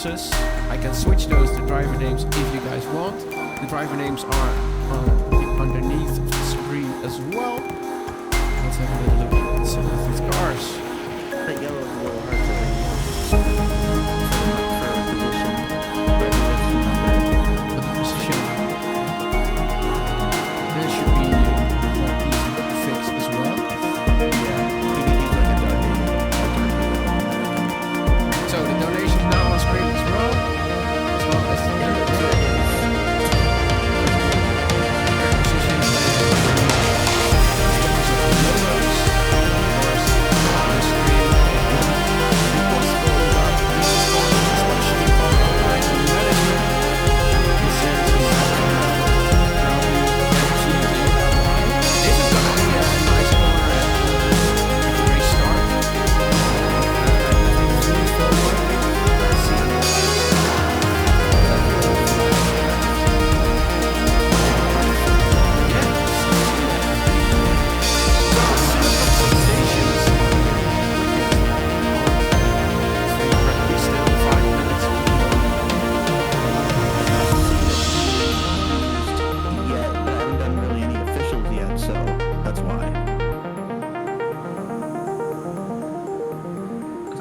bosses. I can switch those to driver names if you guys want. The driver names are underneath the screen as well. Let's have a little look at some of these cars. That yellow is a little hard to read. The position. This should be quite easy to fix as well. So the donations now on screen as well as the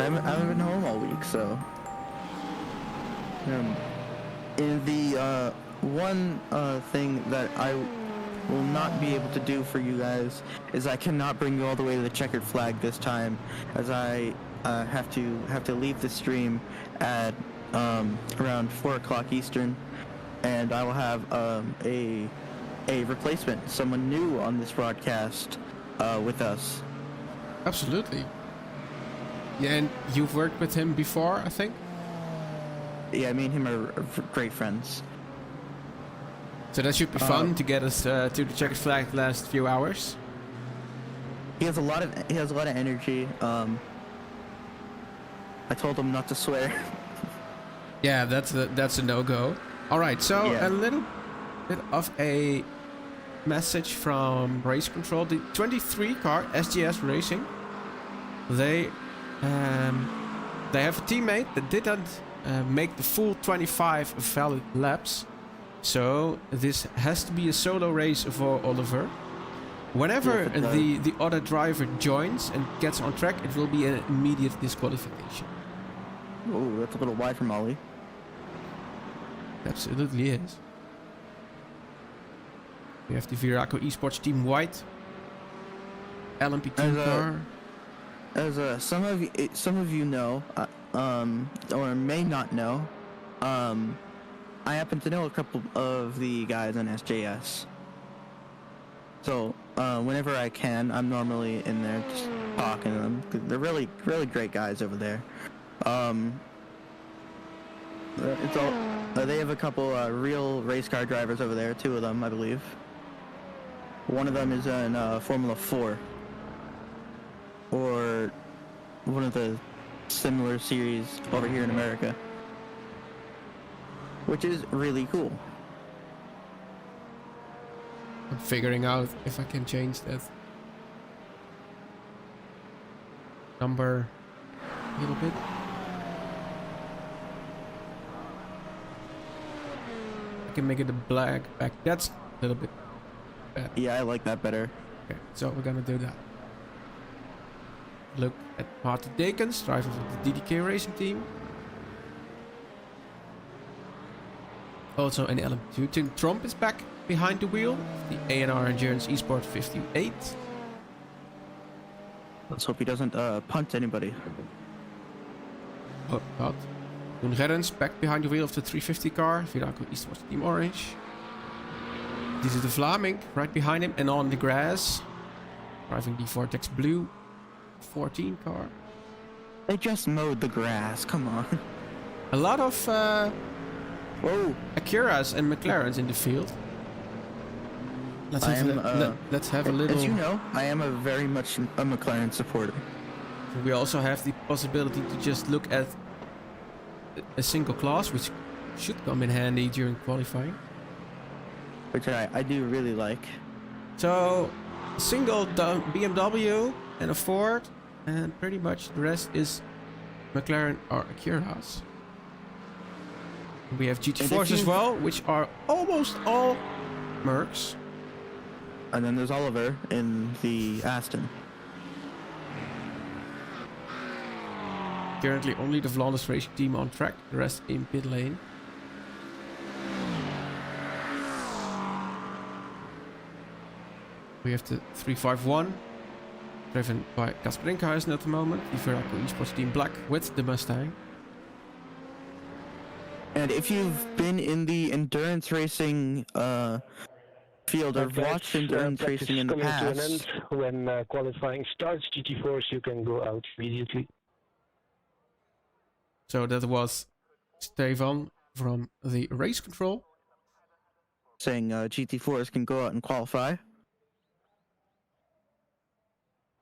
I haven't been home all week, so in the one thing that I will not be able to do for you guys is I cannot bring you all the way to the checkered flag this time, as I have to leave the stream at around 4 o'clock Eastern, and I will have a replacement, someone new on this broadcast with us. Absolutely. Yeah, and you've worked with him before, I think? Yeah, me and him are great friends. So that should be fun to get us to the checkered flag the last few hours. He has a lot of energy. I told him not to swear. Yeah, that's a no-go. All right, so Yeah. a little bit of a message from Race Control. The 23 car, SGS Racing, they have a teammate that didn't make the full 25 valid laps. So this has to be a solo race for Oliver. Whenever the other driver joins and gets on track, it will be an immediate disqualification. Oh, that's a little wide from Ollie. Absolutely is. We have the Viraco Esports Team White LMP2 car. As some of you know, or may not know, I happen to know a couple of the guys on SJS. So whenever I can, I'm normally in there just talking to them, 'cause they're really great guys over there. It's all they have a couple real race car drivers over there, 2 of them, I believe. One of them is in Formula 4, or one of the similar series over here in America, which is really cool. I'm figuring out if I can change that number a little bit. I can make it a black back. That's a little bit better. Yeah, I like that better. Okay, so we're gonna do that. Look at Martin Dakens, driver of the DDK Racing team. Also in LMP2, Tim Trump is back behind the wheel. The A&R Endurance Esport 58. Let's hope he doesn't punt anybody. Oh, God. Koen Gerrans back behind the wheel of the 350 car. Viraco Esports Team Orange. This is the Vlaming right behind him and on the grass. Driving the Vortex Blue 14 car. They just mowed the grass, come on. A lot of Whoa. Acuras and McLarens in the field. Let's have a little... As you know, I am very much a McLaren supporter. We also have the possibility to just look at a single class, which should come in handy during qualifying. Which I do really like. So, a single BMW and a Ford, and pretty much the rest is McLaren or Acuras. We have GT4s as well, which are almost all Mercs. And then there's Oliver in the Aston. Currently only the Flawless Racing team on track, the rest in pit lane. We have the 351, driven by Casper Brinkhuizen at the moment, the Veraco Esports Team Black with the Mustang. And if you've been in the endurance racing field or watched endurance racing in the past, to an end. When qualifying starts, GT4s, you can go out immediately. So that was Stefan from the race control. saying GT4s can go out and qualify.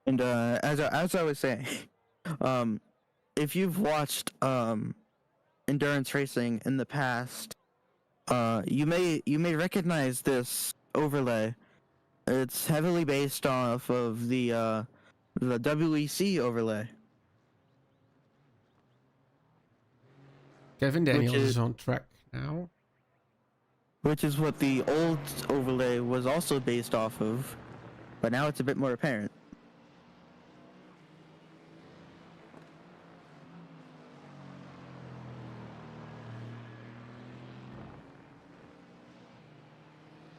And as I was saying, if you've watched endurance racing in the past, you may recognize this overlay. It's heavily based off of the WEC overlay. Kevin Daniels is on track now. Which is what the old overlay was also based off of, but now it's a bit more apparent.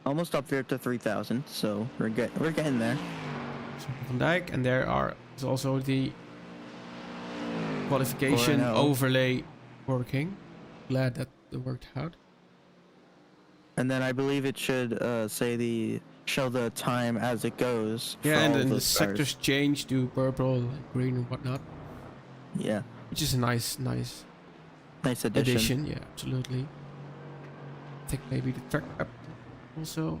Almost up there to 3,000, so we're getting there. So Van Dijk, and is also the qualification overlay working. Glad that it worked out. And then I believe it should show the time as it goes. Yeah, and then the sectors change to purple and green and whatnot. Yeah. Which is a nice addition. Yeah, absolutely. I think maybe the track up also.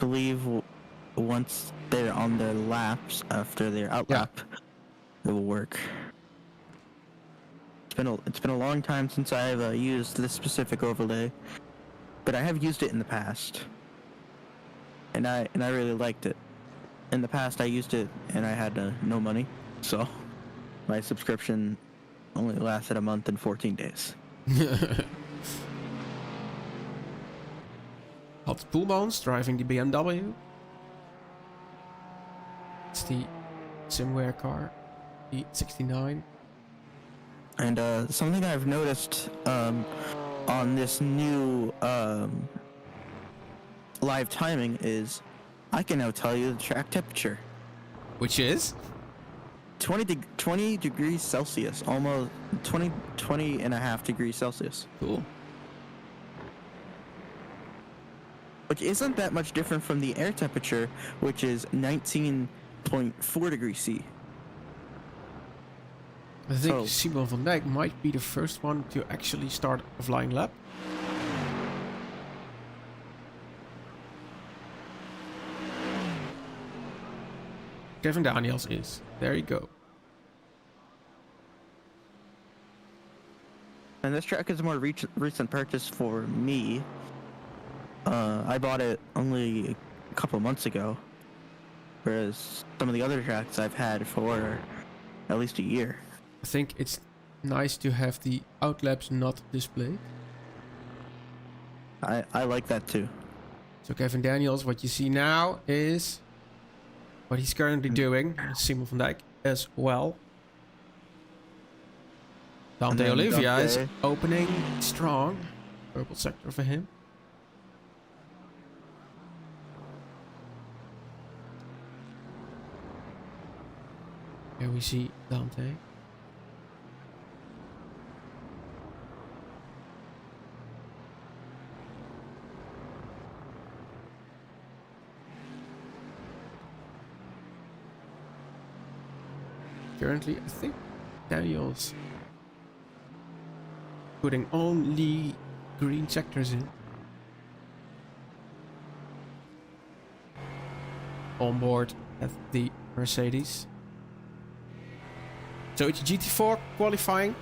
Believe once they're on their laps after their out lap, it will work. It's been a long time since I've used this specific overlay, but I have used it in the past, and I really liked it. In the past, I used it and I had no money, so my subscription only lasted a month and 14 days. Hot Poelmans driving the BMW. It's the Simware car, the 69. And something I've noticed on this new live timing is I can now tell you the track temperature. Which is? 20 degrees Celsius, almost 20 and a half degrees Celsius. Cool. Which isn't that much different from the air temperature, which is 19.4 degrees C. I think Simon van Dijk might be the first one to actually start a flying lap. Kevin Daniels is. There you go. And this track is a more recent purchase for me. I bought it only a couple months ago, whereas some of the other tracks I've had for at least a year. I think it's nice to have the outlaps not displayed. I like that too. So Kevin Daniels, what you see now is what he's currently doing. Simon van Dijk as well. Dante Olivia is opening strong. Purple sector for him. Here we see Dante. Currently, I think Daniel's putting only green sectors in. On board at the Mercedes. So it's GT4 qualifying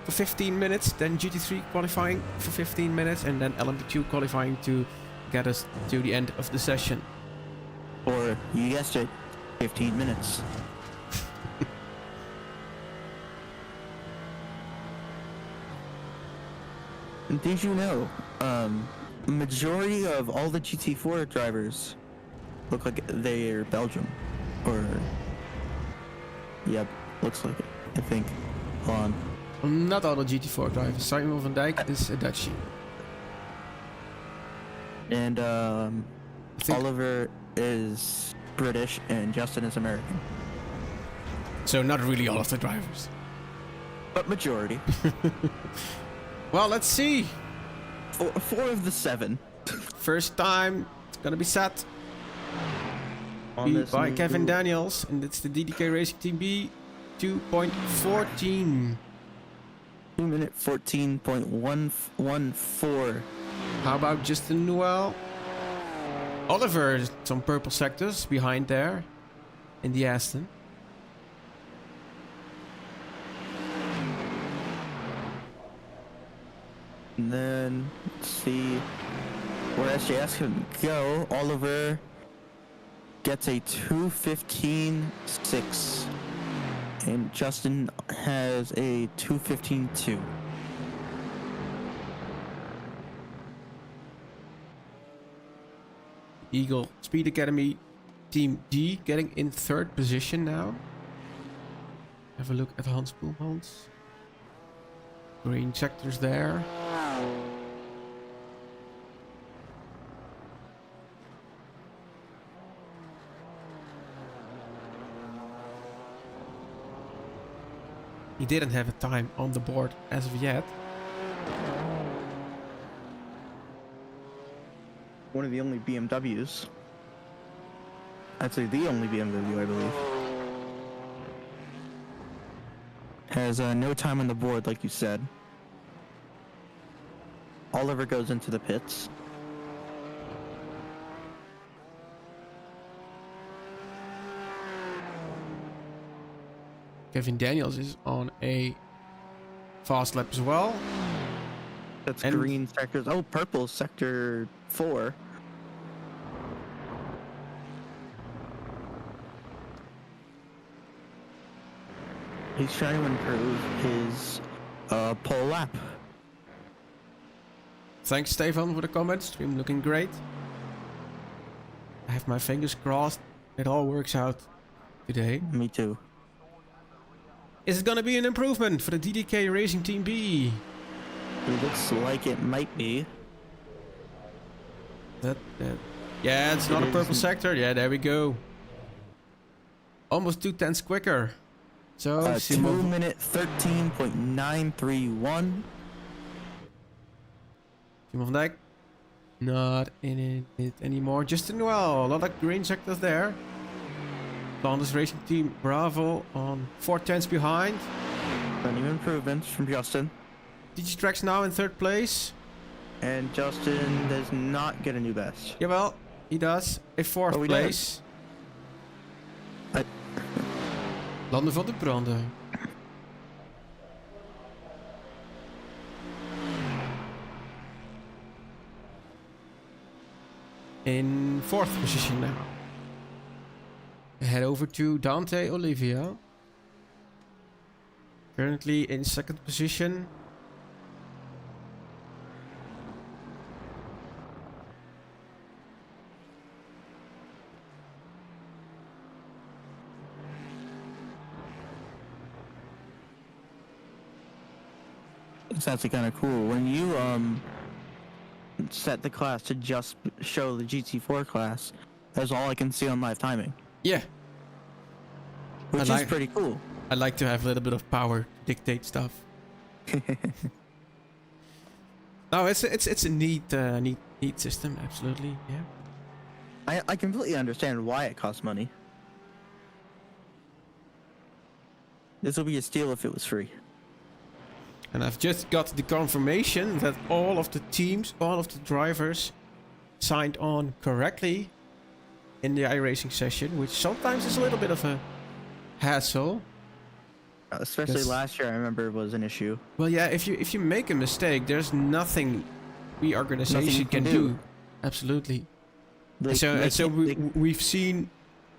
for 15 minutes, then GT3 qualifying for 15 minutes, and then LMP2 qualifying to get us to the end of the session. Or, you guessed it, 15 minutes. did you know, majority of all the GT4 drivers look like they're Belgium, or yep, looks like it. I think. Hold on. Not all the GT4 drivers. Simon van Dijk is a Dutchie. And think- Oliver is British and Justin is American. So not really all of the drivers. But majority. Well, let's see. Four of the 7. First time it's gonna be set On this by new- Kevin Daniels, and it's the DDK Racing Team B 2.14. 2-minute 14.114. How about Justin Noel? Oliver, some purple sectors behind there in the Aston. And then, let's see where SJS can go. Oliver gets a 2:15.6. And Justin has a 2:15.2. Eagle Speed Academy Team D getting in 3rd position now. Have a look at Hans Poelmans. Green sectors there. He didn't have a time on the board as of yet. One of the only BMWs. Actually, the only BMW, I believe. Has no time on the board, like you said. Oliver goes into the pits. Kevin Daniels is on a fast lap as well. That's And- green sectors. Oh, purple sector 4. He's trying to improve his pole lap. Thanks, Stefan, for the comment. Stream looking great. I have my fingers crossed. It all works out today. Me too. Is it gonna be an improvement for the DDK Racing Team B? It looks like it might be. Yeah, it's not a It purple is- sector. Yeah, there we go. Almost 2/10 quicker. So, 2-minute 13.931. Simon van Dijk not in it anymore. Justin Noel, a lot of green sectors there. Flanders Racing Team Bravo on 4/10 behind. Plenty of improvements from Justin. Digitrax now in 3rd place. And Justin does not get a new best. Jawel, he does. A 4th Oh, he place. Landen van de branden. In 4th position now. Head over to Dante Olivia. Currently in 2nd position. It's actually kind of cool. When you set the class to just show the GT4 class, that's all I can see on live timing. Yeah, Which is like- pretty cool. I like to have a little bit of power to dictate stuff. No, it's a neat system, absolutely. Yeah. I completely understand why it costs money. This will be a steal if it was free. And I've just got the confirmation that all of the teams, all of the drivers signed on correctly in the iRacing session, which sometimes is a little bit of a hassle. Especially Yes. last year, I remember was an issue. Well, yeah, if you make a mistake, there's nothing the organization Nothing you can can do. do. Absolutely. They- So they so can't- we've seen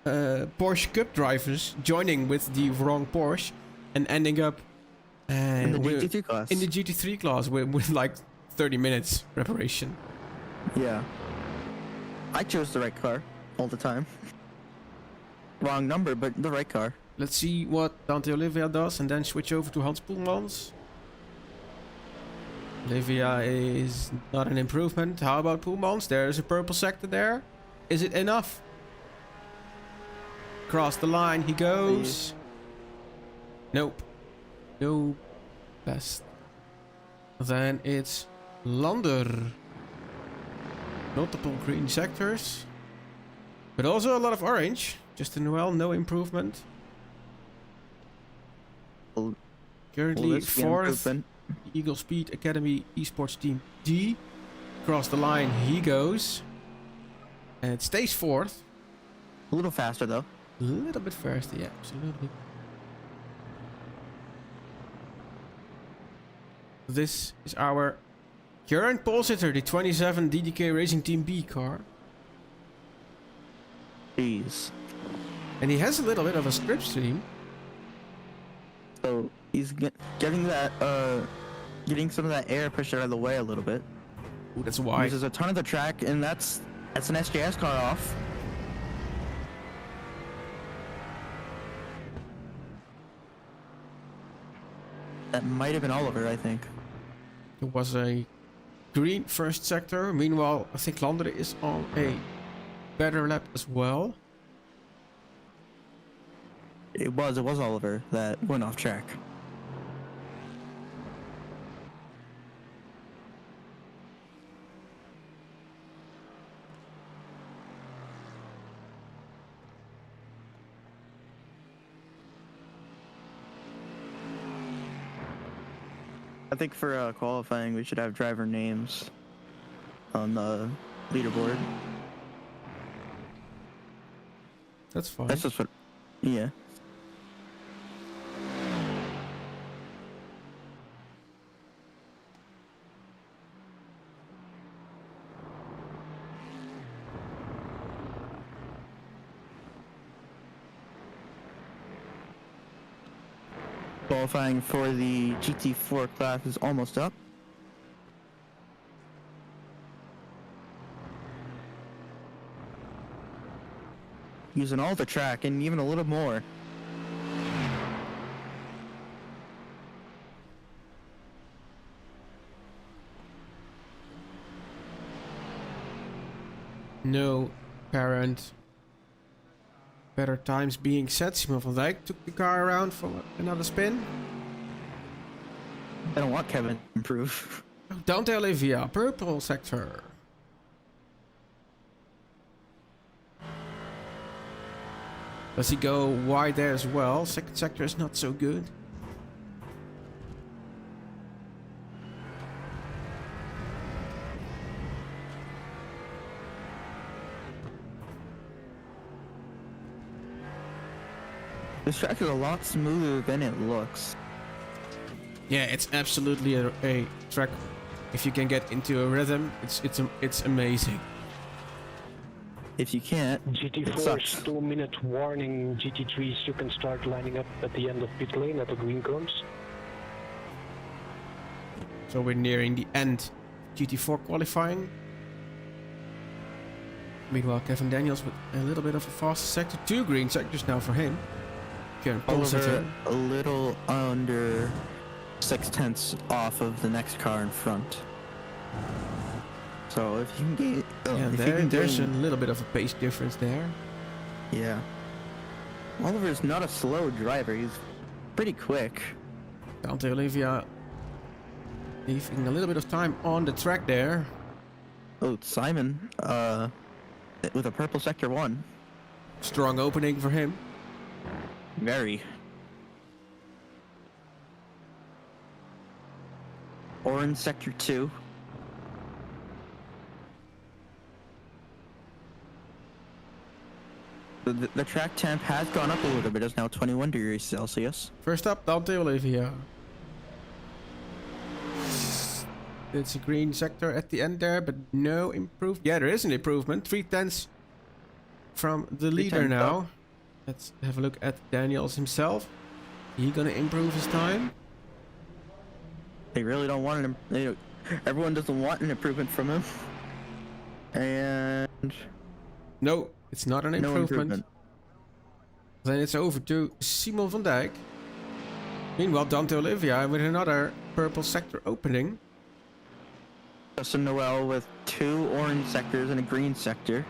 Porsche Cup drivers joining with the wrong Porsche and ending up in the with- GT2 class. in the GT3 class with like 30 minutes preparation. Yeah. I chose the right car all the time. Wrong number, but the right car. Let's see what Dante Olivia does and then switch over to Hans Poelmans. Olivia is not an improvement. How about Poelmans? There's a purple sector there. Is it enough? Across the line he goes. Nope. No best. Then it's Lander. Multiple green sectors. But also a lot of orange. Justin Noel, no improvement. Currently fourth. Eagle Speed Academy Esports Team D. Across the line he goes. And it stays fourth. A little faster though. A little bit faster, yeah, absolutely. This is our current pole sitter, the 27 DDK Racing Team B car. Jeez. And he has a little bit of a strip stream. So he's getting that, getting some of that air pushed out of the way a little bit. Ooh, that's why. Uses a ton of the track, and that's an SJS car off. That might have been Oliver, I think. There was a green first sector. Meanwhile, I think Lander is on a better lap as well. It was Oliver that went off track. I think for qualifying, we should have driver names on the leaderboard. That's fine. That's just what, yeah. Qualifying for the GT4 class is almost up. Using all the track and even a little more. No apparent better times being set. Simon van Dijk took the car around for another spin. I don't want Kevin to improve. Dante Olivia, purple sector. Does he go wide there as well? Second sector is not so good. This track is a lot smoother than it looks. Yeah, it's absolutely a track. If you can get into a rhythm, it's amazing. If you can't, it GT4's sucks. 2-minute warning. GT3s, you can start lining up at the end of pit lane at the green cones. So we're nearing the end. GT4 qualifying. Meanwhile, Kevin Daniels with a little bit of a fast sector. 2 green sectors now for him. Oliver a little under 6/10 off of the next car in front. So if you can get, there's a little bit of a pace difference there. Yeah. Oliver's not a slow driver. He's pretty quick. Dante Olivia leaving a little bit of time on the track there. Oh, Samen, with a purple sector 1. Strong opening for him. Very. Orange sector 2. The track temp has gone up a little bit. It's now 21 degrees Celsius. First up, Dante Olivia. It's a green sector at the end there, but no improvement. Yeah, there is an improvement. 3/10 from the leader now. Up. Let's have a look at Daniels himself. He gonna improve his time? They really don't want him. Everyone doesn't want an improvement from him. And No, it's not an no improvement. Then it's over to Simon van Dijk. Meanwhile, Dante Olivia with another purple sector opening. Justin Noel with 2 orange sectors and a green sector.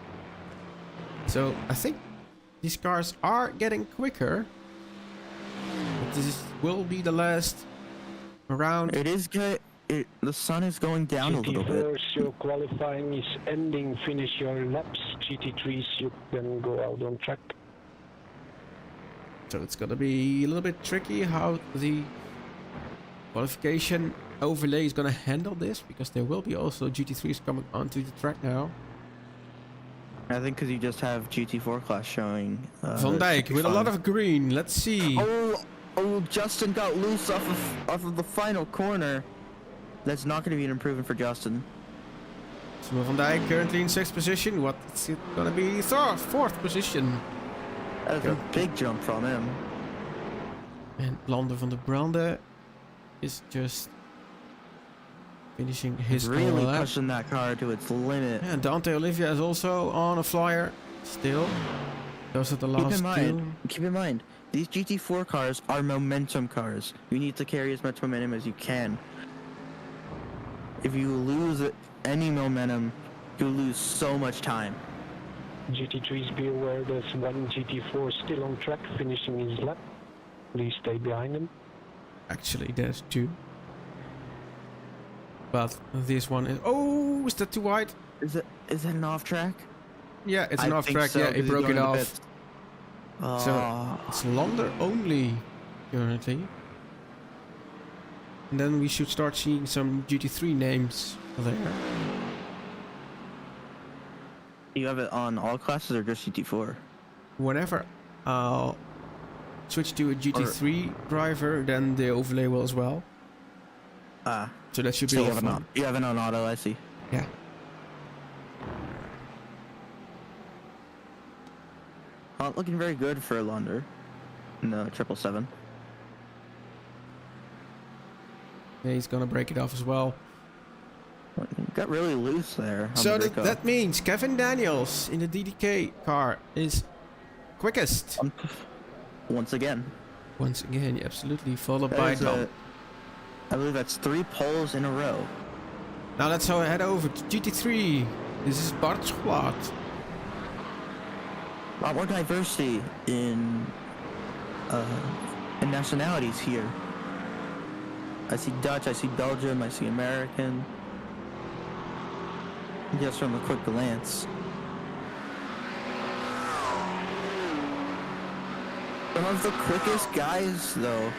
So I think these cars are getting quicker. But this will be the last round. It is good. The sun is going down a little bit. GT4s, your qualifying is ending. Finish your laps. GT3s, you can go out on track. So it's gonna be a little bit tricky how the qualification overlay is gonna handle this, because there will be also GT3s coming onto the track now. I think because you just have GT4 class showing. Van Dijk with a lot of green. Let's see. Oh, Justin got loose off of the final corner. That's not going to be an improvement for Justin. So Van Dijk currently in 6th position. What's it gonna be? 4th position. That was a big jump from him. And Lander van der Brande is just finishing his really lap. pushing that car to its limit. And Dante Olivia is also on a flyer still. Those are the last two. Keep in mind, these GT4 cars are momentum cars. You need to carry as much momentum as you can. If you lose any momentum, you lose so much time. GT3s, be aware there's one GT4 still on track finishing his lap. Please stay behind him. Actually, there's 2. But this one is... Oh, is that too wide? Is that an off track? Yeah, it's an off track. So, yeah, it broke it off. So So it's Lander only currently. And then we should start seeing some GT3 names there. you have it on all classes or just GT4? Whenever I'll switch to a GT3 driver, then the overlay will as well. So that should be So all you have it on auto, I see. Yeah. Looking very good for Lander in the 777. Yeah, he's gonna break it off as well. Got really loose there. So that means Kevin Daniels in the DDK car is quickest. Once again. Once again, absolutely. Followed by Dom. I believe that's 3 poles in a row. Now let's head over to GT3. This is Bart Schwat. A lot more diversity in nationalities here. I see Dutch, I see Belgium, I see American. Just from a quick glance. Some of the quickest guys, though,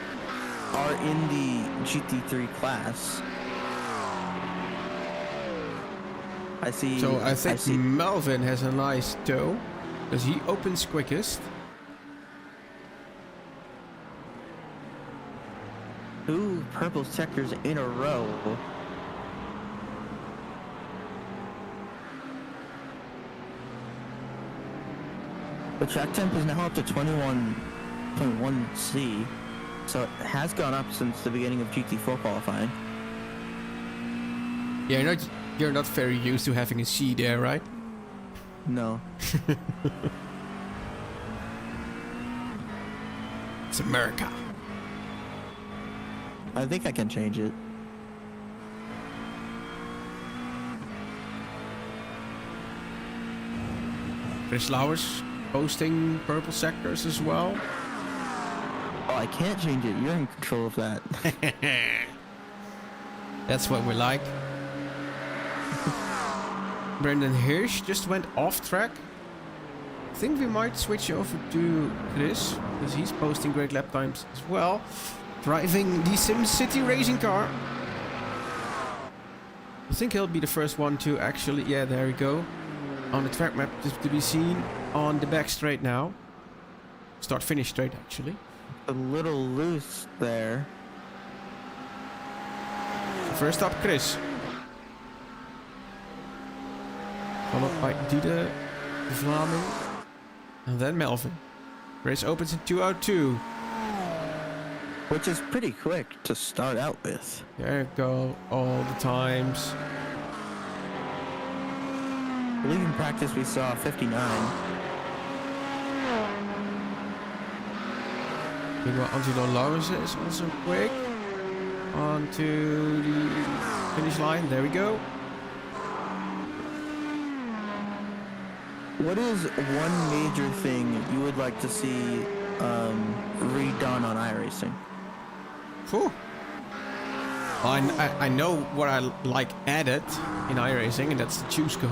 are in the GT3 class. I see. So I think Melvin has a nice toe, because he opens quickest. 2 purple sectors in a row. The track temp is now up to 21.1 C, so it has gone up since the beginning of GT4 qualifying. Yeah, you're not very used to having a C there, right? No. It's America. I think I can change it. Chris Lauwers posting purple sectors as well. Oh, I can't change it. You're in control of that. That's what we like. Brendan Hirsch just went off track. I think we might switch over to Chris, because he's posting great lap times as well. Driving the SimCity racing car. I think he'll be the first one to actually... Yeah, there we go. On the track map to be seen on the back straight now. Start-finish straight, actually. A little loose there. First up, Chris. Followed by Diede, Vlaming, and then Melvin. Race opens in 2:02. which is pretty quick to start out with. There you go, all the times. I believe in practice we saw 59. Meanwhile, Angelo Lawrence is also quick. On to the finish line, there we go. What is one major thing you would like to see redone on iRacing? Phew. I know what I like added in iRacing, and that's the choose code.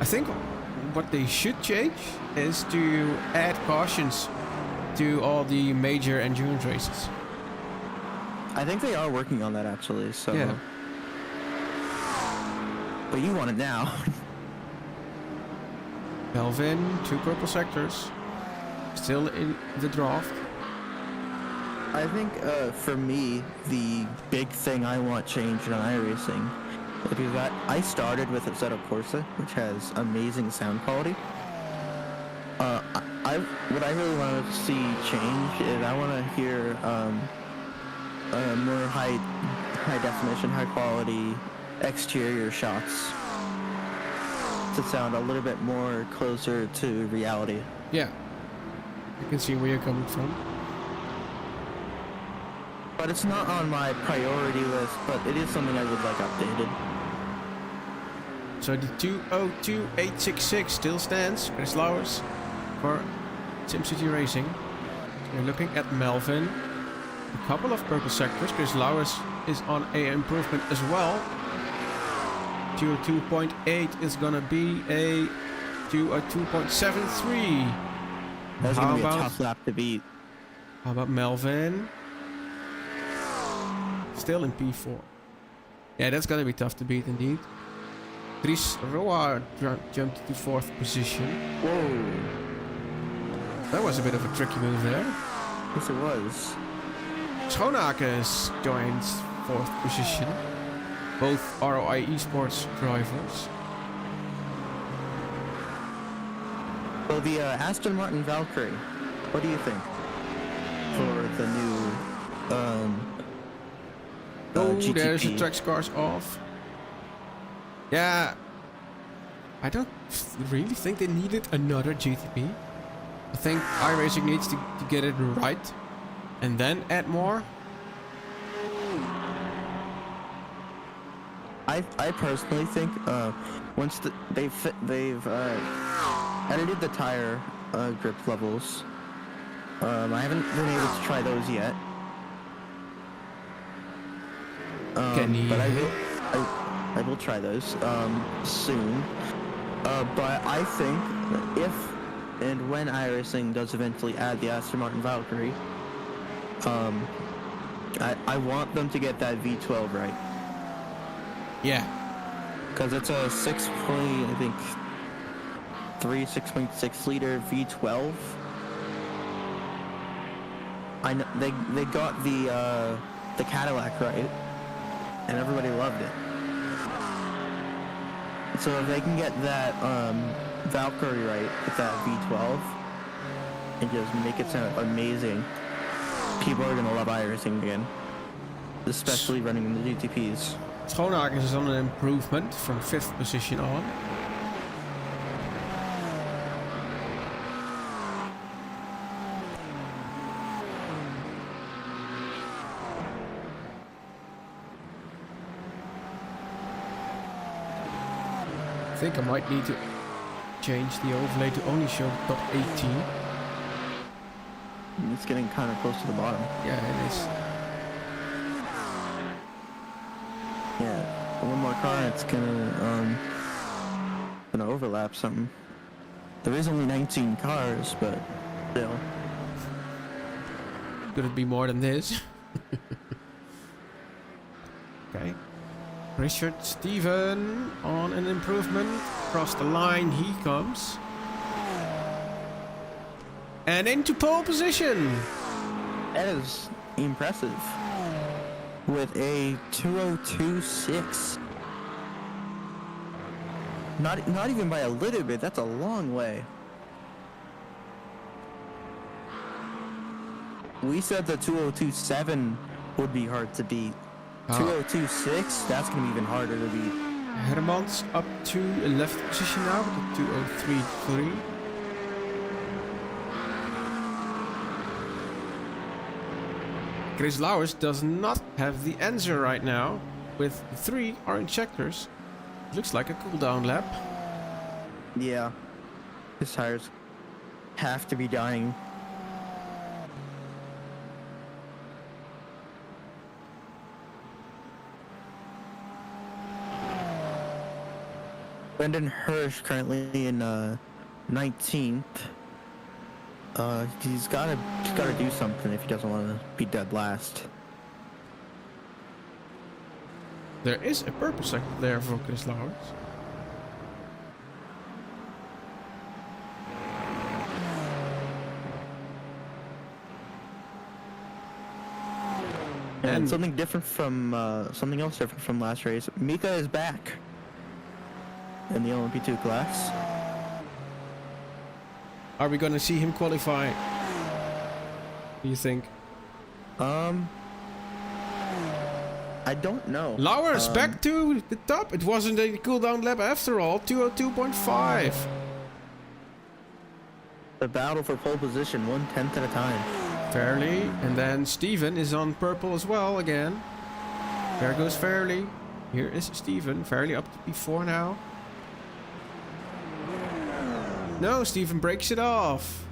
I think what they should change is to add cautions to all the major endurance races. I think they are working on that actually, so... Yeah. But you want it now. Melvin, 2 purple sectors. Still in the draft. I think for me, the big thing I want changed on iRacing is because I started with a Assetto Corsa, which has amazing sound quality. What I really want to see change is I want to hear more high definition, high quality exterior shots to sound a little bit more closer to reality. Yeah. I can see where you're coming from. But it's not on my priority list, but it is something I would like updated. So the 202866 still stands. Chris Lowers for SimCity Racing. We're looking at Melvin. A couple of purple sectors. Chris Lowers is on a improvement as well. 2.8 is gonna be a 2.73. That's gonna be a tough lap to beat. How about Melvin? Still in P4. Yeah, that's gonna be tough to beat indeed. R.O.I jumped to 4th position. Whoa. That was a bit of a tricky move there. Yes, it was. Schoonakers joins 4th position. Both R.O.I esports drivers. So the Aston Martin Valkyrie, what do you think for the new GTP? There's the track scars off. Yeah, I don't really think they needed another GTP. I think iRacing needs to get it right and then add more. I personally think once they've edited the tire grip levels. I haven't been able to try those yet. But I will try those soon. But I think if and when iRacing does eventually add the Aston Martin Valkyrie, I want them to get that V12 right. Yeah. Because it's a 6.6 liter V12. I know they got the Cadillac right, and everybody loved it. So if they can get that Valkyrie right with that V12 and just make it sound amazing, people are gonna love iRacing again, especially running in the GTPs. Schoonakers is on an improvement from 5th position on. I think I might need to change the overlay to only show the top 18. It's getting kind of close to the bottom. Yeah, it is. Yeah, one more car, it's gonna overlap something. There is only 19 cars, but still. Could it be more than this? Okay. Richard Steven on an improvement. Across the line he comes. And into pole position. That is impressive. With a 2:02.6. Not even by a little bit, that's a long way. We said the 202.7 would be hard to beat. Oh. 202.6, that's going to be even harder to beat. Hermans up to 11th position now with the 203.3. Chris Lauwers does not have the answer right now with 3 orange sectors. Looks like a cooldown lap. Yeah. His tires have to be dying. Brendan Hirsch currently in 19th. He's gotta do something if he doesn't want to be dead last. There is a purple sector there for Chris Lauwers. And something different from something else different from last race. Mika is back in the LMP2 class. Are we gonna see him qualify? Do you think? I don't know. Lauwers back to the top. It wasn't a cooldown lap after all. 202.5. The battle for pole position, 1/10 at a time. Fairly, and then Steven is on purple as well again. There goes Fairly. Here is Steven. Fairly up to P4 now. No, Steven breaks it off.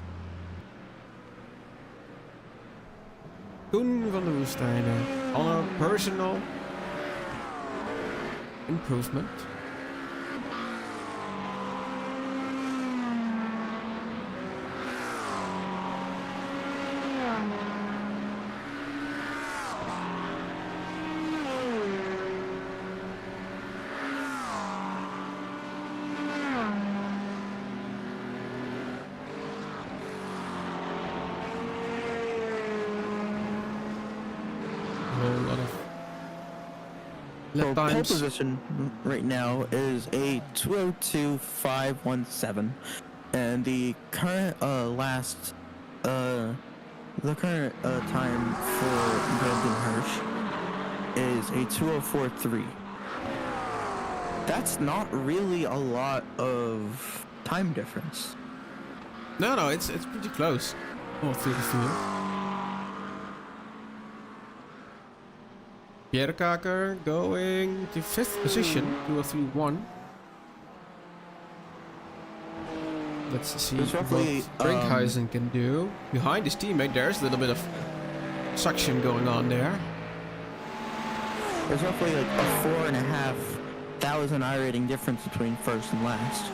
Koen van der Woestijnen on a personal improvement. So pole position right now is a 202.517, and the current time for Brendan Hirsch is a 204.3. That's not really a lot of time difference. No, it's pretty close all through the field. Pierre Kaker going to 5th position, 203.1. Let's see what Brinkhuizen can do. Behind his teammate, there's a little bit of suction going on there. There's roughly like a 4,500 iRating difference between first and last.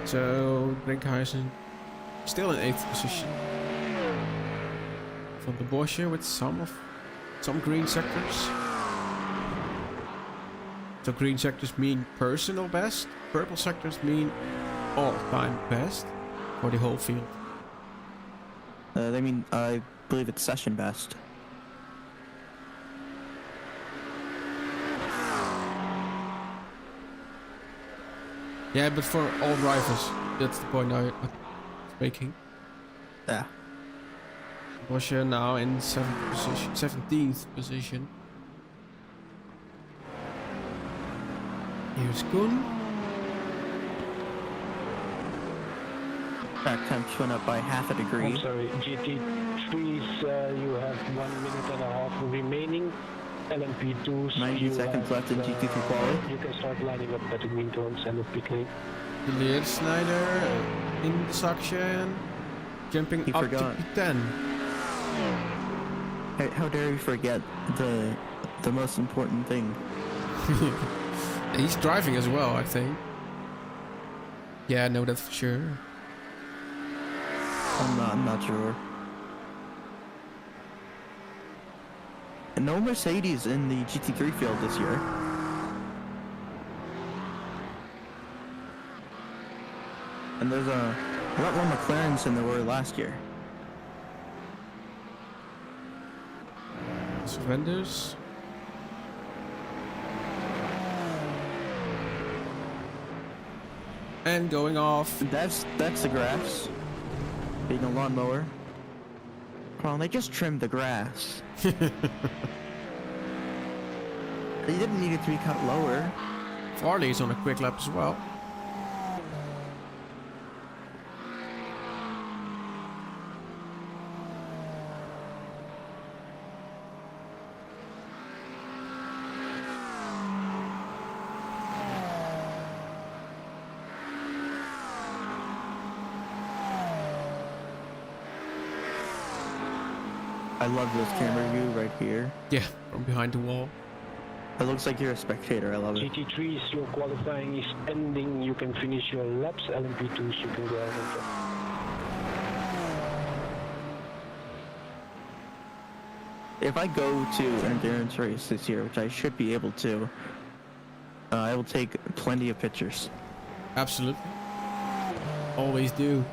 So Brinkhuizen still in 8th position. From the Bosch here with some green sectors. So green sectors mean personal best. Purple sectors mean all-time best for the whole field. They mean, I believe it's session best. Yeah, but for all drivers, that's the point I was making. Yeah. Bosch now in 17th position. Here's Koen. Track temps went up by half a degree. I'm sorry, GT3s, you have 1 minute and a half remaining. LMP2s, 90 seconds left in GT3 quality. You can start lining up at the green zones and the pit lane. Leer Snyder in the suction. Jumping He up forgot. to P10. How dare you forget the most important thing? He's driving as well, I think. Yeah, I know that for sure. I'm not sure. And no Mercedes in the GT3 field this year. And there's a lot more McLarens than there were last year. Surrenders. And going off. That's the grass. Being a lawnmower. Come on, they just trimmed the grass. They didn't need it to be cut lower. Farley is on a quick lap as well. I love this camera view right here. Yeah, from behind the wall. It looks like you're a spectator. I love it. GT3 is your qualifying is ending. You can finish your laps. LMP2s, you can go out of track. If I go to an endurance race this year, which I should be able to, I will take plenty of pictures. Absolutely. Always do.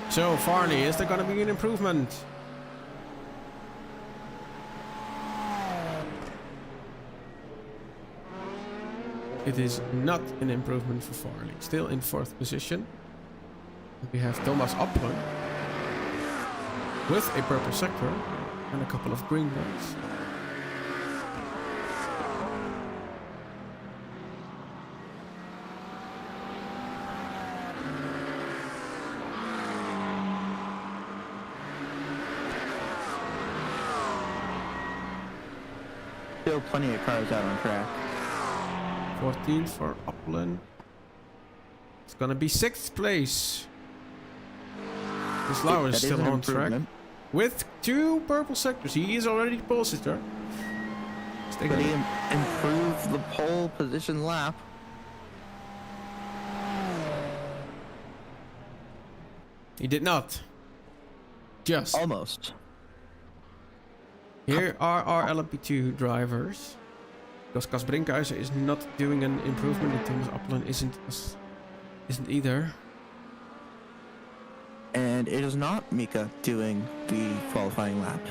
So, Farley, is there gonna be an improvement? It is not an improvement for Farley. Still in 4th position. We have Thomas Appelen with a purple sector and a couple of green ones. Still plenty of cars out on track. 14th for Appelen. It's gonna be 6th place. This Lauer is That still an on track. improvement. With 2 purple sectors. He is already the pole sitter. But he improved the pole position lap. He did not. Just. Almost. Here are our LMP2 drivers. Because Cas Brinkhuizen is not doing an improvement, and Thomas Appelen isn't either. And it is not Mika doing the qualifying lap.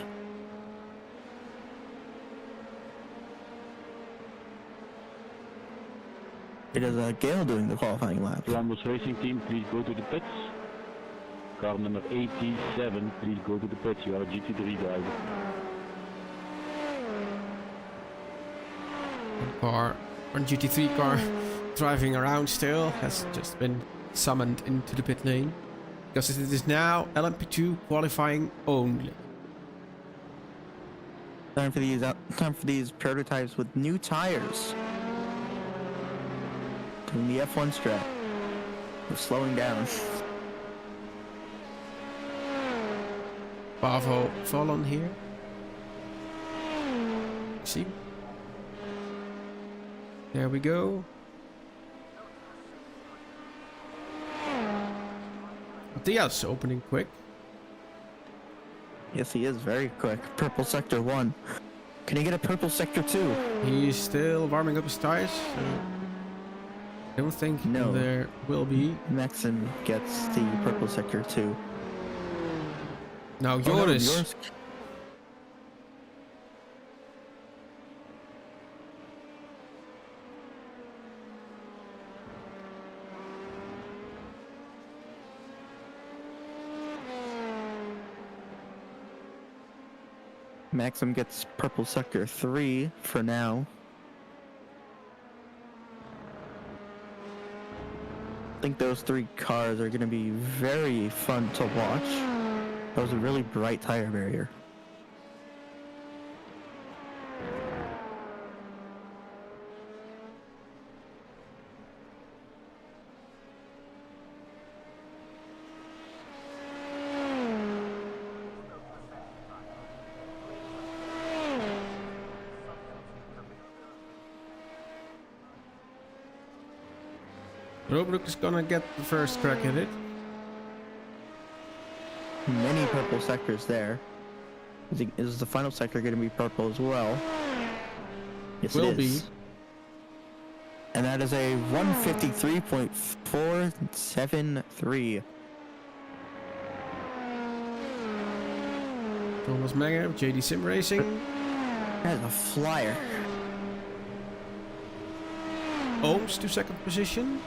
It is Gale doing the qualifying lap. Columbus Racing Team, please go to the pits. Car number 87, please go to the pits. You are a GT3 driver. Car, one GT3 car driving around still has just been summoned into the pit lane. Because it is now LMP2 qualifying only. Time for these prototypes with new tires. Doing the F1 strat. We're slowing down. Bravo Fallon here. See? There we go. Diaz opening quick. Yes, he is very quick. Purple sector 1. Can he get a purple sector 2? He's still warming up his tires. So I don't think No. there will be. Maxim gets the purple sector 2. Now Oh, no, Joris. yours. Maxim gets purple sector 3 for now. I think those 3 cars are going to be very fun to watch. That was a really bright tire barrier. Robrook is gonna get the first crack at it. Many purple sectors there. Is the final sector going to be purple as well? Yes, Will it is. be. And that is a 153.473. Thomas Menger, JD Sim Racing. That is a flyer. Ohms to 2nd position.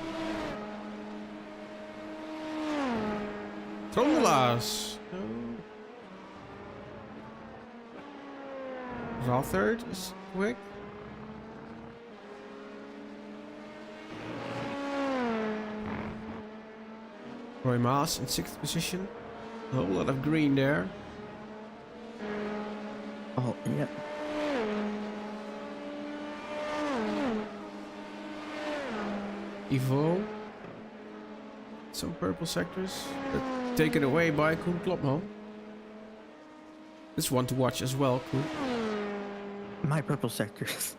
Trondelaars. Rothard is quick. Roy Maas in 6th position. A whole lot of green there. Oh, yeah. Evo. Some purple sectors. But taken away by Koen Klopman. This one to watch as well, Koen. My purple sectors.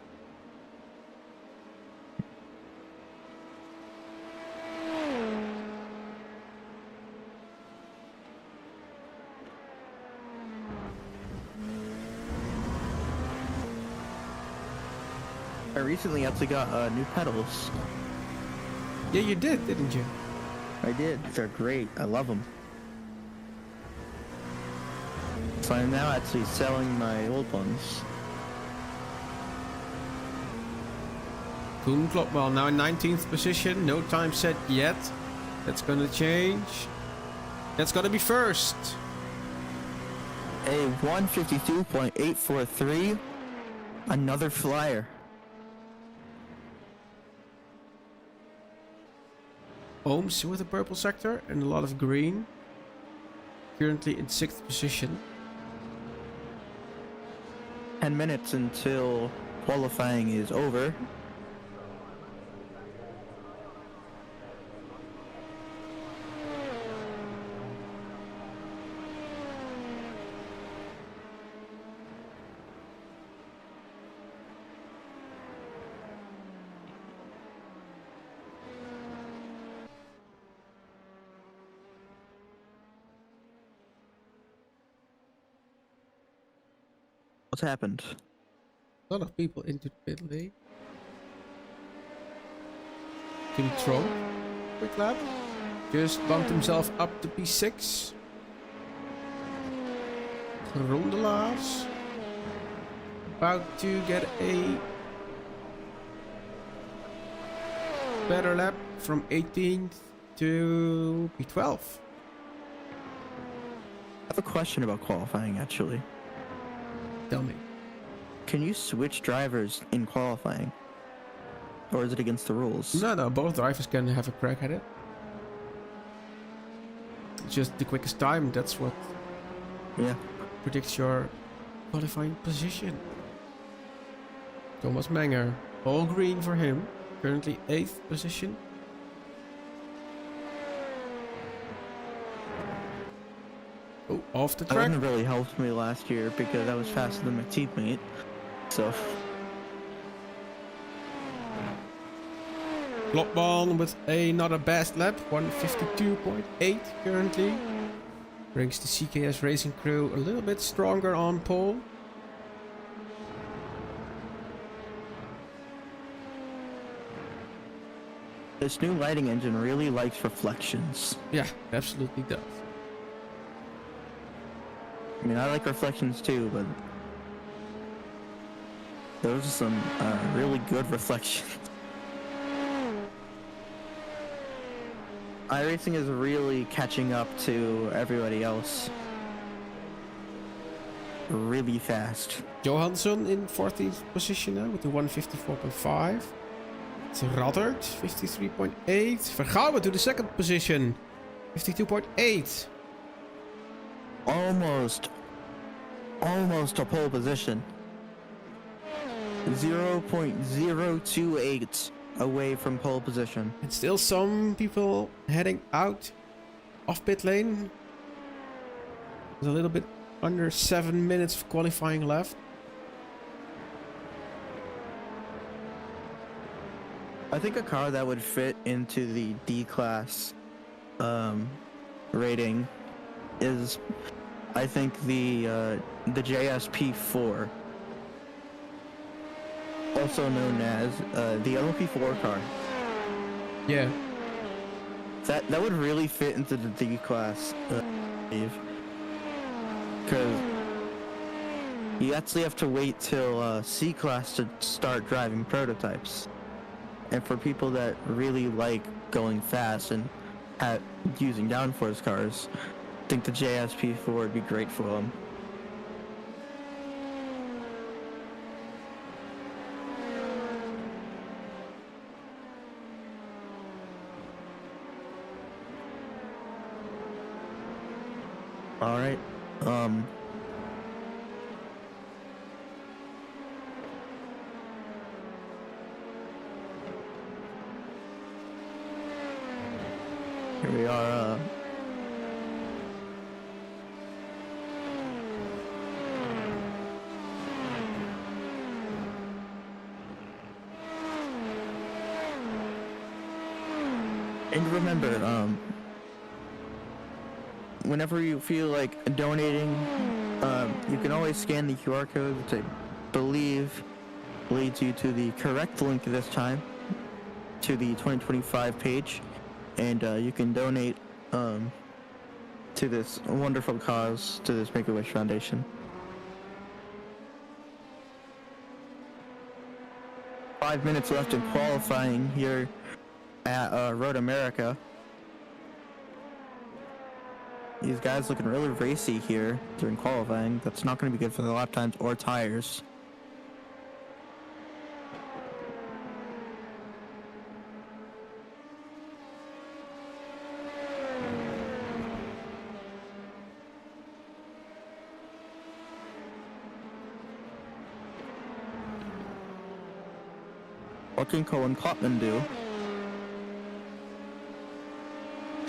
I recently actually got new pedals. Yeah, you did, didn't you? I did. They're great. I love them. So I'm now actually selling my old ones. Koen Klopman now in 19th position. No time set yet. That's gonna change. That's gonna be first. A 152.843. Another flyer. Ohms with a purple sector and a lot of green. Currently in 6th position. 10 minutes until qualifying is over. What's happened? A lot of people into the pit lane. Tim Trump, quick lap. Just bumped himself up to P6. Rondelaars. About to get a better lap from 18th to P12. I have a question about qualifying actually. Tell me. Can you switch drivers in qualifying? Or is it against the rules? No, both drivers can have a crack at it. It's just the quickest time, that's what predicts your qualifying position. Thomas Menger, all green for him. Currently 8th position. Oh, off the That track. wouldn't really helped me last year because I was faster than my teammate. So Klopman with another best lap, 152.8 currently. Brings the CKS Racing crew a little bit stronger on pole. this new lighting engine really likes reflections. Yeah, absolutely does. I mean, I like reflections too, but those are some really good reflections. iRacing is really catching up to everybody else really fast. Johansson in 14th position now with the 154.5. It's Rothard, 53.8. Vergouwen to the 2nd position, 52.8. Almost a pole position. 0.028 away from pole position. And still some people heading out of pit lane. There's a little bit under 7 minutes of qualifying left. I think a car that would fit into the D-class rating is, I think, the JSP4, also known as the LP4 car. Yeah. That would really fit into the D-class, because you actually have to wait till C-class to start driving prototypes. And for people that really like going fast and using downforce cars, I think the JSP4 would be great for them. All right. Here we are. And remember, whenever you feel like donating, you can always scan the QR code, which I believe leads you to the correct link this time, to the 2025 page, and you can donate to this wonderful cause, to this Make-A-Wish Foundation. 5 minutes left in qualifying here at Road America. These guys looking really racy here during qualifying. That's not going to be good for the lap times or tires. What can Cohen Klopman do?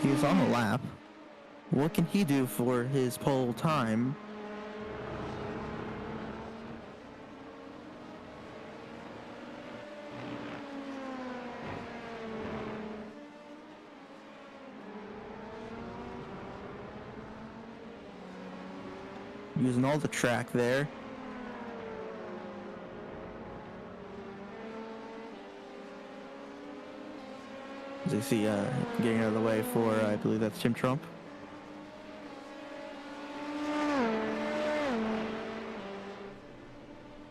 He's on the lap. What can he do for his pole time? Using all the track there. As you see, getting out of the way for, I believe that's Tim Trump.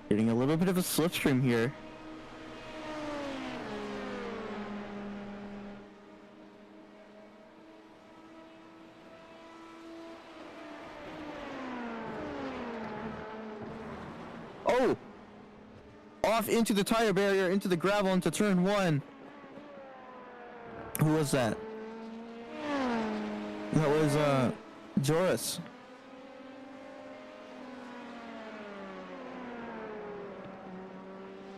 Getting a little bit of a slipstream here. Oh! Off into the tire barrier, into the gravel, into turn 1. Who was that? That was, Joris.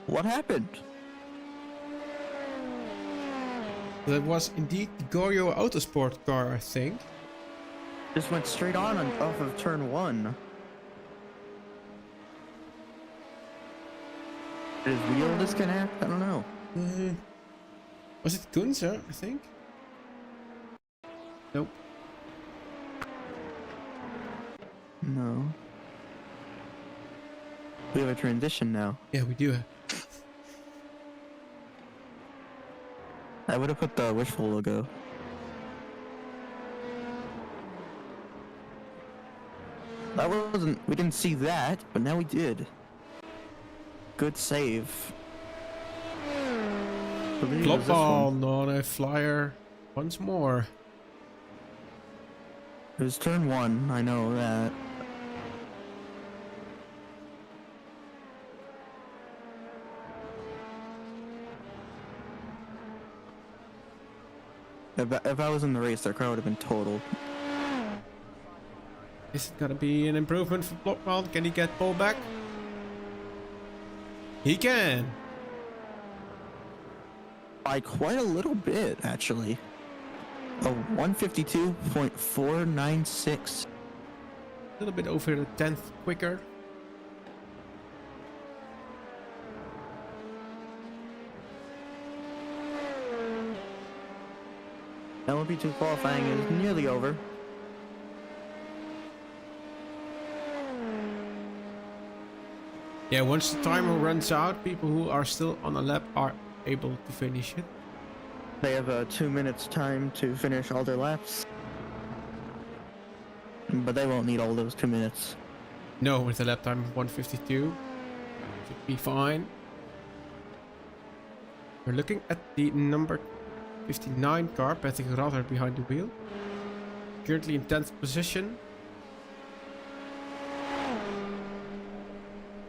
What happened? That was indeed the Goryeo Autosport car, I think. Just went straight on off of turn 1. Did his wheel disconnect? I don't know. Was it Kunze, I think? Nope. No. We have a transition now. Yeah, we do. I would have put the Wishful logo. That wasn't... We didn't see that, but now we did. Good save. Klop on a flyer once more. It was turn 1, I know that. If I was in the race, that car would have been totaled. Is it gonna be an improvement for Klopman? Can he get pole back? He can! By quite a little bit, actually. A 152.496. A little bit over the 10th quicker. LMP2 qualifying is nearly over. Yeah, once the timer runs out, people who are still on a lap are able to finish it. They have 2 minutes time to finish all their laps. But they won't need all those 2 minutes. No, with a lap time of 1:52. Should be fine. We're looking at the number 59 car, Patrick Rather behind the wheel. Currently in 10th position.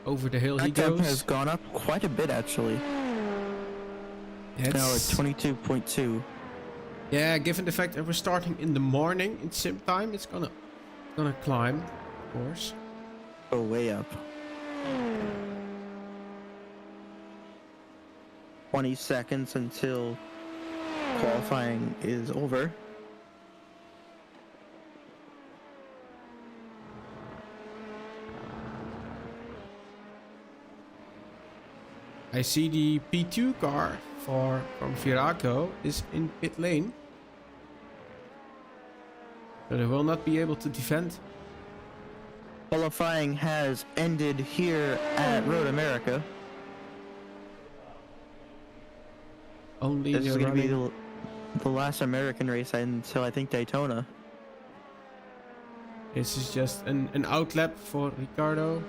Over the hill he That temp goes. has gone up quite a bit, actually. Now it's 22.2. Yeah, given the fact that we're starting in the morning in sim time, it's gonna Gonna climb, of course. Go way up. 20 seconds until qualifying is over. I see the P2 car from Viraco is in pit lane. So they will not be able to defend. Qualifying has ended here at Road America. Only This is the going to be running- the last American race until I think Daytona. This is just an outlap for Ricardo.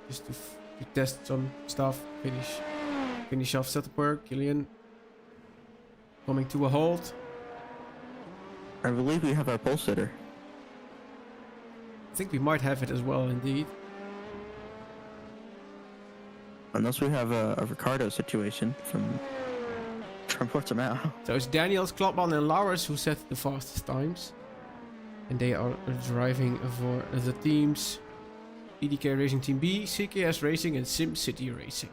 Just to test some stuff. Finish off setup work. Killian coming to a halt. I believe we have our pole sitter. I think we might have it as well, indeed. Unless we have a Ricardo situation from Portimao. So it's Daniels, Klopman and Lauwers who set the fastest times. And they are driving for the teams EDK Racing Team B, CKS Racing and SimCity Racing.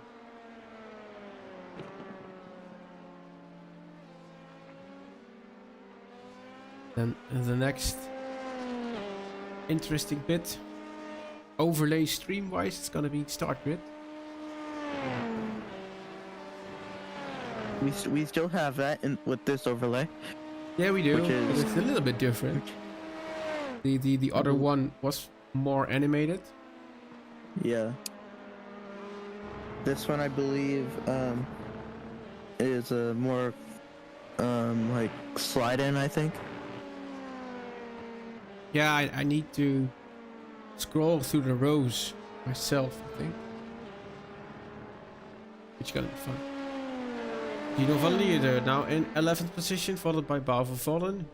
Then the next interesting bit, overlay stream wise, it's gonna be start grid. We still have that with this overlay. Yeah, we do. Which is- But it's a little bit different. The other one was more animated. Yeah. This one I believe is a more like slide in, I think. Yeah, I need to scroll through the rows myself, I think. Which is gonna be fun. Gino van Lierde now in 11th position, followed by Bavo Vollen.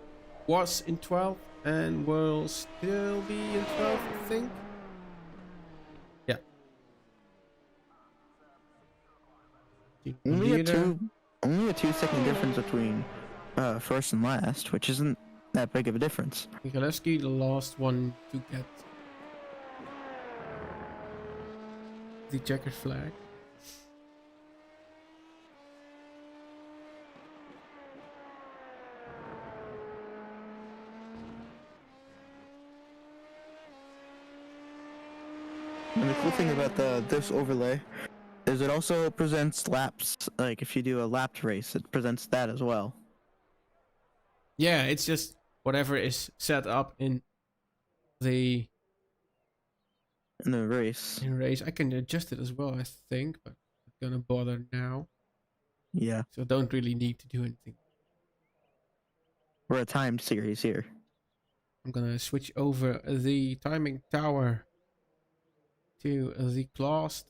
Was in 12th and will still be in 12th, I think. Yeah. Gino van Lierde. Only a 2-second difference between first and last, which isn't that big of a difference. Michalewski, the last one to get the checkered flag. And the cool thing about this overlay is it also presents laps. Like if you do a lapped race, it presents that as well. Yeah, it's just whatever is set up in the In the race. race. I can adjust it as well, I think, but I'm not gonna bother now. Yeah. So I don't really need to do anything. We're a timed series here. I'm gonna switch over the timing tower to the class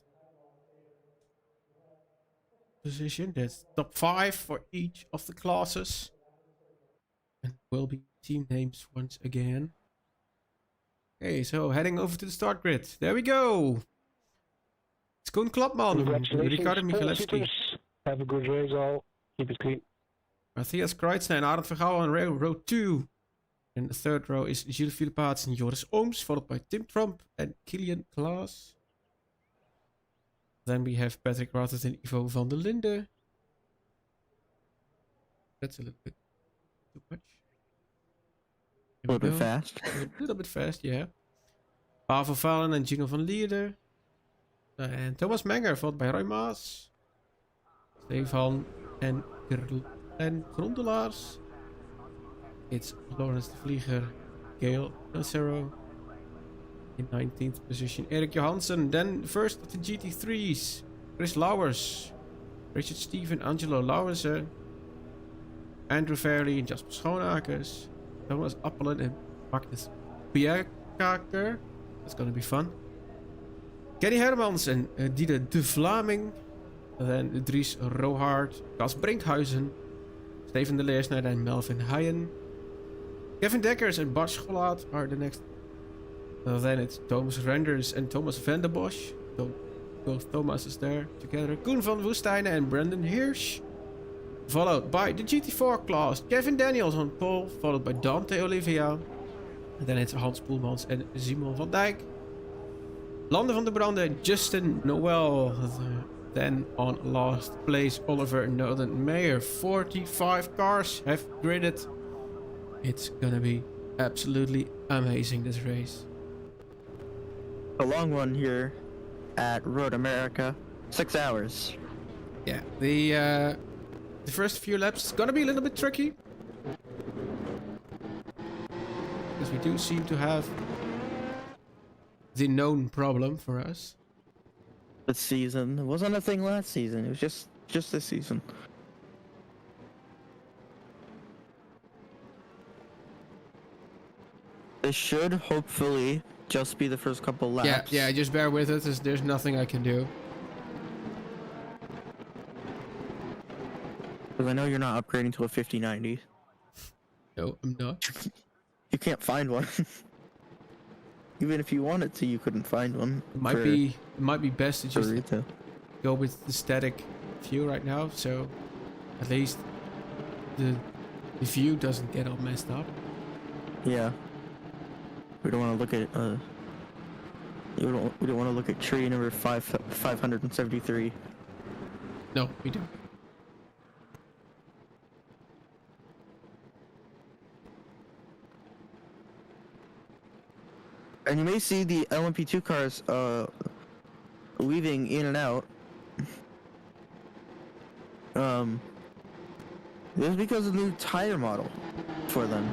position. That's top 5 for each of the classes. And will be team names once again. Okay, so heading over to the start grid. There we go. It's Koen Klapman, Congratulations, Ricardo pole Michalewski, sitters. Have a good race all. Keep it clean. Matthias Kreutzner and Arend Vergouw on row 2. And the third row is Gilles Philippaerts and Joris Ooms, followed by Tim Trump and Kilian Klaas. Then we have Patrick Rathert and Ivo van der Linde. That's a little bit too much. A little bit fast. A little bit fast, yeah. Pavel Valen and Gino van Lierde. And Thomas Menger, followed by Roy Maas. Stefan and Grondelaars. It's Lawrence de Vlieger, Gail Nacero. In 19th position, Erik Johansson. Then first of the GT3s, Chris Lauwers, Richard Steven, Angelo Lauwersen, Andrew Fairley and Jasper Schoonakers, Thomas Appelen and Magnus Bjerkaker. That's gonna be fun. Kenny Hermans and Diede de Vlaming. And then Dries Rohart, Cas Brinkhuizen, Steven de Leersner and Melvin Heyen. Kevin Dekkers and Bart Scholaat are the next. Then it's Thomas Renders and Thomas van der Bosch. Both Thomases there together. Koen van Woestijnen and Brendan Hirsch. Followed by the GT4 class. Kevin Daniels on pole, followed by Dante Olivia. And then it's Hans Poelmans and Simon van Dijk. Lande van der Brande and Justin Noel. Then on last place, Oliver Noden-Meyer. 45 cars have gridded. It's gonna be absolutely amazing, this race. A long one here at Road America. 6 hours. Yeah, the first few laps is gonna be a little bit tricky. Because we do seem to have the known problem for us. This season. It wasn't a thing last season. It was just this season. This should hopefully just be the first couple laps. Yeah, just bear with it. There's nothing I can do. Because I know you're not upgrading to a 5090. No, I'm not. You can't find one. Even if you wanted to, you couldn't find one. It might be best to just retail. go with the static view right now, so at least the view doesn't get all messed up. Yeah. We don't want to look at we don't want to look at tree number 573. No, we don't. And you may see the LMP2 cars weaving in and out. This is because of the new tire model for them.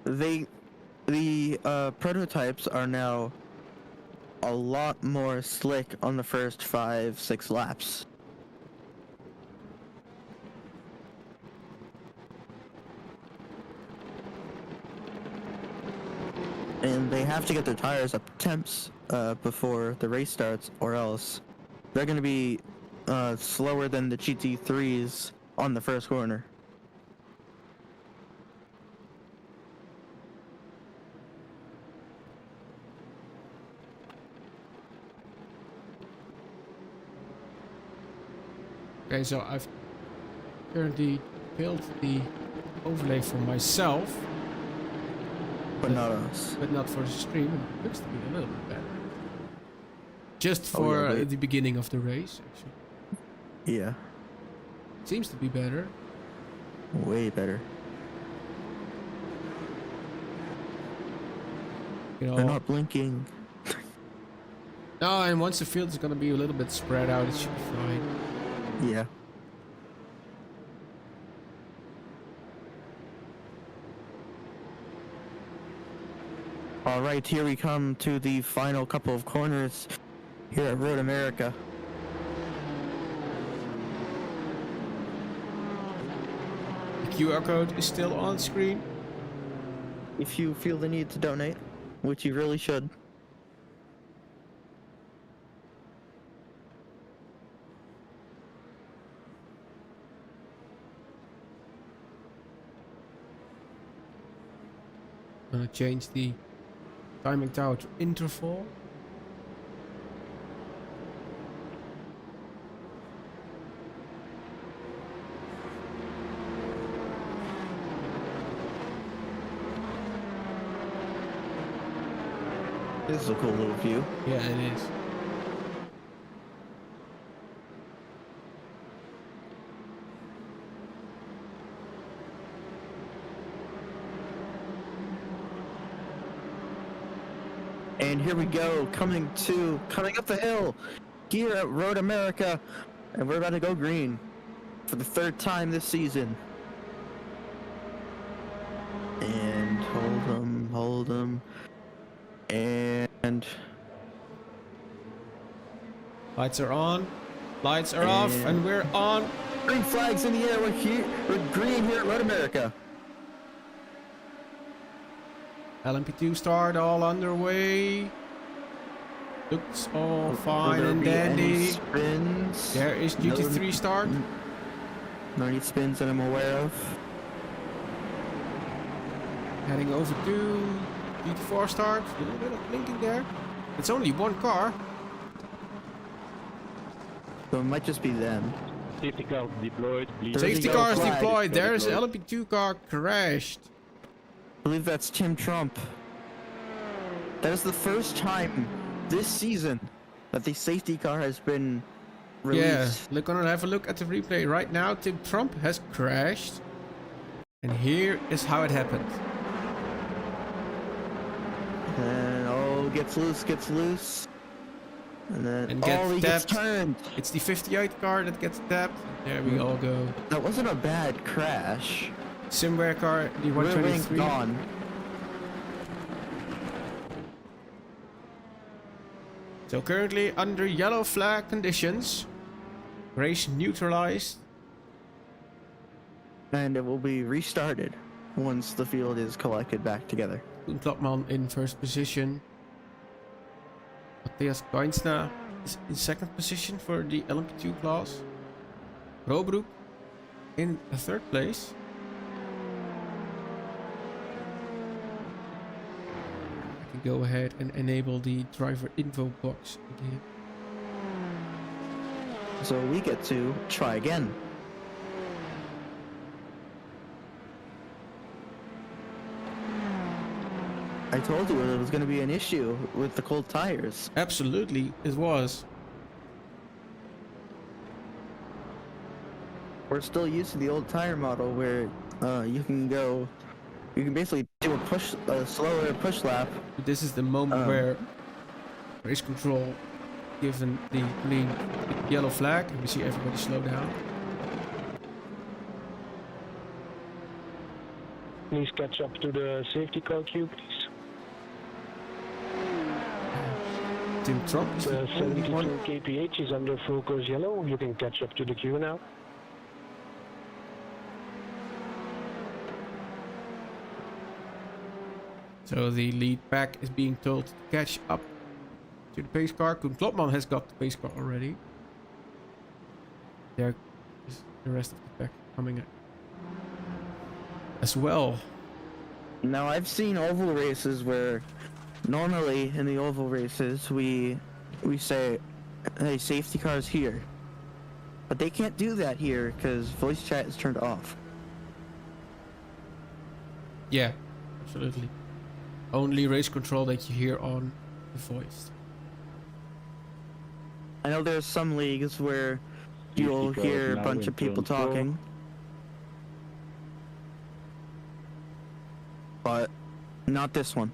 The prototypes are now a lot more slick on the first 5-6 laps. And they have to get their tires up to temps before the race starts, or else they're going to be slower than the GT3s on the first corner. Okay, so I've currently built the overlay for myself. But not us. But not for the stream. It looks to be a little bit better. Just Oh, for yeah, the beginning of the race, actually. Yeah. Seems to be better. Way better. You know, They're not blinking. no, and once the field is gonna be a little bit spread out, it should be fine. Yeah. Alright, here we come to the final couple of corners here at Road America. The QR code is still on screen. If you feel the need to donate, which you really should. I'm gonna change the timing tower to interval. This is a cool little view. Yeah, it is. And here we go, coming up the hill here at Road America, and we're about to go green for the third time this season. And hold them, and Lights are on, lights are off, and we're on. green flags in the air. We're green here at Road America. LMP2 start all underway. Looks all fine Will there and be any dandy. spins? There is GT3 start. No any spins that I'm aware of. Heading over to GT4 start. A little bit of blinking there. It's only one car. So it might just be them. Safety car deployed, please. Safety yellow car is flag. deployed. There's an LMP2 car crashed. I believe that's Tim Trump. That is the first time this season that the safety car has been released. Yeah, gonna have a look at the replay right now. Tim Trump has crashed. And here is how it happened. And oh, gets loose. And then And gets he gets tapped. turned. It's the 58 car that gets tapped. There we all go. That wasn't a bad crash. Simware car, the Rear wing 123. gone. So currently under yellow flag conditions. Race neutralized. And it will be restarted once the field is collected back together. Klapman in first position. Matthias Geinsna is in second position for the LMP2 class. Robroek in third place. I can go ahead and enable the driver info box again. So we get to try again. I told you it was going to be an issue with the cold tires. Absolutely, it was. We're still used to the old tire model where you can basically do a slower push lap. This is the moment where race control given the green yellow flag and we see everybody slow down. Please catch up to the safety car queue, please. Tim Trump is The the only 72 one. kph is under full course yellow. You can catch up to the queue now. So the lead pack is being told to catch up to the pace car. Koen Klopman has got the pace car already. There is the rest of the pack coming up as well. Now I've seen oval races where normally in the oval races we say, hey, safety car's here. But they can't do that here because voice chat is turned off. Yeah, absolutely. Only race control that you hear on the voice. I know there's some leagues where you'll Safety car is hear a now bunch in of people turn four. talking. But not this one.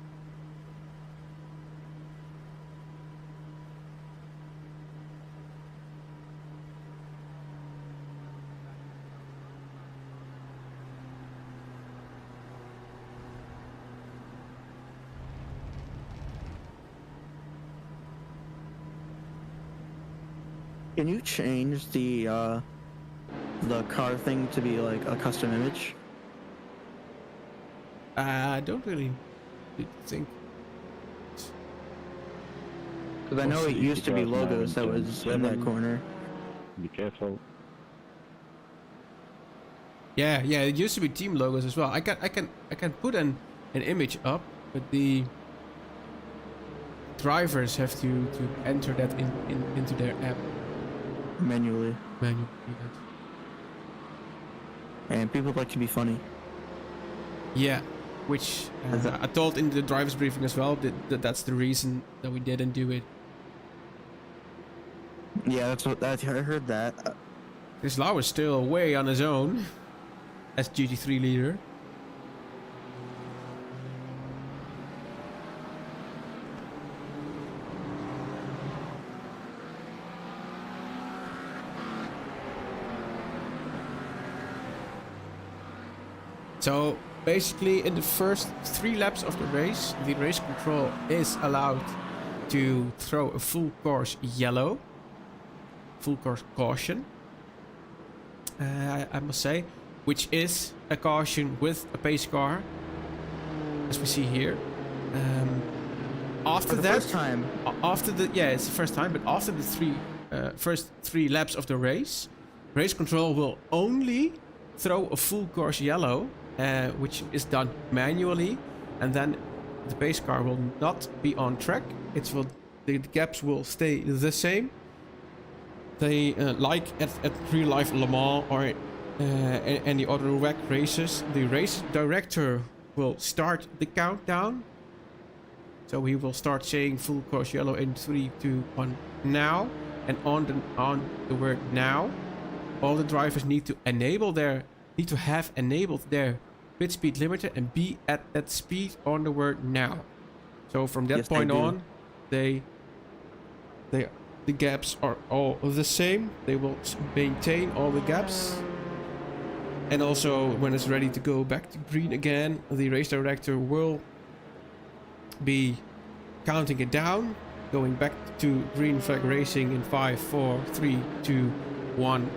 Can you change the car thing to be like a custom image? I don't really think. Because I know it used to be logos that was in that corner. Be careful. Yeah, it used to be team logos as well. I can put an image up, but the drivers have to enter that into their app Manually. manually. And people like to be funny. Yeah, which I told in the drivers briefing as well that's the reason that we didn't do it. Yeah, I heard that. Chris Lau is still way on his own as GT3 leader. So basically in the first 3 laps of the race, the race control is allowed to throw a full course yellow, full course caution, I must say, which is a caution with a pace car, as we see here. After For the that, first time. it's the first time, but after the first three laps of the race control will only throw a full course yellow, which is done manually, and then the pace car will not be on track. The gaps will stay the same, they like at real life Le Mans or any other WEC races, the race director will start the countdown. So he will start saying full course yellow in 3, 2, 1 now, and on the word now, all the drivers need to have enabled their pit speed limiter and be at that speed on the word now. So from that point on, the gaps are all the same. They will maintain all the gaps. And also when it's ready to go back to green again, the race director will be counting it down, going back to green flag racing in 5, 4, 3, 2, 1.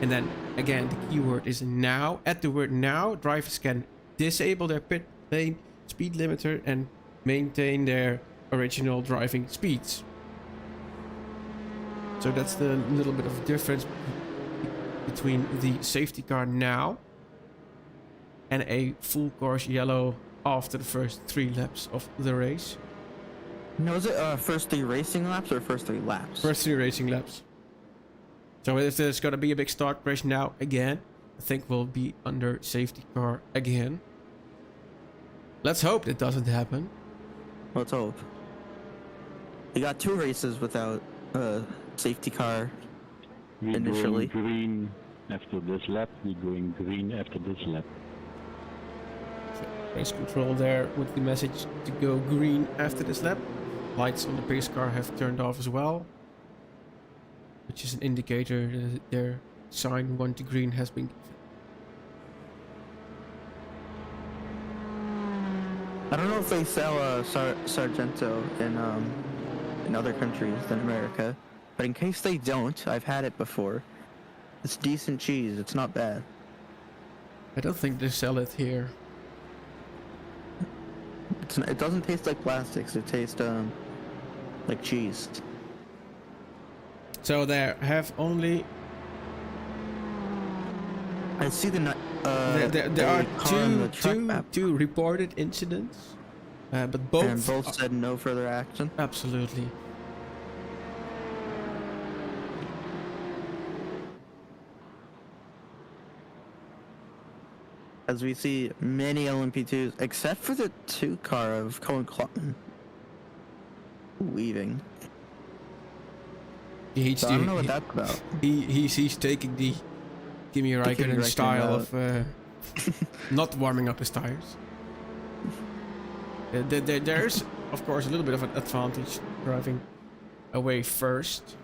And then again, the keyword is now. At the word now, drivers can disable their pit lane speed limiter and maintain their original driving speeds. So that's the little bit of difference between the safety car now and a full course yellow after the first 3 laps of the race. No, is it first 3 racing laps or first 3 laps? First 3 racing laps. So if there's gonna be a big start crash now again, I think we'll be under safety car again. Let's hope it doesn't happen. Let's hope. We got 2 races without safety car initially. Going green after this lap. We're going green after this lap. Race control there with the message to go green after this lap. Lights on the pace car have turned off as well, which is an indicator that their sign 1 to green has been given. I don't know if they sell Sargento in other countries than America, but in case they don't, I've had it before. It's decent cheese. It's not bad. I don't think they sell it here. It doesn't taste like plastics. It tastes like cheese. So there have only I see the there are two reported incidents, but both said no further action. Absolutely. As we see many LMP2s, except for the 2 car of Colin Clotton weaving. I don't know what that's about. He's taking the Kimi Räikkönen style of not warming up his tires. There's of course a little bit of an advantage driving away first.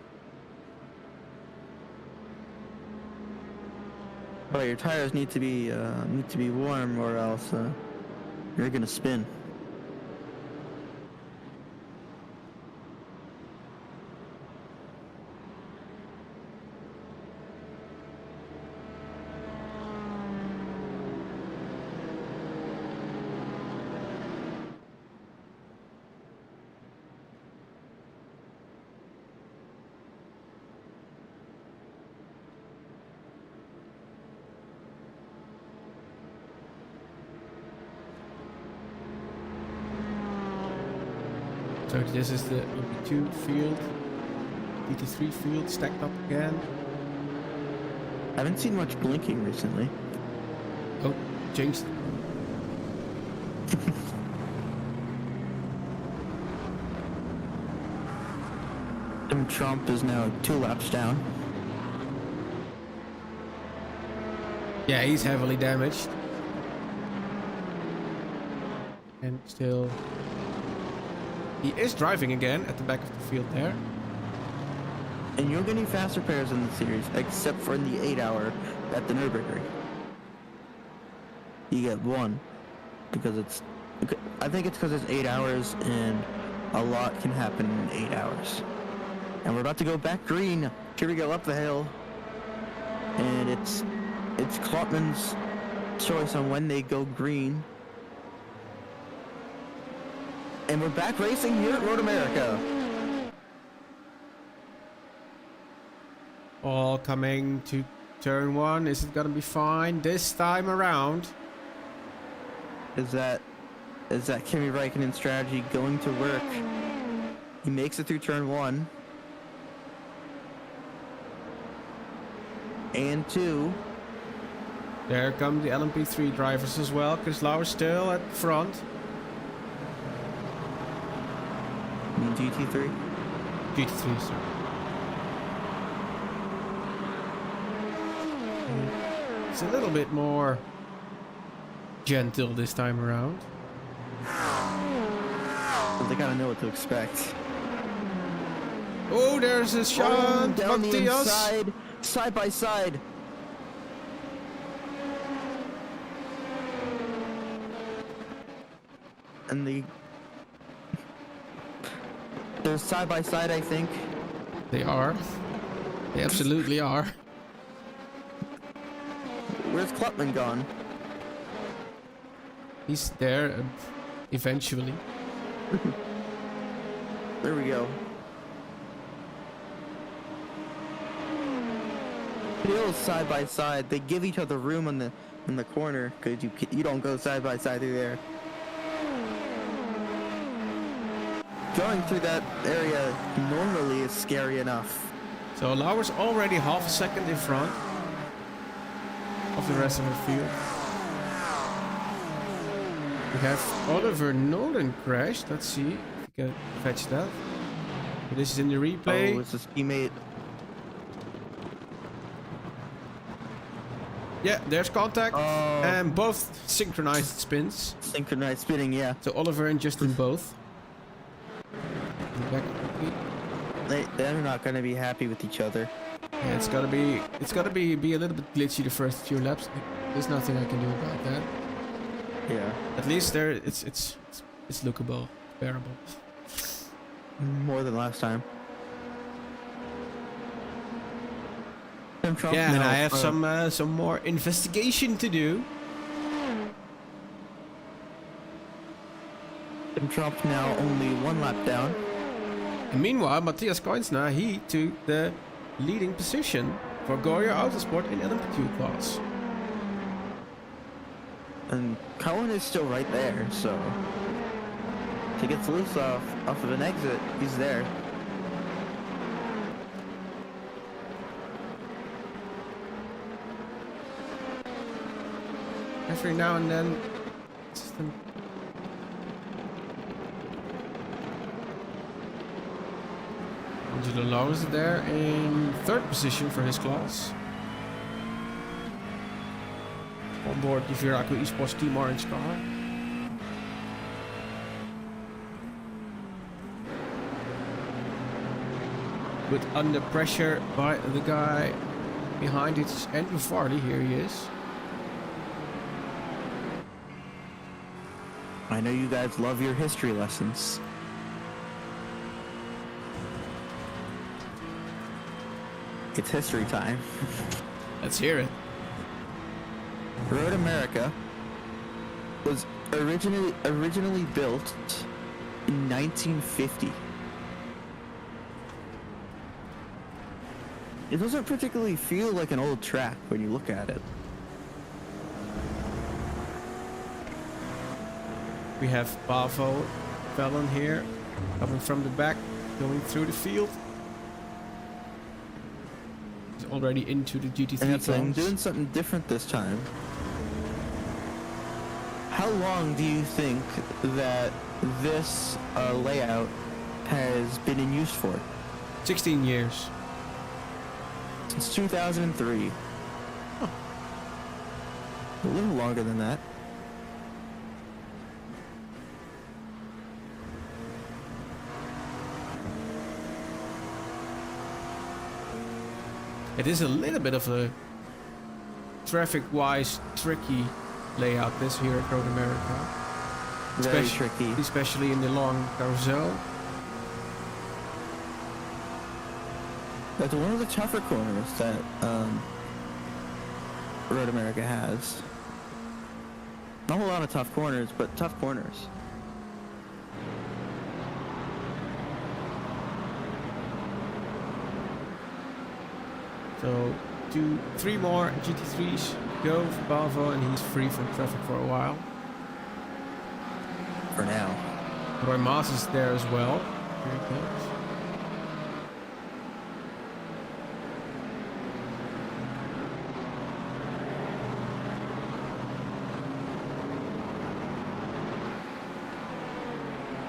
Oh, your tires need to be warm, or else you're gonna spin. So this is the EP2 field, GT3 field stacked up again. I haven't seen much blinking recently. Oh, changed. Tim Trump is now 2 laps down. Yeah, he's heavily damaged. And still... he is driving again at the back of the field there. And you're getting faster pairs in the series, except for in the 8-hour at the Nürburgring. You get 1, because I think it's because it's 8 hours, and a lot can happen in 8 hours. And we're about to go back green. Here we go up the hill. And it's Klotman's choice on when they go green. And we're back racing here at Road America. All coming to turn 1. Is it gonna be fine this time around? Is that Kimi Räikkönen strategy going to work? He makes it through turn 1. and 2. There come the LMP3 drivers as well. Chris Lauer's still at front. GT3. GT3, sorry. It's a little bit more gentle this time around. They gotta know what to expect. Oh, there's a shot. Down the Matthias. inside, side by side. And they're side by side, I think. They are. They absolutely are. Where's Klutman gone? He's there eventually. There we go. Still side by side. They give each other room in the corner because you don't go side by side through there. Going through that area normally is scary enough. So Lauer's already half a second in front of the rest of the field. We have Oliver Nolan crashed. Let's see if we can fetch that. This is in the replay. Oh, it's his teammate. Yeah, there's contact. Oh. And both synchronized spins. Synchronized spinning, yeah. So Oliver and Justin both. Back. They're not gonna be happy with each other. Yeah, it's gotta be a little bit glitchy the first few laps. There's nothing I can do about that. Yeah. At least there, it's lookable, bearable. More than last time. Yeah, and I have some more investigation to do. Tim Trump now only 1 lap down. And meanwhile, Matthias Koinsna, he took the leading position for Goya Autosport in LMP2 class. And Cohen is still right there, so if he gets loose off of an exit, he's there. Every now and then, Angelo Lau is there in 3rd position for his class. On board the Viraco Esports Team Orange car. But under pressure by the guy behind it is Andrew Farley. Here he is. I know you guys love your history lessons. It's history time. Let's hear it. Road America was originally built in 1950. It doesn't particularly feel like an old track when you look at it. We have Pavo Fallon here, coming from the back, going through the field. He's already into the GT3 And that's class. doing something different this time. How long do you think that this layout has been in use for? 16 years. Since 2003. Huh. A little longer than that. It is a little bit of a traffic-wise tricky layout this here at Road America. Very tricky. Especially in the long carousel. That's one of the tougher corners that Road America has. Not a lot of tough corners, but tough corners. So 3 more GT3s go for Pavo, and he's free from traffic for a while. For now. Roy Maas is there as well. Here he comes.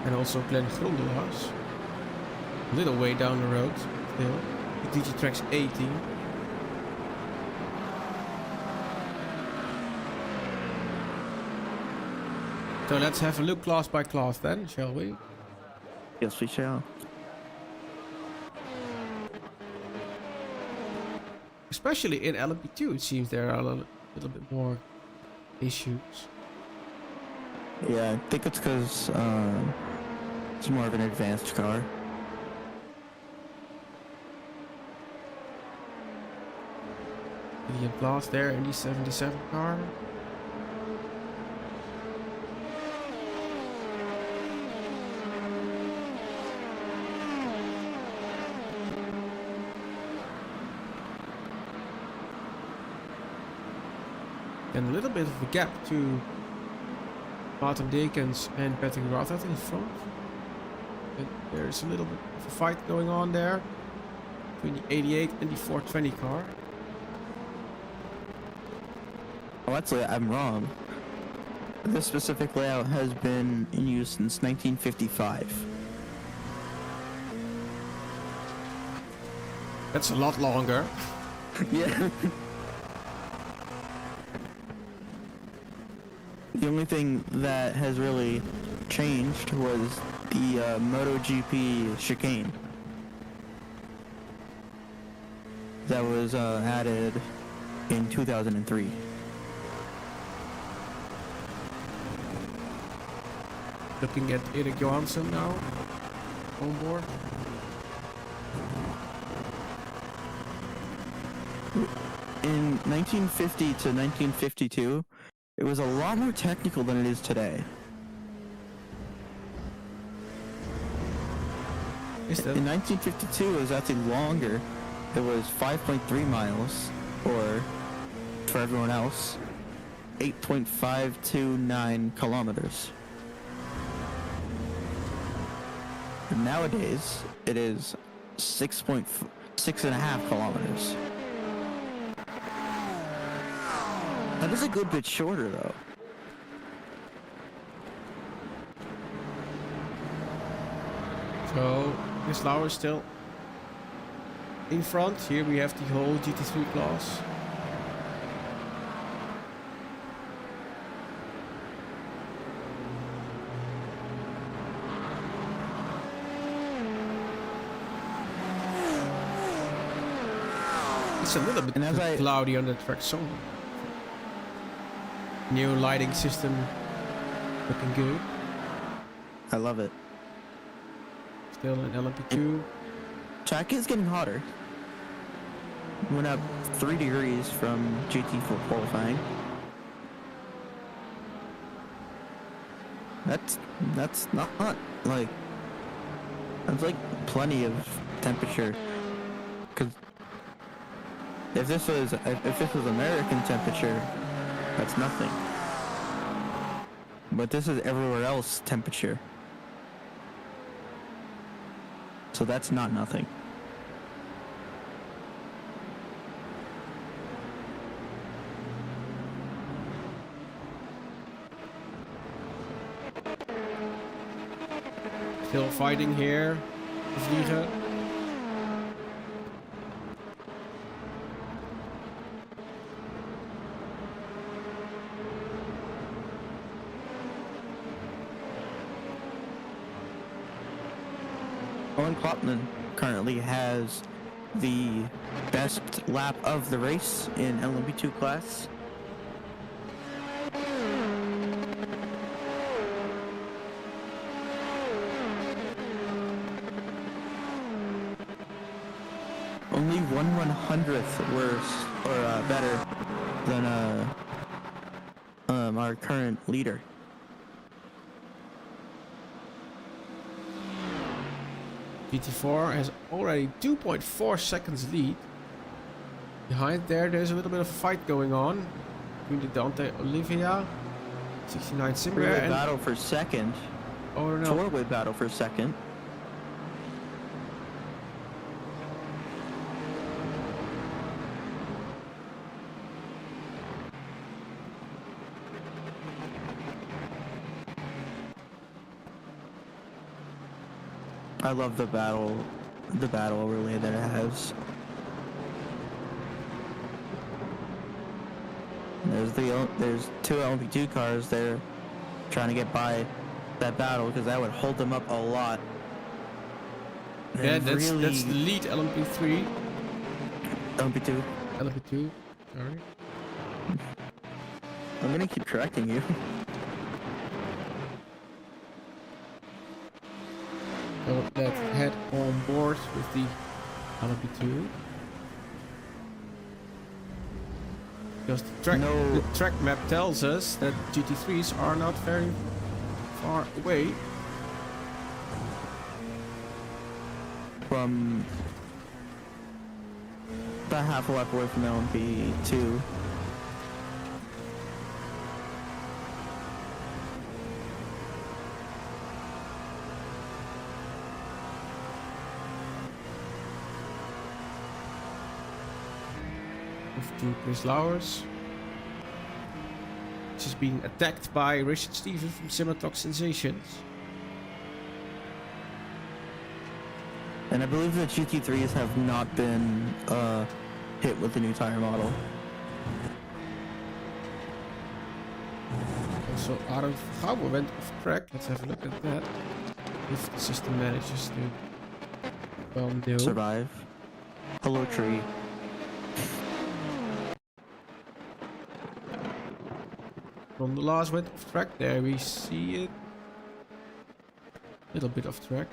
And also Glenn Grondelhaus. Little way down the road still. DigiTrack's 18. So let's have a look class by class then, shall we? Yes, we shall. Especially in LMP2, it seems there are a little bit more issues. Yeah, I think it's because it's more of an advanced car. The blast there in the 77 car. And a little bit of a gap to Martin Dekens and Patrick Rathert in front. But there's a little bit of a fight going on there between the 88 and the 420 car. Oh, actually, I'm wrong. This specific layout has been in use since 1955. That's a lot longer. Yeah. The only thing that has really changed was the MotoGP chicane. That was added in 2003. Looking at Erik Johansson now on board. In 1950 to 1952, it was a lot more technical than it is today. Is that? In 1952, it was actually longer. It was 5.3 miles, or for everyone else, 8.529 kilometers. And nowadays, it is 6.5 kilometers. That is a good bit shorter, though. So this Lauer is still in front. Here we have the whole GT3 class. It's a little bit cloudy on the track, so new lighting system looking good. I love it. Still in LMP2. Track is getting hotter. Went up 3 degrees from GT4 qualifying. That's not like, that's like plenty of temperature. Cause if this was American temperature, that's nothing. But this is everywhere else temperature. So that's not nothing. Still fighting here. Vliegen. Owen Klopman currently has the best lap of the race in LMP2 class. Only 1/100th worse or better than our current leader. GT4 has already 2.4 seconds lead. Behind there's a little bit of fight going on between the Dante Olivia, 69 Simber, Three-way and battle for second. oh no, Four-way battle for second. I love the battle overlay that it has. There's two LMP2 cars there trying to get by that battle because that would hold them up a lot. Yeah, that's the lead LMP3. LMP2. LMP2. Sorry. I'm gonna keep correcting you. So let's head on board with the LMP2. Because the track map tells us that GT3s are not very far away. From about half a lap away from LMP2. To Chris Lowers, which is being attacked by Richard Stevens from Simatox Sensations. And I believe the GT3s have not been hit with the new tire model. Also, Aaron Gouwe went off track. Let's have a look at that. If the system manages to survive. Hello, tree. From the last went off track. There we see it. Little bit off track.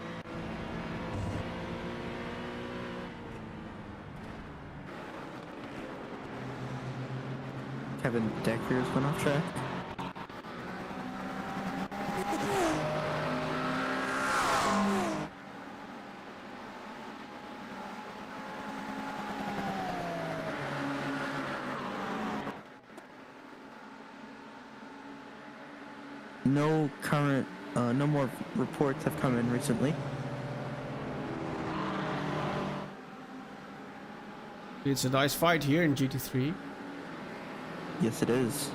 Kevin Decker's went off track. No current, no more reports have come in recently. It's a nice fight here in GT3. Yes, it is.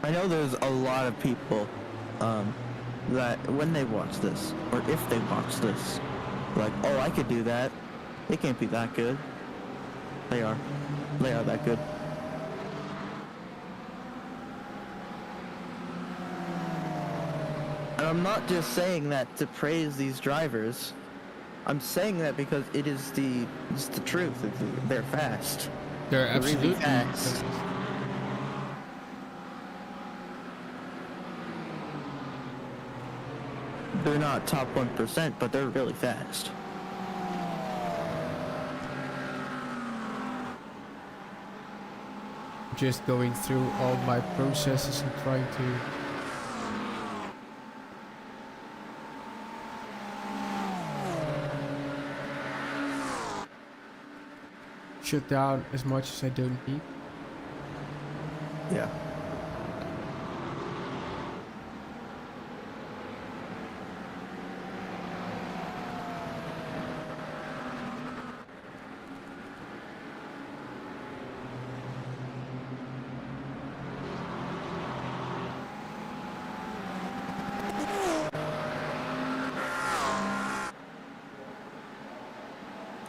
I know there's a lot of people that when they watch this, or if they watch this, like, oh, I could do that. They can't be that good. They are. They are that good. And I'm not just saying that to praise these drivers. I'm saying that because it's the truth. They're fast. They're absolutely really fast. They're not top 1%, but they're really fast. Just going through all my processes and trying to shut down as much as I don't need. Yeah.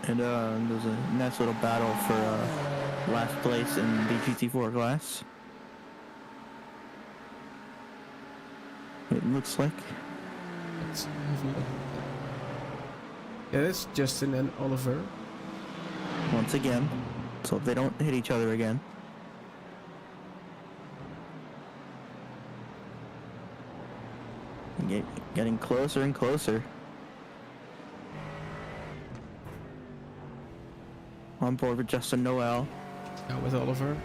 And there's a nice little battle for last place in the GT4 class. It looks like. Let's have a look. Yeah, it's Justin and Oliver. Once again, so they don't hit each other again. Getting closer and closer. On board with Justin Noel. Yeah, with Oliver.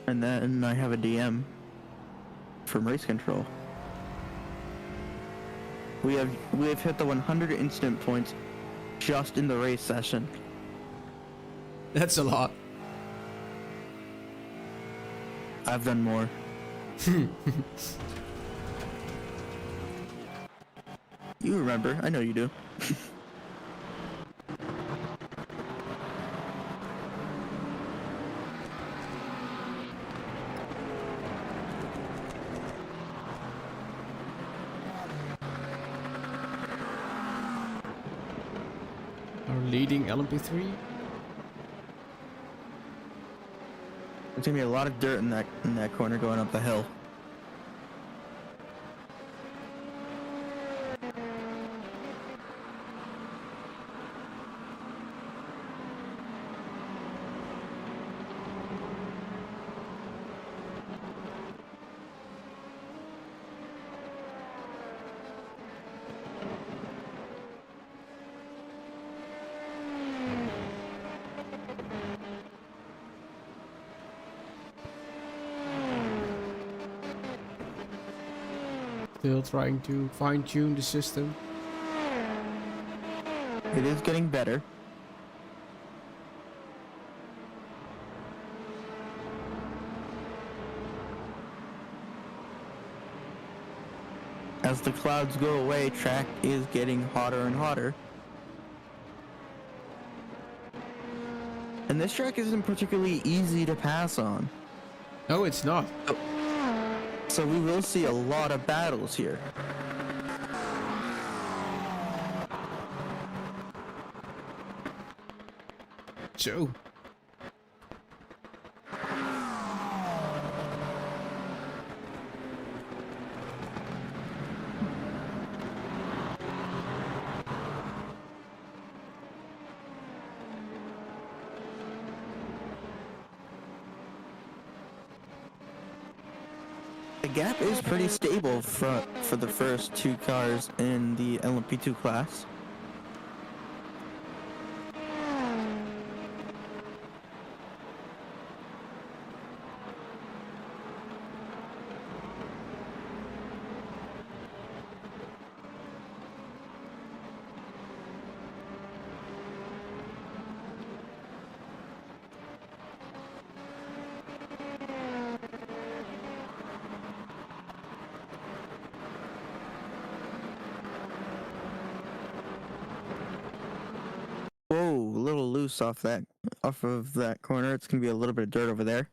And then I have a DM from Race Control. We have hit the 100 incident points just in the race session. That's a lot. I've done more. You remember, I know you do. Our leading LMP3. There's gonna be a lot of dirt in that corner going up the hill. Still trying to fine-tune the system. It is getting better. As the clouds go away, track is getting hotter and hotter. And this track isn't particularly easy to pass on. No, it's not. So we will see a lot of battles here. So. The gap is pretty stable for the first two cars in the LMP2 class. Whoa, a little loose off of that corner. It's gonna be a little bit of dirt over there.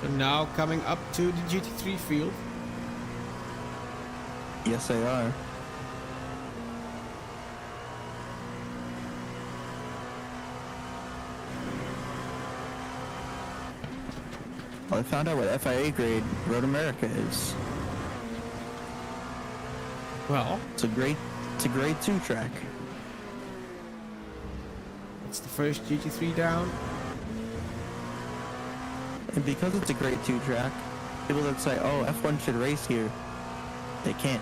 So now coming up to the GT3 field. Yes, they are. Well, I found out what FIA grade Road America is. Well, It's a grade 2 track. it's the first GT3 down. And because it's a grade 2 track, people that say, oh, F1 should race here, they can't.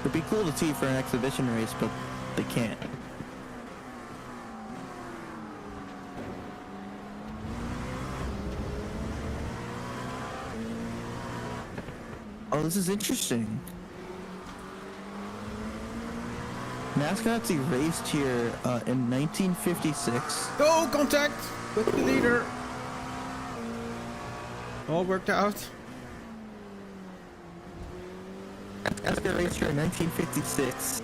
It'd be cool to see for an exhibition race, but they can't. Oh, this is interesting. Mascots raced here in 1956. Oh, contact with the leader. All worked out. Mascot raced here in 1956.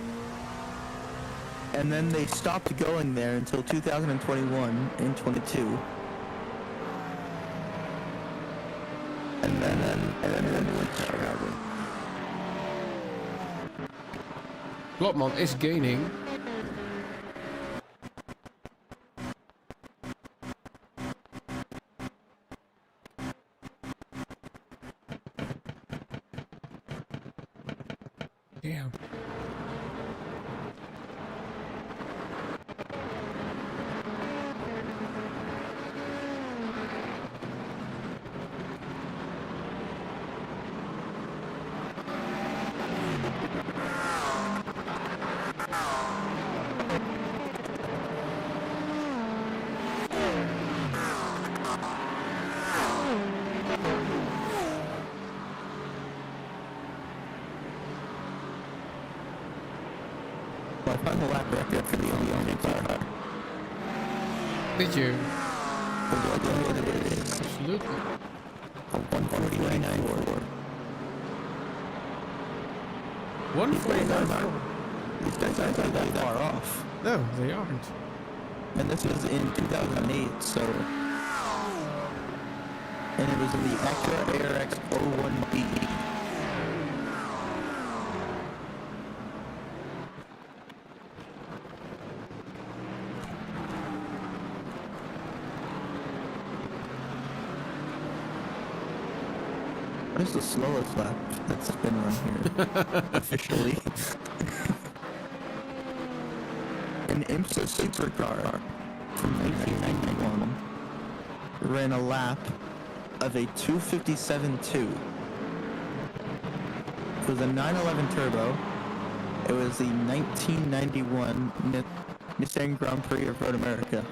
And then they stopped going there until 2021 and 22. And then went to Chicago. Klopman is gaining. Damn. I found the lap record for the only car. Did you? Absolutely. Absolutely. 149.94. 149. These guys aren't that far off. No, they aren't. And this was in 2008, so... And it was in the Acura ARX 01B. What is the slowest lap that's been run here? Officially. An IMSA supercar from 1991 ran a lap of a 257.2. It was a 911 turbo. It was the 1991 Nissan Grand Prix of Road America.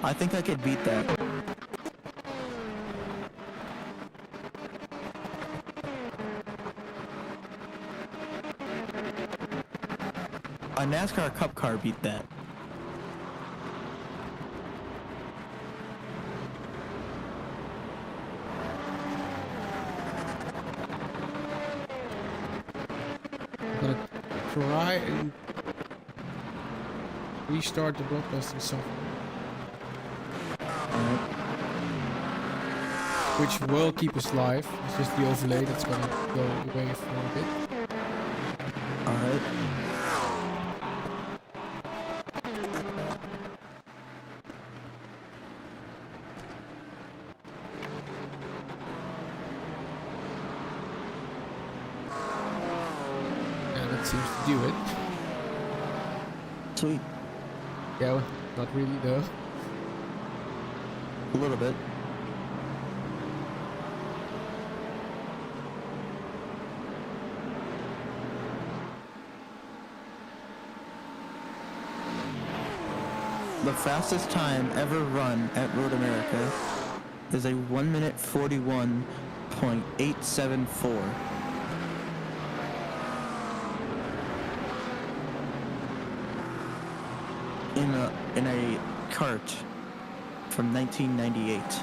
I think I could beat that. A NASCAR Cup car beat that. I'm gonna try and restart the broadcasting software. Which will keep us live. It's just the overlay that's gonna go away for a bit. Alright. Yeah, that seems to do it. Sweet. Yeah, well, not really though. A little bit. The fastest time ever run at Road America is a 1 minute 41.874. In a kart from 1998.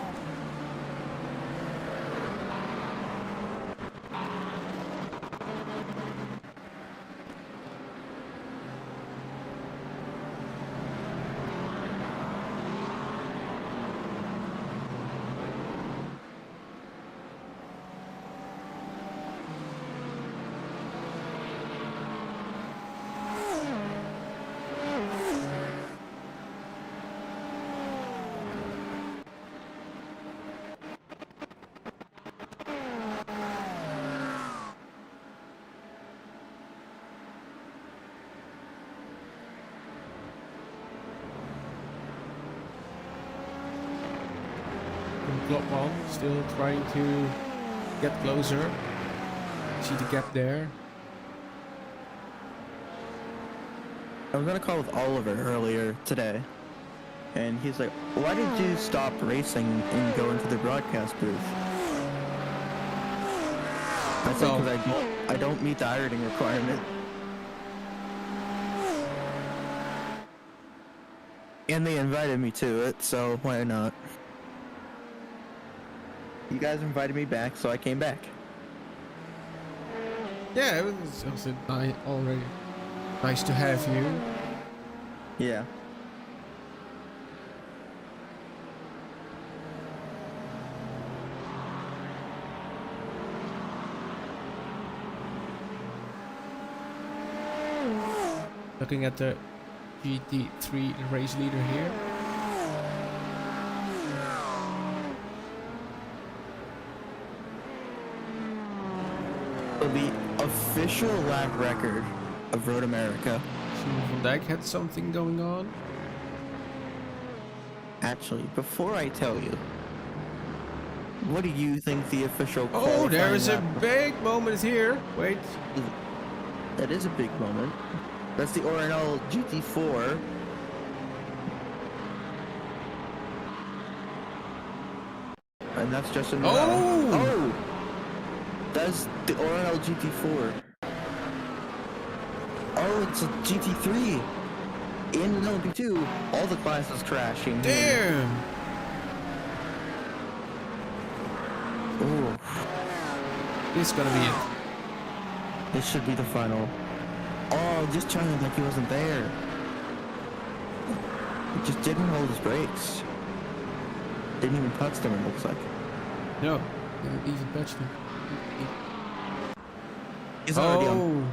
Block 1, still trying to get closer. See the gap there. I was on a call with Oliver earlier today, and he's like, "Why did you stop racing and go into the broadcast booth?" I said, Well, "Because I don't meet the iRacing requirement." And they invited me to it, so why not? You guys invited me back, so I came back. yeah, it was also already nice to have you. Yeah. Looking at the GT3 race leader here. So the official lap record of Road America. Van Dijk had something going on. Actually, before I tell you, what do you think the official Oh, there is a qualifying lap- big moment here. Wait. That is a big moment. That's the R.O.I GT4. And that's just a Oh! That's the R.O.I GT4. Oh, it's a GT3 in an LMP2. All the classes crashing. Damn! Oh, This is gonna be it. this should be the final. Oh, just trying like he wasn't there. He just didn't hold his brakes. Didn't even touch them, it looks like. No, didn't even touch them. He's already on. Oh!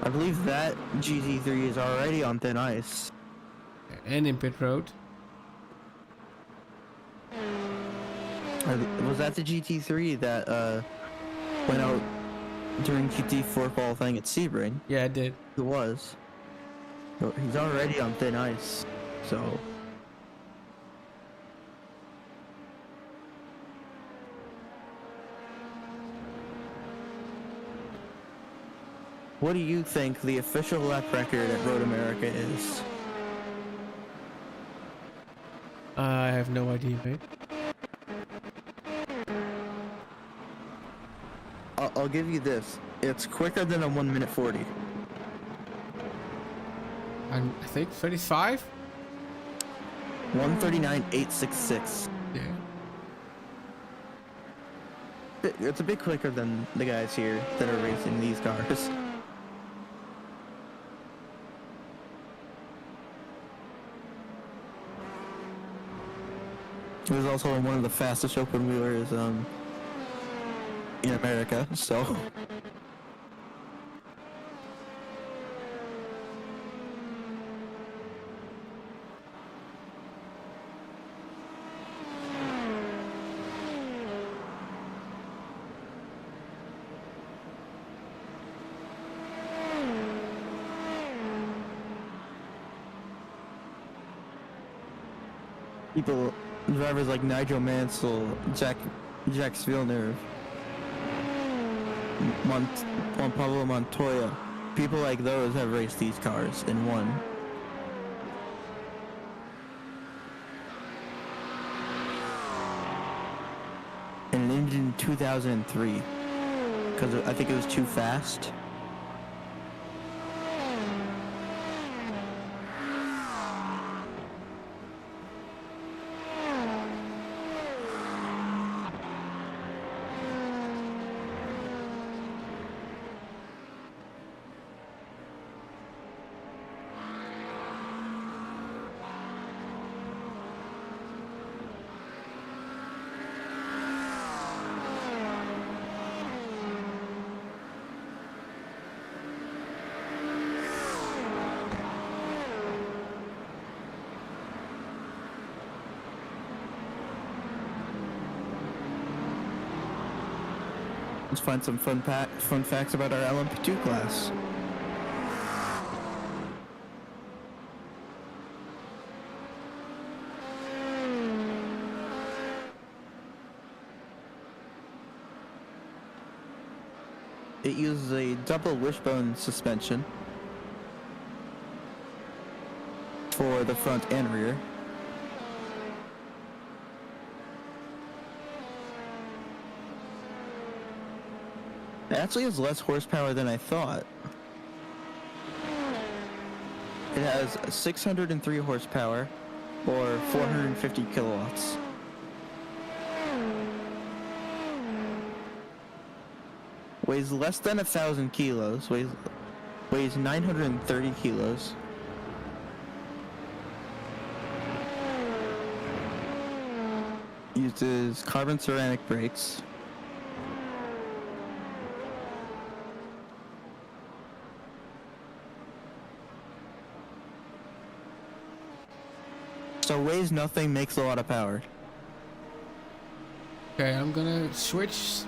I believe that GT3 is already on thin ice. And in pit road. Was that the GT3 that went out during GT4 qualifying at Sebring? Yeah, it did. It was. So he's already on thin ice. So what do you think the official lap record at Road America is? I have no idea, mate. I'll give you this. It's quicker than a 1 minute 40. I think 35? 1:39.866. Yeah. It's a bit quicker than the guys here that are racing these cars. He was also one of the fastest open wheelers in America, so. People, drivers like Nigel Mansell, Jacques Villeneuve, Juan Pablo Montoya, people like those have raced these cars and won. And it ended in 2003, because I think it was too fast. Let's find some fun facts about our LMP2 class. It uses a double wishbone suspension for the front and rear. It actually has less horsepower than I thought. It has 603 horsepower, or 450 kilowatts. Weighs less than 1,000 kilos, weighs 930 kilos. Uses carbon ceramic brakes. So weighs nothing, makes a lot of power. Okay, I'm gonna switch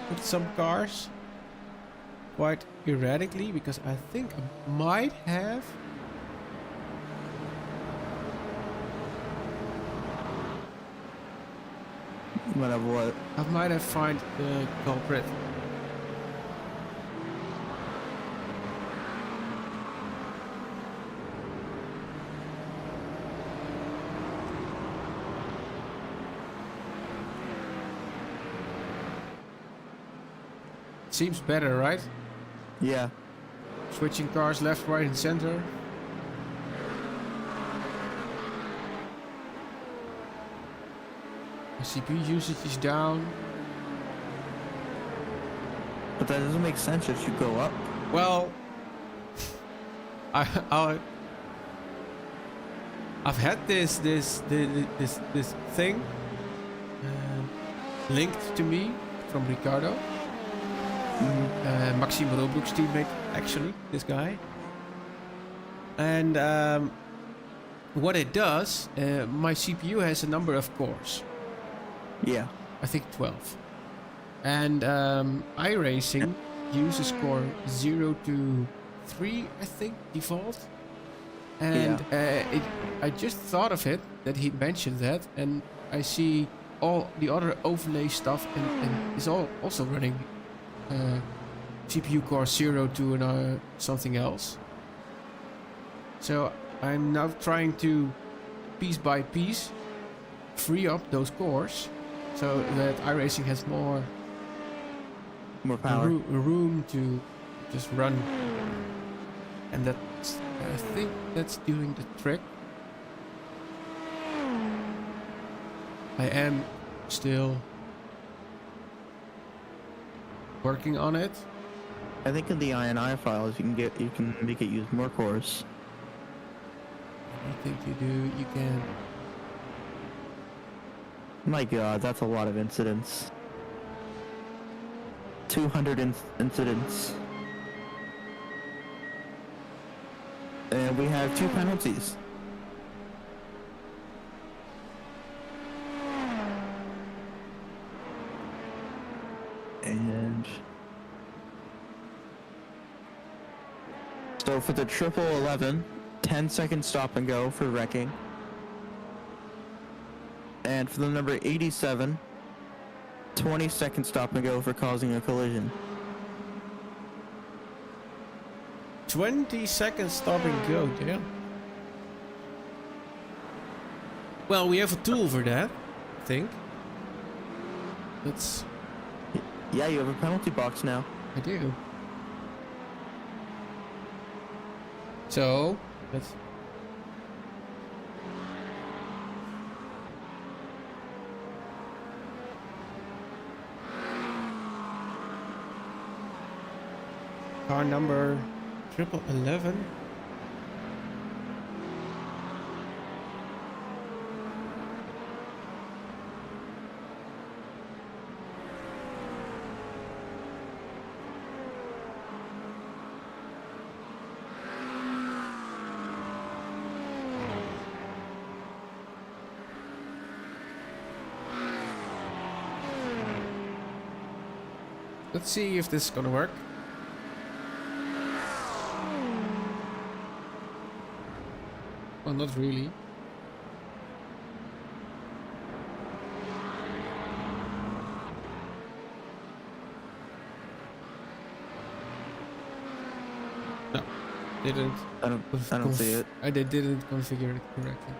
with some cars. quite erratically because I think I might have... Whatever what? I might have found the culprit. Seems better, right? Yeah. Switching cars left, right, and center. The CPU usage is down. But that doesn't make sense. It should go up. Well, I've had this thing linked to me from Ricardo. Maxime Roblox's teammate, actually, this guy. And what it does, my CPU has a number of cores. Yeah. I think 12. And iRacing uses core 0 to 3, I think, default. And I just thought of it, that he mentioned that, and I see all the other overlay stuff and is also running CPU core 0 to something else. So I'm now trying to, piece by piece, free up those cores so that iRacing has more power. room to just run. And that's, I think that's doing the trick. I am still working on it. I think in the INI files you can make it use more cores. I think you do. You can. My god, that's a lot of incidents. 200 incidents. And we have 2 penalties. And so for the 1111, 10-second stop and go for wrecking. And for the number 87, 20-second stop and go for causing a collision. 20 seconds stop and go, damn. Well, we have a tool for that, I think. Let's... Yeah, you have a penalty box now. I do. So, let's... Car number 1111. Let's see if this is gonna work. Well, not really. No, didn't. I don't see it. I didn't configure it correctly.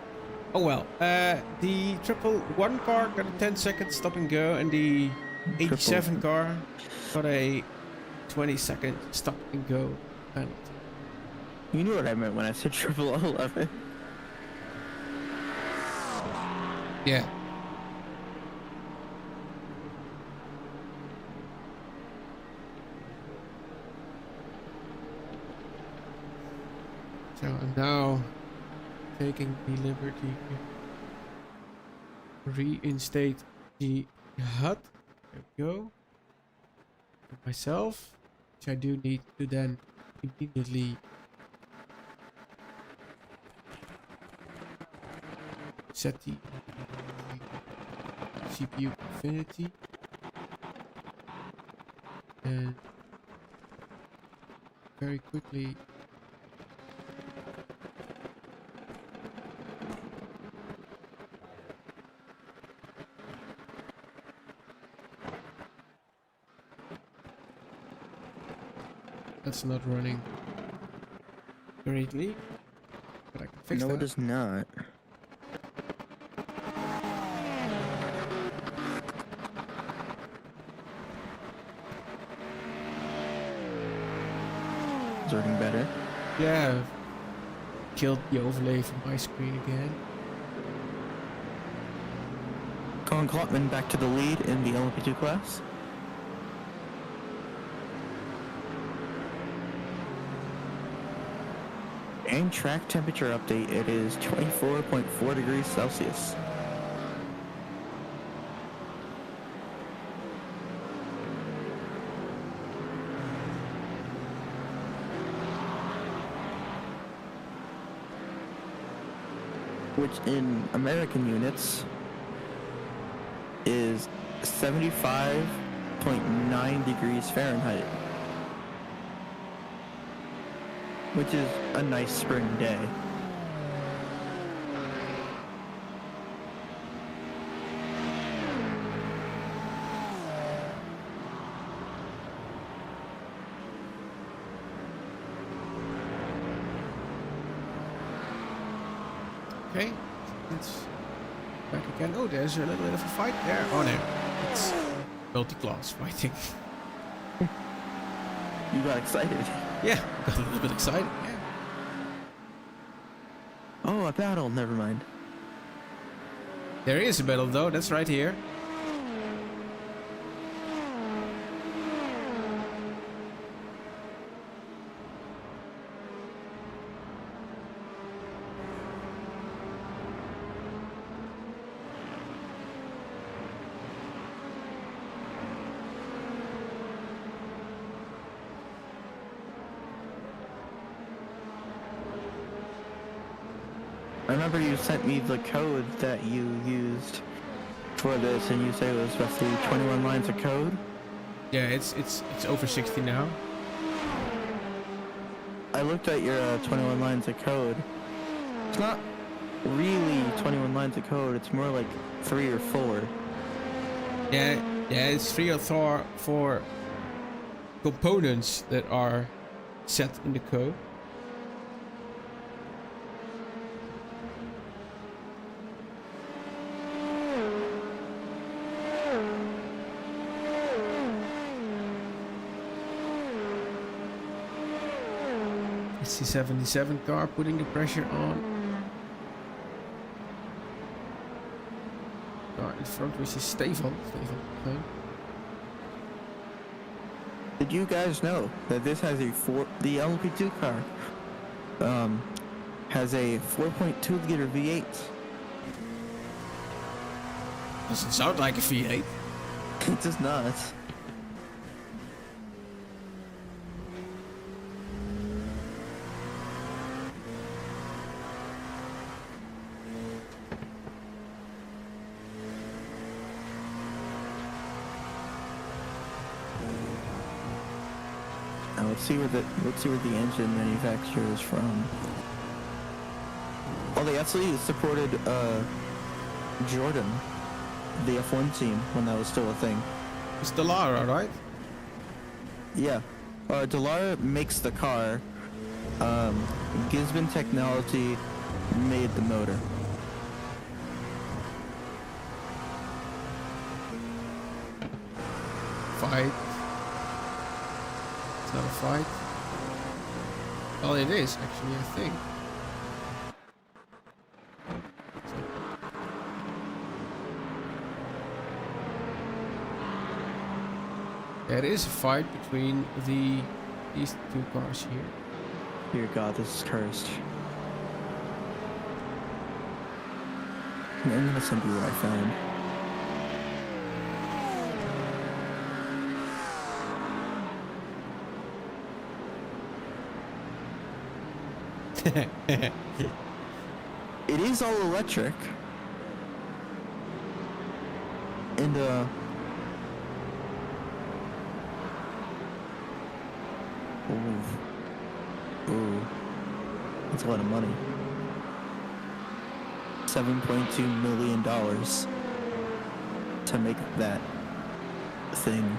Oh well. The 111 car got a 10-second stop and go, and the 87 car got a 20-second stop and go penalty. You knew what I meant when I said 1111. Yeah. So I'm now taking the liberty to reinstate the HUD. There we go. For myself, which I do need to then immediately set the CPU infinity and very quickly. That's not running greatly, but I can fix No, that. it is not. Is working better? Yeah, killed the overlay from my screen again. Colin Klotman back to the lead in the LMP2 class. And track temperature update, it is 24.4 degrees Celsius. Which in American units is 75.9 degrees Fahrenheit. Which is a nice spring day. Okay, it's back again. Oh, there's a little bit of a fight there. Oh no, it's multi-class fighting. You got excited. Yeah, got a little bit excited. Yeah. Oh, a battle, never mind. There is a battle though. That's right here. I remember you sent me the code that you used for this, and you said it was roughly 21 lines of code. Yeah, it's over 60 now. I looked at your 21 lines of code. It's not really 21 lines of code, it's more like 3 or 4. Yeah, it's 3 or 4 components that are set in the code. It's the 77 car putting the pressure on. Car in front, which is Stefan. Did you guys know that this has the LMP2 car has a 4.2 liter V8? Doesn't sound like a V8. It does not. Now let's see where the engine manufacturer is from. Oh, they actually supported Jordan, the F1 team, when that was still a thing. It's the Lara, right? Yeah. Delara makes the car. Gisbin Technology made the motor. Fight. It's not a fight. Well, it is actually, I think. There is a fight between these two cars here. Dear God, this is cursed. I'm gonna send you what I found. It is all electric. And ooh. Ooh, that's a lot of money. $7.2 million to make that thing.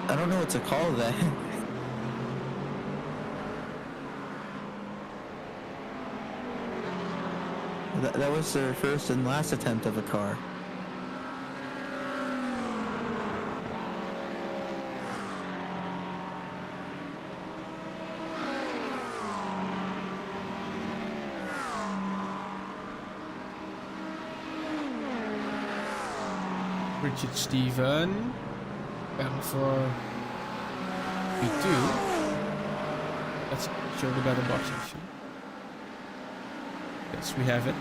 I don't know what to call that. That was their first and last attempt of a car. Richard Steven. Battle for P2. Let's show the battle box action. Yes, we have it.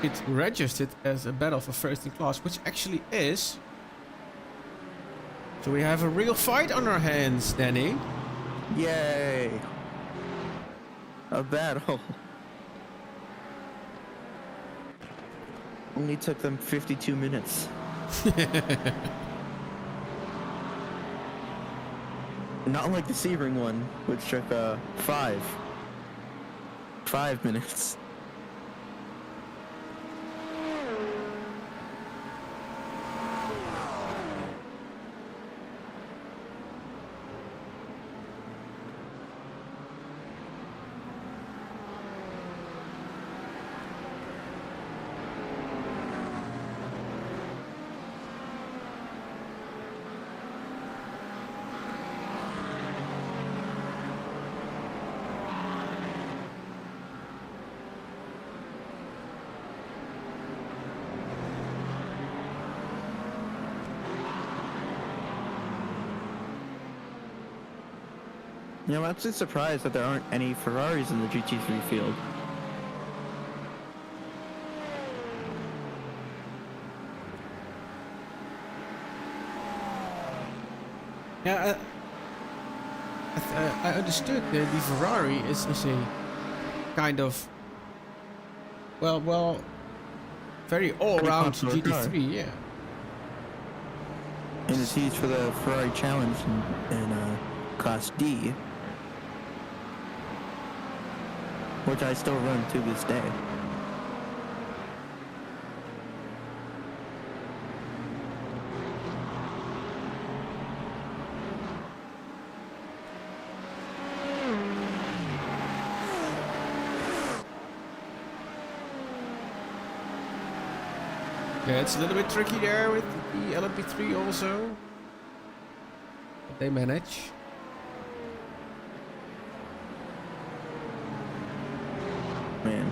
It registered as a battle for first in class, which actually is. So we have a real fight on our hands, Danny. Yay! A battle. Only took them 52 minutes. Not like the Sebring one, which took 5 minutes. You know, I'm actually surprised that there aren't any Ferraris in the GT3 field. Yeah, I understood the Ferrari is a kind of well, very all-round popular GT3, car. yeah. And it's used for the Ferrari Challenge in Class D, which I still run to this day. Yeah, it's a little bit tricky there with the LMP3 also. But they manage. Man.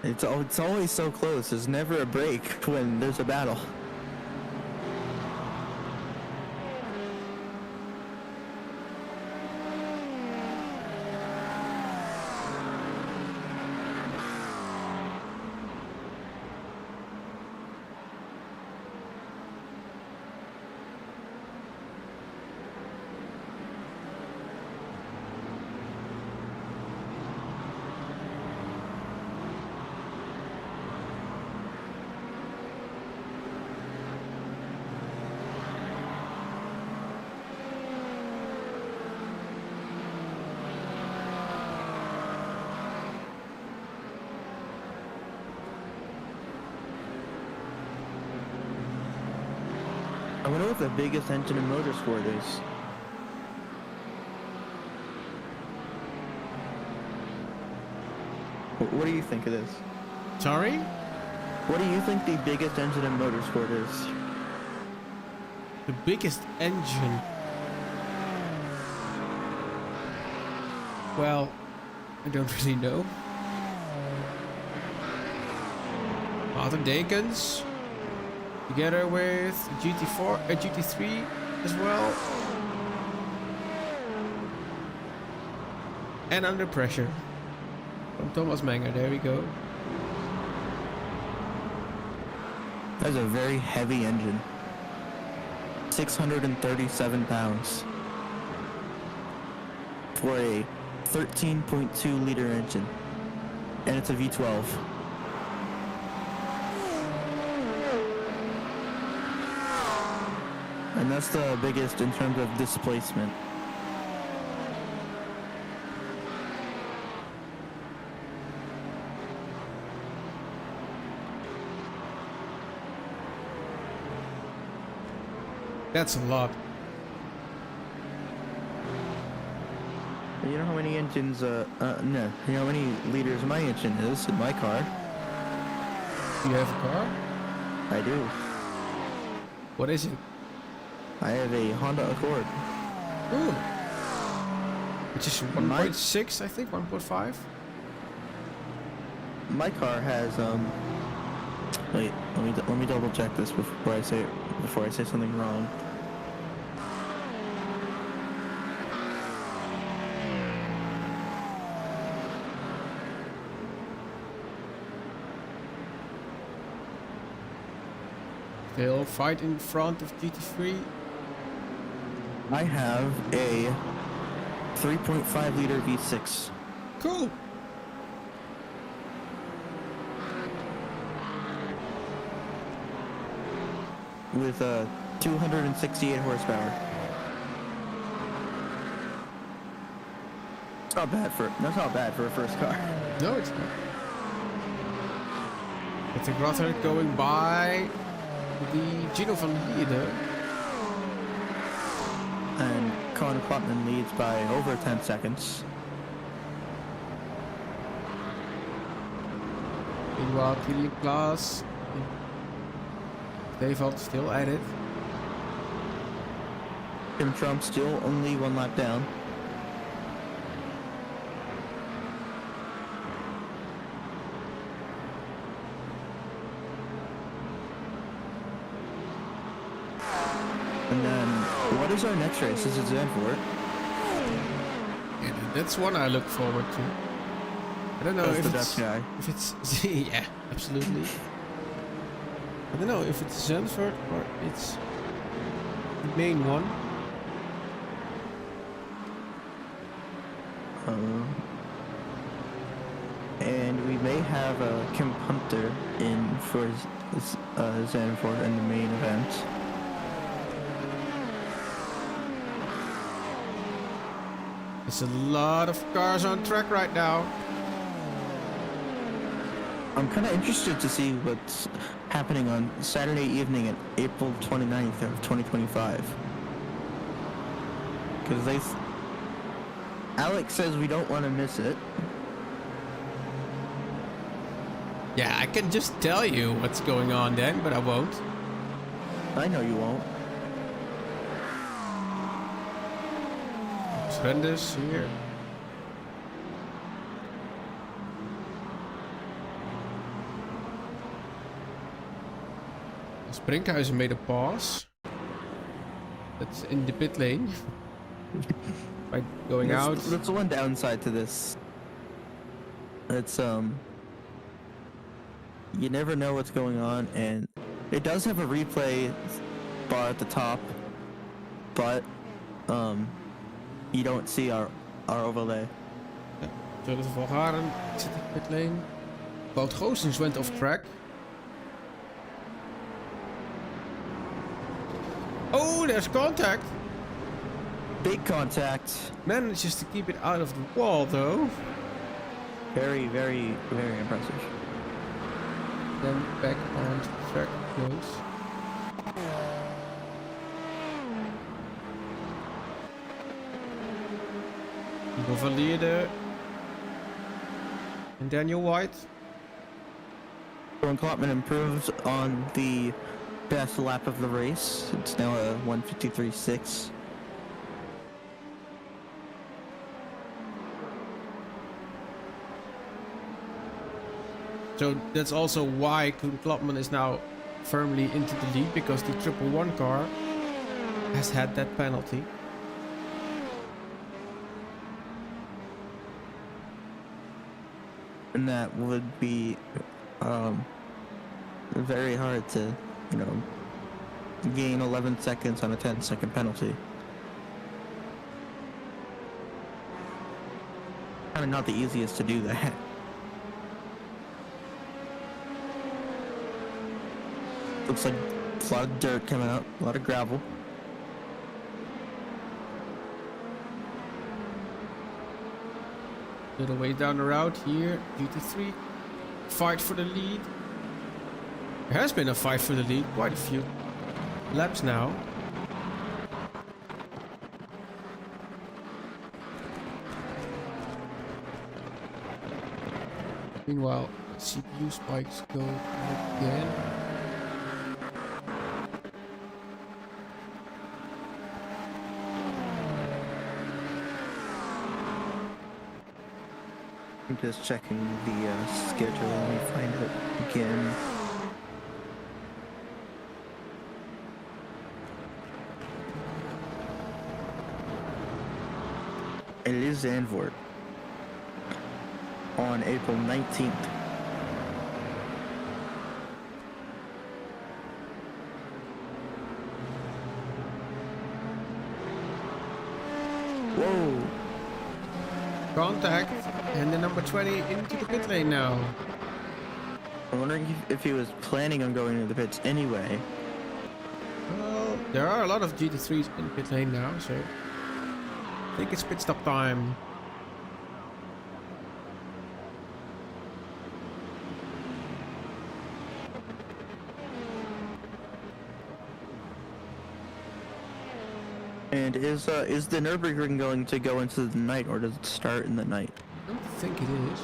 It's always so close. There's never a break when there's a battle. I wonder what the biggest engine in motorsport is. What do you think it is? Sorry? What do you think the biggest engine in motorsport is? The biggest engine. Well, I don't really know. Martin Dakens, together with GT4, GT3 as well. And Under Pressure from Thomas Menger. There we go. That's a very heavy engine. 637 pounds for a 13.2 liter engine, and it's a V12. And that's the biggest in terms of displacement. That's a lot. You know how many engines, no. You know how many liters my engine is in my car? You have a car? I do. What is it? I have a Honda Accord. Ooh. Which is 1.6, I think, 1.5? My car has, wait, let me double check this before I say something wrong. They'll fight in front of GT3. I have a 3.5 liter V6. Cool. With 268 horsepower. That's not bad for a first car. No, it's not. With the Grother going by the Gino van Lierde. And Colin Klopman leads by over 10 seconds. Meanwhile, Kilian Klaas, Devald still at it. Tim Trump still only one lap down. And then, what is our next race? Is it Zandvoort? Yeah, that's one I look forward to. I don't know That's if the it's, Dutch guy. if it's yeah, absolutely. I don't know if it's Zandvoort or it's the main one. And we may have Kim Hunter in for Zandvoort in the main event. There's a lot of cars on track right now. I'm kind of interested to see what's happening on Saturday evening at April 29th of 2025. Because Alex says we don't want to miss it. Yeah, I can just tell you what's going on then, but I won't. I know you won't. Renders here. Brinkhuizen made a pause. That's in the pit lane. By going out. That's one downside to this. It's you never know what's going on, and it does have a replay bar at the top, but you don't see our overlay. Ja, Jonathan van Garen zit in de pit lane. Wout Goossens went off track. Oh, there's contact. Big contact. Manages to keep it out of the wall though. Very, very, very impressive. Then back on track goes. Hugo van Lierde. And Daniel White. Ron Klopman improves on the best lap of the race. It's now a 1:53.6. So that's also why Koen Klopman is now firmly into the lead, because the 111 car has had that penalty. And that would be very hard to, gain 11 seconds on a 10-second penalty. Kind of not the easiest to do that. Looks like a lot of dirt coming out, a lot of gravel. Little way down the road here. GT3. Fight for the lead. There has been a fight for the lead. Quite a few laps now. Meanwhile, CPU spikes go again. I'm just checking the schedule. Let me find it again. It is Zandvoort on April 19th. Whoa! Contact. And the number 20 into the pit lane now. I'm wondering if he was planning on going to the pits anyway. Well, there are a lot of GT3s in pit lane now, so I think it's pit stop time. And is the Nürburgring going to go into the night, or does it start in the night? I don't think it is.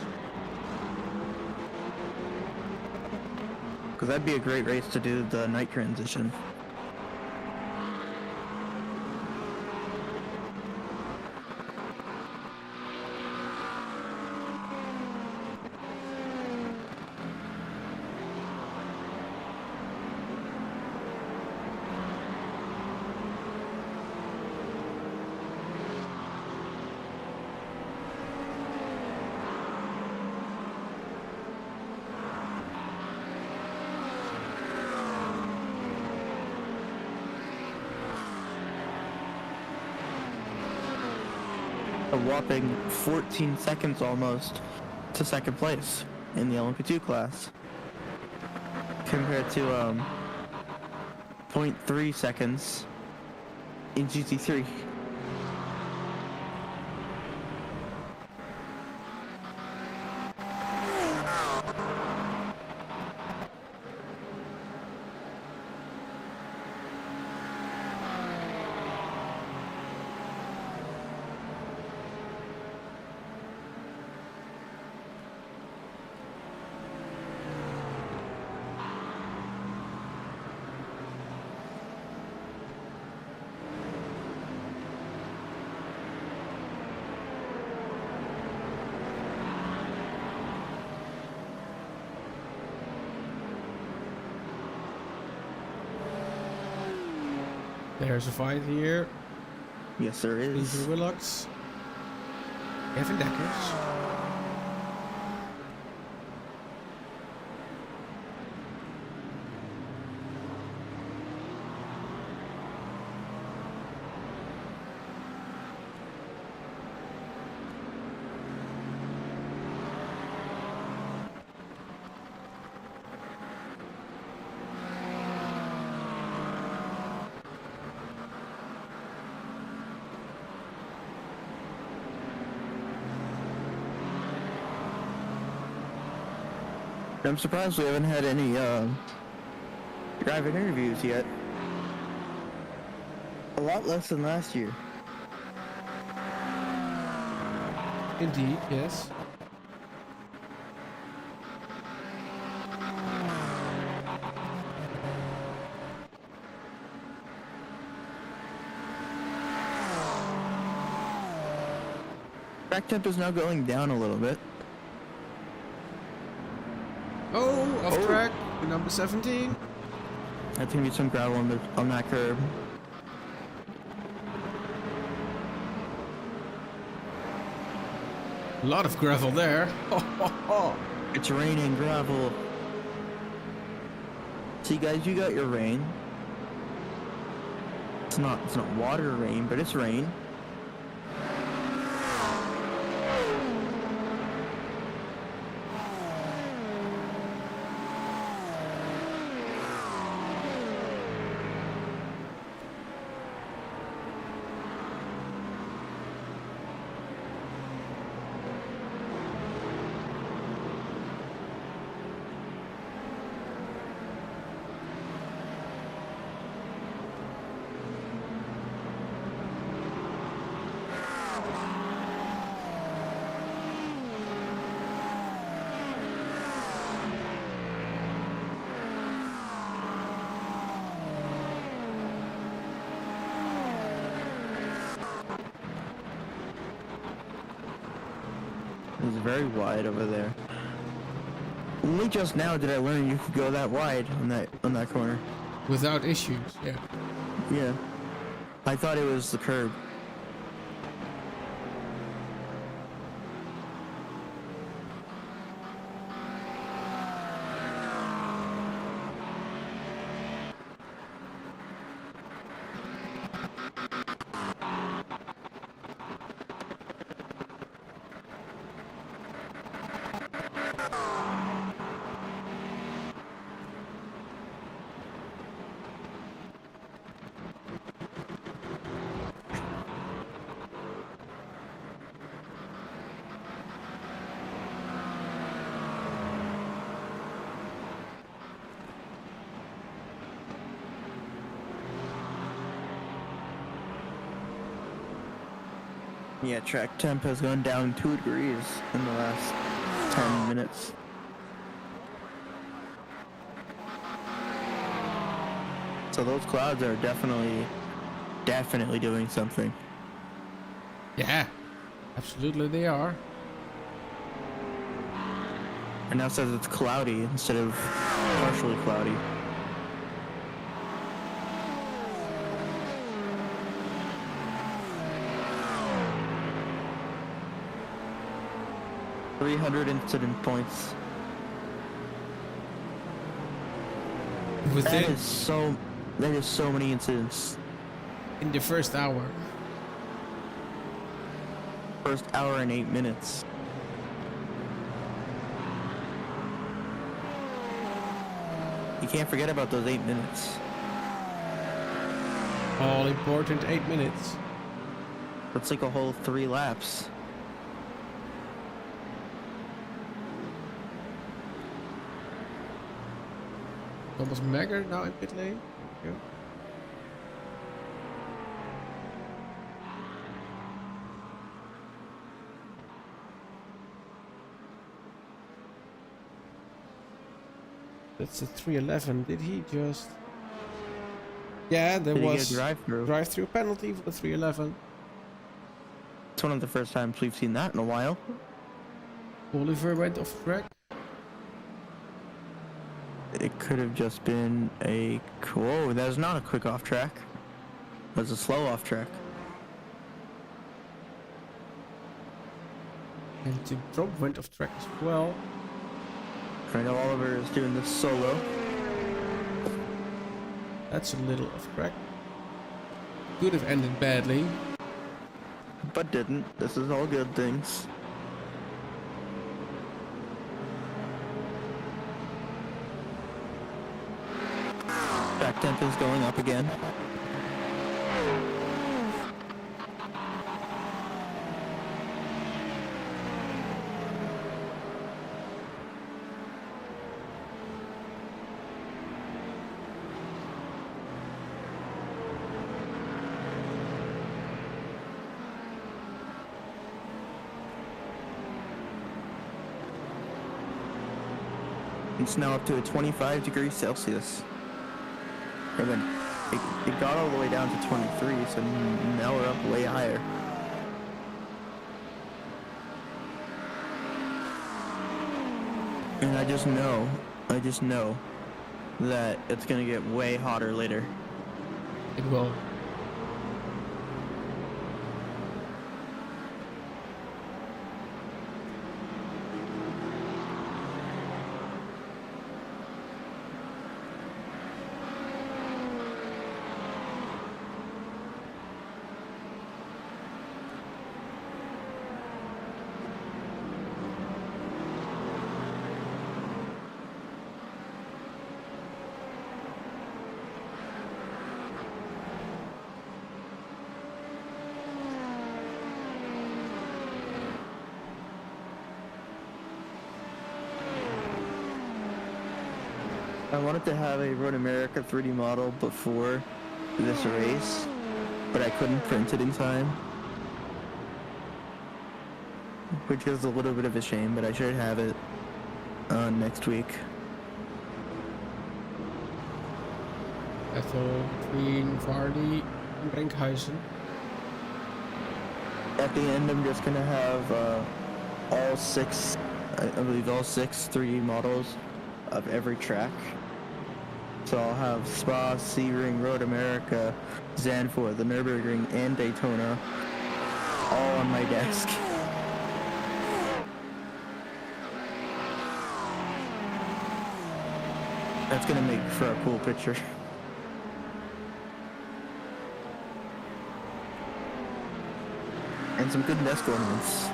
Because that'd be a great race to do the night transition. A whopping 14 seconds almost to second place in the LMP2 class, compared to 0.3 seconds in GT3. There's a fight here. Yes, there is. Peter Willocks. Evan Deckers. I'm surprised we haven't had any driving interviews yet. A lot less than last year. Indeed, yes. Track temp is now going down a little bit. Oh, off track. Number 17. I think we need some gravel on that curb. A lot of gravel there. It's raining gravel. See guys, you got your rain. It's not water rain, but it's rain. It's very wide over there. Only just now did I learn you could go that wide on that corner. Without issues, yeah. Yeah. I thought it was the curb. Yeah, track temp has gone down 2 degrees in the last 10 minutes. So those clouds are definitely doing something. Yeah, absolutely they are. And now says it's cloudy instead of partially cloudy. $300 incident points. Within That is so many incidents. in the first hour. First hour and 8 minutes. You can't forget about those 8 minutes. All important 8 minutes. That's like a whole 3 laps. Thomas Megger now in pit lane. Yeah. That's a 311. Did he just... Yeah, there Did he was get a drive-through? drive-through penalty for the 311. It's one of the first times we've seen that in a while. Oliver went off track. It could have just been a... Whoa, that was not a quick off track. That was a slow off track. And the drop went off track as well. I know Oliver is doing this solo. That's a little off track. Could have ended badly. But didn't. This is all good things. Track temp is going up again. It's now up to a 25 degrees Celsius. And then it got all the way down to 23, so now we're up way higher. And I just know that it's gonna get way hotter later. It will. I wanted to have a Road America 3D model before this race, but I couldn't print it in time. Which is a little bit of a shame, but I should have it next week. Battle between Vardy and Brinkhuizen. At the end, I'm just gonna have all 6, I believe all 6 3 models of every track. So I'll have Spa, Sebring, Road America, Zandvoort, the Nürburgring, and Daytona all on my desk. That's gonna make for a cool picture. And some good desk ornaments.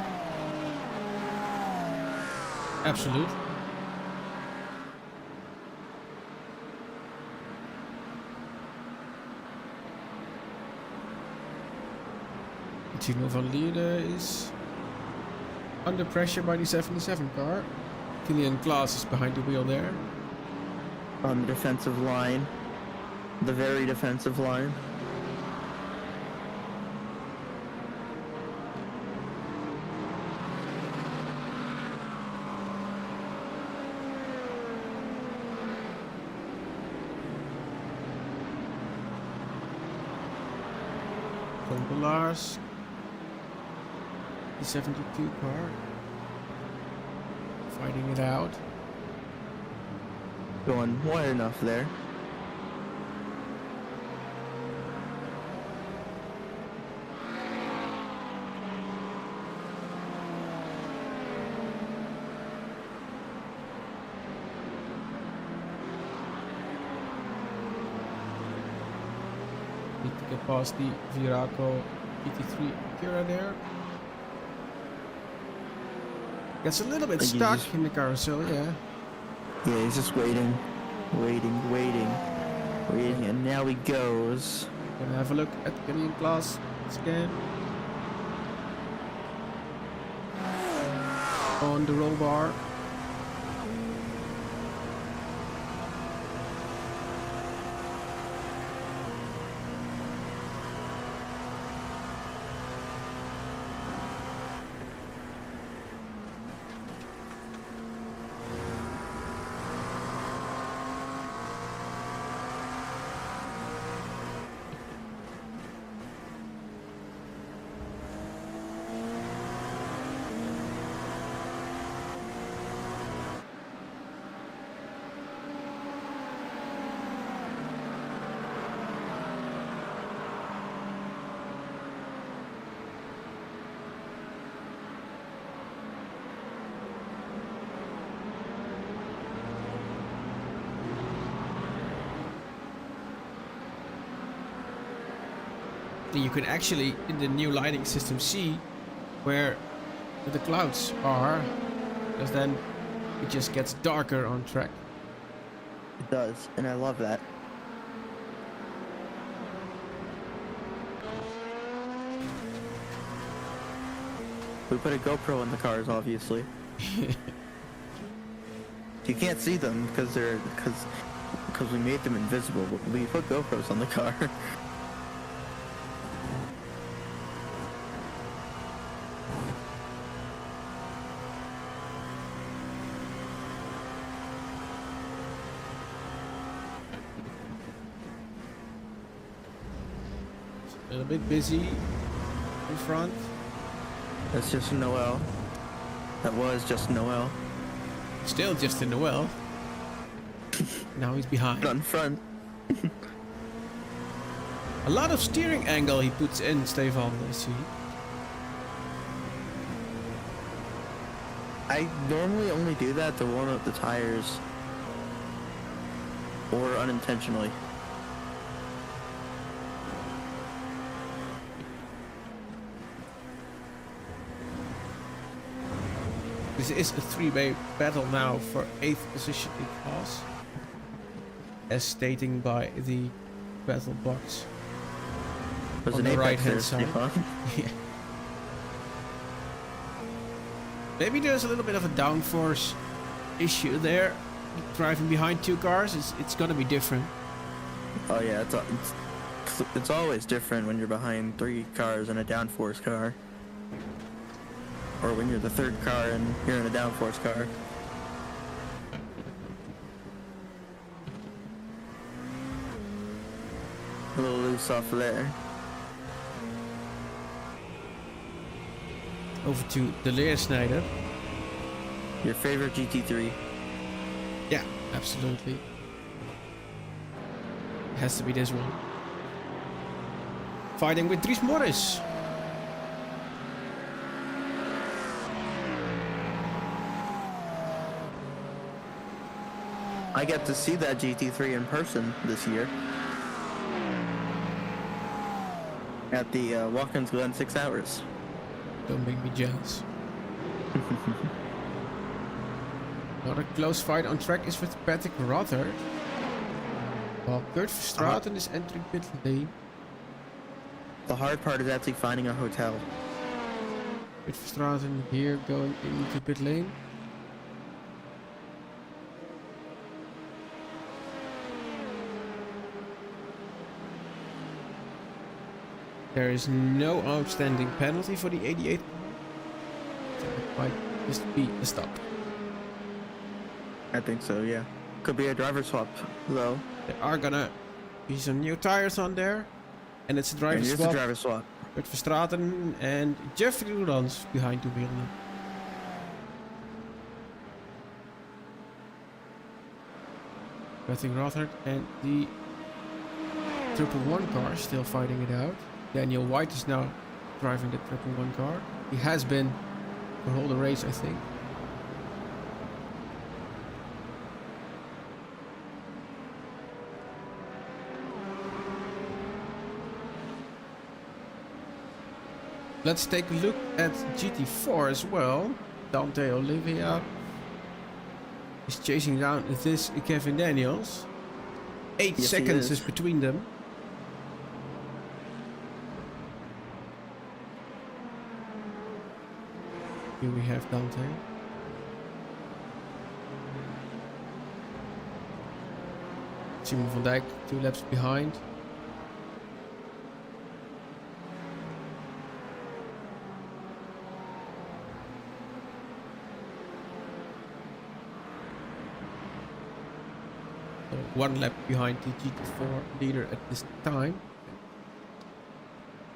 Absolute. Timo van Lierde is under pressure by the 77 car. Kilian Klaas is behind the wheel there. On the defensive line. The very defensive line. From Lars, the 72 car, fighting it out. Going wide enough there. Need to get past the Viraco GT3 Acura there. Gets a little bit stuck in the carousel, yeah. Yeah, he's just waiting, and now he goes. Gonna have a look at Kilian Klaas again. On the roll bar. You can actually, in the new lighting system, see where the clouds are, because then it just gets darker on track. It does, and I love that. We put a GoPro in the cars, obviously. You can't see them because we made them invisible, but we put GoPros on the car. A little bit busy in front. That's just Noel. That was just Noel. Still just in the well. Now he's behind. On front. A lot of steering angle he puts in, Stefan, I see. I normally only do that to warm up the tires. Or unintentionally. This is a three-way battle now for 8th position in class, as stating by the battle box There's on an the apex right-hand there, side. Stefan. Yeah. Maybe there's a little bit of a downforce issue there. Driving behind two cars, it's gonna be different. Oh yeah, it's always different when you're behind 3 cars in a downforce car. Or when you're the 3rd car and you're in a downforce car. A little loose off there. Over to the Leersnijder. Your favorite GT3. Yeah, absolutely. Has to be this one. Fighting with Dries Morris. I get to see that GT3 in person this year. At the Watkins Glen 6 Hours. Don't make me jealous. Another close fight on track is with Patrick Rothard. While Kurt Verstraeten is entering pit lane. The hard part is actually finding a hotel. Kurt Verstraeten here going into pit lane. There is no outstanding penalty for the 88. So it might just be a stop. I think so, yeah. Could be a driver swap, though. There are gonna be some new tires on there. And it's a driver And here's swap. the driver swap. Kurt Verstraeten and Jeffrey Roulans behind the wheel now. Patrick Rothard and the 111 car still fighting it out. Daniel White is now driving the 111 car. He has been for the whole race, I think. Let's take a look at GT4 as well. Dante Olivia is chasing down this Kevin Daniels. 8 Yes, seconds he is between them. Here we have Dante. Simon van Dijk 2 laps behind. So 1 lap behind the GT4 leader at this time.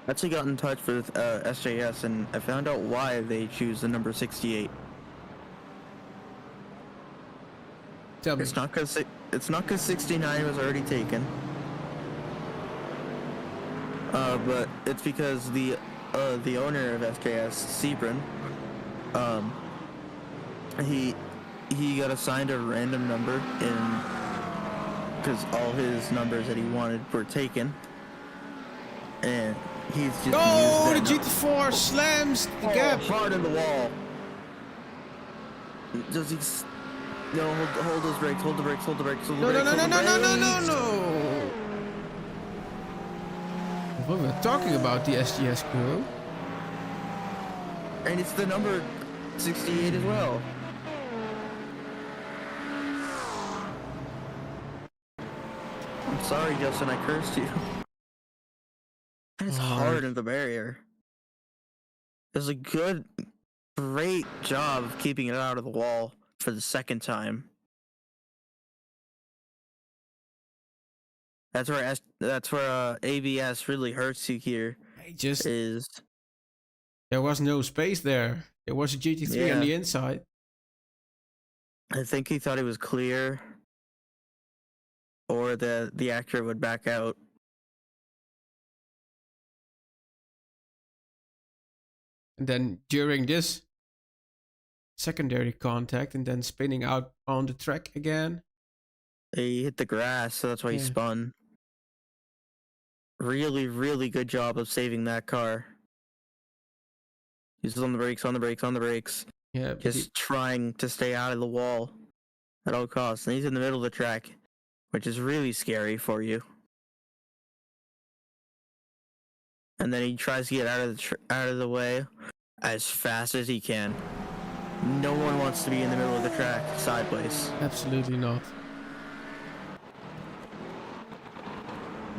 I actually got in touch with SJS and I found out why they choose the number 68. Tell me. It's not because 69 was already taken. But it's because the owner of SJS, Sebring, he got assigned a random number because all his numbers that he wanted were taken, and he's just Oh, the used that GT4 slams the gap. hard in the wall. Does he? No, hold those brakes, hold the brakes, hold the brakes, hold the No, brakes. no, no, no, hold the no, no, no, brakes. no. Well, we're talking about the SGS crew. And it's the number 68 as well. I'm sorry, Justin, I cursed you. That is hard in the barrier. It was a great job of keeping it out of the wall for the second time. That's where ABS really hurts you here. There was no space there. There was a GT3 on the inside. I think he thought it was clear, or the Acura would back out. And then during this secondary contact and then spinning out on the track again. He hit the grass, so that's why he spun. Really, really good job of saving that car. He's on the brakes, on the brakes, on the brakes. Yeah, just trying to stay out of the wall at all costs. And he's in the middle of the track, which is really scary for you. And then he tries to get out of the way as fast as he can. No one wants to be in the middle of the track sideways. Absolutely not.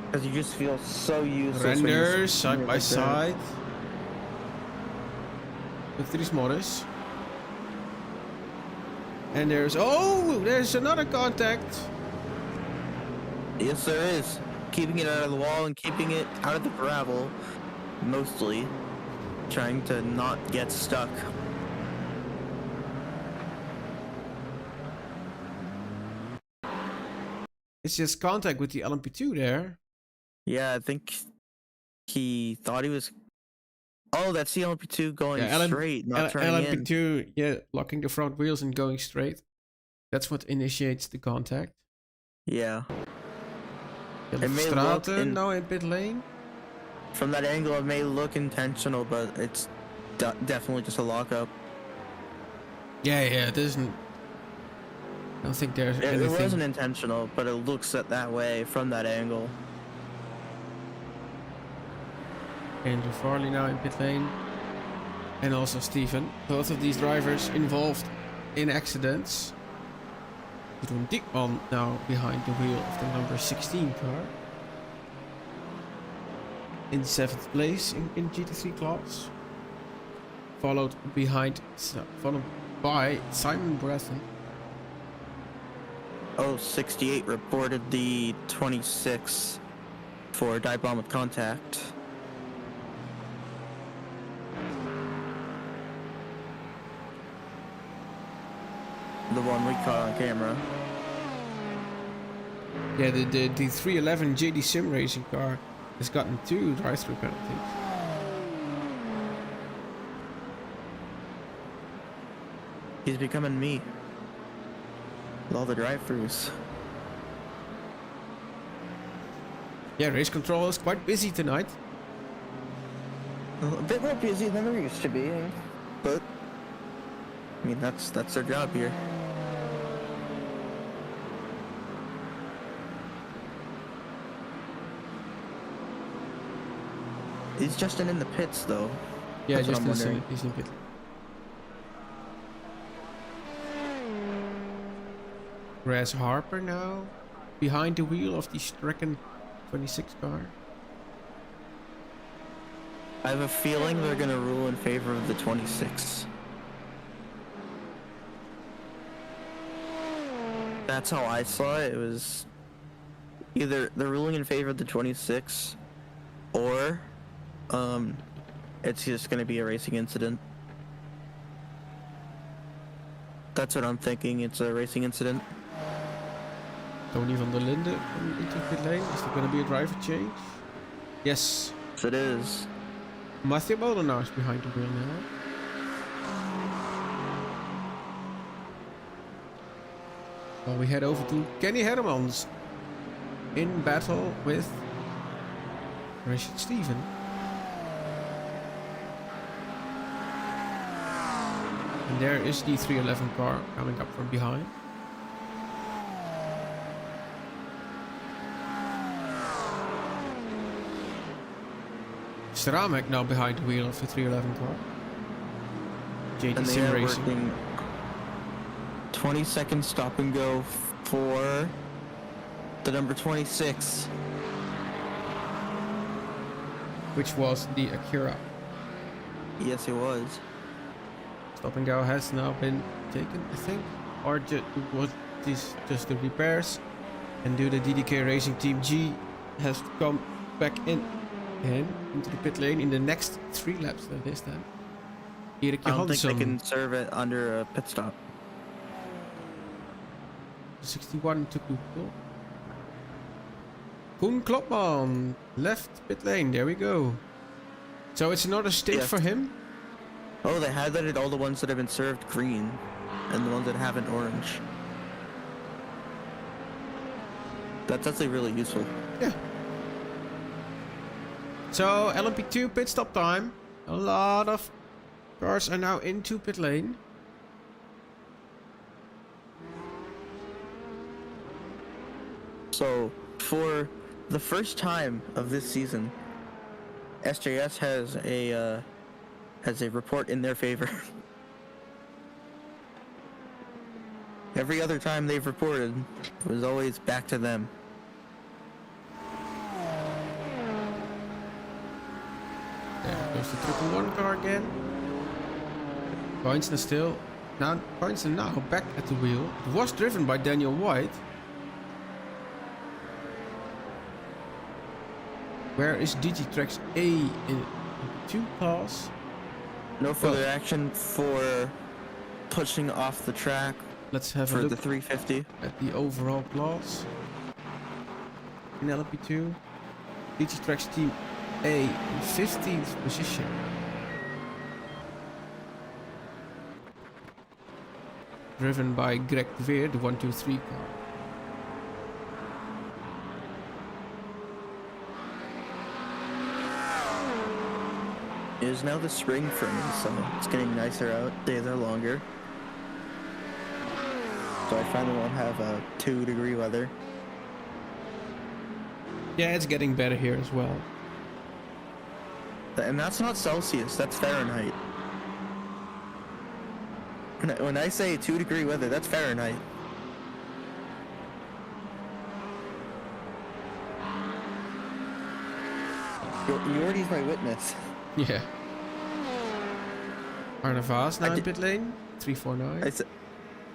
Because you just feel so useless. Renders side by side with Dries Morris. And there's another contact. Yes, there is. Keeping it out of the wall and keeping it out of the gravel, mostly. Trying to not get stuck. It's just contact with the LMP2 there. Yeah, I think he thought he was. Oh, that's the LMP2 going straight, not turning in. LMP2, yeah, locking the front wheels and going straight. That's what initiates the contact. Yeah. It may look now in pit lane. From that angle, it may look intentional, but it's definitely just a lockup. Yeah, it isn't. I don't think there's anything. It wasn't intentional, but it looks that way from that angle. Andrew Farley now in pit lane. And also Steven. Both of these drivers involved in accidents. Jeroen Diekman now behind the wheel of the number 16 car. In 7th place in GT3 class. Followed by Samen Brethen. Oh, 68 reported the 26 for dive bomb with contact. The one we caught on camera. Yeah, the 311 JD Sim Racing car has gotten 2 drive-through penalties. He's becoming me. With all the drive-throughs. Yeah, race control is quite busy tonight. A bit more busy than there used to be, but I mean that's their job here. Is Justin in the pits though? Yeah, That's Justin is in pit. Raz Harper now behind the wheel of the Strecken 26 car. I have a feeling they're gonna rule in favor of the 26. That's how I saw it. It was either they're ruling in favor of the 26 or it's just gonna be a racing incident. That's what I'm thinking. It's a racing incident. Tony van der Linde coming into pit lane. Is there going to be a driver change? Yes. Yes, it is. Matthew Molenaar is behind the wheel now. Well, we head over to Kenny Hermans in battle with Richard Steven. And there is the 311 car coming up from behind. Samen now behind the wheel of the 311 car. JT Sim Racing. 20-second stop and go for the number 26. Which was the Acura. Yes, it was. Stop and go has now been taken, I think. Or was this just the repairs? And do the DDK Racing Team G has to come back into the pit lane in the next 3 laps. That is then. Erik I don't think Johansson. they can serve it under a pit stop. 61 took the pole. Koen Klopman left pit lane. There we go. So it's another stint for him. Oh, they highlighted all the ones that have been served green and the ones that haven't orange. That's actually really useful. Yeah. So LMP2 pit stop time. A lot of cars are now into pit lane. So for the first time of this season, SJS has a report in their favor. Every other time they've reported, it was always back to them. There goes the 111 car again. Points still. Points now back at the wheel. It was driven by Daniel White. Where is DigiTrax A in 2 class? No further action for pushing off the track. Let's have a for look the 350 at the overall class. in LP2. GT Tracks Team A in 15th position. Driven by Greg Veer, the 123 car. It is now the spring for me, so it's getting nicer out. Days are longer. So I finally won't have 2-degree weather. Yeah, it's getting better here as well. And that's not Celsius, that's Fahrenheit. When I say 2-degree weather, that's Fahrenheit. You already my witness. Yeah. Arnavas now in pit lane. 349.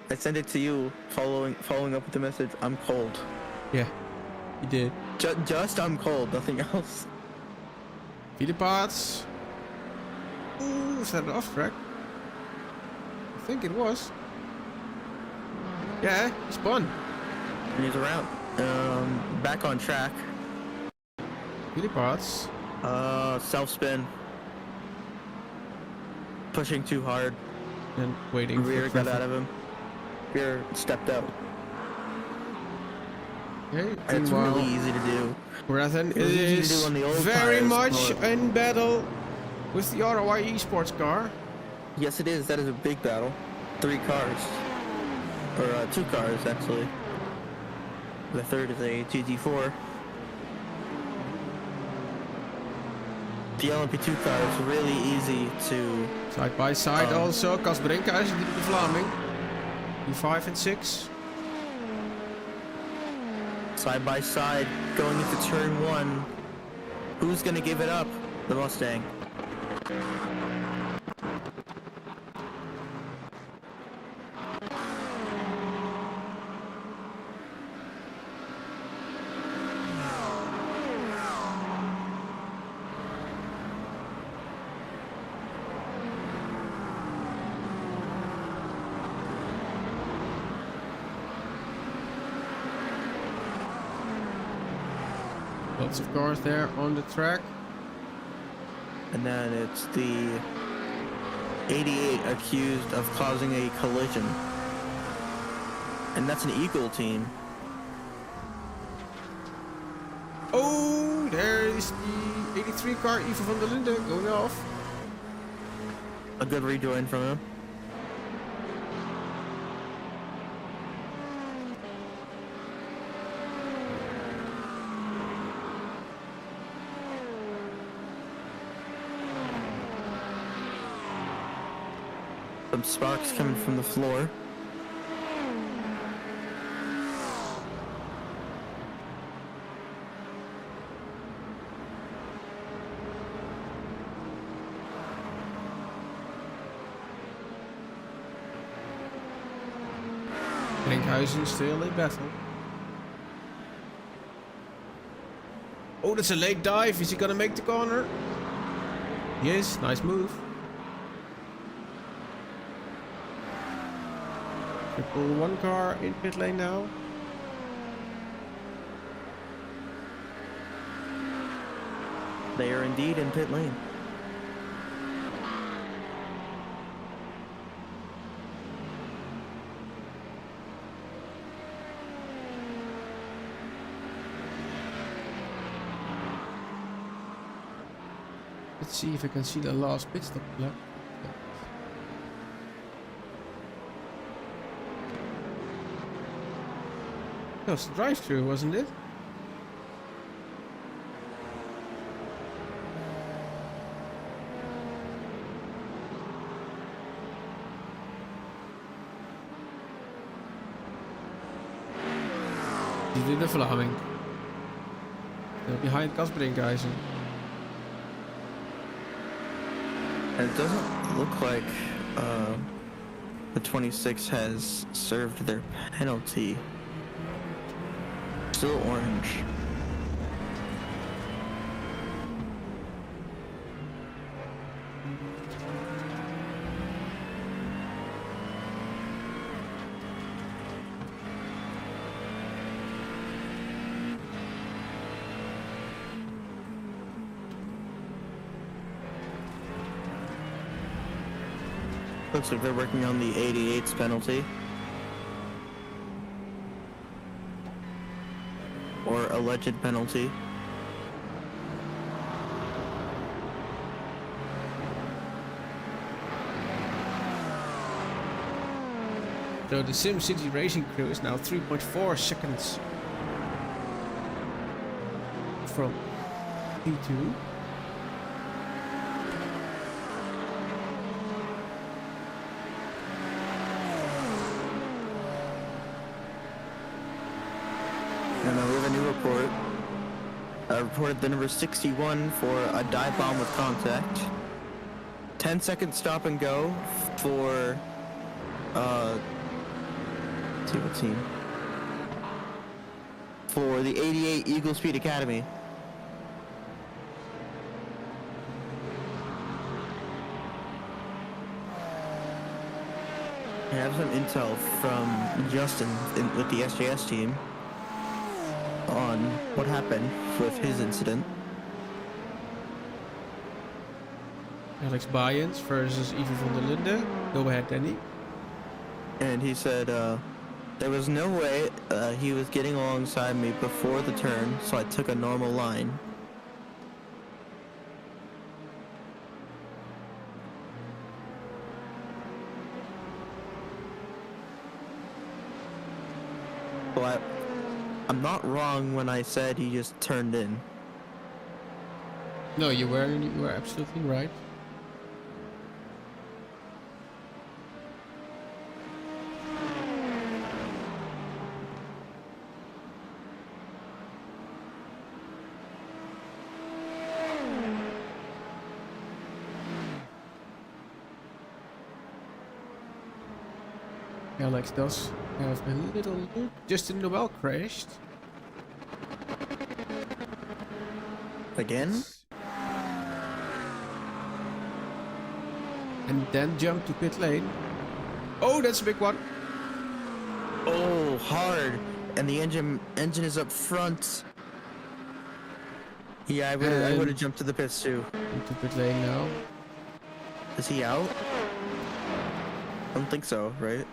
I sent it to you following up with the message, I'm cold. Yeah, you did. Just I'm cold, nothing else. Philippaerts. Ooh, is that an off track? I think it was. Yeah, he spun. And he's around. Back on track. Philippaerts. Self spin. Pushing too hard. And waiting Rear for got out of him. Rear stepped out. Okay, It's meanwhile, really easy to do. Racen It was easy to do on the old very tires, much but- in battle with the R.O.I esports car. Yes, it is. That is a big battle. 3 cars. Or 2 cars, actually. The third is a GT4. The LMP2 car is really easy to... Side by side also. Cas Brinkhuizen, de Vlaming. E5 and 6. Side by side, going into turn 1. Who's gonna give it up? The Mustang. Lots of cars there on the track. And then it's the 88 accused of causing a collision. And that's an Eagle team. Oh, there is the 83 car, Ivo van der Linden, going off. A good rejoin from him. Some sparks coming from the floor. Brinkhuizen still in battle. Oh, that's a late dive. Is he gonna make the corner? Yes, nice move. Triple 1 car in pit lane now. They are indeed in pit lane. Let's see if I can see the last pit stop lap. That was a drive-through, wasn't it? Die did the Vlaming. They're behind Cas Brinkhuizen. And it doesn't look like the 26 has served their penalty. Still orange. Looks like they're working on the 88's penalty. Or alleged penalty. So the SimCity Racing crew is now 3.4 seconds from P2. And we have a new report. Reported the number 61 for a dive bomb with contact. 10-second stop and go for, let's see what team. For the 88 Eagle Speed Academy. I have some intel from Justin with the SJS team on what happened with his incident. Alex Bayens versus Ivo van der Linde. Go ahead, Danny. And he said there was no way he was getting alongside me before the turn, so I took a normal line. Well, I'm not wrong when I said he just turned in. No, you were absolutely right. Alex does have a little loop. Justin Noel crashed. Again? And then jumped to pit lane. Oh, that's a big one. Oh, hard. And the engine is up front. Yeah, I would have jumped to the pits too. Into pit lane now. Is he out? I don't think so, right?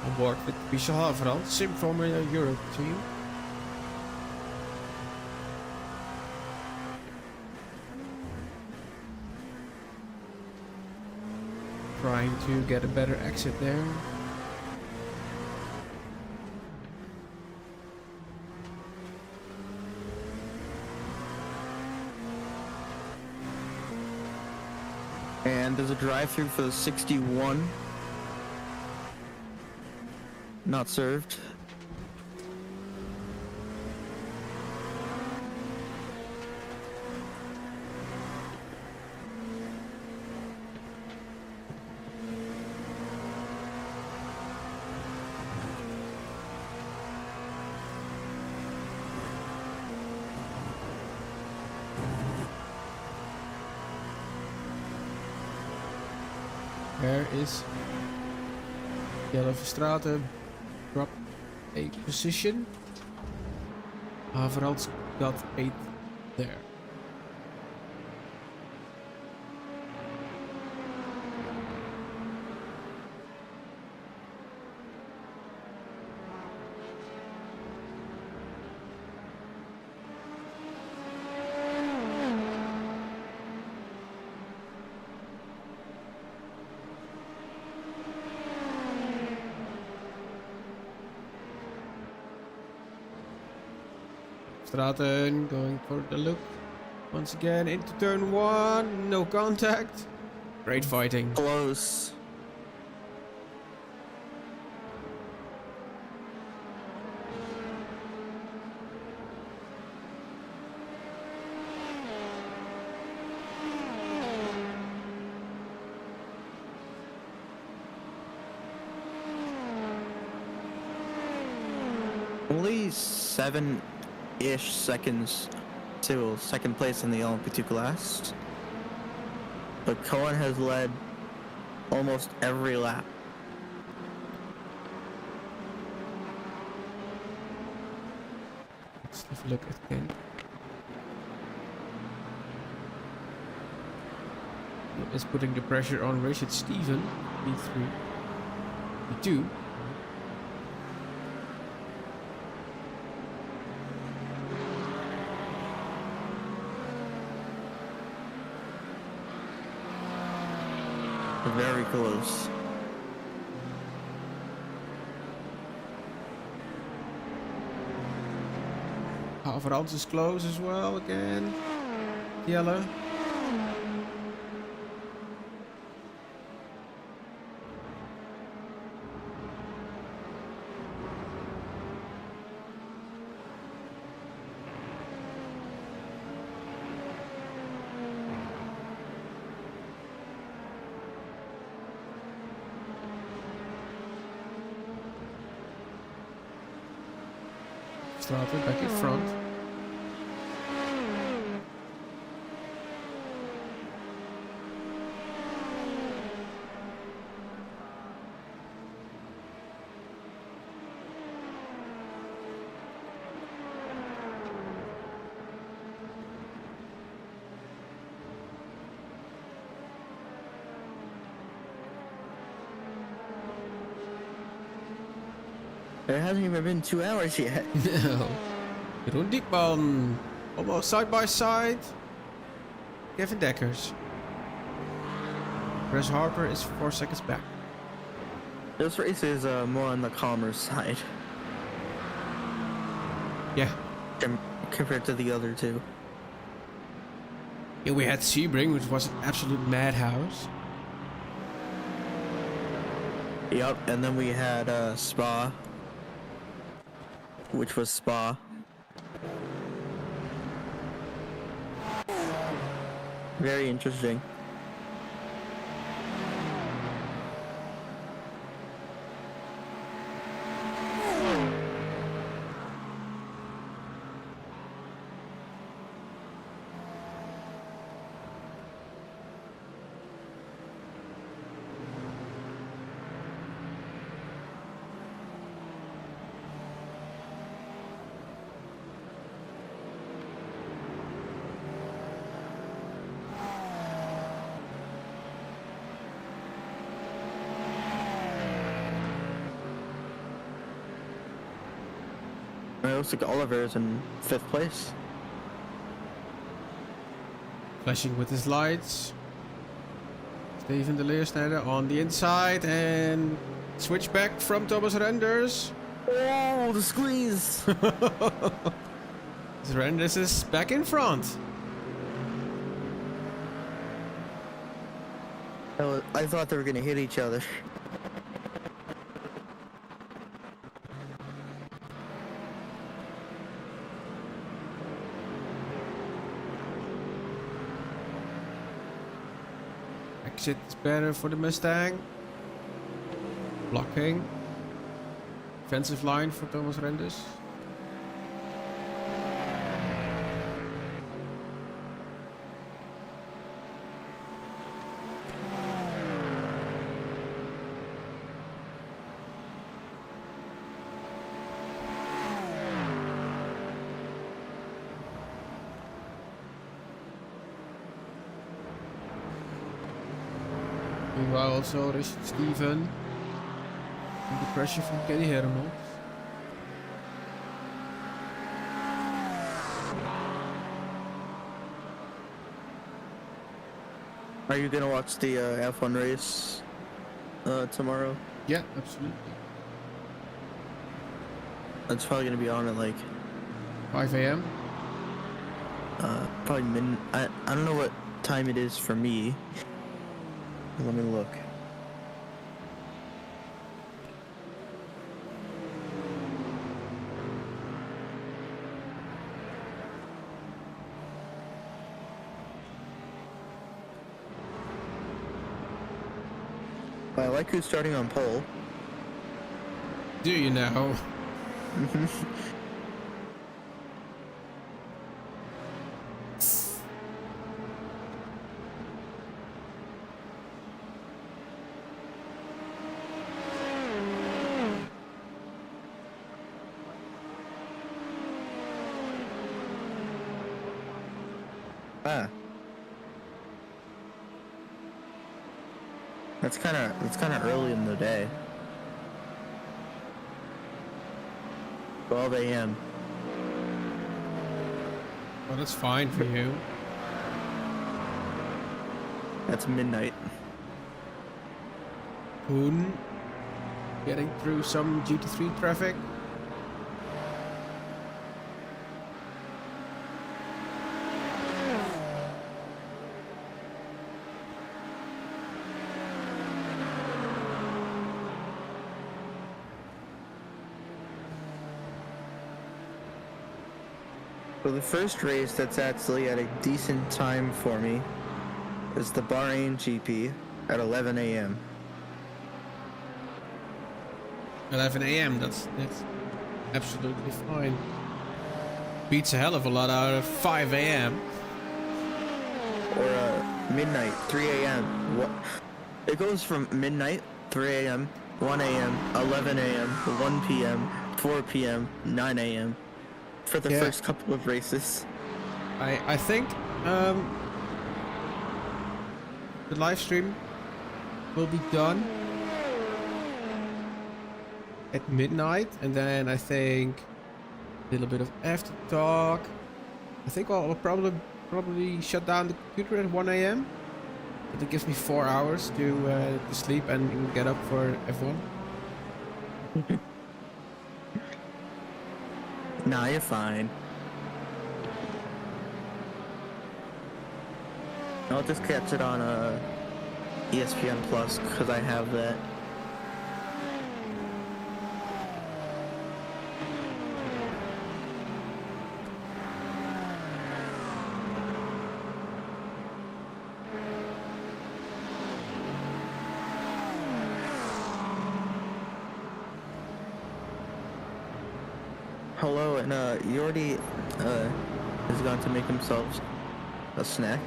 On board with Michel Haverand, Sim Formula Europe team. Trying to get a better exit there. And there's a drive-through for the 61. Not served. There is Jelle Verstraeten drop a position. Haverand got 8th there. Straten going for the look. Once again into turn 1. No contact. Great fighting. Close. only 7-ish seconds to second place in the LMP2 class. But Cohen has led almost every lap. Let's have a look at Ken. Is putting the pressure on Richard Steven, B3, B2. Very close. Haverhans is close as well again. Yellow. Started back in front. It hasn't even been 2 hours yet. No. Jeroen Diekman. Almost side by side. Kevin Dekkers. Chris Harper is 4 seconds back. This race is more on the calmer side Yeah. compared to the other two. Yeah, we had Sebring, which was an absolute madhouse. Yep, and then we had Spa, which was Spa. Very interesting. It looks like Oliver is in 5th place. Flashing with his lights. Steven de Leersnijder on the inside and switch back from Thomas Renders. Oh, the squeeze! Renders is back in front. I thought they were gonna hit each other. Exit is better for the Mustang. Blocking. Defensive line for Thomas Renders. Meanwhile also Richard Steven. Under pressure from Kenny Hermans. Are you gonna watch the F1 race tomorrow? Yeah, absolutely. It's probably gonna be on at like 5 a.m. probably I don't know what time it is for me. Let me look. I like who's starting on pole. Do you know? Ah. That's kind of early in the day. 12 a.m. Well, that's fine for you. That's midnight. Poon. Getting through some GT3 traffic. So the first race that's actually at a decent time for me is the Bahrain GP at 11 a.m. 11 a.m. That's absolutely fine. Beats a hell of a lot out of 5 a.m. Or midnight, 3 a.m. What? It goes from midnight, 3 a.m., 1 a.m., 11 a.m., 1 p.m., 4 p.m., 9 a.m. for the first couple of races. I think the live stream will be done at midnight, and then I think a little bit of after talk. I think I'll probably shut down the computer at 1 a.m. But it gives me 4 hours to sleep and get up for F1. Nah, you're fine. I'll just catch it on ESPN Plus because I have that. Hello, and Yordi is going to make himself a snack.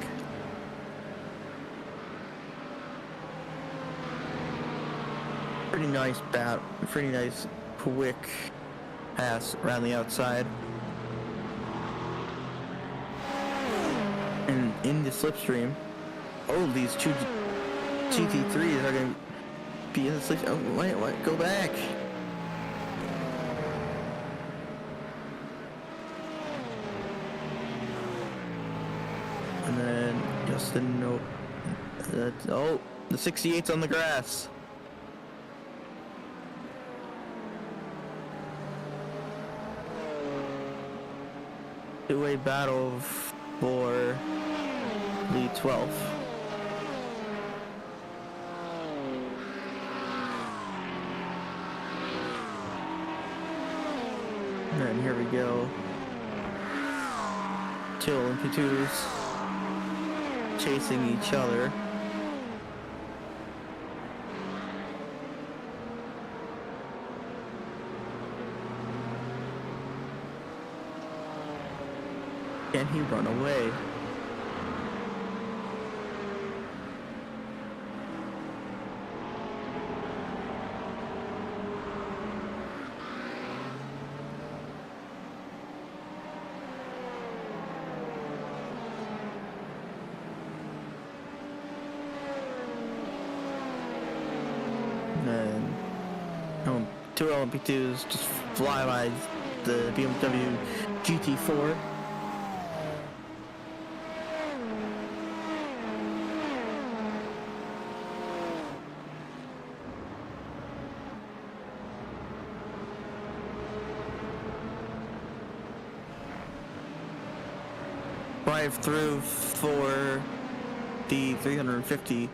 Pretty nice pretty nice quick pass around the outside. And in the slipstream, oh, these two GT3s are going to be in the slipstream. Oh, wait, what? Go back. And then just a note that, oh, the 68's on the grass. Two-way battle for the 12th. And here we go. Two LMP2s chasing each other. Can he run away? And two LMP2s just fly by the BMW GT4. Drive through for the 350.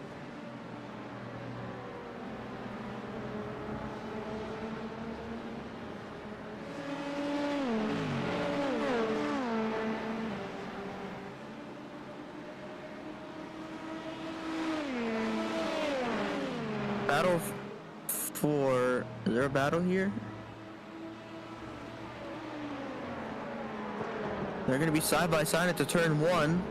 Battle for... Is there a battle here? They're going to be side by side at the turn 1.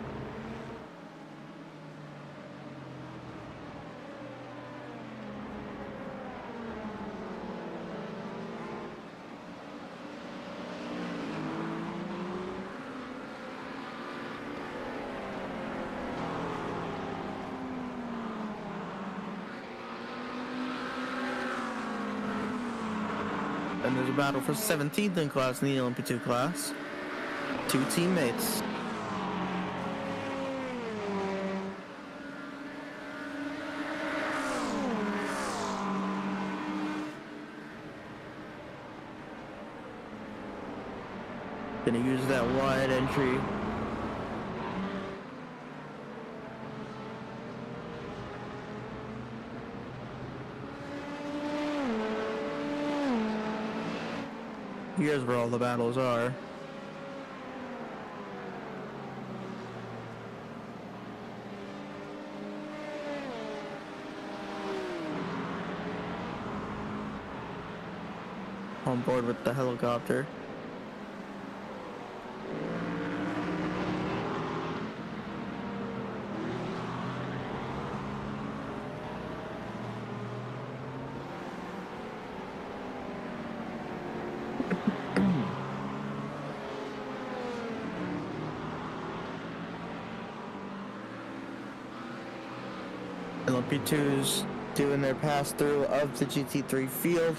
And there's a battle for 17th in class in the LMP2 class. 2 teammates. Gonna use that wide entry. Here's where all the battles are. On board with the helicopter. LMP2's doing their pass through of the GT3 field.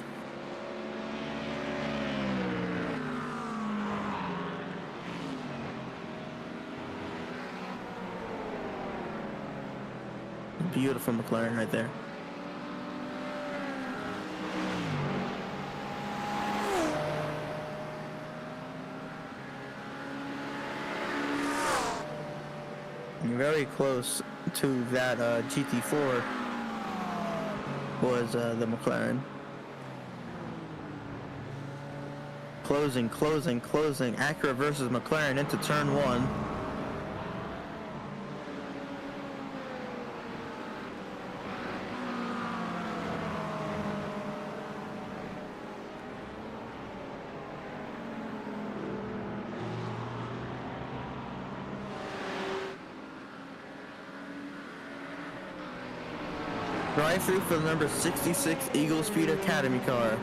Beautiful McLaren right there. Very close to that GT4 was the McLaren. Closing. Acura versus McLaren into turn 1. Drive-through for the number 66 Eagle Speed Academy car.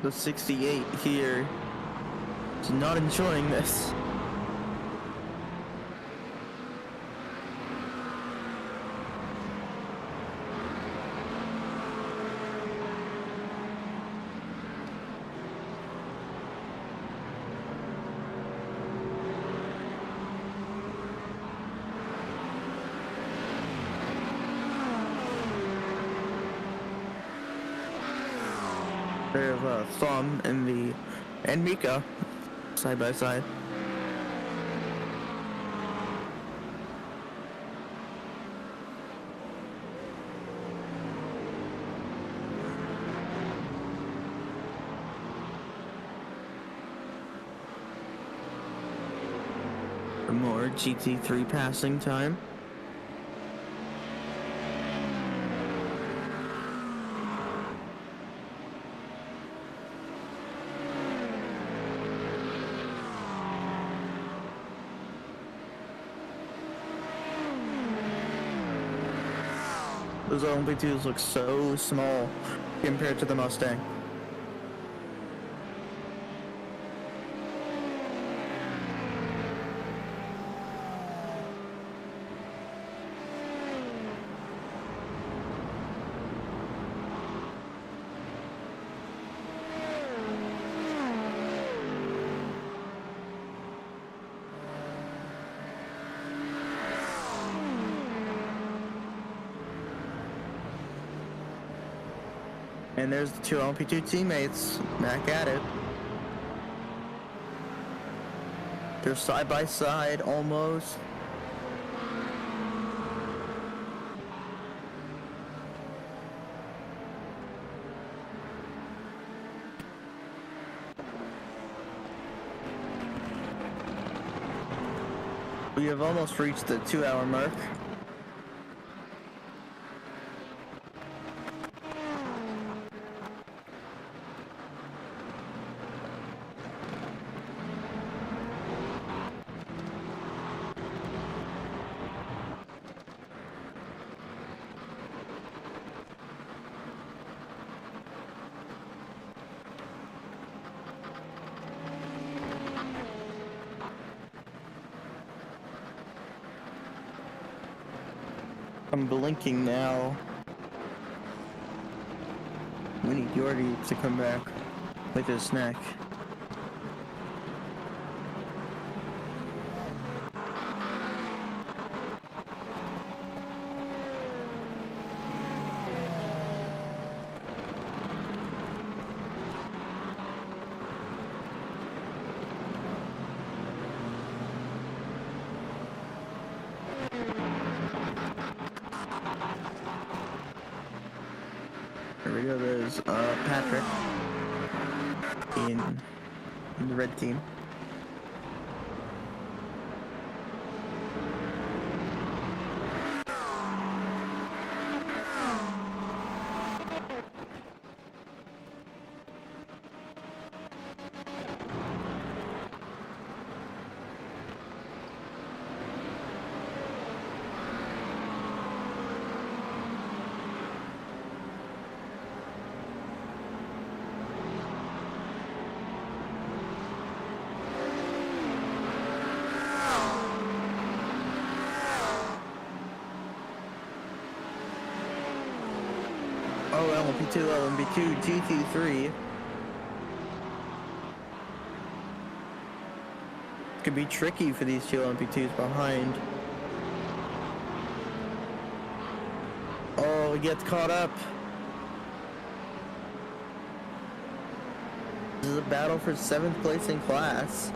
The 68 here is not enjoying this. There's Thumb and Mika side by side. For more GT3 passing time. Those LMP2s look so small compared to the Mustang. And there's the 2 LMP2 teammates back at it. They're side by side almost. We have almost reached the 2-hour mark. I'm blinking now. We need Yordi to come back with his snack. There we go, there's Patrick in the red team. LMP2, LMP2, GT3. Could be tricky for these two LMP2s behind. Oh, he gets caught up. This is a battle for 7th place in class.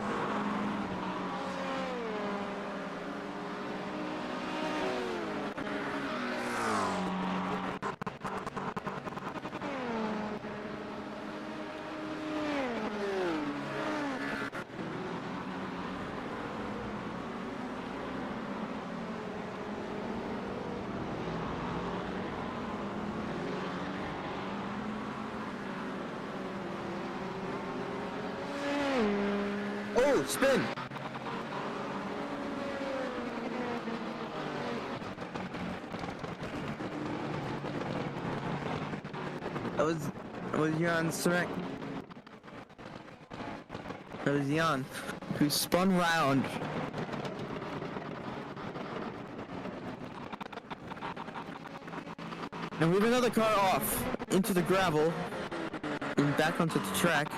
Oh, spin! That was Jan Smack. That was Jan, who spun round. And we have another car off into the gravel and back onto the track.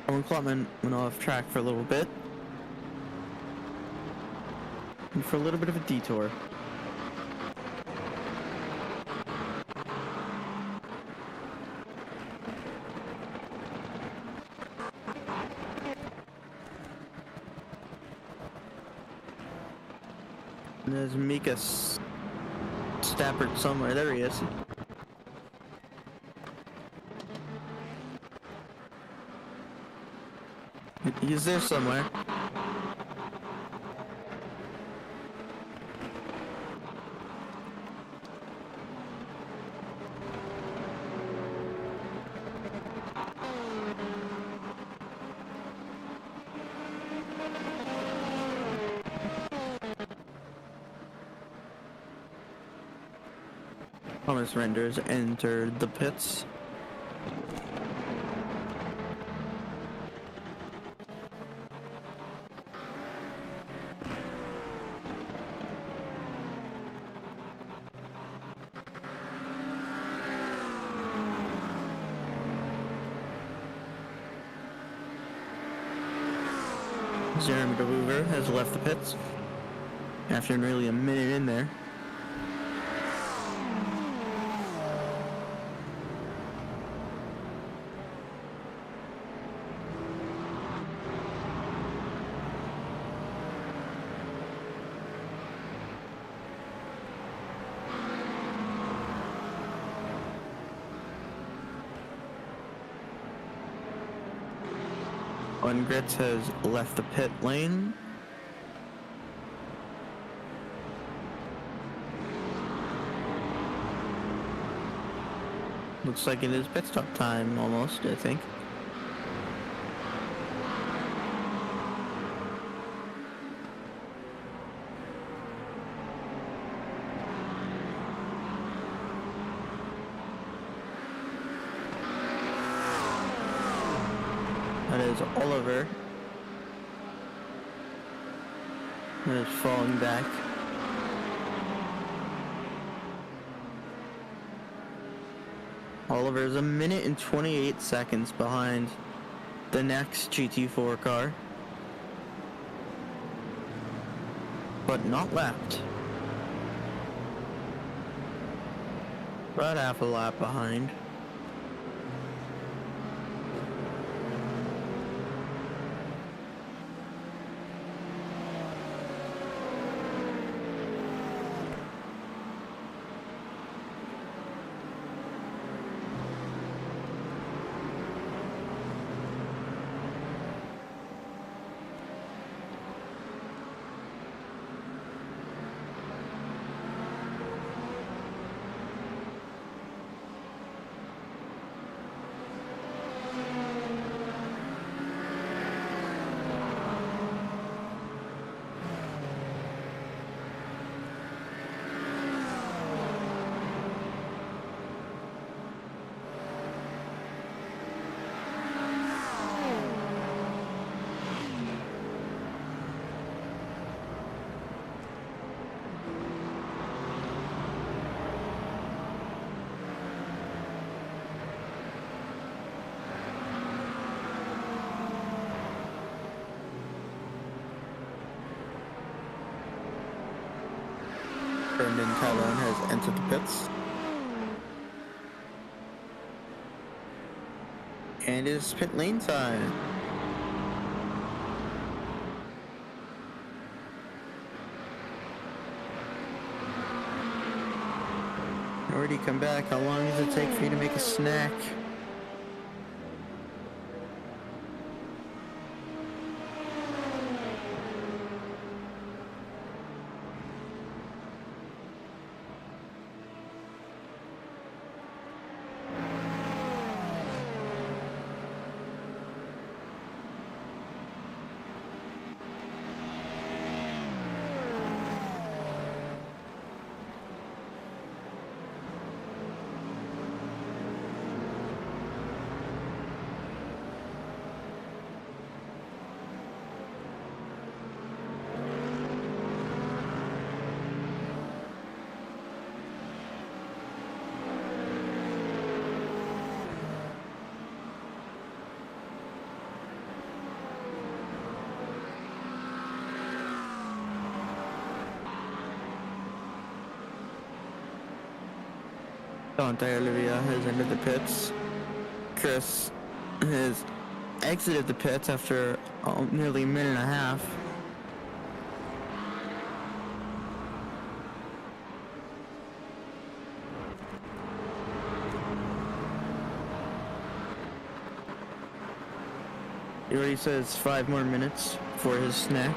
Owen Klotman went off track for a little bit. And for a little bit of a detour. And there's Mika Stappert somewhere. There he is. He's there somewhere. Thomas Renders entered the pits. Jeremy DeWoover has left the pits after nearly a minute in there. Grits has left the pit lane. Looks like it is pit stop time almost, I think. That is Oliver. That is falling back. Oliver is 1 minute and 28 seconds behind the next GT4 car. But not lapped. About half a lap behind. Brendan Tyrone has entered the pits. And it's pit lane time. Already come back. How long does it take for you to make a snack? Dante Olivia has entered the pits. Chris has exited the pits after nearly a minute and a half. He already says 5 more minutes for his snack.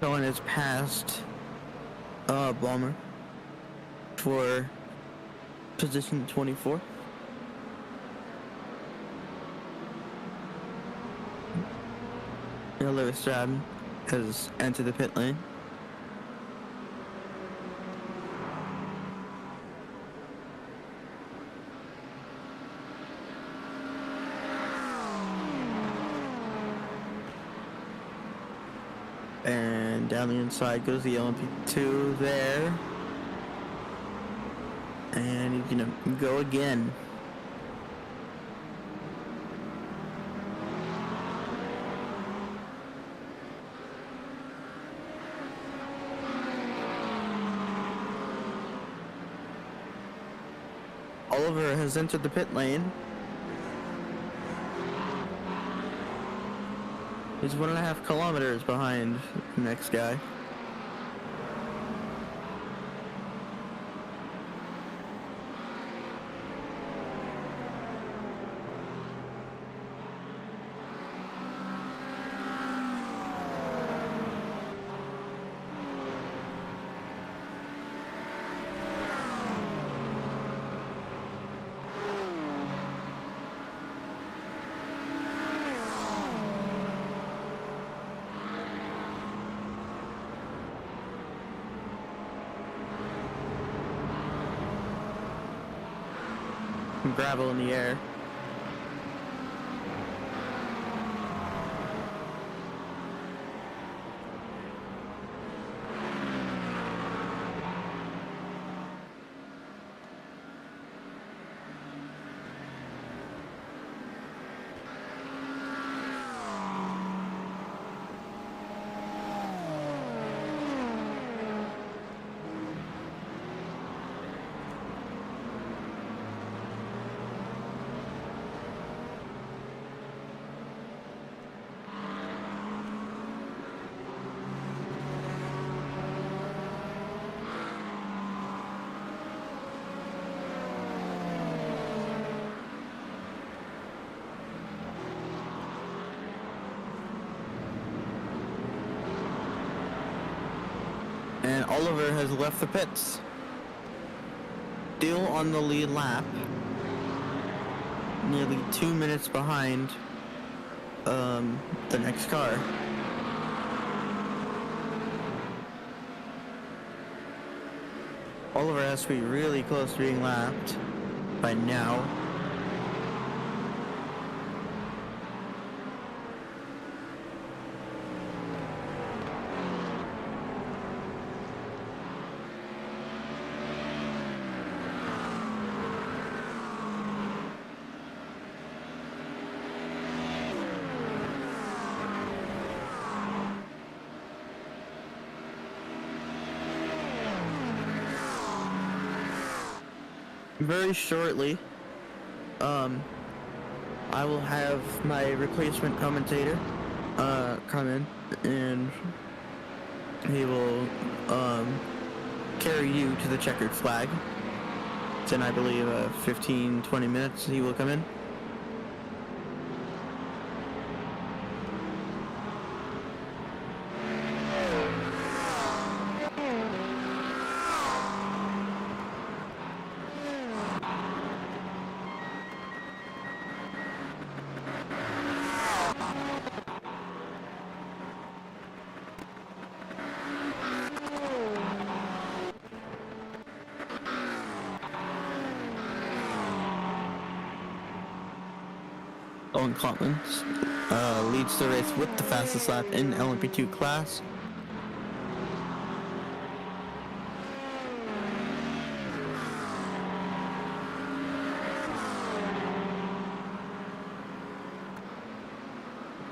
Someone has passed Bomber for position 24. Lewis Samen has entered the pit lane. And down the inside goes the LMP2 there. And he's gonna go again. Oliver has entered the pit lane. He's 1.5 kilometers behind the next guy. some gravel in the air. And Oliver has left the pits. Still on the lead lap. Nearly 2 minutes behind the next car. Oliver has to be really close to being lapped by now. Very shortly, I will have my replacement commentator come in, and he will carry you to the checkered flag. It's in, I believe, 15-20 minutes he will come in. Owen Collins leads the race with the fastest lap in LMP2 class.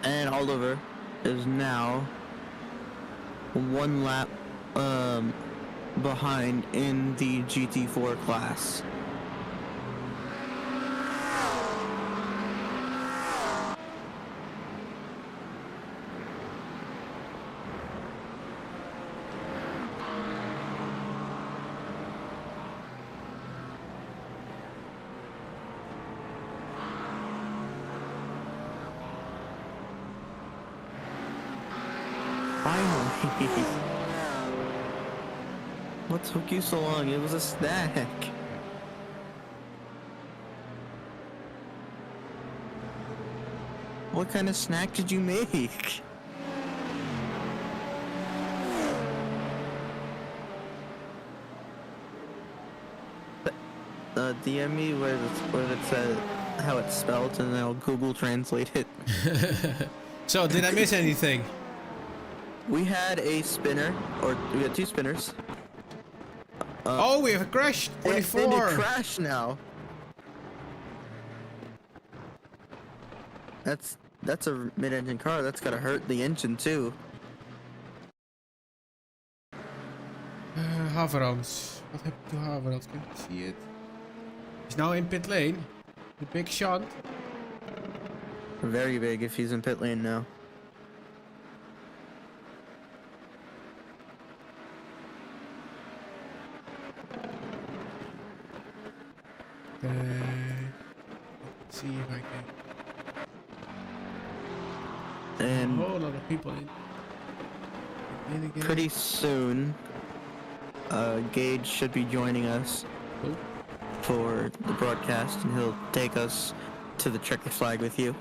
And Oliver is now 1 lap behind in the GT4 class. Finally! What took you so long? It was a snack. What kind of snack did you make? DM me where it says how it's spelled, and then I'll Google translate it. So, did I miss anything? We had a spinner, or we had 2 spinners. Oh, we have a crash! 24! And it crashed now. That's a mid-engine car. That's gotta hurt the engine too. Haverans. What happened to Haverans? Can you see it? He's now in pit lane. The big shunt. Very big if he's in pit lane now. Let's see if I can. And A whole lot of people in. Again. pretty soon, Gage should be joining us for the broadcast, and he'll take us to the checkered flag with you.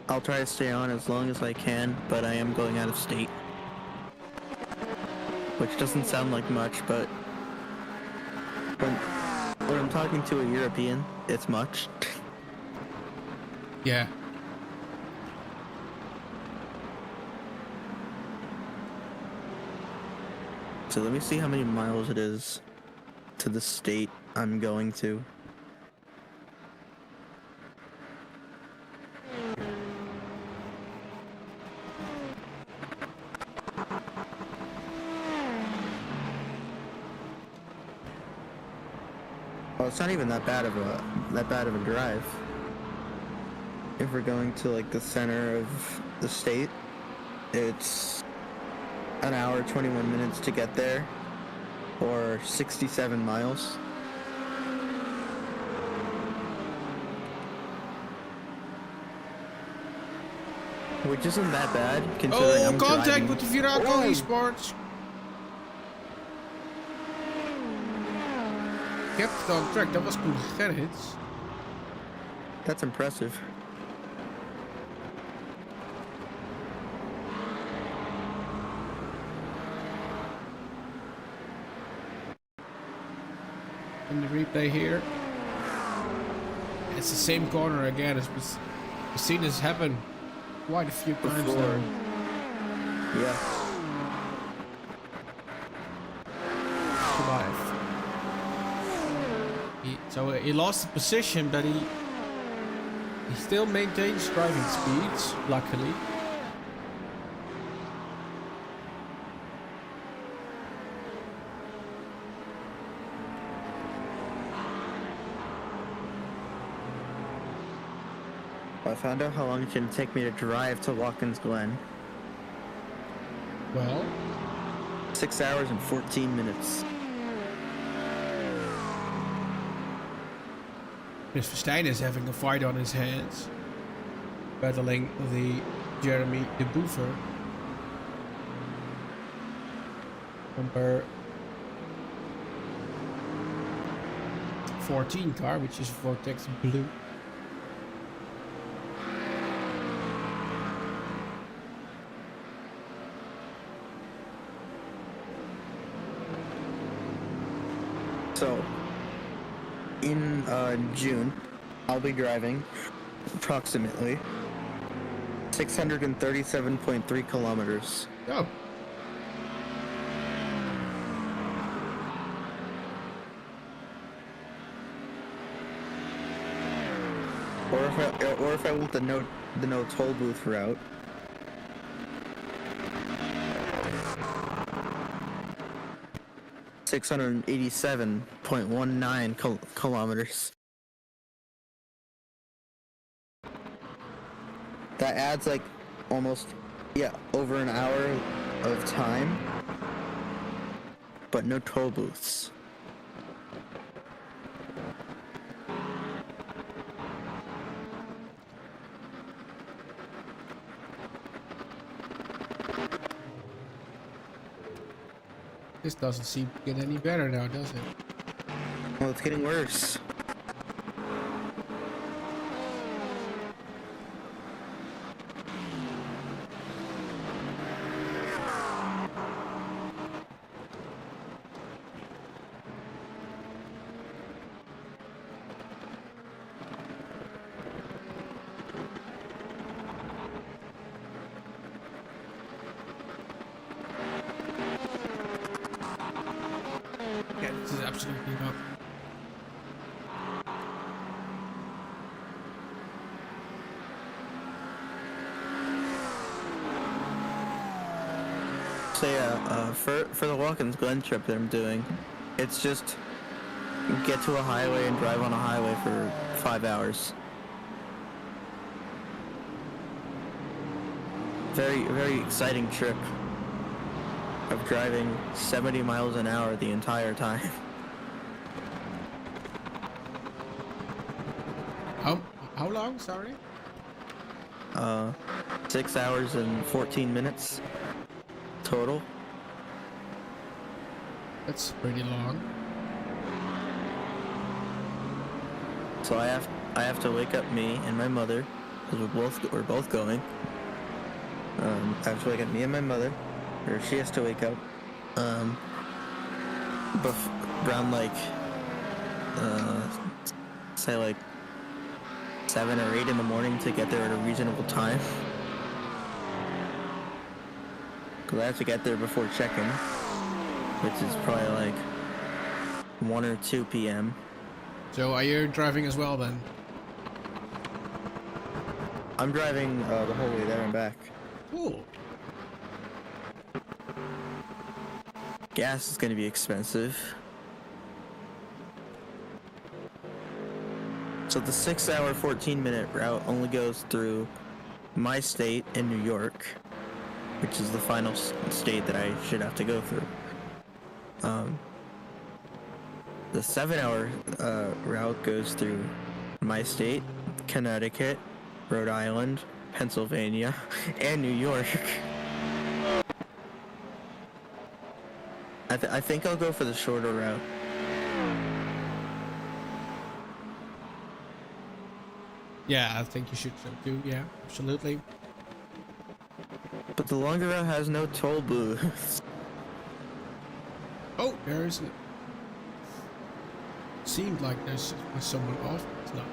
I'll try to stay on as long as I can, but I am going out of state. Which doesn't sound like much, but When I'm talking to a European, it's much. Yeah. So let me see how many miles it is to the state I'm going to. Well, it's not even that bad of a drive. If we're going to like the center of the state, it's an hour 21 minutes to get there, or 67 miles. Which isn't that bad considering I'm contact driving. with the Virago Esports. Kept it on track. Dat was cool gerrit. That's impressive. In the replay here. It's the same corner again. We've seen this happen quite a few times Before. now. Yeah. Survive. So he lost the position, but he still maintains driving speeds, luckily. I found out how long it's going to take me to drive to Watkins Glen. Well, 6 hours and 14 minutes. Chris Verstein is having a fight on his hands, battling the Jeremy de Boever. Number 14 car, which is Vortex Blue. So, in June, I'll be driving approximately 637.3 kilometers. Oh. Or if I want the no toll booth route, $687.19 kilometers. That adds like almost, over an hour of time, but no toll booths. This doesn't seem to get any better now, does it? Well, it's getting worse. Yeah, this is absolutely not. So yeah, for the Watkins Glen trip that I'm doing, it's just get to a highway and drive on a highway for 5 hours. Very, very exciting trip of driving 70 miles an hour the entire time. How long, sorry? 6 hours and 14 minutes total. That's pretty long. So I have to wake up me and my mother, because we're both going. I have to wake up me and my mother, or she has to wake up. Around like say like 7 or 8 in the morning to get there at a reasonable time. Because I have to get there before check-in, which is probably like 1 or 2 p.m. So are you driving as well then? I'm driving the whole way there and back. Cool. Gas is going to be expensive. So the 6-hour, 14-minute route only goes through my state and New York, which is the final state that I should have to go through. The 7-hour route goes through my state, Connecticut, Rhode Island, Pennsylvania, and New York. I think I'll go for the shorter route. Yeah, I think you should so too. Yeah, absolutely. But the longer route has no toll booths. Oh, there is. Seemed like there's someone off. It's not.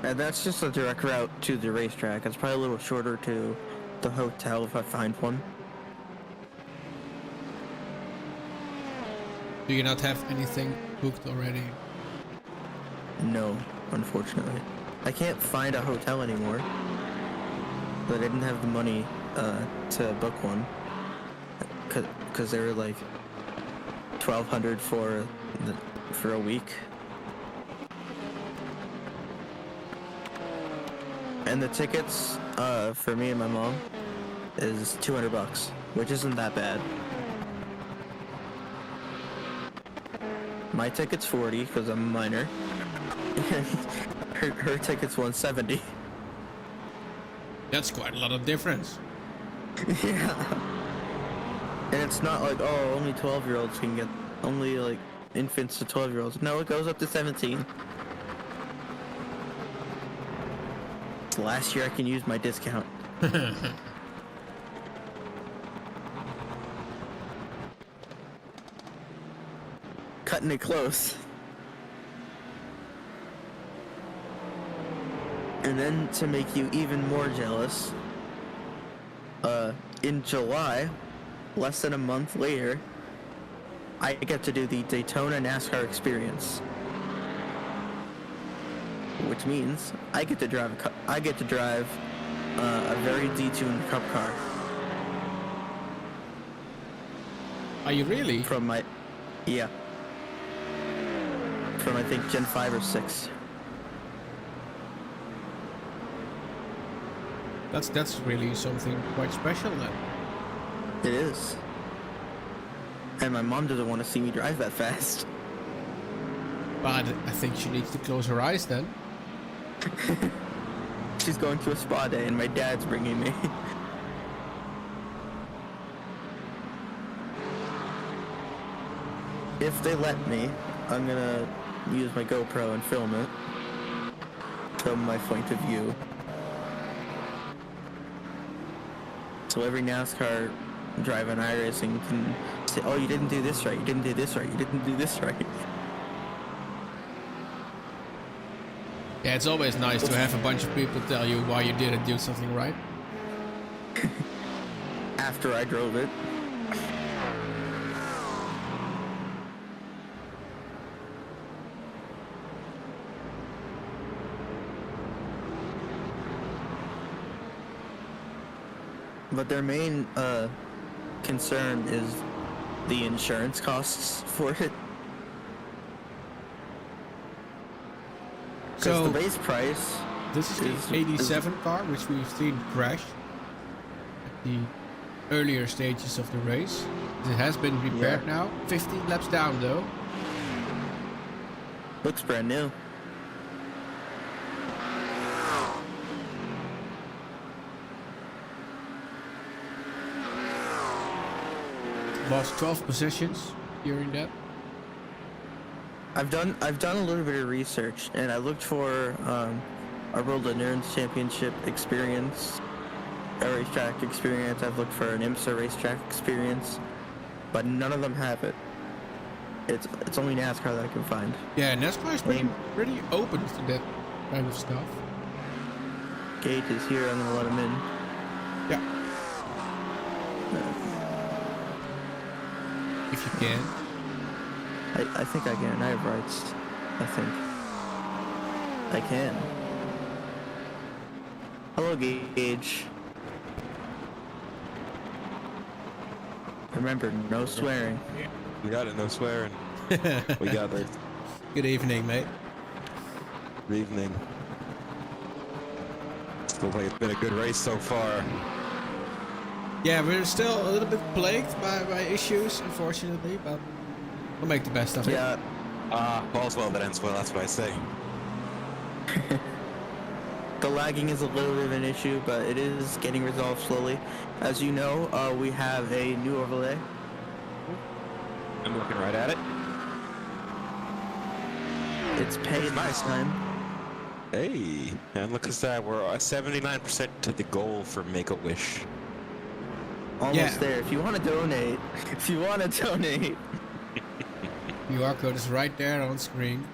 And that's just a direct route to the racetrack. It's probably a little shorter to the hotel if I find one. Do you not have anything booked already? No, unfortunately. I can't find a hotel anymore. But I didn't have the money to book one. Because they were like $1,200 for a week. And the tickets for me and my mom is $200, which isn't that bad. My ticket's $40 because I'm a minor, and her ticket's $170. That's quite a lot of difference. Yeah. And it's not like, oh, only 12-year-olds can get, only like infants to 12-year-olds. No, it goes up to 17. Last year I can use my discount. Cutting it close. And then to make you even more jealous, in July, less than a month later, I get to do the Daytona NASCAR experience. Which means I get to drive a very detuned cup car. Are you really? From I think Gen 5 or 6. That's really something quite special then. It is. And my mom doesn't want to see me drive that fast. But I think she needs to close her eyes then. She's going to a spa day and my dad's bringing me. If they let me, I'm gonna use my GoPro and film it. Film my point of view. So every NASCAR driver in iRacing can say, oh, you didn't do this right, you didn't do this right, you didn't do this right. Yeah, it's always nice to have a bunch of people tell you why you didn't do something right. After I drove it. But their main concern is the insurance costs for it. So the base price. This is the 87 car, which we've seen crash at the earlier stages of the race. It has been repaired now. 15 laps down though. Looks brand new. Lost 12 positions during that. I've done a little bit of research, and I looked for a World Endurance Championship experience, a racetrack experience. I've looked for an IMSA racetrack experience, but none of them have it. It's only NASCAR that I can find. Yeah, NASCAR is pretty open to that kind of stuff. Gage is here. I'm gonna let him in. Yeah. If you can. I think I can. I have rights. I think I can. Hello, Gage. Remember, no swearing. We got it, no swearing. We got it. Good evening, mate. Good evening. Looks like it's been a good race so far. Yeah, we're still a little bit plagued by issues, unfortunately, but we'll make the best of it. Yeah. All's well that ends well, that's what I say. The lagging is a little bit of an issue, but it is getting resolved slowly. As you know, we have a new overlay. I'm looking right at it. It's paid Nice. this time. Hey, and look at that. We're 79% to the goal for Make-A-Wish. Almost there. If you want to donate, QR code is right there on screen.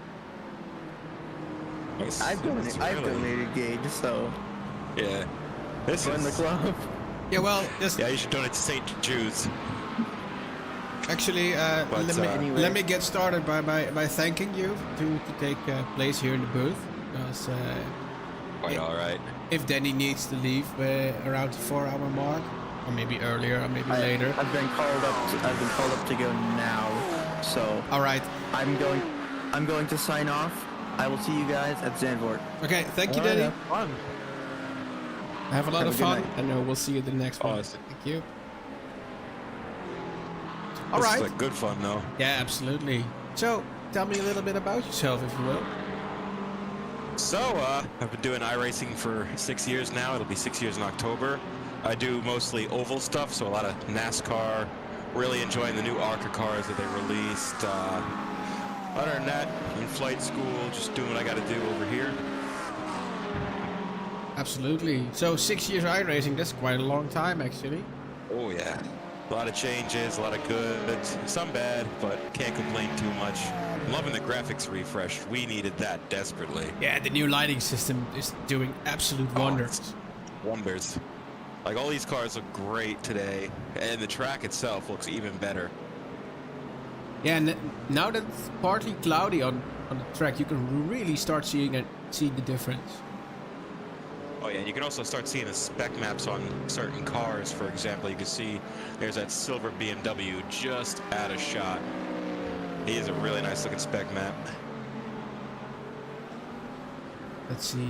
Nice. I've donated, Gage, so Yeah. This join the is... club. Yeah, well, just Yeah, you should donate to St. Jude's. actually, let me get started by thanking you to take place here in the booth. Because Quite alright. if Danny needs to leave around the 4-hour mark, or maybe earlier, or maybe later. I've been called up to go now, so All right. I'm going to sign off. I will see you guys at Zandvoort. Okay. Thank you, Danny. Have fun. Have a lot Have of a good fun, night. and we'll see you at the next one. Awesome. Thank you. All This right. is like good fun though. Yeah, absolutely. So, tell me a little bit about yourself, if you will. So, I've been doing iRacing for 6 years now. It'll be 6 years in October. I do mostly oval stuff, so a lot of NASCAR. Really enjoying the new ARCA cars that they released. Other than that, in flight school, just doing what I got to do over here. Absolutely. So 6 years iRacing, that's quite a long time, actually. Oh yeah, a lot of changes, a lot of good, some bad, but can't complain too much. I'm loving the graphics refresh. We needed that desperately. Yeah, the new lighting system is doing absolute wonders. Wonders. Like all these cars look great today, and the track itself looks even better. Yeah, and now that it's partly cloudy on the track, you can really start seeing the difference. Oh yeah, and you can also start seeing the spec maps on certain cars. For example, you can see there's that silver BMW just out of shot. He is a really nice looking spec map. Let's see.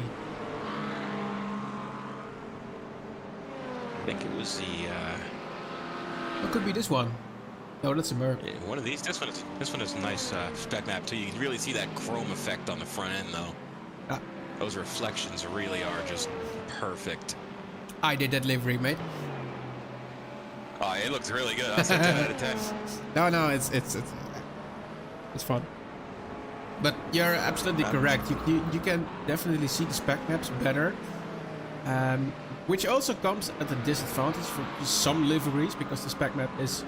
I think it was the What could be this one? No, that's a Merc. yeah, one of these. This one is a nice spec map too. You can really see that chrome effect on the front end though. Ah, Those reflections really are just perfect. I did that livery, mate. Oh, it looks really good. I'll say 10 out of 10. No, it's fun. But you're absolutely correct. You can definitely see the spec maps better, which also comes at a disadvantage for some liveries because the spec map is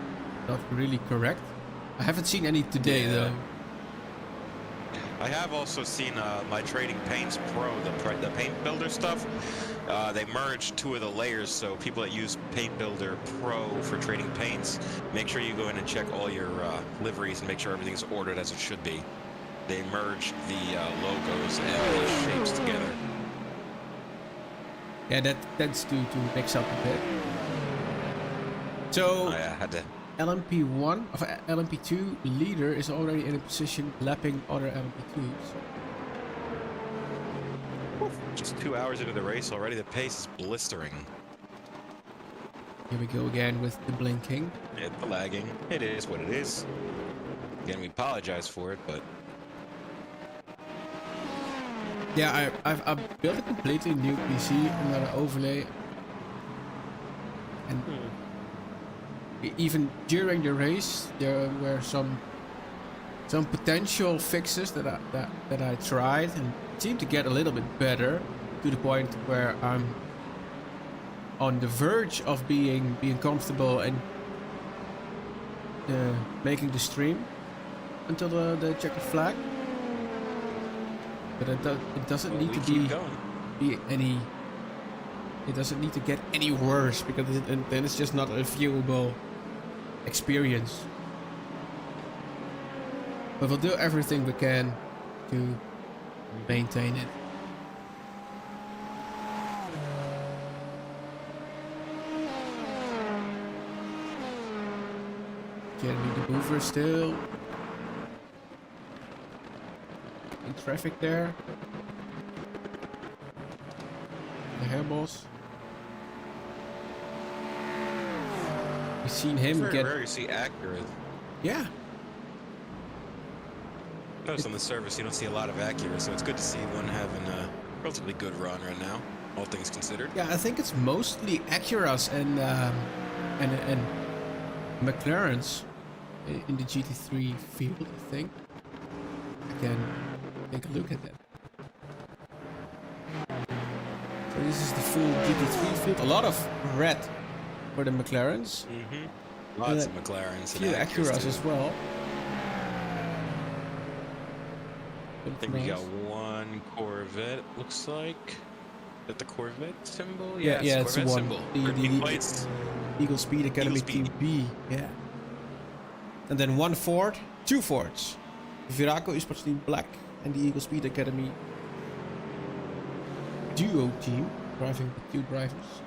not really correct. I haven't seen any today though. I have also seen my Trading Paints Pro, the Paint Builder stuff. They merged two of the layers, so people that use Paint Builder Pro for trading paints, make sure you go in and check all your liveries and make sure everything's ordered as it should be. They merged the logos and the shapes together. Yeah, that tends to mix up a bit. So Oh, yeah, I had to. LMP1 of LMP2 leader is already in a position lapping other LMP2s. Just 2 hours into the race already, the pace is blistering. Here we go again with the blinking. It's the lagging. It is what it is. Again, we apologize for it, but Yeah, I've built a completely new PC, another overlay, and even during the race there were some some potential fixes that I tried and seem to get a little bit better, to the point where I'm on the verge of being comfortable and making the stream until the checkered flag. But it doesn't need to be any. It doesn't need to get any worse, because then it's just not a viewable experience. But we'll do everything we can to maintain it. Jeremy the Mover still in traffic there. The hairballs. We've seen him very get rare you see accurate. Yeah. Notice on the service you don't see a lot of accurate, so it's good to see one having a relatively good run right now, all things considered. Yeah, I think it's mostly Acuras and McLarens in the GT3 field. I think I can take a look at that. So this is the full GT3 field. A lot of red for the McLarens. Lots of McLarens few and Acuras as well. I think we got one Corvette, it looks like. Is that the Corvette symbol? Yeah, it's Corvette one. symbol. The Eagle Speed Academy Team B. Yeah. And then one Ford, two Fords. Viraco Esports Team Black and the Eagle Speed Academy duo team, driving with two drivers.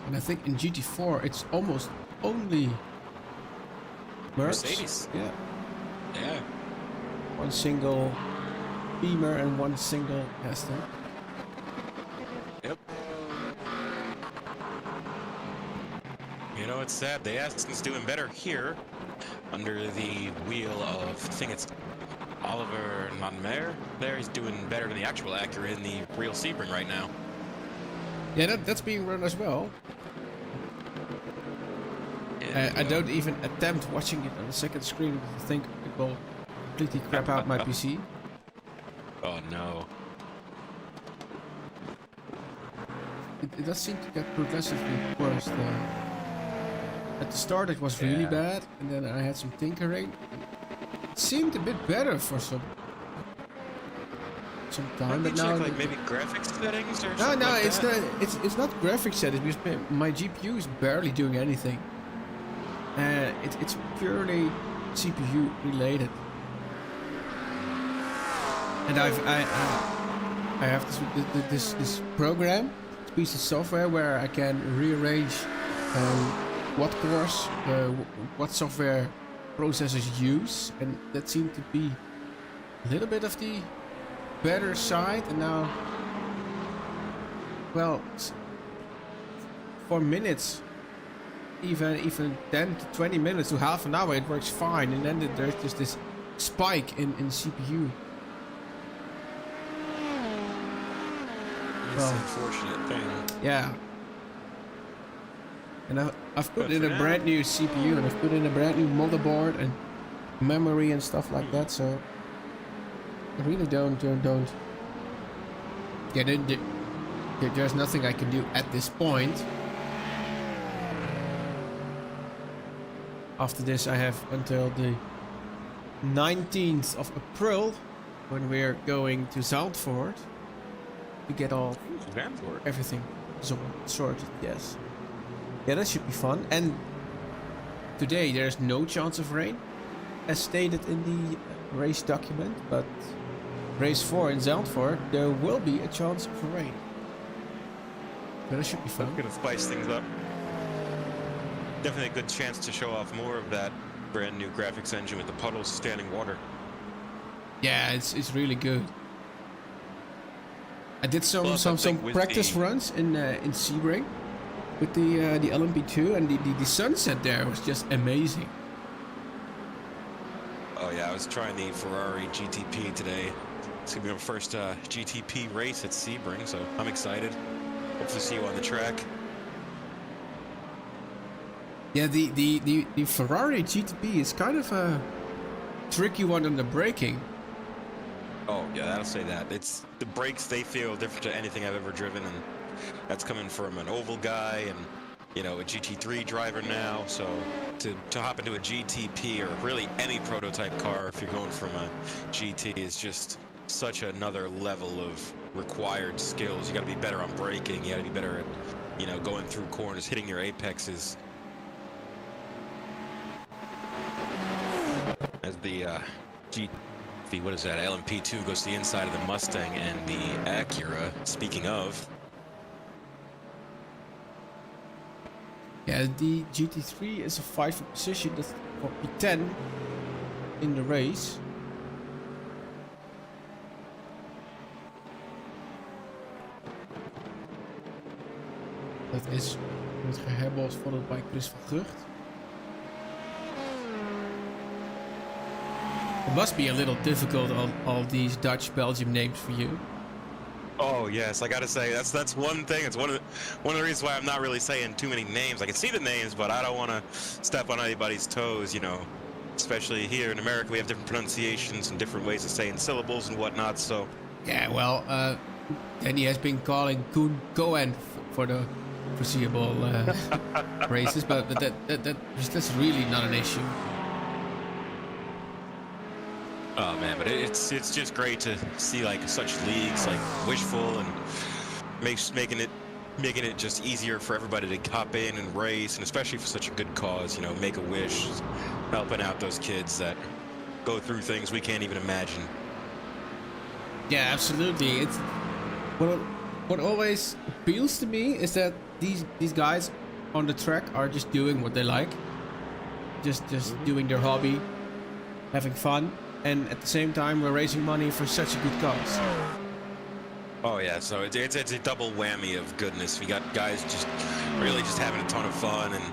And I think in GT4 it's almost only Mercedes. Yeah. Yeah. One single Beamer and one single Aston. Yep. You know, it's sad. The Aston's doing better here under the wheel of, I think it's Oliver Nonmer. There, he's doing better than the actual Acura in the real Sebring right now. Yeah, that's being run as well. I don't even attempt watching it on the second screen because I think it will completely crap out my PC. Oh no. It does seem to get progressively worse though. At the start it was really bad, and then I had some tinkering. It seemed a bit better for some time, but now like maybe graphics settings or no, something like it's that? not. It's not graphics settings because my GPU is barely doing anything. It's purely CPU related, and I have this program, this piece of software where I can rearrange what cores, what software processors use, and that seemed to be a little bit of the better side. And now, well, for minutes, even 10 to 20 minutes to half an hour, it works fine, and then there's just this spike in CPU. It's an unfortunate thing. Yeah. And I've put in a brand new CPU, and I've put in a brand new motherboard and memory and stuff like that, so I really don't. Yeah, there's nothing I can do at this point. After this, I have until the 19th of April, when we're going to Zandvoort, to get everything sorted. Yes. Yeah, that should be fun. And today there's no chance of rain, as stated in the race document. But race 4 in Zandvoort, there will be a chance of rain. So that should be fun. That's gonna spice things up. Definitely a good chance to show off more of that brand new graphics engine with the puddles, standing water. Yeah, it's really good. I did some practice runs in Sebring with the LMP2, and the sunset there was just amazing. Oh yeah, I was trying the Ferrari GTP today. It's gonna be my first GTP race at Sebring, so I'm excited. Hope to see you on the track. Yeah, the Ferrari GTP is kind of a tricky one on the braking. Oh yeah, I'll say that. It's the brakes, they feel different to anything I've ever driven, and that's coming from an oval guy and, you know, a GT3 driver now. So to hop into a GTP or really any prototype car, if you're going from a GT, is just such another level of required skills. You got to be better on braking. You got to be better at, you know, going through corners, hitting your apexes. As the what is that? LMP2 goes to the inside of the Mustang and the Acura. Speaking of, yeah, the GT3 is a fight for position for P10 in the race. Dat is met gehebbels followed by Chris van Gucht. It must be a little difficult on all these Dutch-Belgium names for you. oh yes, I gotta say that's one thing. It's one of the reasons why I'm not really saying too many names. I can see the names, but I don't want to step on anybody's toes. You know, especially here in America, we have different pronunciations and different ways of saying syllables and whatnot. So Yeah, well, Danny has been calling Koen Cohen for the foreseeable races, but that's really not an issue. oh man, but it's just great to see like such leagues like Wishful and making it just easier for everybody to hop in and race, and especially for such a good cause. You know, Make a Wish, helping out those kids that go through things we can't even imagine. Yeah, absolutely. It's what always appeals to me is that these guys on the track are just doing what they like, just doing their hobby, having fun, and at the same time we're raising money for such a good cause. Oh yeah, so it's a double whammy of goodness. We got guys just really just having a ton of fun, and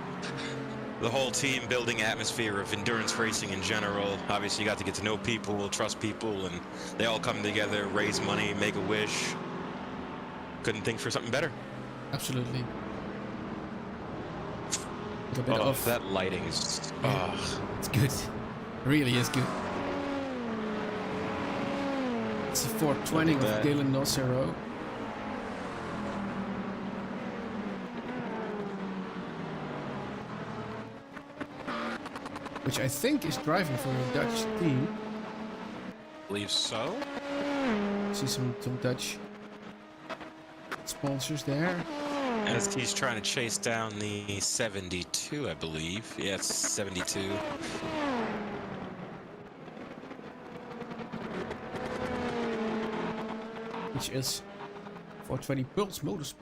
the whole team building atmosphere of endurance racing in general. Obviously, you got to get to know people, trust people, and they all come together, raise money, make a wish. Couldn't think for something better. Absolutely. A bit Oh, of that lighting is... yeah, it's good. It really is good. It's a 420 Look with at that. Galen Nocero. Which I think is driving for a Dutch team. believe so. See some Dutch sponsors there. As he's trying to chase down the 72, I believe. Yeah, it's 72. Which is 420 Pulse Motorsports.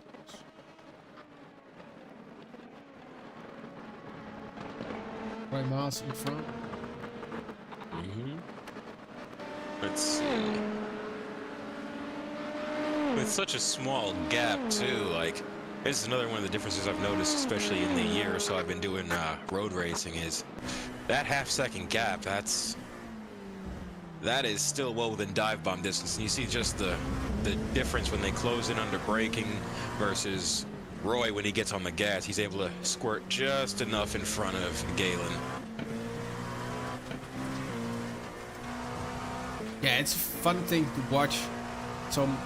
Right miles in front. Let's see. With such a small gap too, like, this is another one of the differences I've noticed, especially in the year or so I've been doing road racing, is that half-second gap. That is still well within dive bomb distance, and you see just the difference when they close in under braking versus R.O.I when he gets on the gas. He's able to squirt just enough in front of Galen. Yeah, it's a fun thing to watch. Some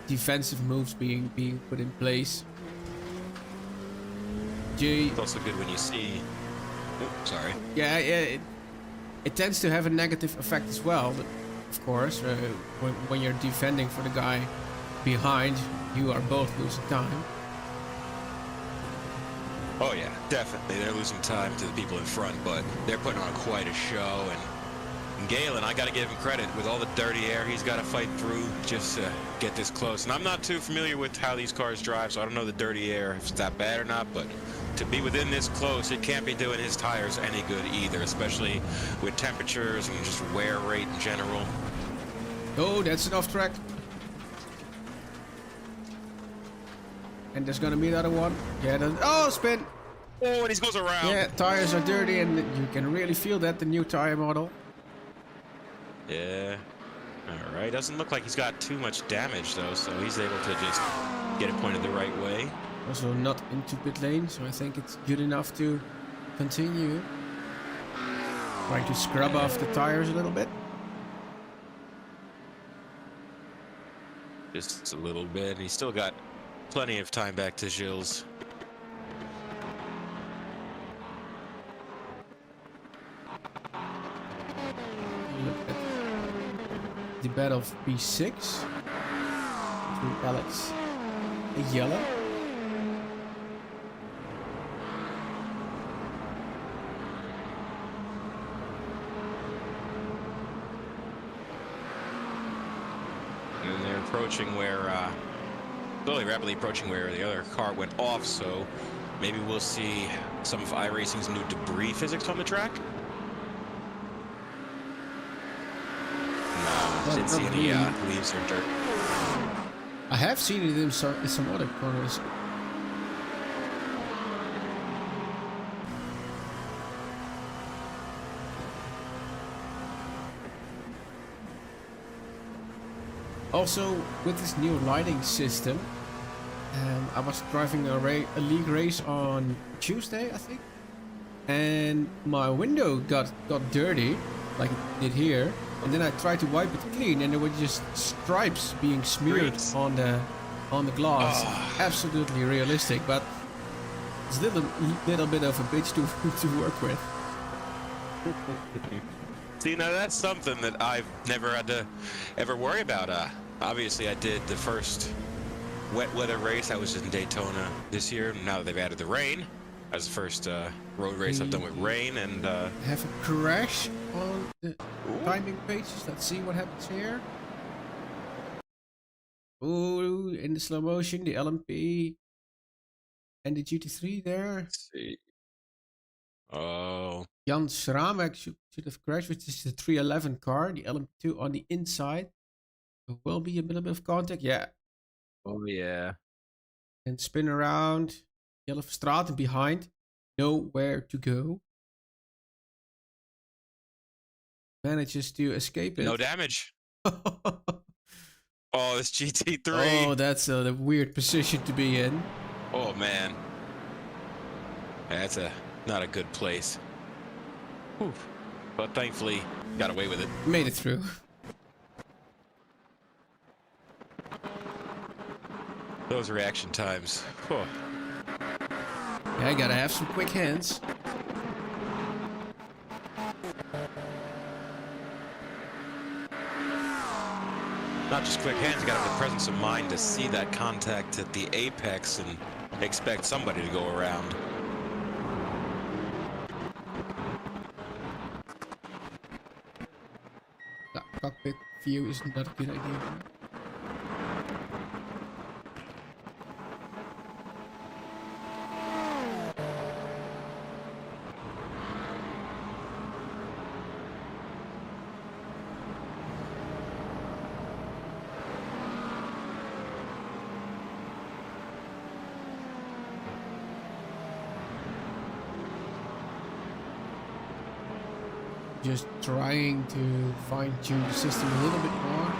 defensive moves being put in place. It's also good when you see... Oh, sorry. Yeah, it tends to have a negative effect as well. But of course, when you're defending for the guy behind, you are both losing time. Oh yeah, definitely. They're losing time to the people in front, but they're putting on quite a show. And Galen, I got to give him credit with all the dirty air he's got to fight through just to get this close. And I'm not too familiar with how these cars drive, so I don't know the dirty air, if it's that bad or not, but to be within this close, it can't be doing his tires any good either, especially with temperatures and just wear rate in general. Oh, that's an off track. And there's gonna be another one. Yeah, oh, spin. Oh, and he goes around. Yeah, tires are dirty, and you can really feel that, the new tire model. Yeah. All right. Doesn't look like he's got too much damage, though, so he's able to just get it pointed the right way. Also not into pit lane, so I think it's good enough to continue. Trying to scrub off the tires a little bit. Just a little bit. He's still got plenty of time back to Gilles. Look at the battle of P6 between Alex and Yellow. And they're approaching where, slowly, rapidly approaching where the other car went off, so maybe we'll see some of iRacing's new debris physics on the track. No, didn't see any leaves or dirt. I have seen it in some other corners. Also, with this new lighting system, I was driving a league race on Tuesday, I think, and my window got dirty, like it did here, and then I tried to wipe it clean, and there were just stripes being smeared on the glass. Absolutely realistic, but it's a little bit of a bitch to work with. See, now that's something that I've never had to ever worry about. Obviously, I did the first wet weather race. I was in Daytona this year. Now that they've added the rain, that was the first road race I've done with rain. And have a crash on the timing pages. Let's see what happens here. Ooh, in the slow motion, the LMP and the GT3 there. Let's see. Oh. Jan Schramek should have crashed, which is the 311 car. The LMP2 on the inside. There will be a little bit of contact, yeah. Oh, yeah. And spin around. Yellow Verstraeten behind. Nowhere to go. Manages to escape it. No damage. Oh, it's GT3. Oh, that's a weird position to be in. Oh, man. That's not a good place. Whew. But thankfully, got away with it. Made it through. Those reaction times. Oh. Yeah, I gotta have some quick hands. Not just quick hands, you gotta have the presence of mind to see that contact at the apex and expect somebody to go around. That cockpit view is not a good idea. Just trying to fine-tune the system a little bit more.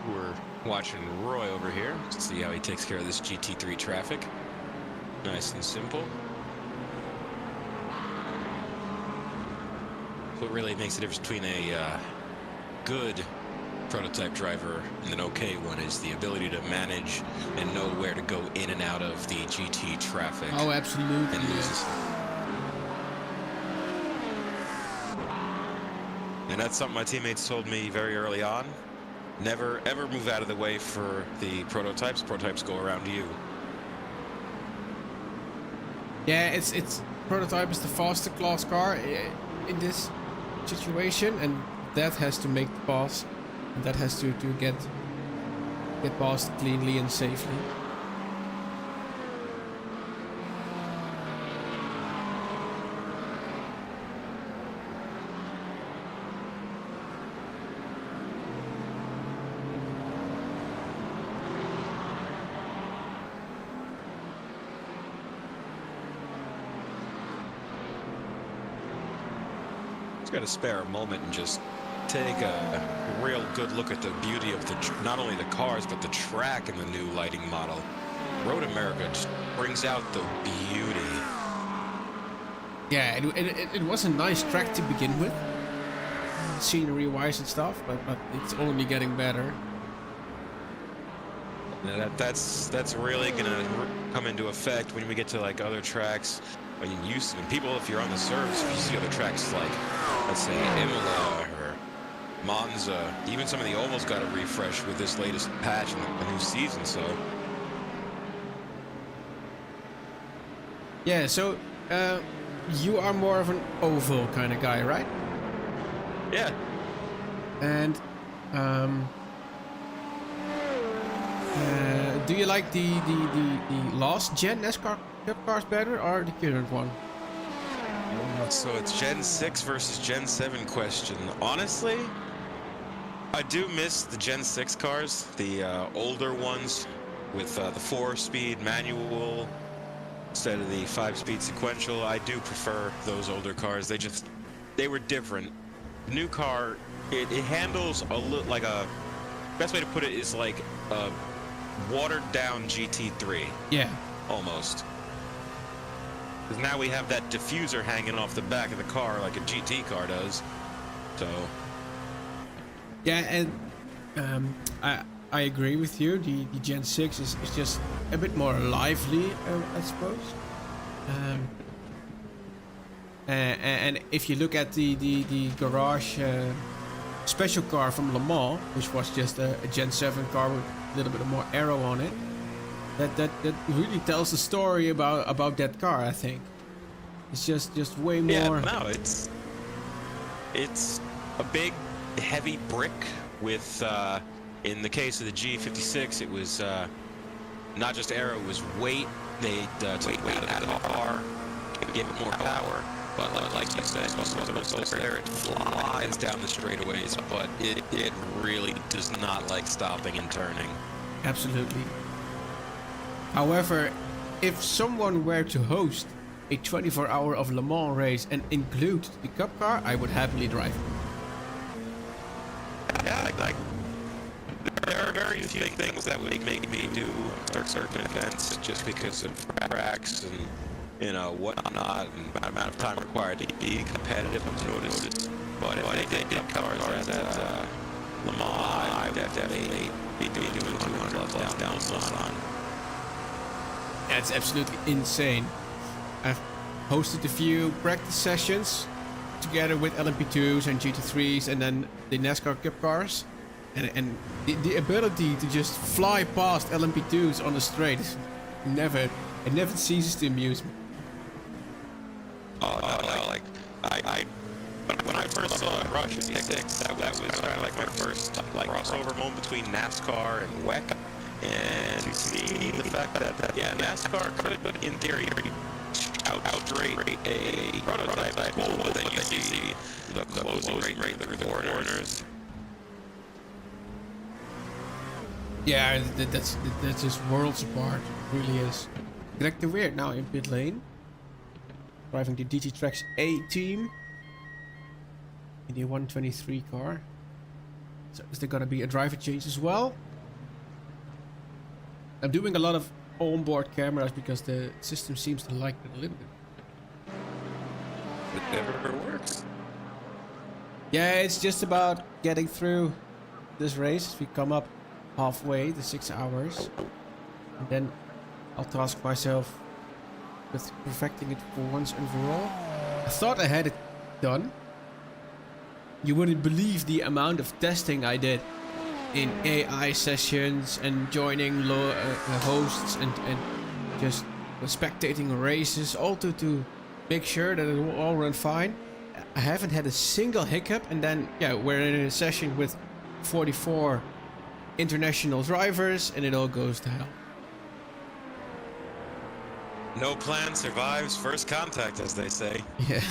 We're watching Roy over here to see how he takes care of this GT3 traffic. Nice and simple. What really makes the difference between a good prototype driver and an okay one is the ability to manage and know where to go in and out of the GT traffic. Oh, absolutely. And loses. And that's something my teammates told me very early on. Never ever move out of the way for the prototypes. Prototypes go around you. Yeah, it's prototype is the faster class car in this situation, and that has to make the pass. And that has to get past cleanly and safely. got to spare a moment and just take a real good look at the beauty of not only the cars but the track in the new lighting model. Road America just brings out the beauty. Yeah, it was a nice track to begin with, scenery-wise and stuff, but it's only getting better. That's really gonna come into effect when we get to like other tracks. I mean, when people, if you're on the servers, if you see other tracks like, let's say, Imola or Monza, even some of the ovals got a refresh with this latest patch and the new season. So yeah, so you are more of an oval kind of guy, right? yeah, And do you like the last gen NASCAR Cup cars better or the current one? so it's Gen 6 versus Gen 7 question. Honestly, I do miss the Gen 6 cars, the older ones with the 4-speed manual instead of the 5-speed sequential. I do prefer those older cars. They were different. The new car, it handles a little like a, best way to put it is like a watered down GT3. Yeah. Almost. Because now we have that diffuser hanging off the back of the car like a GT car does. So Yeah, and I agree with you. The Gen 6 is just a bit more lively, I suppose. And if you look at the garage special car from Le Mans, which was just a Gen 7 car with a little bit more aero on it, that really tells the story about that car. I think it's just way more. yeah, no, it's a big heavy brick with in the case of the G56 it was not just aero, it was weight. They took weight out of the car, gave it more power, but like you said, there it flies down the straightaways, but it really does not like stopping and turning. Absolutely. However, if someone were to host a 24-hour of Le Mans race and include the Cup car, I would happily drive it. Yeah, like there are very few things that would make me do certain events just because of tracks and whatnot and amount of time required to be competitive. I've noticed, but if they did cars at Le Mans, I would definitely be doing 200 levels down on. That's absolutely insane. I've hosted a few practice sessions together with LMP2s and GT3s and then the NASCAR Cup cars. And the ability to just fly past LMP2s on the straight, it never ceases to amuse me. Oh no, like when I first saw Rush 56, that was kind of like my first like crossover moment between NASCAR and WEC. And to see the fact that NASCAR could, in theory, outrate a prototype, but then you see the closing rate through the corners. Yeah, that's just worlds apart. It really is. Greg de Weert now in pit lane, driving the GT3 A team in the 123 car. So is there gonna be a driver change as well? I'm doing a lot of onboard cameras because the system seems to like it a little bit. It never works. Yeah, it's just about getting through this race. We come up halfway, the 6 hours, and then I'll task myself with perfecting it for once and for all. I thought I had it done. You wouldn't believe the amount of testing I did in AI sessions and joining hosts and just spectating races, all to make sure that it will all run fine. I haven't had a single hiccup, and then we're in a session with 44 international drivers and it all goes to hell. No plan survives first contact, as they say. Yeah.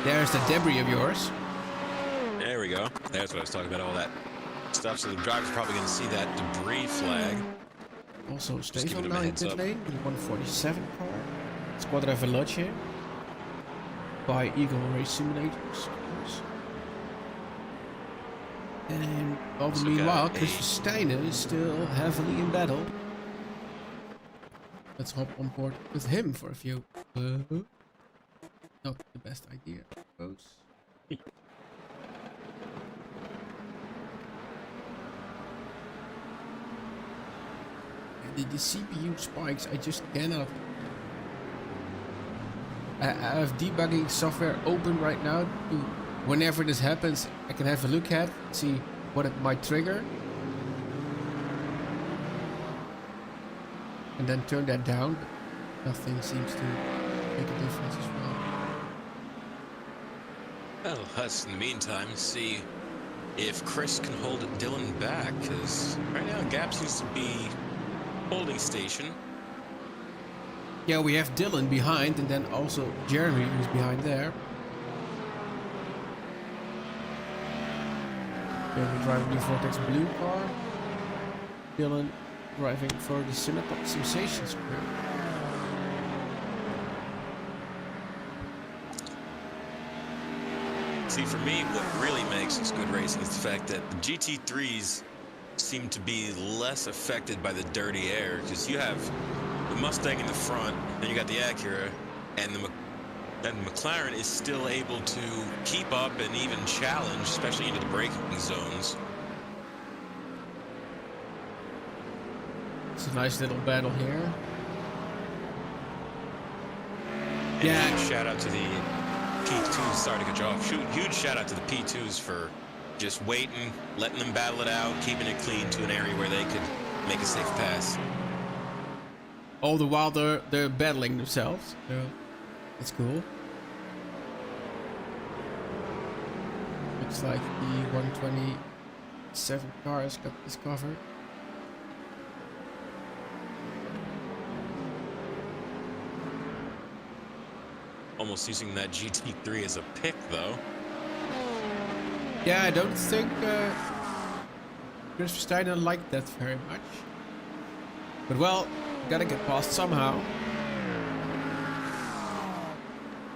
There's the debris of yours. There we go. There's what I was talking about, all that stuff. So the driver's probably going to see that debris flag. Also, Just Stefan giving him now a in heads pit up. lane with the 147 car. Squadra Veloce. by Eagle Race Simulators, of course. And all the meanwhile, Chris Steiner is still heavily in battle. Let's hop on board with him for a few. Not the best idea, I suppose. The CPU spikes, I just cannot. I have debugging software open right now. Whenever this happens, I can have a look at, see what it might trigger. And then turn that down, but nothing seems to make a difference as well. Well, us in the meantime, see if Chris can hold Dylan back, because right now Gap seems to be holding station. Yeah, we have Dylan behind, and then also Jeremy who's behind there. We're driving the Vortex blue car. Dylan driving for the Sensations crew. See, for me, what really makes this good racing is the fact that the GT3s seem to be less affected by the dirty air, because you have the Mustang in the front, then you got the Acura, and the McLaren is still able to keep up and even challenge, especially into the braking zones. It's a nice little battle here. And yeah. Huge shout out to the P2s. Sorry to cut you off. Huge shout out to the P2s for just waiting, letting them battle it out, keeping it clean to an area where they could make a safe pass. All the while they're battling themselves, so that's cool. Looks like the 127 car has got this covered. Almost using that GT3 as a pick, though. Yeah, I don't think Chris Steiner liked that very much. But well, gotta get past somehow.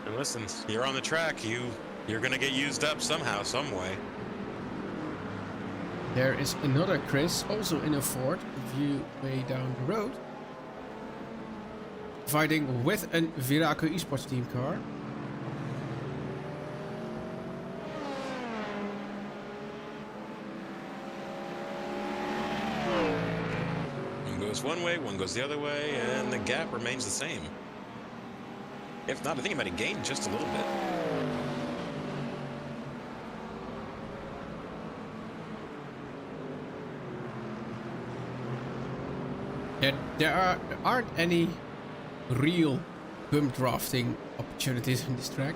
And listen, you're on the track. You're gonna get used up somehow, some way. There is another Chris, also in a Ford, a few way down the road, fighting with a Viraco esports team car. One goes one way, one goes the other way, and the gap remains the same. If not, I think it might have gained just a little bit. There aren't any real bump drafting opportunities in this track.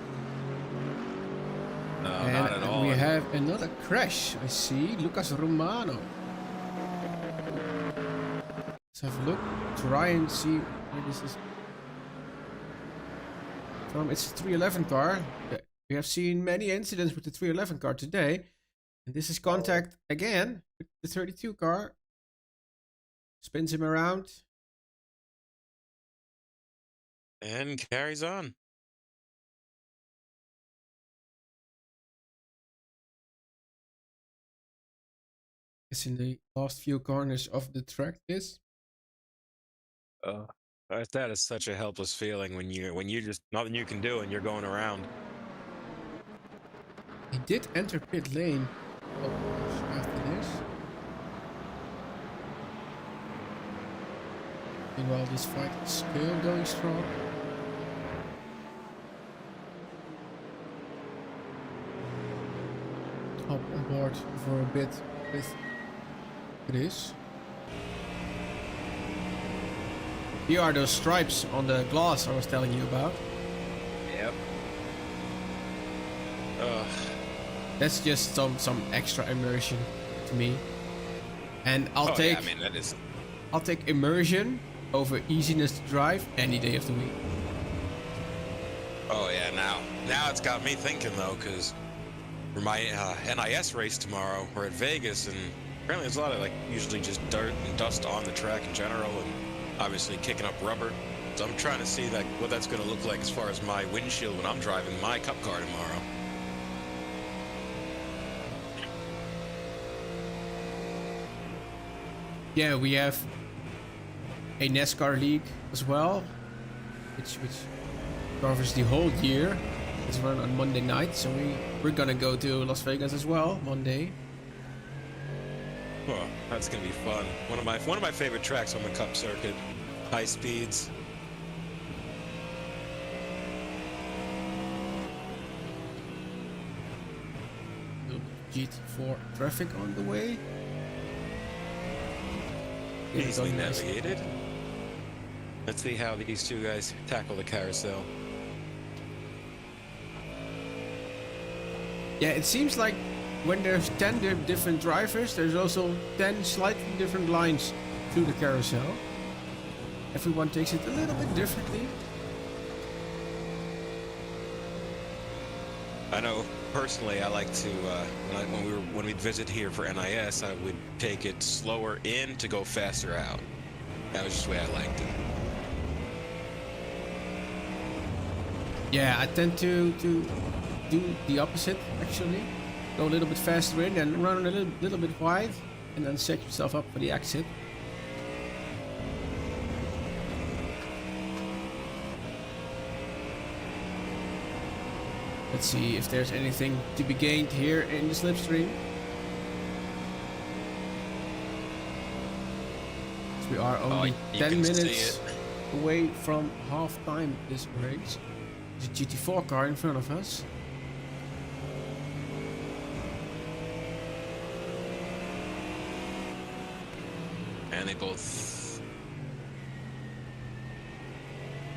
No, and not at all. We have another crash. I see Lucas Romano. Let's have a look. Try and see where this is from. It's a 311 car. We have seen many incidents with the 311 car today. And this is contact again with the 32 car. Spins him around. And carries on. It's in the last few corners of the track. This. That is such a helpless feeling when you just nothing you can do and you're going around. He did enter pit lane after this. Meanwhile, this fight is still going strong. Hop on board for a bit with Chris. Here are those stripes on the glass I was telling you about. Yep. That's just some extra immersion to me. And I'll take. Yeah, I mean, that is. I'll take immersion over easiness to drive any day of the week. Oh yeah, now it's got me thinking though, because for my NIS race tomorrow, we're at Vegas, and apparently there's a lot of usually just dirt and dust on the track in general, and obviously kicking up rubber. So I'm trying to see like what that's going to look like as far as my windshield when I'm driving my Cup car tomorrow. Yeah, we have a NASCAR league as well, which covers the whole year. It's run on Monday night, so we're gonna go to Las Vegas as well Monday. Oh, that's gonna be fun. One of my favorite tracks on the Cup circuit. High speeds. GT4 traffic on the way. Easily navigated. Let's see how these two guys tackle the carousel. Yeah, it seems like when there's 10 different drivers, there's also 10 slightly different lines through the carousel. Everyone takes it a little bit differently. I know personally I like to when we'd visit here for NIS, I would take it slower in to go faster out. That was just the way I liked it. Yeah, I tend to do the opposite actually. Go a little bit faster in and run a little bit wide and then set yourself up for the exit. Let's see if there's anything to be gained here in the slipstream. So we are only 10 minutes away from half time this race. There's a GT4 car in front of us. And they both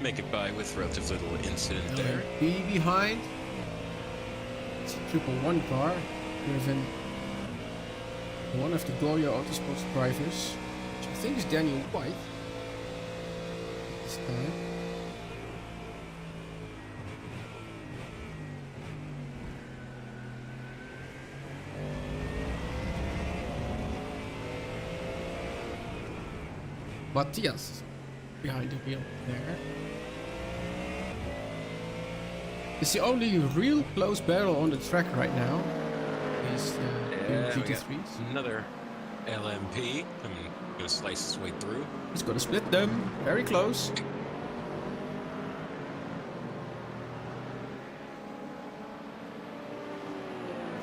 make it by with relative little incident there. B behind. It's a 111 car driven one of the Goya Autosports drivers, which I think is Daniel White. This guy. Matthias behind the wheel there. It's the only real close battle on the track right now. These GT3s. Another LMP. I'm gonna slice his way through. He's gonna split them. Very close.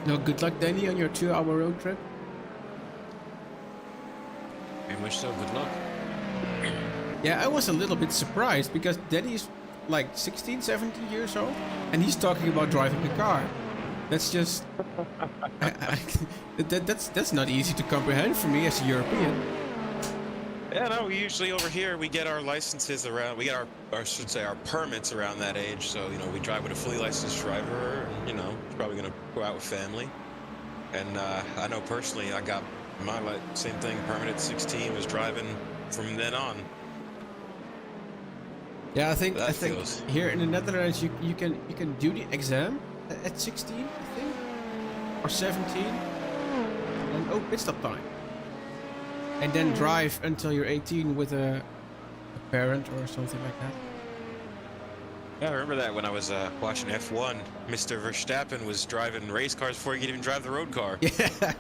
No, good luck, Danny, on your 2-hour road trip. Very much so. Good luck. Yeah, I was a little bit surprised because Danny's like 16, 17 years old and he's talking about driving a car. That's just that's not easy to comprehend for me as a European. Yeah, no, we usually over here we get our licenses around, we get our I should say our permits around that age. So, you know, we drive with a fully licensed driver and, you know, probably gonna go out with family. And I know personally I got my same thing, permit at 16, was driving from then on. Yeah, I think feels... here in the Netherlands you can do the exam at 16, I think, or 17, and pit stop time, and then drive until you're 18 with a parent or something like that. Yeah, I remember that when I was watching F1. Mr. Verstappen was driving race cars before he could even drive the road car. Yeah.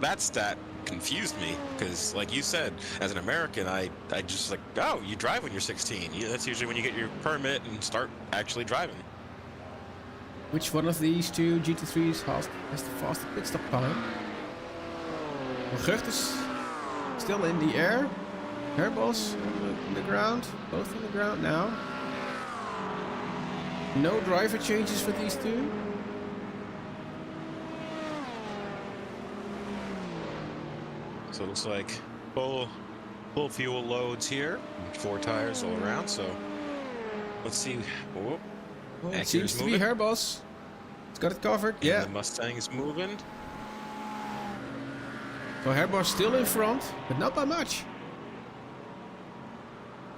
That stat confused me because, like you said, as an American, I just like, oh, you drive when you're 16. That's usually when you get your permit and start actually driving. Which one of these two GT3s has the fastest pit stop time? Gucht is still in the air. Hairball's on the ground. Both on the ground now. No driver changes for these two. So it looks like full fuel loads here. 4 tires all around. So let's see. Oh, it seems to be Hairball's. It's got it covered. And yeah. The Mustang is moving. So Hairball's still in front, but not by much.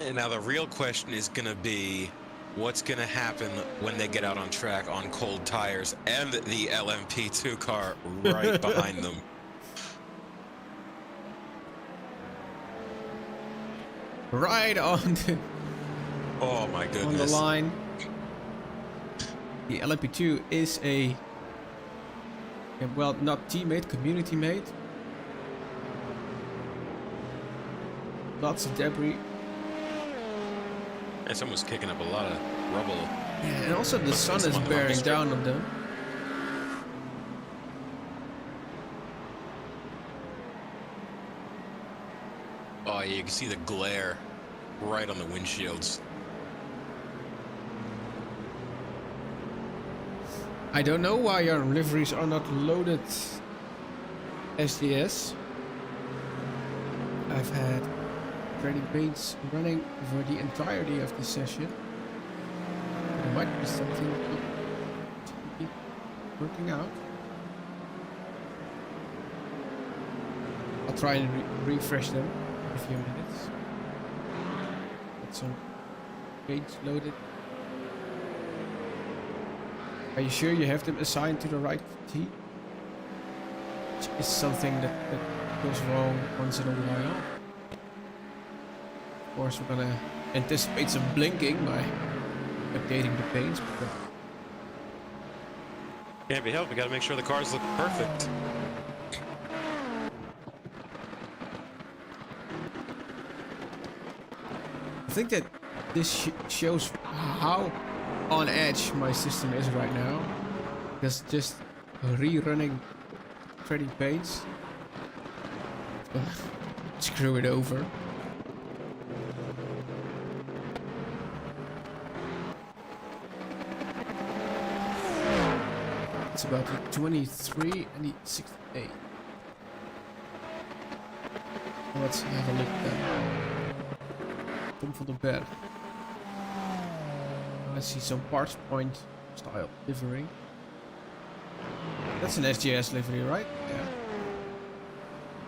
And now the real question is going to be, what's going to happen when they get out on track on cold tires and the LMP2 car right behind them? right on Oh my on the goodness. line. The LMP2 is a, well, not teammate, community mate. Lots of debris. And someone's kicking up a lot of rubble. Yeah, and also the sun is Someone on the bearing strip. down on them. Oh, yeah, you can see the glare right on the windshields. I don't know why your liveries are not loaded SDS. I've had training paints running for the entirety of this session. There might be something working out. I'll try and refresh them in a few minutes. Get some paints loaded. Are you sure you have them assigned to the right T? Which is something that goes wrong once in a while. Of course, we're gonna anticipate some blinking by updating the paints. But Can't be helped. We gotta make sure the cars look perfect. I think that this shows how on edge my system is right now. Because just rerunning trading paints it's gonna screw it over. It's about the 23 and the 68. Let's have a look then. Tom van den Berg. I see some parts point style livery. That's an SGS livery, right? Yeah.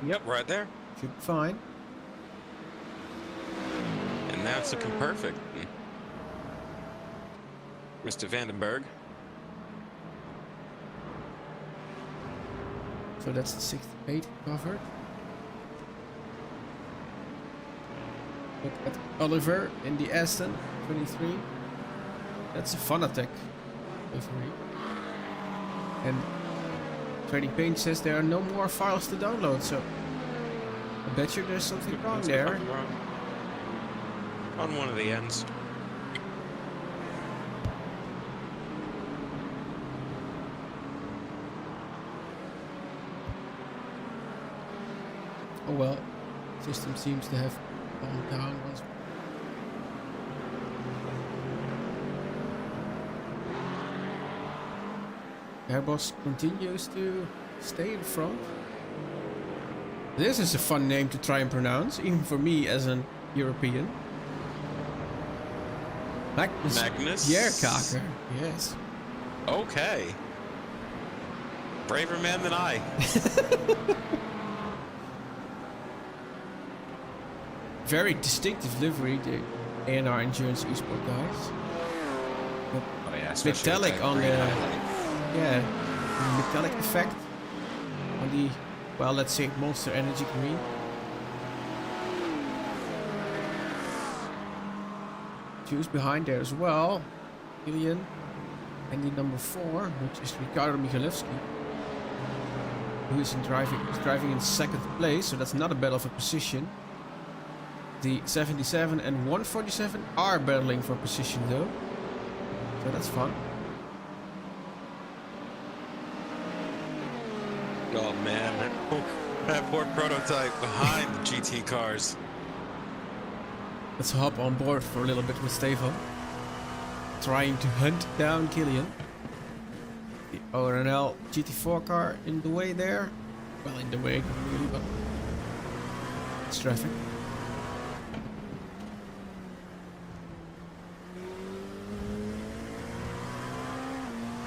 Yep, right there. Should be fine. And now it's looking perfect. Mr. Vandenberg. So that's the 68 covered. Look at Oliver in the Aston 23. That's a Fanatec livery. And Trading Paint says there are no more files to download, so I bet you there's something wrong there. On one of the ends. Oh well, system seems to have gone down once. Airbus continues to stay in front. This is a fun name to try and pronounce, even for me as an European. Magnus? Bjerkaker, yes. Okay. Braver man than I. Very distinctive livery, the ANR Endurance Esport guys. Oh yeah, especially Metallic with that on green the, highlight. yeah, the metallic effect on the, well, let's say Monster Energy green. Juice behind there as well. Killian. And the number 4, which is Ricardo Michalewski, who is driving in 2nd place, so that's not a battle for position. The 77 and 147 are battling for position though, so that's fun. Oh man, that poor prototype behind the GT cars. Let's hop on board for a little bit with Stefan, trying to hunt down Killian. The R.O.I GT4 car in the way there. Well, in the way, not really, but it's traffic.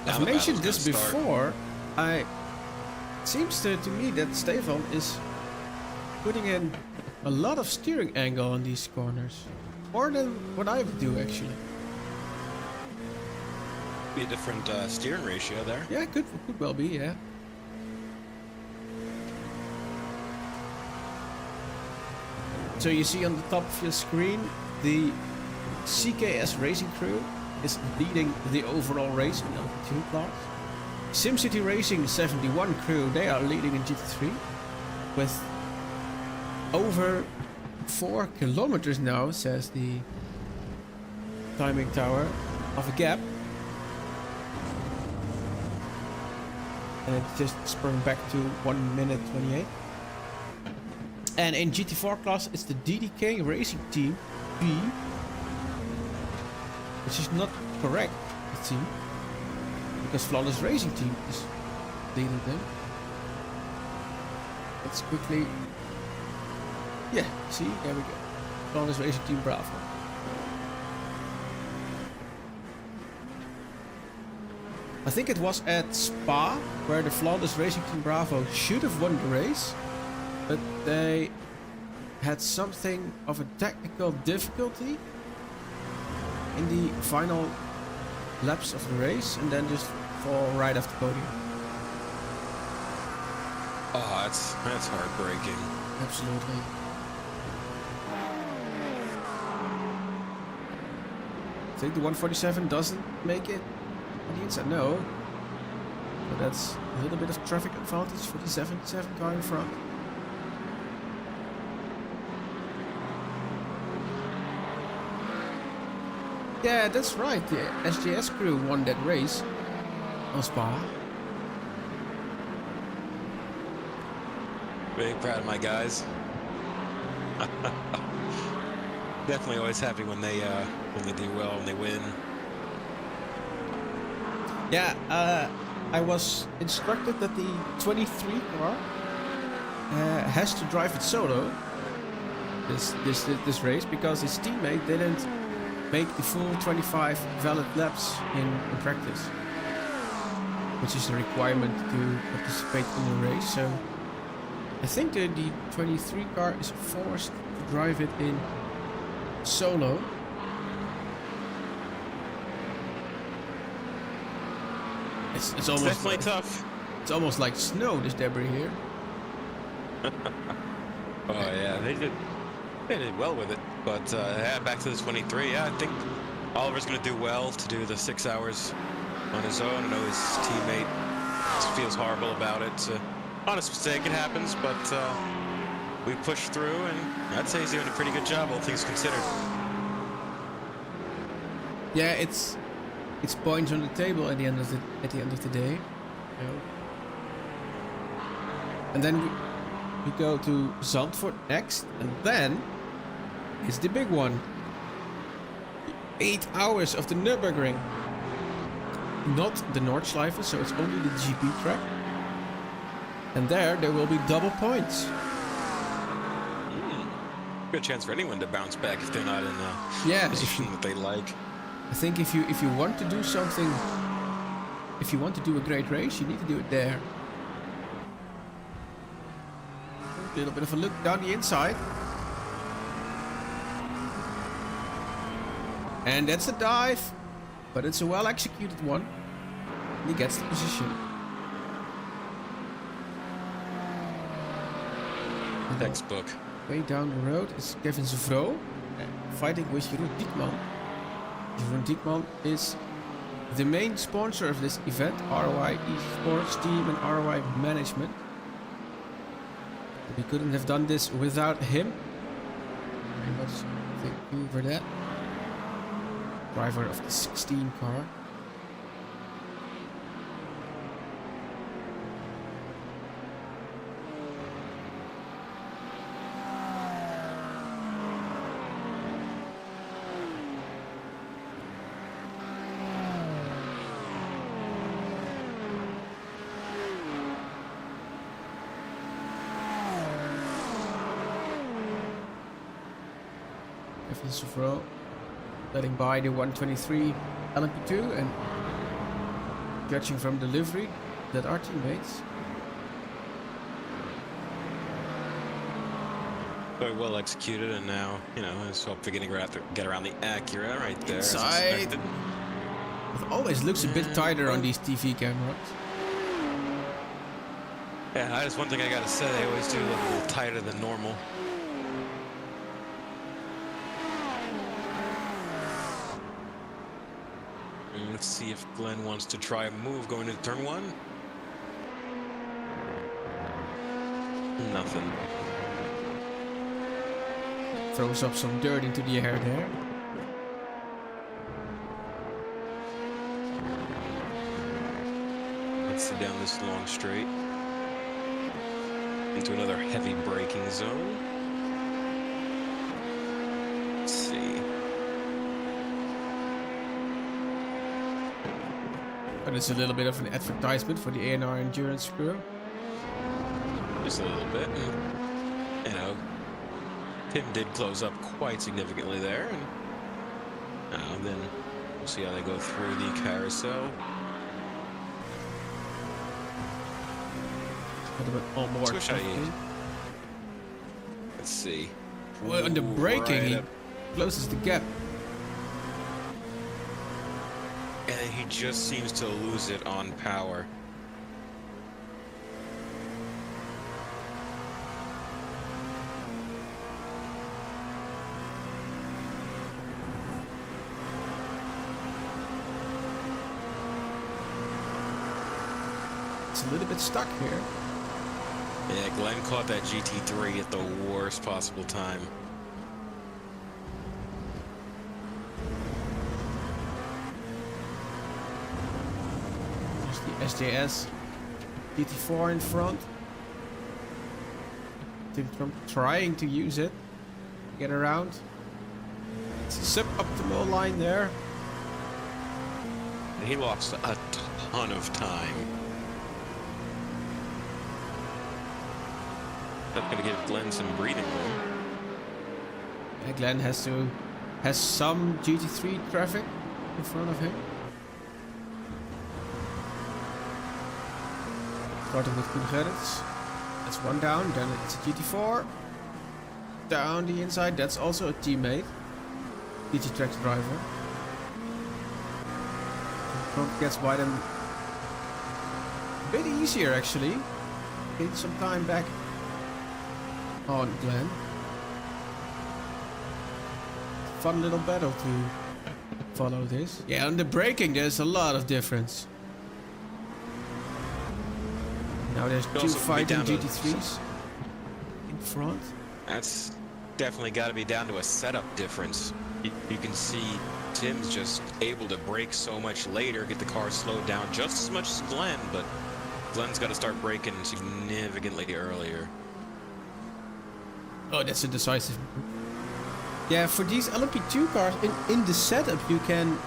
Now I've the mentioned battle's this gonna start. before. It seems to me that Stefan is putting in a lot of steering angle on these corners. More than what I would do, actually. Be a different steering ratio there. Yeah, could well be, yeah. So you see on the top of your screen, the CKS Racing crew is leading the overall race in LP2 class. SimCity Racing 71 crew, they are leading in GT3 with over 4 kilometers now, says the timing tower, of a gap. And it just sprung back to 1 minute 28. And in GT4 class, it's the DDK Racing Team B, which is not correct, it seems, because Flawless Racing Team is leading them. Let's quickly, yeah, see, there we go. Flawless Racing Team Bravo. I think it was at Spa where the Flawless Racing Team Bravo should have won the race, but they had something of a technical difficulty in the final laps of the race and then just fall right off the podium. Oh, that's heartbreaking. Absolutely. I think the 147 doesn't make it on the inside, no. But that's a little bit of traffic advantage for the 77 car in front. Yeah, that's right. The SJS crew won that race on Spa. Very proud of my guys. Definitely always happy when they do well, when they win. Yeah, I was instructed that the 23 car has to drive it solo this race because his teammate didn't make the full 25 valid laps in practice, which is a requirement to participate in the race. So I think the 23 car is forced to drive it in solo. It's almost definitely like, tough. It's almost like snow, this debris here. Oh yeah, they did well with it. But yeah, back to the 23. Yeah, I think Oliver's going to do well to do the 6 hours on his own. I know his teammate feels horrible about it. Honest mistake, it happens, but we pushed through, and I'd say he's doing a pretty good job, all things considered. Yeah, it's points on the table at the end of the day. You know. And then we go to Zandvoort next, and then it's the big one. 8 hours of the Nürburgring. Not the Nordschleife, so it's only the GP track. And there will be double points. Good chance for anyone to bounce back if they're not in Yeah, position that they like. I think if you want to do something, if you want to do a great race, you need to do it there. A little bit of a look down the inside. And that's a dive, but it's a well executed one. And he gets the position. Textbook. Way down the road is Kevin Zevro fighting with Jeroen Diekman. Jeroen Diekman is the main sponsor of this event, R.O.I eSports team and R.O.I management. We couldn't have done this without him. Very much thank you for that. Driver of the 16 car. Zevro letting by the 123 LMP2 and judging from delivery that our teammates. Very well executed, and now, you know, let's hope they're getting get around the Acura right there. Inside. It always looks a bit tighter on these TV cameras. Yeah, that's one thing I gotta say, they always do look a little tighter than normal. Let's see if Glenn wants to try a move going into turn 1. Nothing. Throws up some dirt into the air there. Let's see down this long straight. Into another heavy braking zone. Let's see. But it's a little bit of an advertisement for the A&R Endurance crew. Just a little bit. And, you know, Tim did close up quite significantly there. And then we'll see how they go through the carousel. A little bit on board. Let's see. Well, on the braking, he closes the gap. And he just seems to lose it on power. It's a little bit stuck here. Yeah, Glenn caught that GT3 at the worst possible time. There's the SJS GT4 in front. Tim Trump trying to use it. Get around. It's a suboptimal line there. And he lost a ton of time. That's going to give Glenn some breathing room. Yeah, Glenn has some GT3 traffic in front of him. Starting with good credits. That's one down, then it's a GT4. Down the inside, that's also a teammate. GT3 driver. Front gets by them a bit easier actually. Getting some time back on Glenn. Fun little battle to follow this. Yeah, on the braking there's a lot of difference. Now there's two fighting GT3s in front. That's definitely got to be down to a setup difference. You can see Tim's just able to brake so much later, get the car slowed down just as much as Glenn, but Glenn's got to start braking significantly earlier. Oh, that's a decisive move. Yeah, for these LMP2 cars, in the setup you can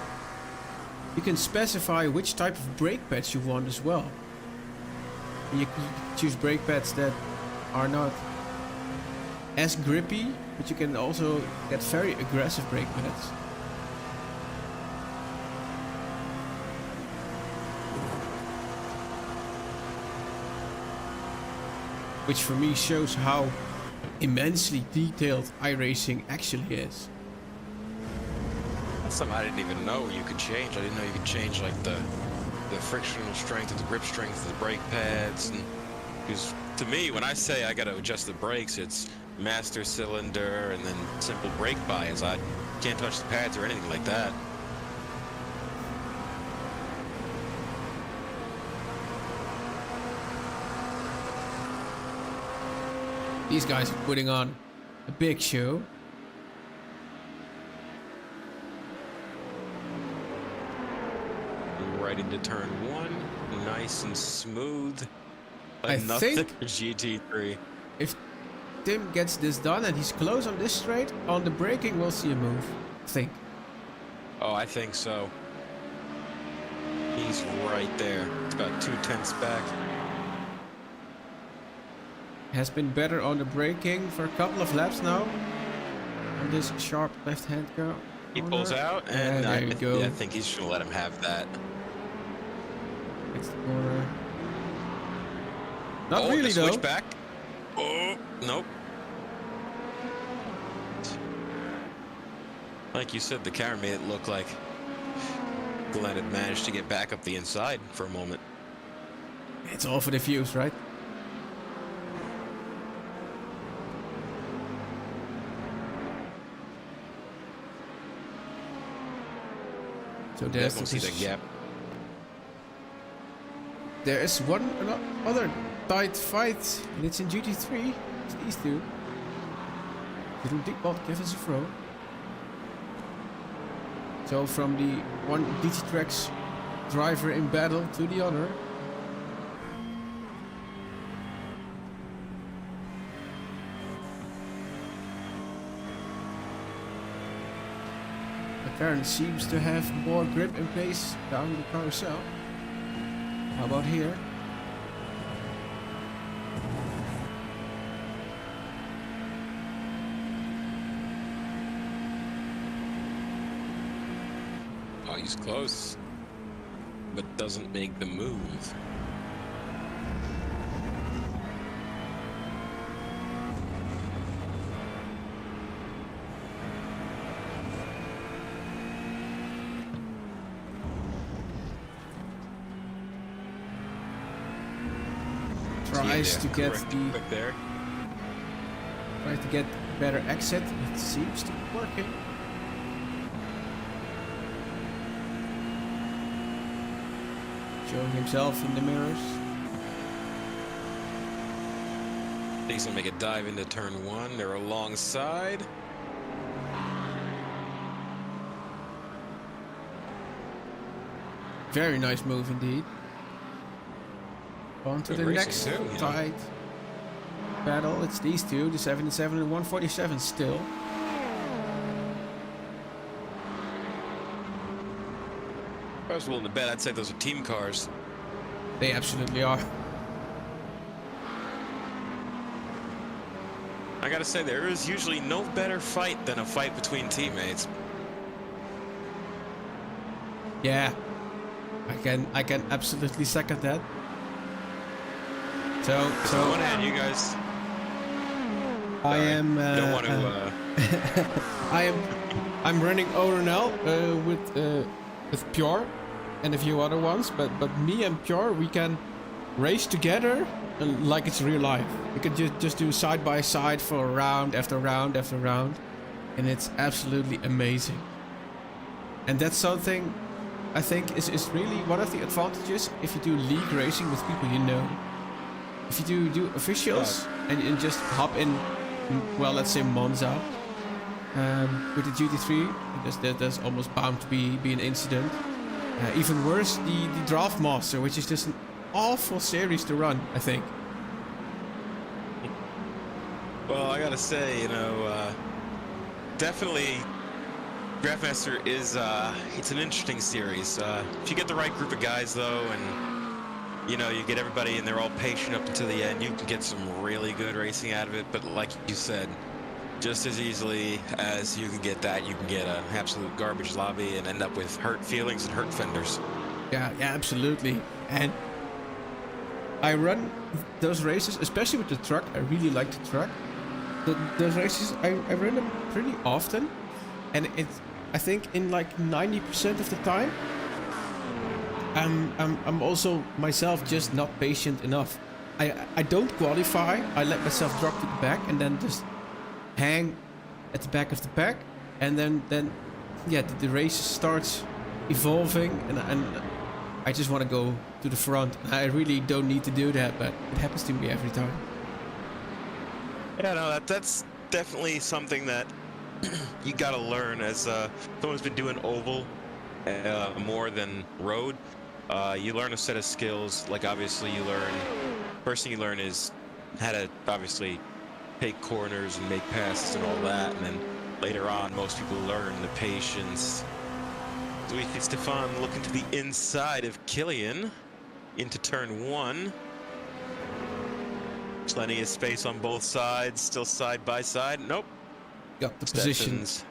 specify which type of brake pads you want as well. And you can choose brake pads that are not as grippy, but you can also get very aggressive brake pads. Which for me shows how immensely detailed iRacing actually is. That's something I didn't even know you could change. I didn't know you could change like the frictional strength and the grip strength of the brake pads. And because to me, when I say I got to adjust the brakes, it's master cylinder and then simple brake bias. I can't touch the pads or anything like that. These guys are putting on a big show. Right into turn 1, nice and smooth. I think GT3. If Tim gets this done and he's close on this straight, on the braking we'll see a move. I think. Oh, I think so. He's right there. It's about 2/10 back. Has been better on the braking for a couple of laps now. On this sharp left-hand go. He pulls out, and there you go. I think he's just gonna let him have that. It's the corner. Not Oh, really the though. switch back. Oh, nope. Like you said, the camera made it look like Glenn had managed to get back up the inside for a moment. It's all for the views, right? So there's Definitely see that gap. There is one other tight fight, and it's in GT3. It's these two. Well, give us a throw. So from the one GT3 driver in battle to the other. McLaren seems to have more grip and pace down the carousel. How about here? Oh, he's close, but doesn't make the move. Tries to get quick there. Tries to get better exit. It seems to be working. Showing himself in the mirrors. He's gonna make a dive into turn one. They're alongside. Very nice move indeed. On to Good the racing next too, you know. tight battle. It's these two, the 77 and 147 still. If I was willing to bet, I'd say those are team cars. They absolutely are. I gotta say, there is usually no better fight than a fight between teammates. Yeah, I can absolutely second that. So On one hand, you guys. I am. Don't want to. I'm running ORNL with Pure and a few other ones, but me and Pure, we can race together like it's real life. We can just do side by side for round after round after round, and it's absolutely amazing. And that's something I think is really one of the advantages if you do league racing with people you know. If you do officials and just hop in, well, let's say Monza with the GT3, there's almost bound to be an incident. Even worse, the Draft Master, which is just an awful series to run, I think. Well, I gotta say, you know, definitely, Draftmaster is it's an interesting series. If you get the right group of guys, though, and you know, you get everybody and they're all patient up until the end, you can get some really good racing out of it. But like you said, just as easily as you can get that, you can get an absolute garbage lobby and end up with hurt feelings and hurt fenders. Yeah, absolutely. And I run those races, especially with the truck. I really like the truck. Those races, I run them pretty often. And I think in like 90% of the time, I'm also myself just not patient enough. I don't qualify. I let myself drop to the back and then just hang at the back of the pack, and then yeah, the race starts evolving, and I just want to go to the front. I really don't need to do that, but it happens to me every time. Yeah, no, that's definitely something that you gotta learn as someone who's been doing oval more than road. You learn a set of skills. Like obviously you learn, first thing you learn is how to obviously take corners and make passes and all that, and then later on most people learn the patience. So we see Stefan looking to the inside of Killian into turn one. Plenty of space on both sides, still side by side. Nope. Got the position. Steffens.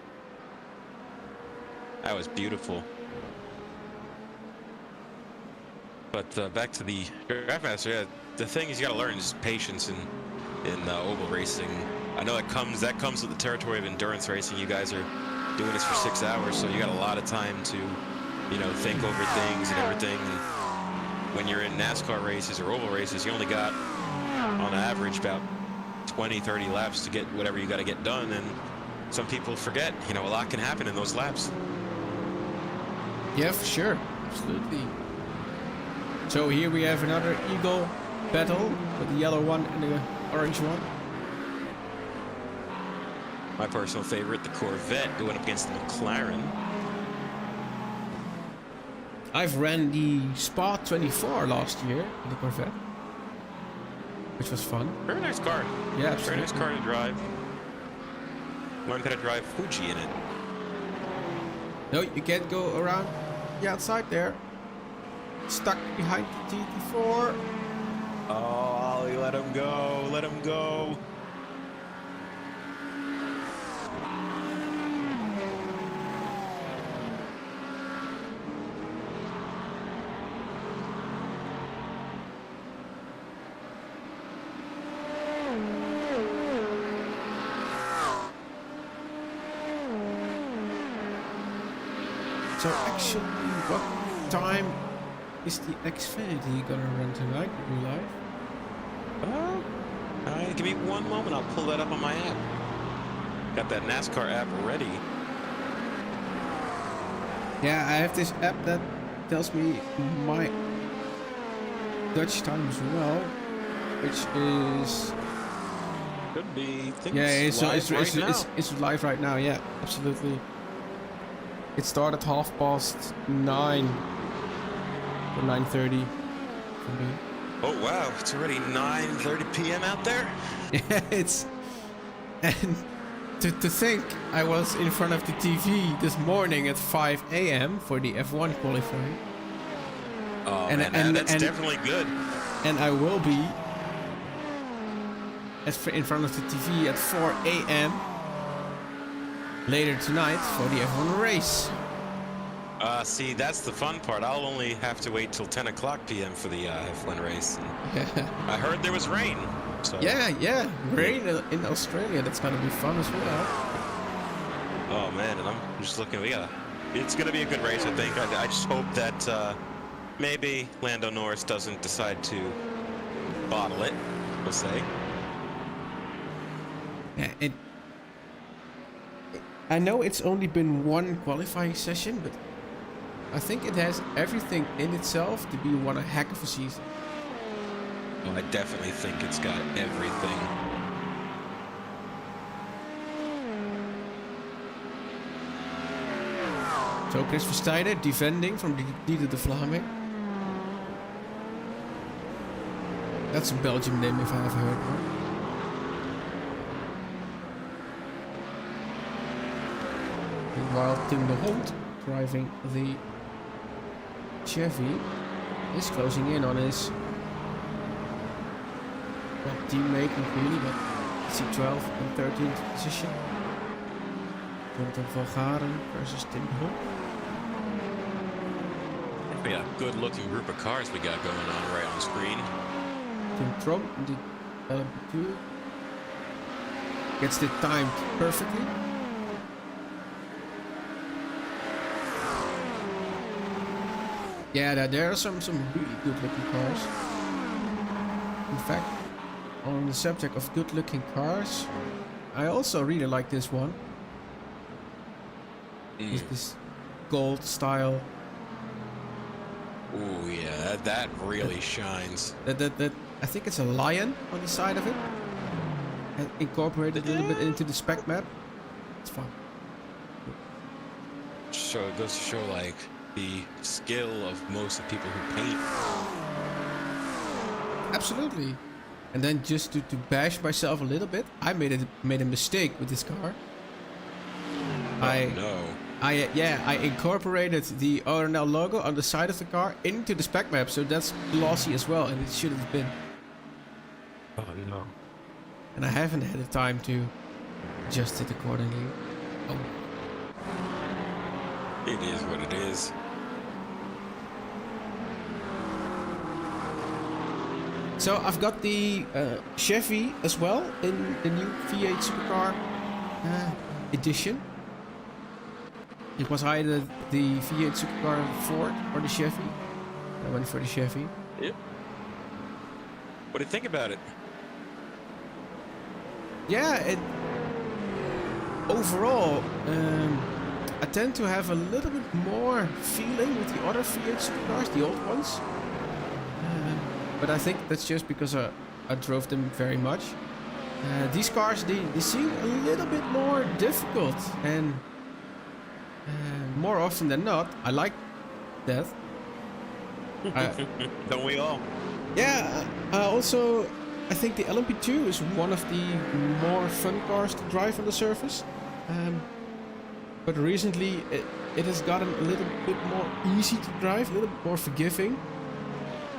That was beautiful. But back to the Draftmaster, yeah, the thing is you got to learn is patience in oval racing. I know that comes with the territory of endurance racing. You guys are doing this for 6 hours, so you got a lot of time to, you know, think over things and everything. And when you're in NASCAR races or oval races, you only got, on average, about 20, 30 laps to get whatever you got to get done. And some people forget, you know, a lot can happen in those laps. Yeah, for sure. Absolutely. So here we have another Eagle battle with the yellow one and the orange one. My personal favorite, the Corvette, going up against the McLaren. I've ran the Spa 24 last year in the Corvette, which was fun. Very nice car. Yeah, absolutely. Very nice car to drive. Learned how to drive Fuji in it. No, you can't go around the outside there. Stuck behind the GT4. Oh, Ollie, let him go. Let him go. So actually, what time is the Xfinity gonna run tonight in real life? Give me one moment. I'll pull that up on my app. Got that NASCAR app ready. Yeah, I have this app that tells me my Dutch time as well, which is Could be. it's live right now. Yeah, absolutely. It started 9:30 or 9:30 for me. Oh wow, it's already 9:30 p.m. out there. Yeah, it's and to think I was in front of the TV this morning at 5 a.m. for the F1 qualifying. Oh And- man, and- that's and- definitely good. And I will be in front of the TV at 4 a.m. later tonight for the F1 race. See, that's the fun part. I'll only have to wait till 10 o'clock p.m. for the F1 race. Yeah, I heard there was rain. So. yeah, rain in Australia. That's gonna be fun as well. Oh man, and I'm just looking. It's gonna be a good race, I think. I just hope that maybe Lando Norris doesn't decide to bottle it. We'll say. Yeah, I know it's only been one qualifying session, but I think it has everything in itself to be one heck of a season. Oh, I definitely think it's got everything. So Chris Verstappen defending from Dieter de Vlaming. That's a Belgian name if I have heard one. Meanwhile, Tim de Hond, driving the Chevy, is closing in on his teammate, not really, but C12 and 13th position. Jonathan van Garen versus Tim de Hond. We got a good-looking group of cars we got going on right on screen. Tim Trump did LMP2. Gets it timed perfectly. Yeah, there are some really good looking cars. In fact, on the subject of good looking cars, I also really like this one. It's this gold style. Oh yeah, that really shines. That I think it's a lion on the side of it. And incorporated a little bit into the spec map. It's fun. So it goes to show like the skill of most of the people who paint. Absolutely. And then just to bash myself a little bit, I made a mistake with this car. I incorporated the R.O.I logo on the side of the car into the spec map, so that's glossy as well, and it shouldn't have been. Oh no. And I haven't had the time to adjust it accordingly. Oh. It is what it is. So I've got the Chevy as well in the new V8 Supercar edition. It was either the V8 Supercar Ford or the Chevy. I went for the Chevy. Yep. What do you think about it? Yeah, overall, I tend to have a little bit more feeling with the other V8 supercars, the old ones. But I think that's just because I drove them very much. These cars, they seem a little bit more difficult, and more often than not, I like that. Don't we all? Yeah, also, I think the LMP2 is one of the more fun cars to drive on the surface. But recently, it has gotten a little bit more easy to drive, a little bit more forgiving.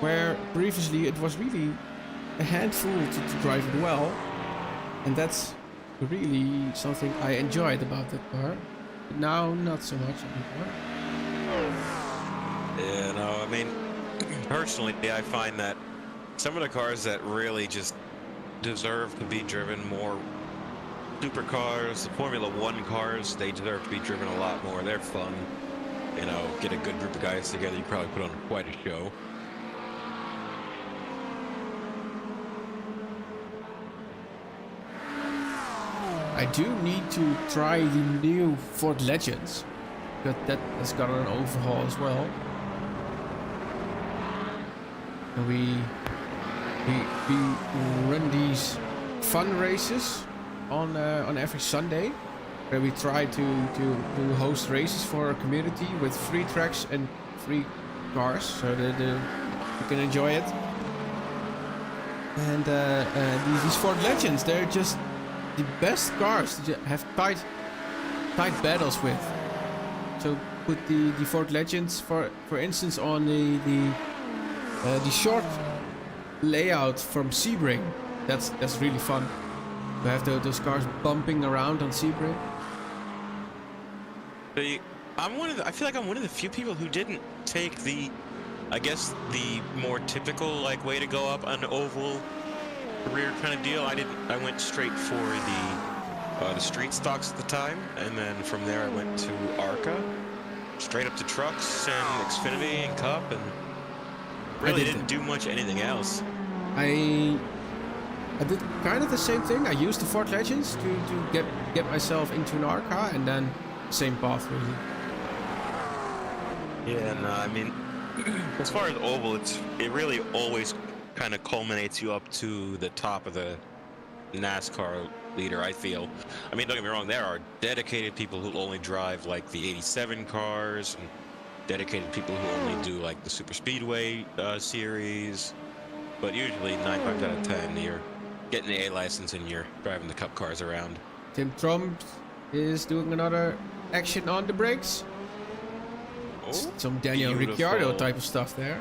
Where previously it was really a handful to drive it well. And that's really something I enjoyed about that car. But now, not so much anymore. Yeah, no, I mean, personally, I find that some of the cars that really just deserve to be driven more, supercars, the Formula 1 cars, they deserve to be driven a lot more. They're fun. You know, get a good group of guys together, you probably put on quite a show. I do need to try the new Ford Legends, because that has got an overhaul as well. And we run these fun races on every Sunday, where we try to host races for our community with free tracks and free cars, so that you can enjoy it. And these Ford Legends, they're just the best cars to have tight battles with. So put the Ford Legends for instance on the short layout from Sebring. That's really fun to have those cars bumping around on Sebring. I feel like I'm one of the few people who didn't take the more typical like way to go up an oval career kind of deal. I went straight for the street stocks at the time, and then from there I went to ARCA, straight up to trucks and Xfinity and Cup, and really didn't do much anything else. I did kind of the same thing. I used the Ford Legends to get myself into an ARCA, and then same path really. Yeah, and I mean, as far as oval, it really always kind of culminates you up to the top of the NASCAR leader, I feel. I mean, don't get me wrong, there are dedicated people who only drive like the 87 cars, and dedicated people who only do like the super speedway series, but usually 9 times out of 10 you're getting the A license and you're driving the Cup cars around. Tim Trump is doing another action on the brakes. Oh, some Daniel beautiful. Ricciardo type of stuff there.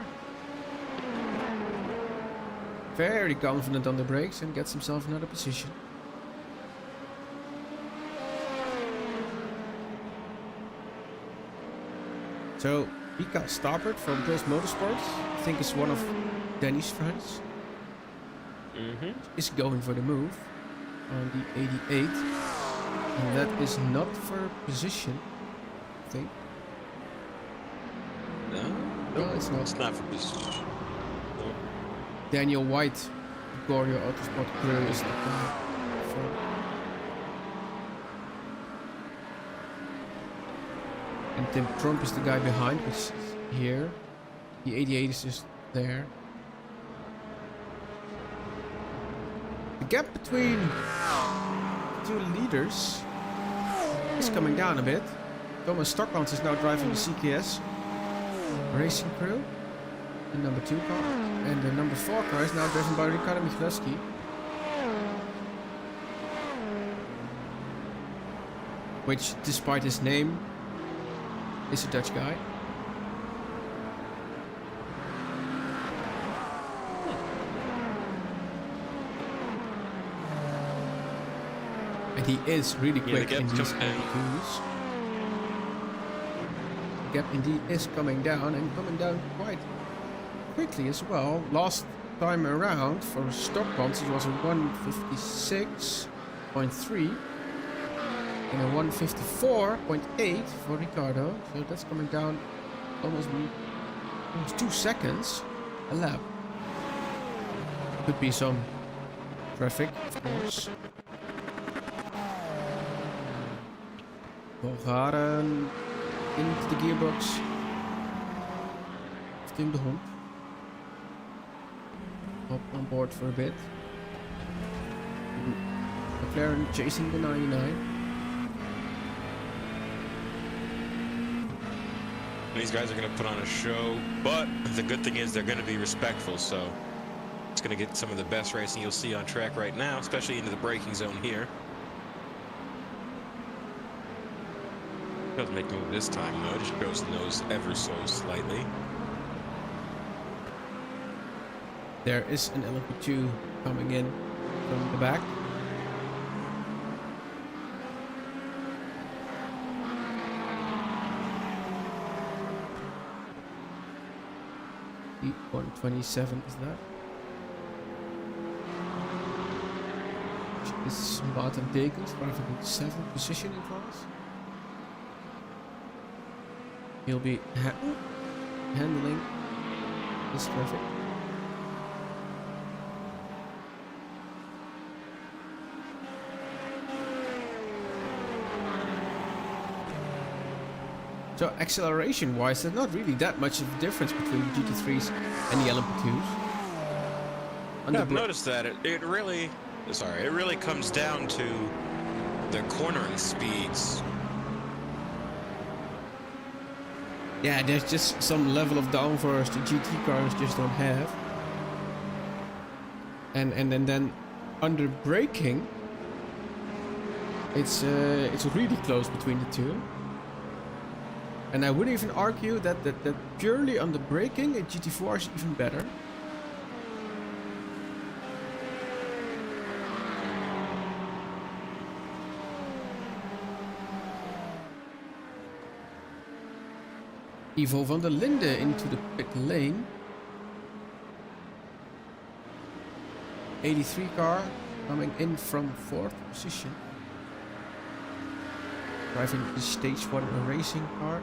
Very confident on the brakes and gets himself another position. So, Mika Stappert from Pulse Motorsports, I think is one of Danny's friends, is going for the move on the 88. And that is not for position, I think. No, it's not. It's not for position. Daniel White, Gorio Autosport crew, is the guy for. And Tim Trump is the guy behind, which is here. The 88 is just there. The gap between the two leaders is coming down a bit. Thomas Stockmans is now driving the CKS racing crew, the number 2 car, and the number 4 car is now driven by Ricardo Michalewski. Which, despite his name, is a Dutch guy. And he is really quick in these LMPs. The gap indeed is coming down, and coming down quite quickly as well. Last time around for Stockmans it was a 156.3 and a 154.8 for Ricardo, so that's coming down almost 2 seconds a lap. Could be some traffic, of course. We gaan into the gearbox. Of Tim de Hond. Hop on board for a bit. McLaren chasing the 99. These guys are going to put on a show, but the good thing is they're going to be respectful, so it's going to get some of the best racing you'll see on track right now, especially into the braking zone here. Doesn't make move this time, though. Just goes the nose ever so slightly. There is an LMP2 coming in from the back. E127 is that? Which is Martin Dekens driving in 7th position in class. He'll be handling this traffic. So acceleration wise, there's not really that much of a difference between the GT3s and the LMP2s. Yeah, I've noticed that it really comes down to the cornering speeds. Yeah, there's just some level of downforce the GT cars just don't have. And then under braking, it's really close between the two. And I would even argue that purely on the braking, a GT4 is even better. Ivo van der Linde into the pit lane. 83 car coming in from 4th position. Driving the stage 1 racing car.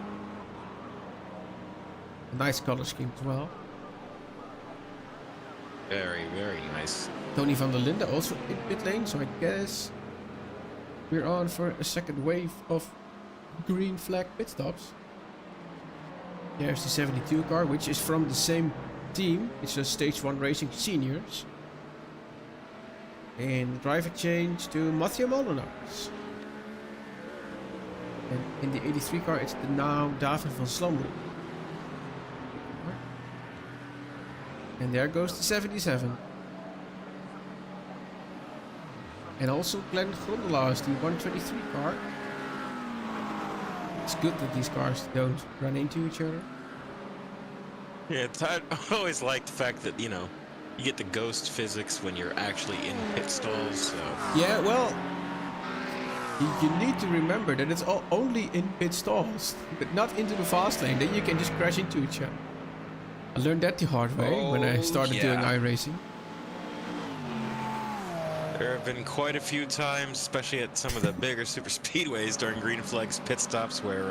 Nice color scheme as well. Very, very nice. Tony van der Linde also in pit lane, so I guess we're on for a second wave of green flag pit stops. There's the 72 car, which is from the same team. It's the Stage 1 Racing Seniors. And driver change to Mathieu Molenaars. And in the 83 car, it's the now David van Slomeren. And there goes the 77. And also Glenn Grondelaars, the 123 car. It's good that these cars don't run into each other. Yeah, I always like the fact that, you get the ghost physics when you're actually in pit stalls, so... Yeah, well, you need to remember that it's only in pit stalls, but not into the fast lane. Then you can just crash into each other. I learned that the hard way when I started doing iRacing. There have been quite a few times, especially at some of the bigger super speedways during green flags pit stops where,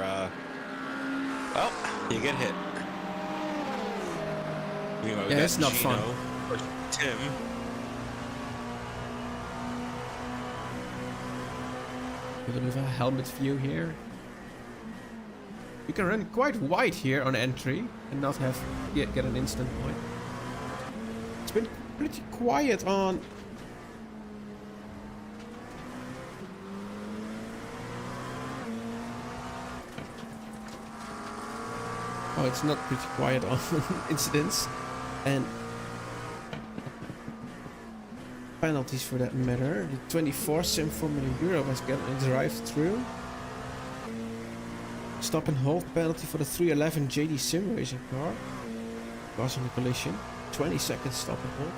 well, you get hit. Yeah, it's not fun. Or Tim. A little bit of a helmet view here. You can run quite wide here on entry and not have get an instant point. It's been pretty quiet on... Oh, it's not pretty quiet on incidents and penalties for that matter. The 24 Sim Formula Europe has got a drive through. Stop and hold penalty for the 311 JD Sim racing car. Causing a collision. 20 seconds stop and hold.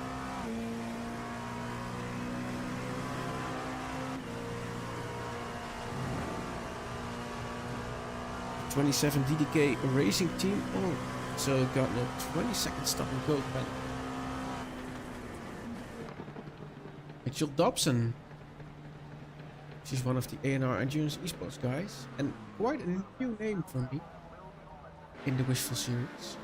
'27 DDK Racing Team. Oh, so got a 20-second stop and go penalty. Mitchell Dobson. She's one of the A&R Endurance Esports guys, and quite a new name for me in the Wishful series.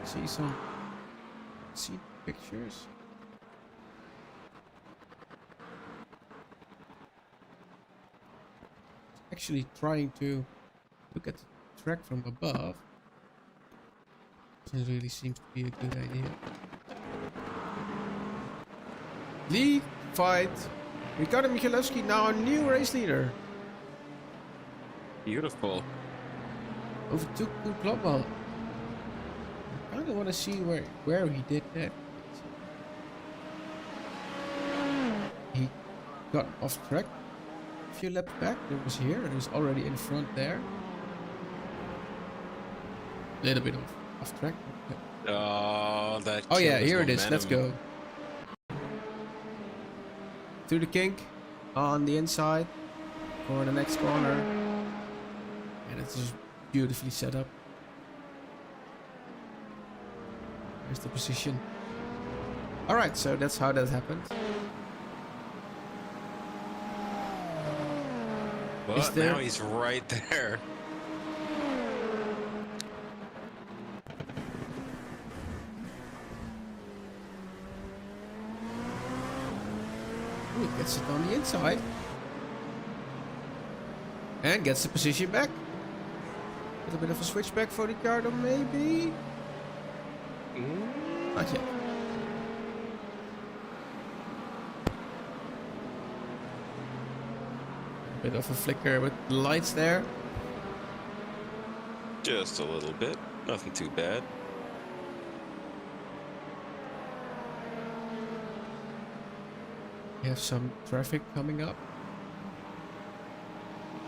See some see pictures. Actually trying to look at the track from above. Doesn't really seem to be a good idea. Lead fight. Ricardo Michalewski now a new race leader. Beautiful. Overtook Koen Klopman. I kind of want to see where he did that. He got off track a few laps back. There was here. He's already in front there. A little bit off track. Oh, that. Oh yeah, killed his here it is. Let's momentum. go. Through the kink on the inside for the next corner. And it's just beautifully set up. There's the position. Alright, so that's how that happened. But now he's right there. Ooh, he gets it on the inside. And gets the position back. A little bit of a switchback for Ricciardo, maybe? Not yet. A bit of a flicker with the lights there. Just a little bit. Nothing too bad. We have some traffic coming up.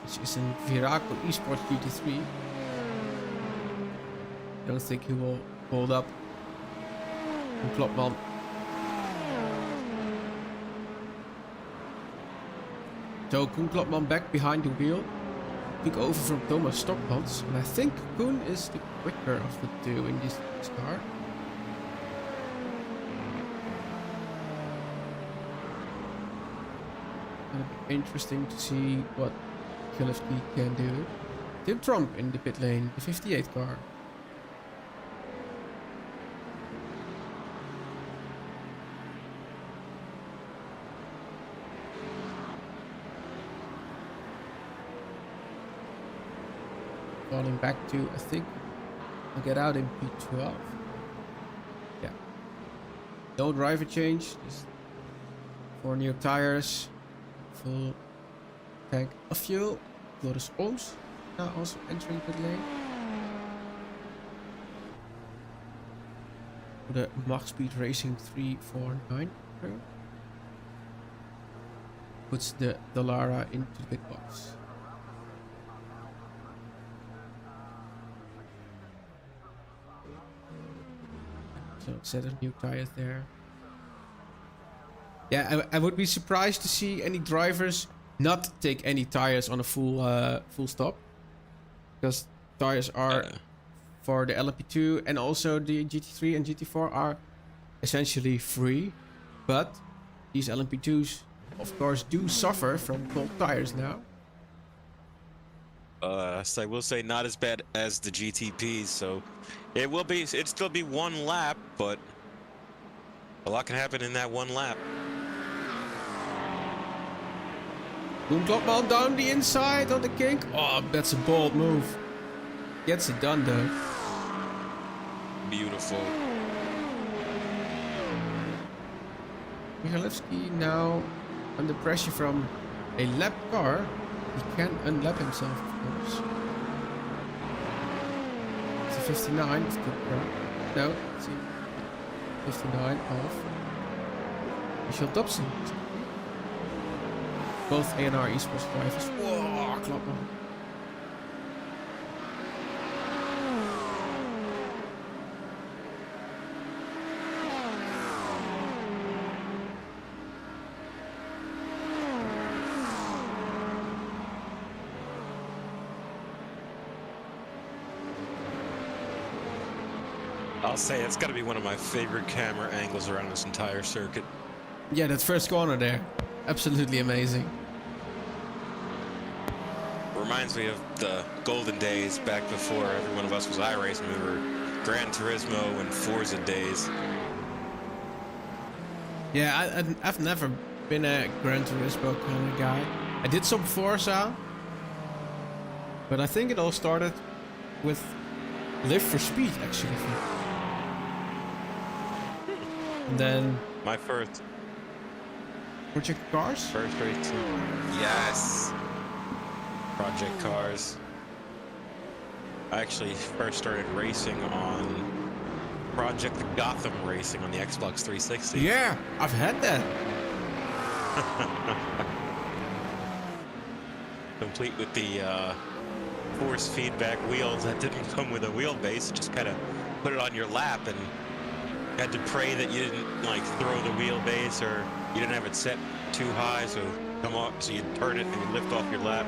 Which is in Viraco Esports GT3. Don't think he will hold up. And Klopman. So Koen Klopman back behind the wheel. Took over from Thomas Stockmans. And I think Koen is the quicker of the two in this car. It'll be interesting to see what Michalewski can do. Tim Trump in the pit lane, the 58 car. Falling back to, I think, I'll get out in P12. Yeah. No driver change, just 4 new tires, full tank of fuel. Floris Ooms now also entering pit lane. For the Mach Speed Racing 349 crew. Puts the Dallara into the pit box. So set of new tires there. Yeah, I would be surprised to see any drivers not take any tires on a full stop, because tires are for the LMP2 and also the GT3 and GT4 are essentially free, but these LMP2s of course do suffer from cold tires now. So I will say not as bad as the GTPs, so it'd still be one lap, but a lot can happen in that one lap. Koen Klopman down the inside on the kink. Oh, that's a bold move. Gets it done though. Beautiful. Michalewski now under pressure from a lap car. He can unlap himself, of course. It's a 59 of the car. No, let's see. 59 of Michel Dobson. Both A&R esports drivers. Whoa, Klopman. I'll say it's got to be one of my favorite camera angles around this entire circuit. Yeah, that first corner there. Absolutely amazing. Reminds me of the golden days back before every one of us was iRacing. We were Gran Turismo and Forza days. Yeah, I've never been a Gran Turismo kind of guy. I did some Forza, but I think it all started with Live for Speed, actually. And then My first Project Cars. race. Yes. Project Cars. I actually first started racing on Project Gotham Racing on the Xbox 360. Yeah, I've had that. Complete with the force feedback wheels that didn't come with a wheelbase. Just kind of put it on your lap and had to pray that you didn't like throw the wheelbase or you didn't have it set too high, so come up, so you turn it and you lift off your lap.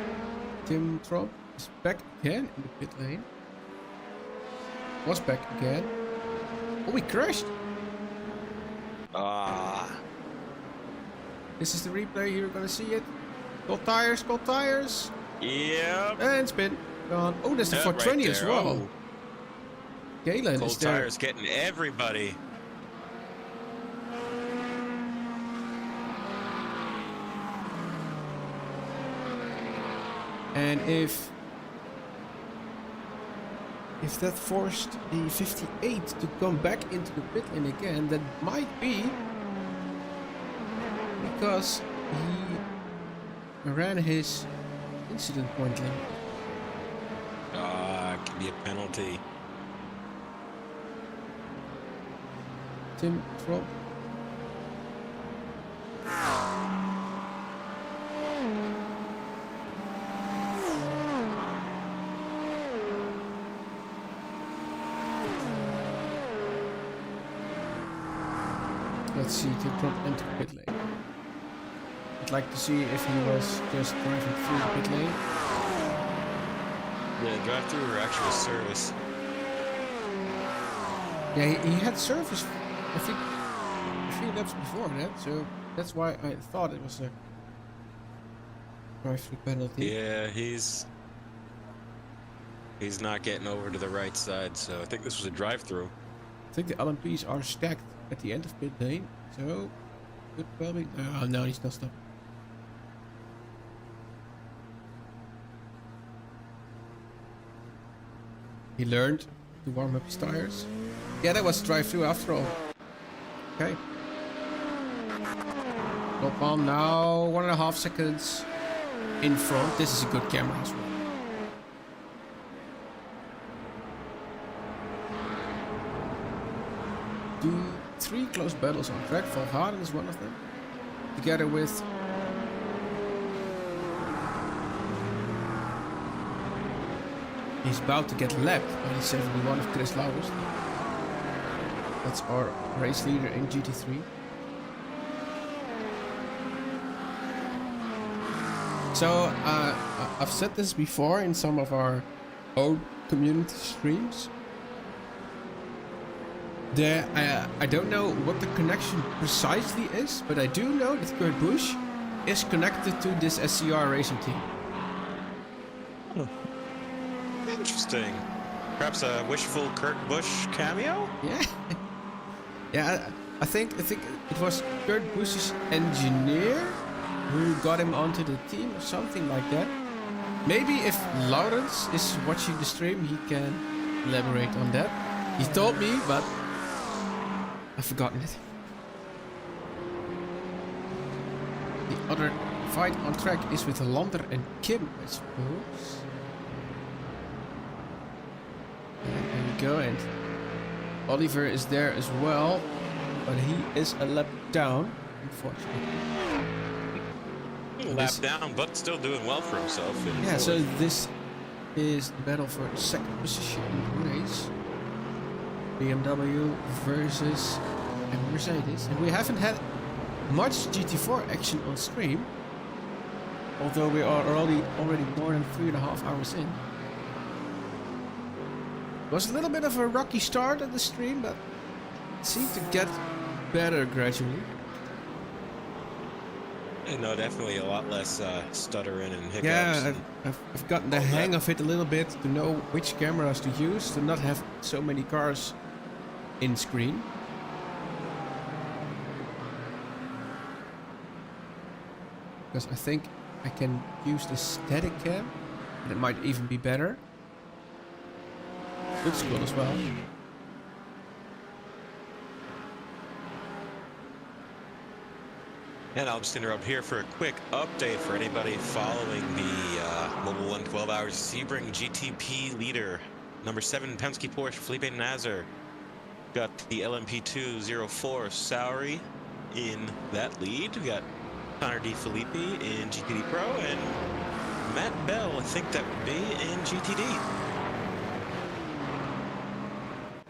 Tim Trump is back again in the pit lane. Was back again. Oh, we crashed. Ah. This is the replay. You're gonna see it. Cold tires, cold tires. Yep. And spin. Gone. Oh, there's the Right 420 as there. well. Oh, Galen cold is there. tires getting everybody. And if that forced the 58 to come back into the pit lane again, that might be because he ran his incident point limit. Ah, it could be a penalty. Tim Trump. Let's see, Tim Trump enter pit lane. I'd like to see if he was just driving through the pit lane. Yeah, drive-through or actual service. Yeah, he had service, I think, a few laps before that, so that's why I thought it was a drive-through penalty. Yeah, he's not getting over to the right side, so I think this was a drive-through. I think the LMPs are stacked at the end of pit lane, so could probably. Oh no, he's not stopping. He learned to warm up his tires. Yeah, that was drive-through after all. Okay. Top on now, 1.5 seconds in front. This is a good camera as well. Three close battles on track. Valgaarden is one of them. Together with he's about to get lapped by the 71 of Chris Laurus. That's our race leader in GT3. So I've said this before in some of our own community streams. I don't know what the connection precisely is, but I do know that Kurt Busch is connected to this SCR racing team. Interesting. Perhaps a Wishful Kurt Busch cameo? Yeah. Yeah, I think it was Kurt Busch's engineer who got him onto the team or something like that. Maybe if Lawrence is watching the stream, he can elaborate on that. He told me, but I've forgotten it. The other fight on track is with Lander and Kim, I suppose. And there we go, and Oliver is there as well, but he is a lap down, unfortunately. Lap down, but still doing well for himself. Yeah, so this is the battle for second position in the race. BMW versus a Mercedes, and we haven't had much GT4 action on stream, although we are already more than 3.5 hours in. It was a little bit of a rocky start at the stream, but it seemed to get better gradually. No, definitely a lot less stuttering and hiccups. Yeah, I've gotten the hang of it a little bit to know which cameras to use to not have so many cars in screen. because I think I can use the static cam, and it might even be better. Looks cool as well. And I'll just interrupt here for a quick update for anybody following the Mobile 1 12 Hours Sebring GTP leader. Number 7 Penske Porsche Felipe Nasr. Got the LMP204 Sauri in that lead. We got Connor D. Felipe in GTD Pro and Matt Bell, I think that would be in GTD.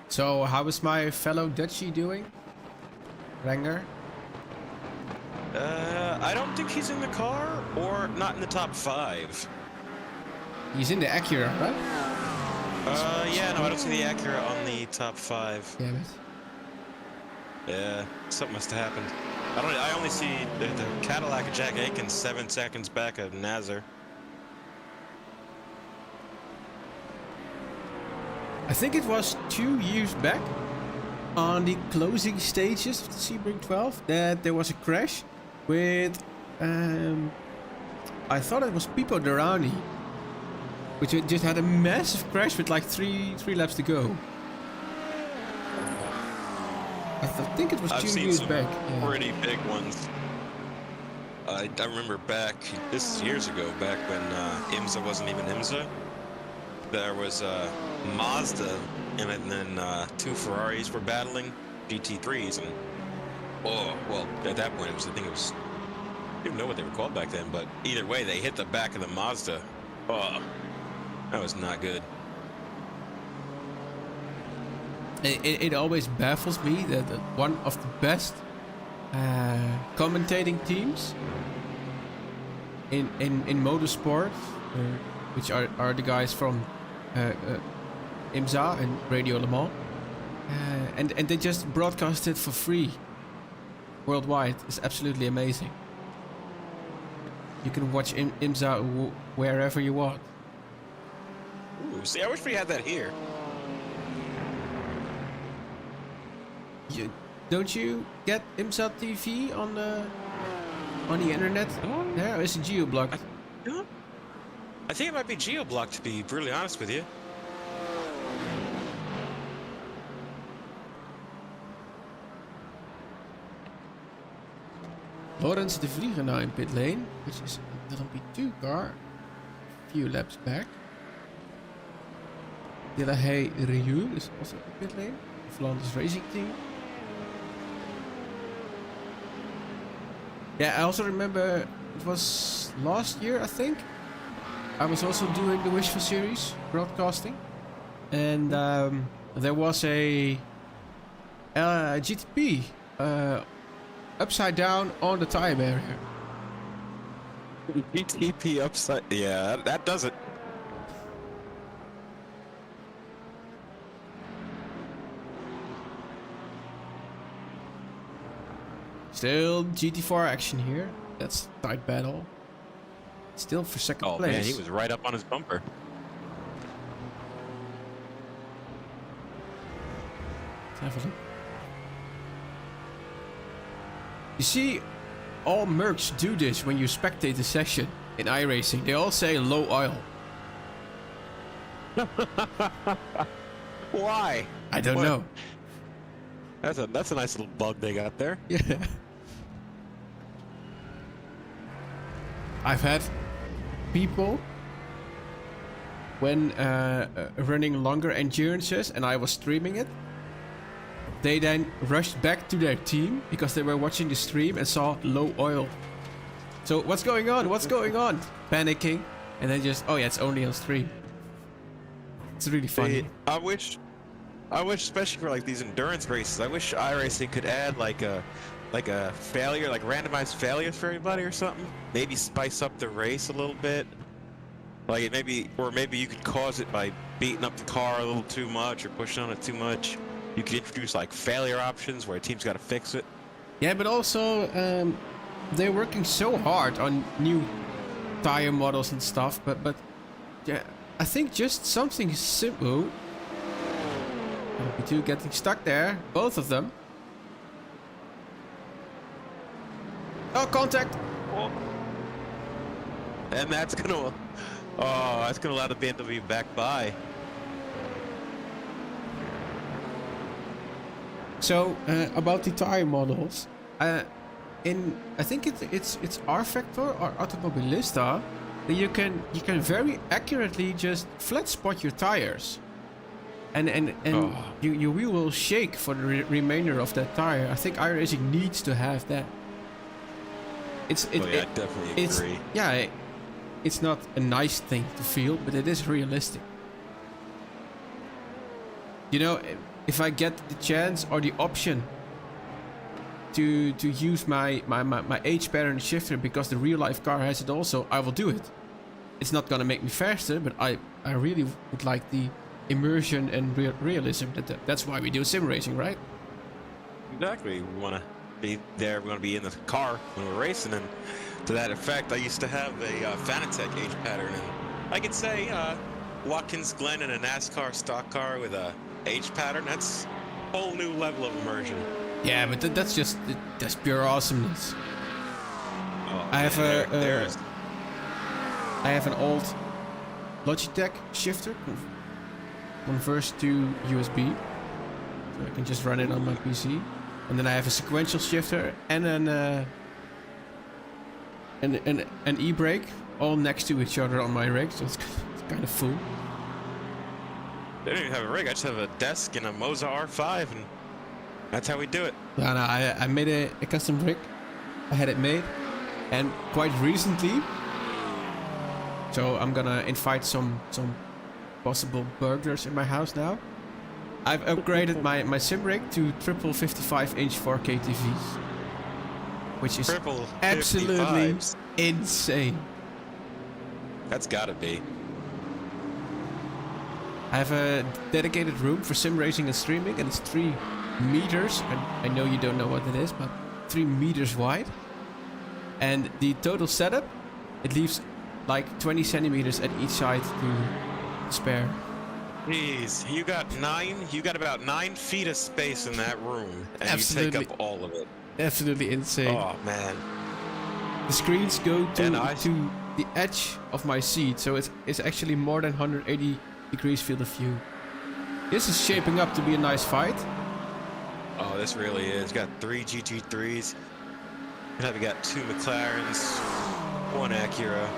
So how is my fellow Dutchie doing? Renger? I don't think he's in the car or not in the top 5. He's in the Acura, right? Yeah, no, I don't see the Acura on the top 5. Damn it. Yeah, something must have happened. I only see the Cadillac of Jack Aiken 7 seconds back of Nazar. I think it was 2 years back on the closing stages of the Sebring 12 that there was a crash with I thought it was Pipo Derani, which just had a massive crash with like three laps to go. I think it was I've 2 seen years some back. pretty big ones. I remember back, this is years ago, back when IMSA wasn't even IMSA. There was Mazda, and then 2 Ferraris were battling, GT3s, and oh, well, at that point, I didn't even know what they were called back then, but either way, they hit the back of the Mazda. Oh, that was not good. It always baffles me that one of the best commentating teams in motorsport, which are the guys from IMSA and Radio Le Mans, and they just broadcast it for free worldwide. It's absolutely amazing. You can watch IMSA wherever you want. Ooh, see, I wish we had that here. Don't you get IMSA TV on the internet? Yeah, it's a geo-block. I think it might be geo-blocked, to be brutally honest with you. Lorenz de Vlieger now in pit lane, which is a LMP2 car, a few laps back. Delahaye Ryu is also in pit lane, Flanders Racing Team. Yeah, I also remember it was last year, I think. I was also doing the Wishful series broadcasting, and there was a GTP upside down on the tire barrier. GTP upside, yeah, that does it. Still GT4 action here. That's a tight battle. Still for second place. Oh man, he was right up on his bumper. Let's have a look. You see, all mercs do this when you spectate the session in iRacing. They all say low oil. Why? I don't know. That's a nice little bug they got there. Yeah. I've had people when running longer endurances and I was streaming it, they then rushed back to their team because they were watching the stream and saw low oil. So what's going on? What's going on? Panicking, and then just, oh yeah, it's only on stream. It's really funny. I wish, especially for like these endurance races, I wish iRacing could add like a failure, like randomized failures for everybody or something. Maybe spice up the race a little bit. Like maybe you could cause it by beating up the car a little too much or pushing on it too much. You could introduce like failure options where a team's got to fix it. Yeah, but also they're working so hard on new tire models and stuff. But yeah, I think just something simple. LP2 getting stuck there, both of them. Oh, contact! and that's gonna allow the BMW back by. So about the tire models, I think it's R Factor or Automobilista that you can very accurately just flat spot your tires, and your wheel will shake for the remainder of that tire. I think iRacing needs to have that. I definitely agree. It's not a nice thing to feel, but it is realistic. You know, if I get the chance or the option to use my H pattern shifter because the real life car has it also, I will do it. It's not gonna make me faster, but I really would like the immersion and realism. That's why we do sim racing, right? Exactly. We want to be there. We want to be in the car when we're racing, and to that effect, I used to have a Fanatec H pattern, and I could say Watkins Glen in a NASCAR stock car with a H pattern. That's a whole new level of immersion. Yeah, but that's pure awesomeness. Oh, I have man, I have an old Logitech shifter converts to USB, so I can just run it on my PC. And then I have a sequential shifter and an e-brake all next to each other on my rig, so it's kind of full. They don't even have a rig. I just have a desk and a Moza R5, and that's how we do it. No, I made a custom rig. I had it made, and quite recently. So I'm gonna invite some possible burglars in my house now. I've upgraded my sim rig to triple 55-inch 4K TVs, which is Triple absolutely 55s. insane. That's gotta be. I have a dedicated room for sim racing and streaming, and it's 3 meters. I know you don't know what it is, but 3 meters wide. And the total setup, it leaves like 20 centimeters at each side to spare. Jeez, you got about 9 feet of space in that room, and Absolutely. you take up all of it. Absolutely insane. Oh man. The screens go to And to the edge of my seat, so it's actually more than 180 degrees field of view. This is shaping up to be a nice fight. Oh, this really is. Got 3 GT3s. And we got 2 McLarens, 1 Acura.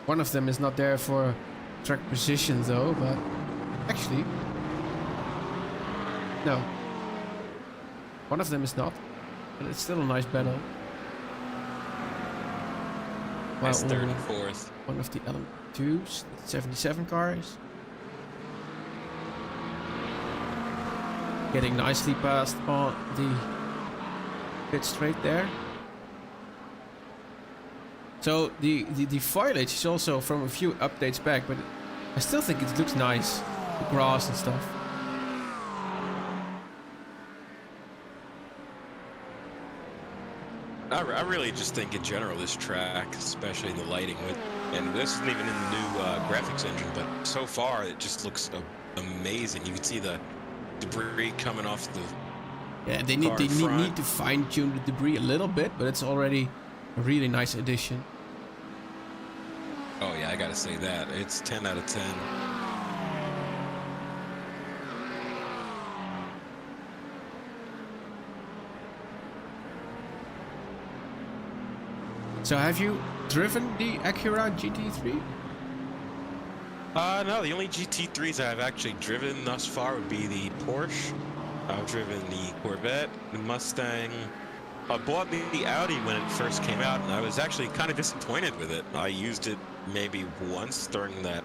One of them is not there for track position though, but actually, no. One of them is not, but it's still a nice battle. That's While third and fourth. one of the LM2s, the 77 cars, getting nicely past on the pit straight there. So the foliage is also from a few updates back, but I still think it looks nice, the grass and stuff. I really just think in general this track, especially the lighting, and this isn't even in the new graphics engine, but so far it just looks amazing. You can see the debris coming off the Yeah, they car in front. need to fine tune the debris a little bit, but it's already a really nice addition. Oh yeah, I gotta say that. It's 10 out of 10. So have you driven the Acura GT3? No, the only GT3s I've actually driven thus far would be the Porsche. I've driven the Corvette, the Mustang. I bought the Audi when it first came out, and I was actually kind of disappointed with it. I used it maybe once during the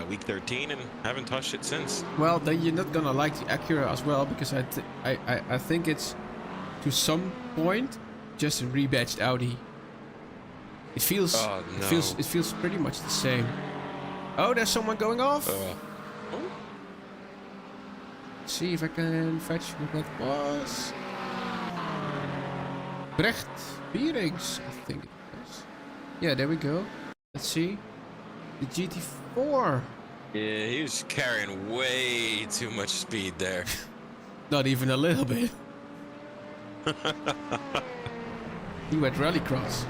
week 13 and haven't touched it since. Well, then you're not gonna like the Acura as well, because I think it's to some point just a rebadged Audi. It feels it feels pretty much the same. Oh, there's someone going off. See if I can fetch what that was. Brecht Bierings, I think it was. Yeah, there we go. Let's see. The GT4. Yeah, he was carrying way too much speed there. Not even a little bit. He went rallycross.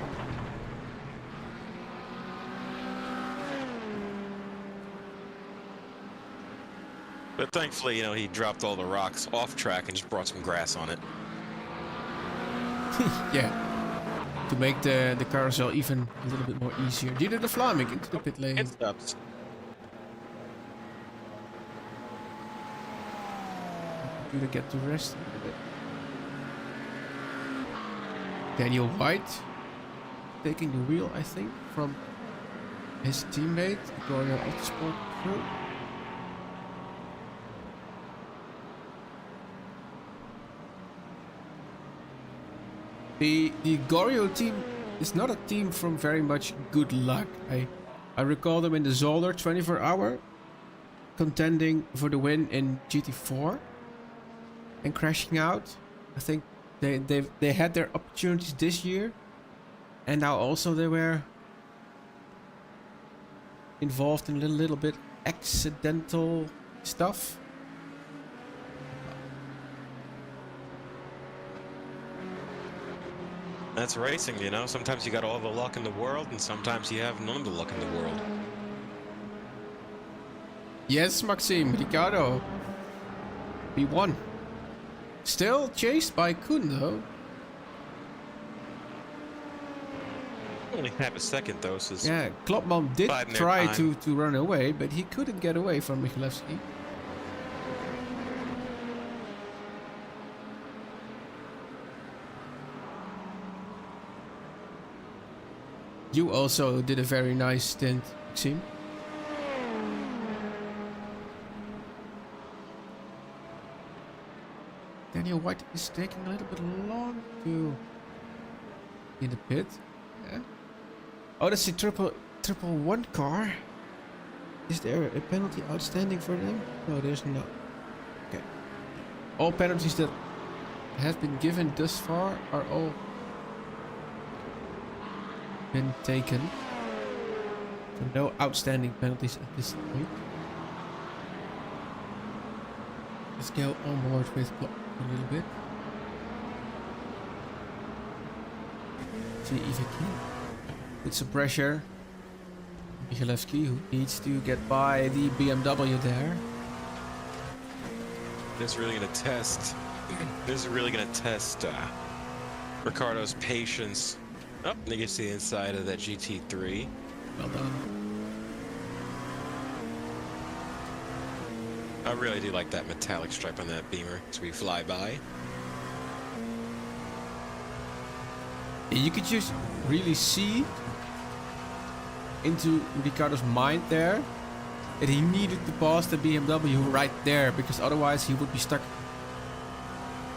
But thankfully, you know, he dropped all the rocks off track and just brought some grass on it. Yeah. To make the carousel even a little bit more easier. Dieter de Vlaming into the pit lane. It stops. Computer get to rest a little bit. Daniel White taking the wheel, I think, from his teammate, Gloria Autosport crew. The Gorio team is not a team from very much good luck. I recall them in the Zolder 24 hour contending for the win in GT4 and crashing out. I think they had their opportunities this year, and now also they were involved in a little bit accidental stuff. That's racing, you know. Sometimes you got all the luck in the world, and sometimes you have none of the luck in the world. Yes, Maxime, Ricardo. We won. Still chased by Koen, though. Only half a second, though. So Yeah, Klopman did try to run away, but he couldn't get away from Michalewski. You also did a very nice stint, Maxime. Daniel White is taking a little bit long to in the pit. Yeah. Oh, that's a triple one car. Is there a penalty outstanding for them? No, there's not. Okay. All penalties that have been given thus far are all been taken. So no outstanding penalties at this point. Let's go on board with Klopp a little bit. See if he can put some pressure. Michalewski, who needs to get by the BMW there. This is really gonna test. This is really gonna test Ricardo's patience. Oh, you can see the inside of that GT3. Well done. I really do like that metallic stripe on that Beamer as we fly by. You could just really see into Ricardo's mind there that he needed to pass the BMW right there, because otherwise he would be stuck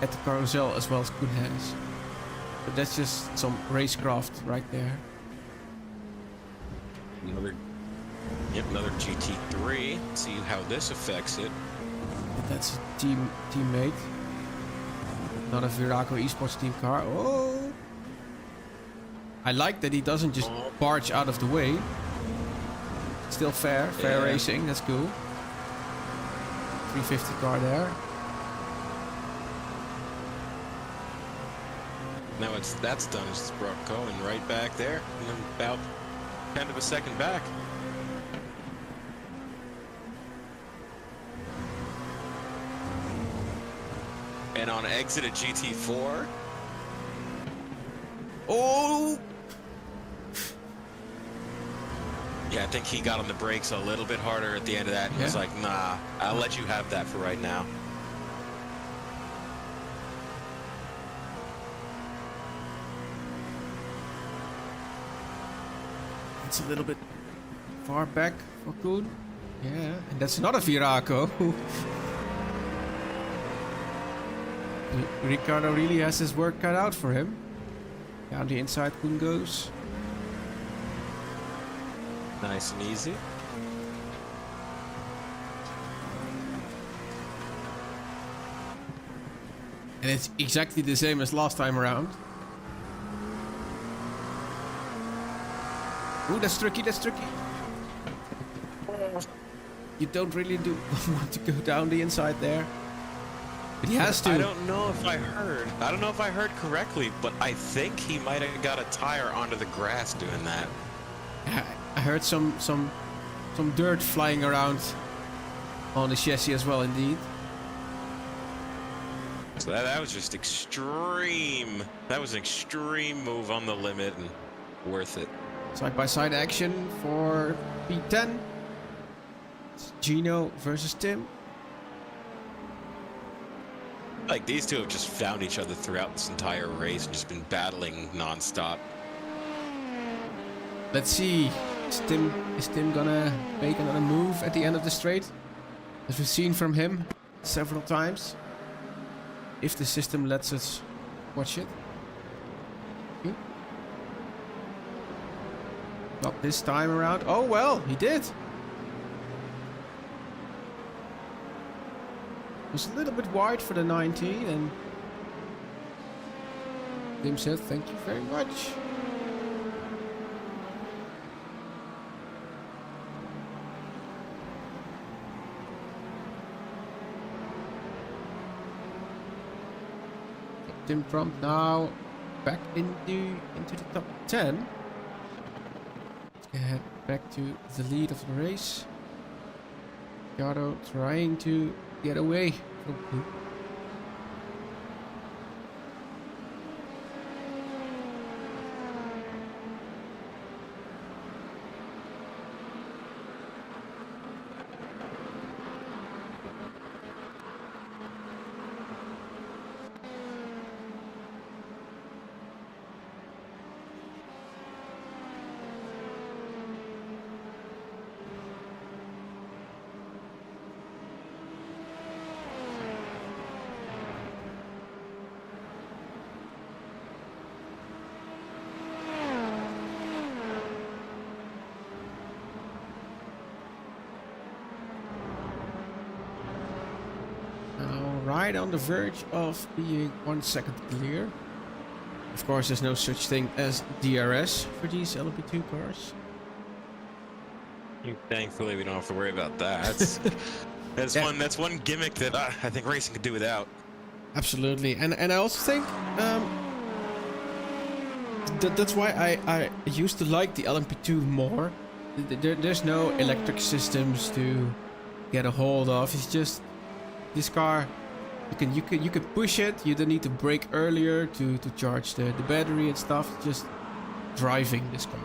at the carousel as well as Koen has. But that's just some racecraft right there. Another GT3. See how this affects it. But that's a teammate. Not a Viraco Esports team car. Oh! I like that he doesn't just barge out of the way. Still fair racing. That's cool. 350 car there. Now that's done. It's brought Cohen right back there, and then about 10 of a second back. And on exit at GT4. Oh! Yeah, I think he got on the brakes a little bit harder at the end of that. He was like, nah, I'll let you have that for right now. It's a little bit far back for Koen. Yeah, and that's not a Viraco. Ricardo really has his work cut out for him. Down the inside Koen goes. Nice and easy. And it's exactly the same as last time around. Ooh, that's tricky, that's tricky. You don't really want to go down the inside there. But he has to. I don't know if I heard correctly, but I think he might have got a tire onto the grass doing that. I heard some dirt flying around on the chassis as well, indeed. So that was just extreme. That was an extreme move on the limit and worth it. Side-by-side action for P10. It's Gino versus Tim. Like, these two have just found each other throughout this entire race and just been battling non-stop. Let's see. Is Tim gonna make another move at the end of the straight? As we've seen from him several times. If the system lets us watch it. Okay. Not this time around. Oh well, he did. Was a little bit wide for the 19 and Tim said thank you very much. Tim Trump now back into the top 10. Let's head back to the lead of the race. Ricardo trying to get away from Blue. Right on the verge of being 1 second clear. Of course, there's no such thing as DRS for these LMP2 cars. Thankfully, we don't have to worry about that. That's one gimmick that I think racing could do without. Absolutely, and I also think that's why I used to like the LMP2 more. There's no electric systems to get a hold of. It's just this car. You can push it. You don't need to brake earlier to charge the battery and stuff. It's just driving this car.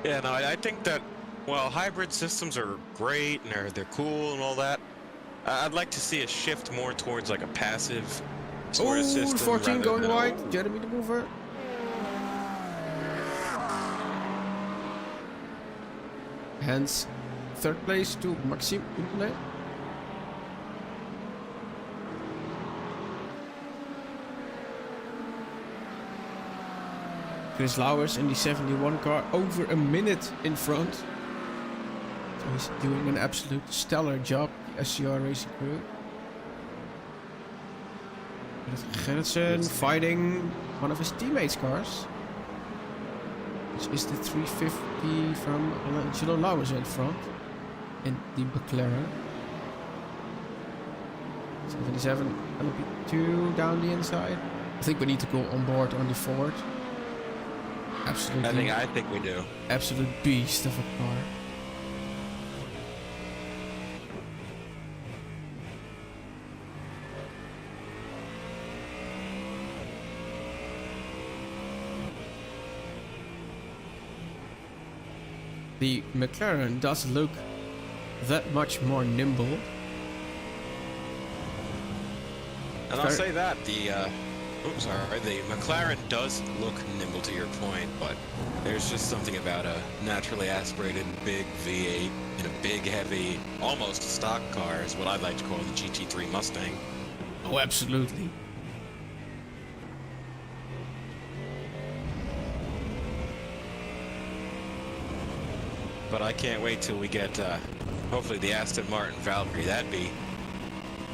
Yeah, no, I think that while hybrid systems are great and they're cool and all that, I'd like to see a shift more towards like a passive sort of system. 14 going wide. Jeremy the mover. Hence, third place to Maxime Humpelin. Chris Lauwers in the 71 car over a minute in front. So he's doing an absolute stellar job, the SCR Racing crew. Gerritsen fighting one of his teammates' cars. Which is the 350 from Angelo Lauwers in front. In the McLaren. 77 LP2 down the inside. I think we need to go on board on the Ford. Absolutely. I think we do. Absolute beast of a car. The McLaren does look that much more nimble. And I'll say that the McLaren does look nimble to your point, but there's just something about a naturally aspirated big V8 in a big, heavy, almost stock car is what I'd like to call the GT3 Mustang. Oh, absolutely. But I can't wait till we get, hopefully, the Aston Martin Valkyrie. That'd be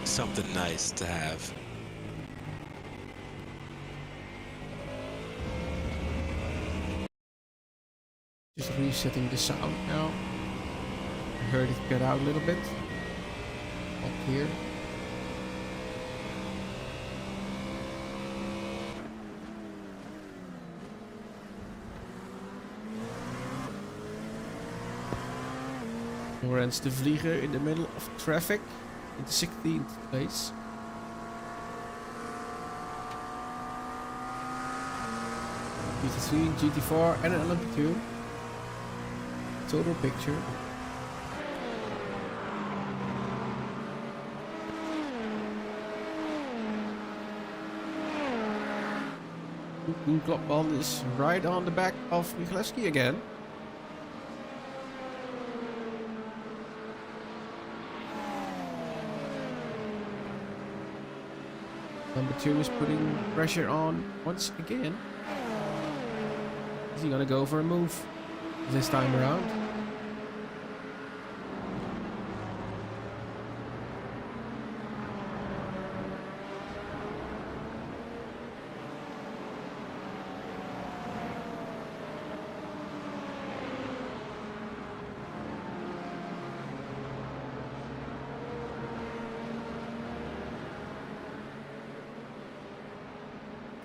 something nice to have. Just resetting the sound now. I heard it get out a little bit. Up here. Lorenz de Vlieger in the middle of traffic in the 16th place. GT3, GT4 and an LMP2. Total picture. Klopman is right on the back of Michalewski again. Number 2 is putting pressure on once again. Is he gonna go for a move this time around?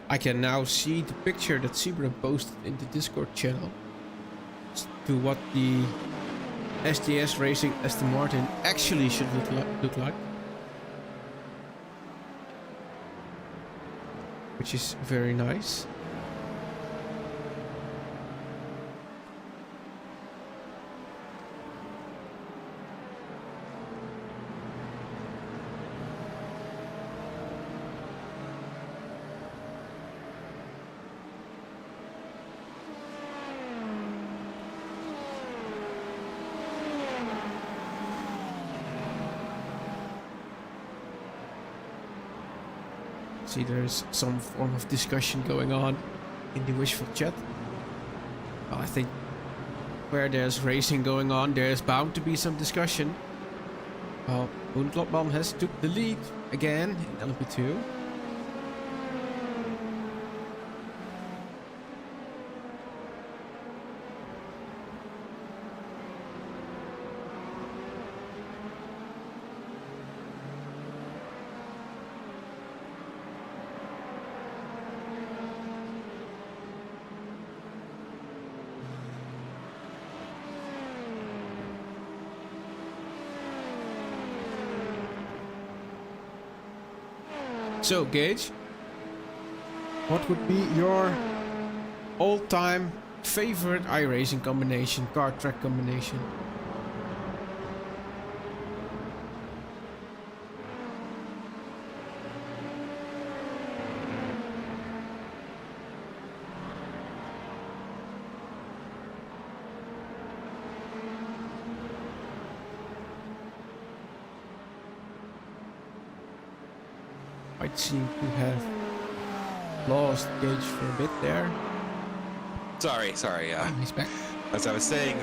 I can now see the picture that Zebra posted in the Discord channel to what the STS Racing Aston Martin actually should look like. Which is very nice. See, there's some form of discussion going on in the Wishful chat. Well, I think where there's racing going on, there's bound to be some discussion. Well, Klopman has took the lead again in LMP2. So, Gage, what would be your all-time favorite iRacing combination, car track combination? Might seem to have lost Gage for a bit there. Sorry. He's back. As I was saying,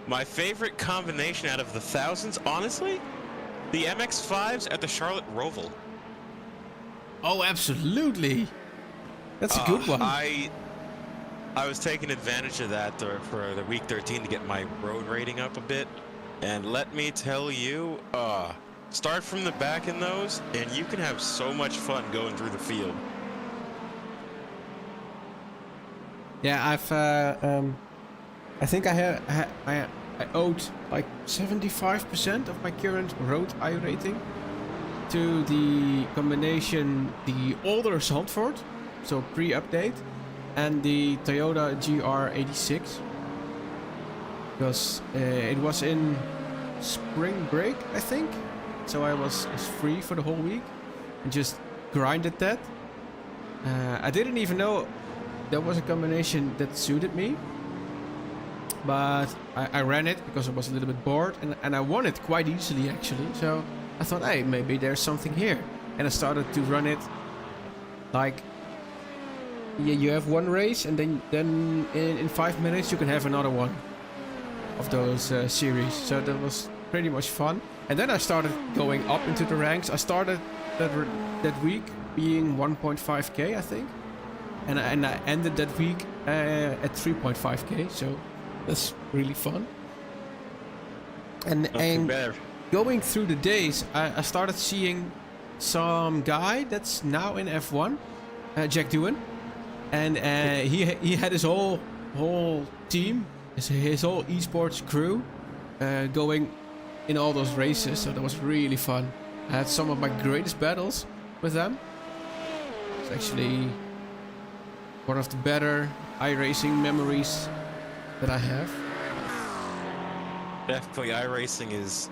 my favorite combination out of the thousands, honestly, the MX-5s at the Charlotte Roval. Oh, absolutely. That's a good one. I was taking advantage of that for the week 13 to get my road rating up a bit. And let me tell you, start from the back in those, and you can have so much fun going through the field. Yeah, I think I owed like 75% of my current road iRating to the combination, the older Zandvoort, so pre-update, and the Toyota GR86, because it was in spring break, I think. So I was free for the whole week and just grinded that. I didn't even know there was a combination that suited me, but I ran it because I was a little bit bored, and I won it quite easily actually. So I thought, hey, maybe there's something here, and I started to run it like, yeah, you have one race, and then in 5 minutes you can have another one of those series. So that was pretty much fun. And then I started going up into the ranks. I started that week being 1.5k, I think, and I ended that week at 3.5k. So that's really fun. And going through the days, I started seeing some guy that's now in F1, Jack Doohan, and he had his whole team, his whole esports crew. going in all those races, so that was really fun. I had some of my greatest battles with them. It's actually one of the better iRacing memories that I have. Definitely, iRacing is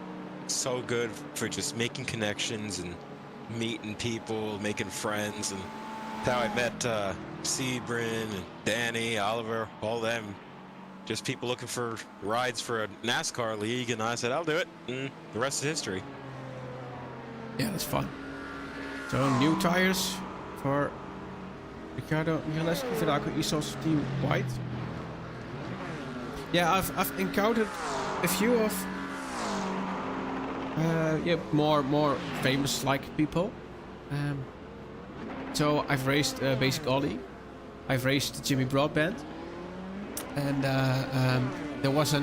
so good for just making connections and meeting people, making friends, and how I met Sebrin and Danny, Oliver, all them. Just people looking for rides for a NASCAR league, and I said, I'll do it, and the rest is history. Yeah, that's fun. So, new tires for Ricardo Michaleski, Veraco, Isos, Team White. Yeah, I've encountered a few of more famous like people. So I've raced Basic Ollie, I've raced Jimmy Broadbent, and there was a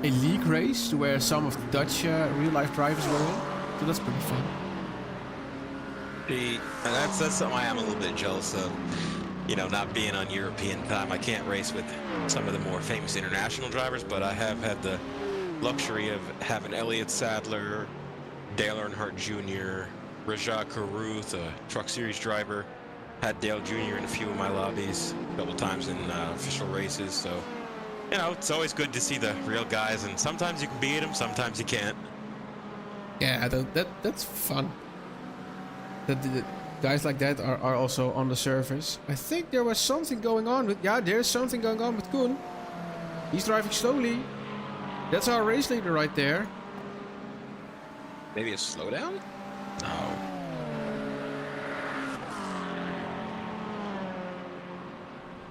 league race where some of the Dutch real life drivers were in, so that's pretty fun. That's something I am a little bit jealous of. You know, not being on European time. I can't race with some of the more famous international drivers, but I have had the luxury of having Elliott Sadler, Dale Earnhardt Jr., Rajah Caruth, a Truck Series driver. Had Dale Jr. in a few of my lobbies, a couple times in official races. So, you know, it's always good to see the real guys, and sometimes you can beat them, sometimes you can't. Yeah, that's fun. The guys like that are also on the surface. I think there was something going on with... Yeah, there's something going on with Koen. He's driving slowly. That's our race leader right there. Maybe a slowdown? No.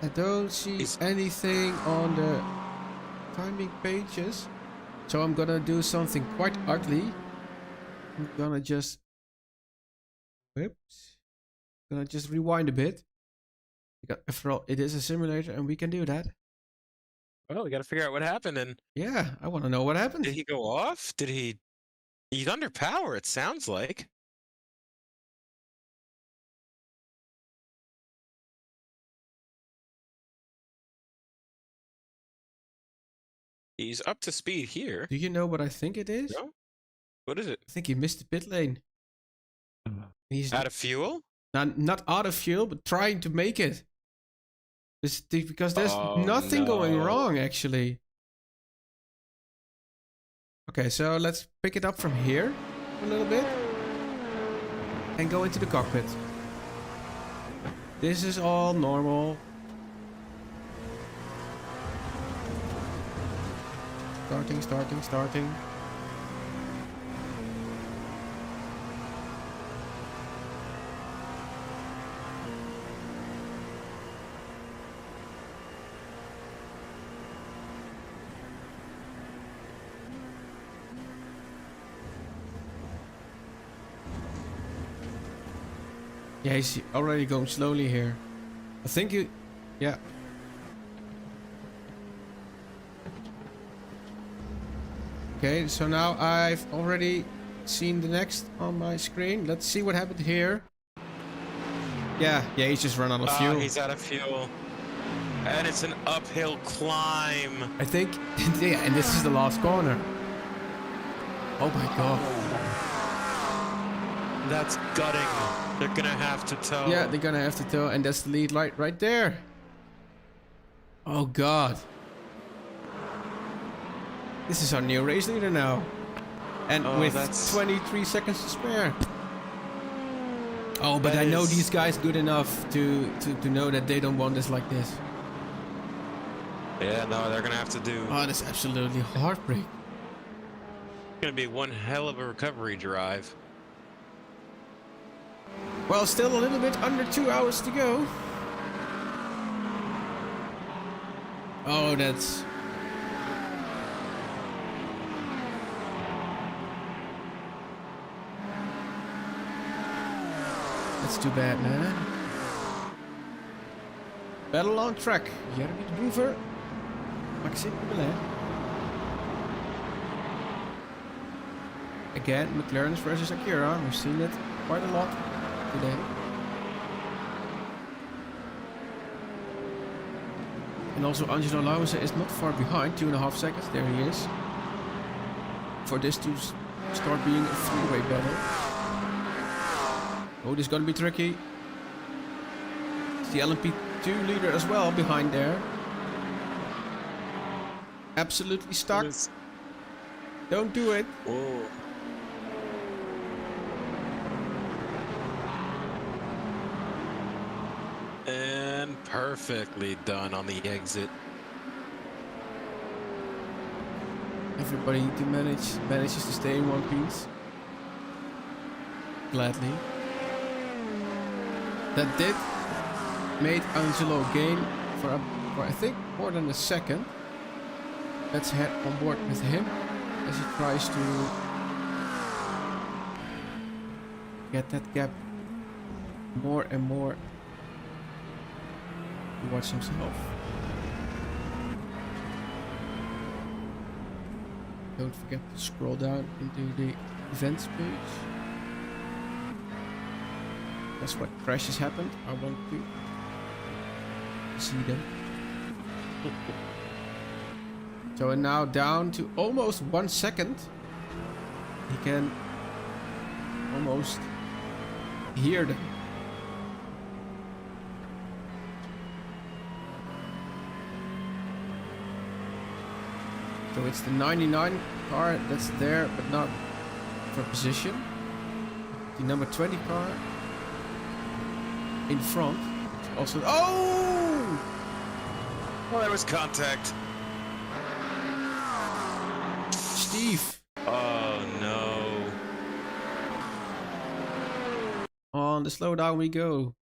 I don't see anything on the timing pages. So I'm gonna do something quite ugly. I'm gonna just... Whoops. Gonna just rewind a bit. Because after all, it is a simulator and we can do that. Well, we got to figure out what happened. And Yeah, I want to know what happened. did he go off? Did he? He's under power, it sounds like. He's up to speed here. Do you know what I think it is? No? What is it? I think he missed the pit lane. He's Out of fuel? not out of fuel, but trying to make it. Because there's Oh, nothing going no. wrong, actually. Okay, so let's pick it up from here a little bit. And go into the cockpit. This is all normal. Starting. Yeah, he's already going slowly here. I think you... Yeah. Okay, so now I've already seen the next on my screen. Let's see what happened here. Yeah, he's just run out of fuel. He's out of fuel. And it's an uphill climb. I think... Yeah, and this is the last corner. Oh my god. That's gutting. They're gonna have to tow. Yeah, they're gonna have to tow, and that's the lead light right there. Oh god. This is our new race leader now. And with 23 seconds to spare. Oh, but I know these guys good enough to know that they don't want this like this. Yeah, no, they're gonna have to do. Oh, that's absolutely heartbreak. Gonna be one hell of a recovery drive. Well, still a little bit under 2 hours to go. Oh, that's... That's too bad, man. Battle on track. Jeremy de Boever. Maxime Belin. Again, McLaren's versus Akira. We've seen it quite a lot today. And also Angelo Lauze is not far behind, 2.5 seconds. There he is. For this to start being a three-way battle. Oh, this is gonna be tricky. It's the LMP2 leader as well behind there. Absolutely stuck. Don't do it. Whoa. And perfectly done on the exit. Everybody manages to stay in one piece. Gladly. That did made Angelo gain for I think more than a second. Let's head on board with him as he tries to get that gap more and more towards himself. Don't forget to scroll down into the events page. That's what crashes happened. I want to see them. So we're now down to almost 1 second. He can almost hear them. So it's the 99 car that's there, but not for position. The number 20 car in front. Also, oh! Well, there was contact. Steve. Oh no. On the slowdown we go.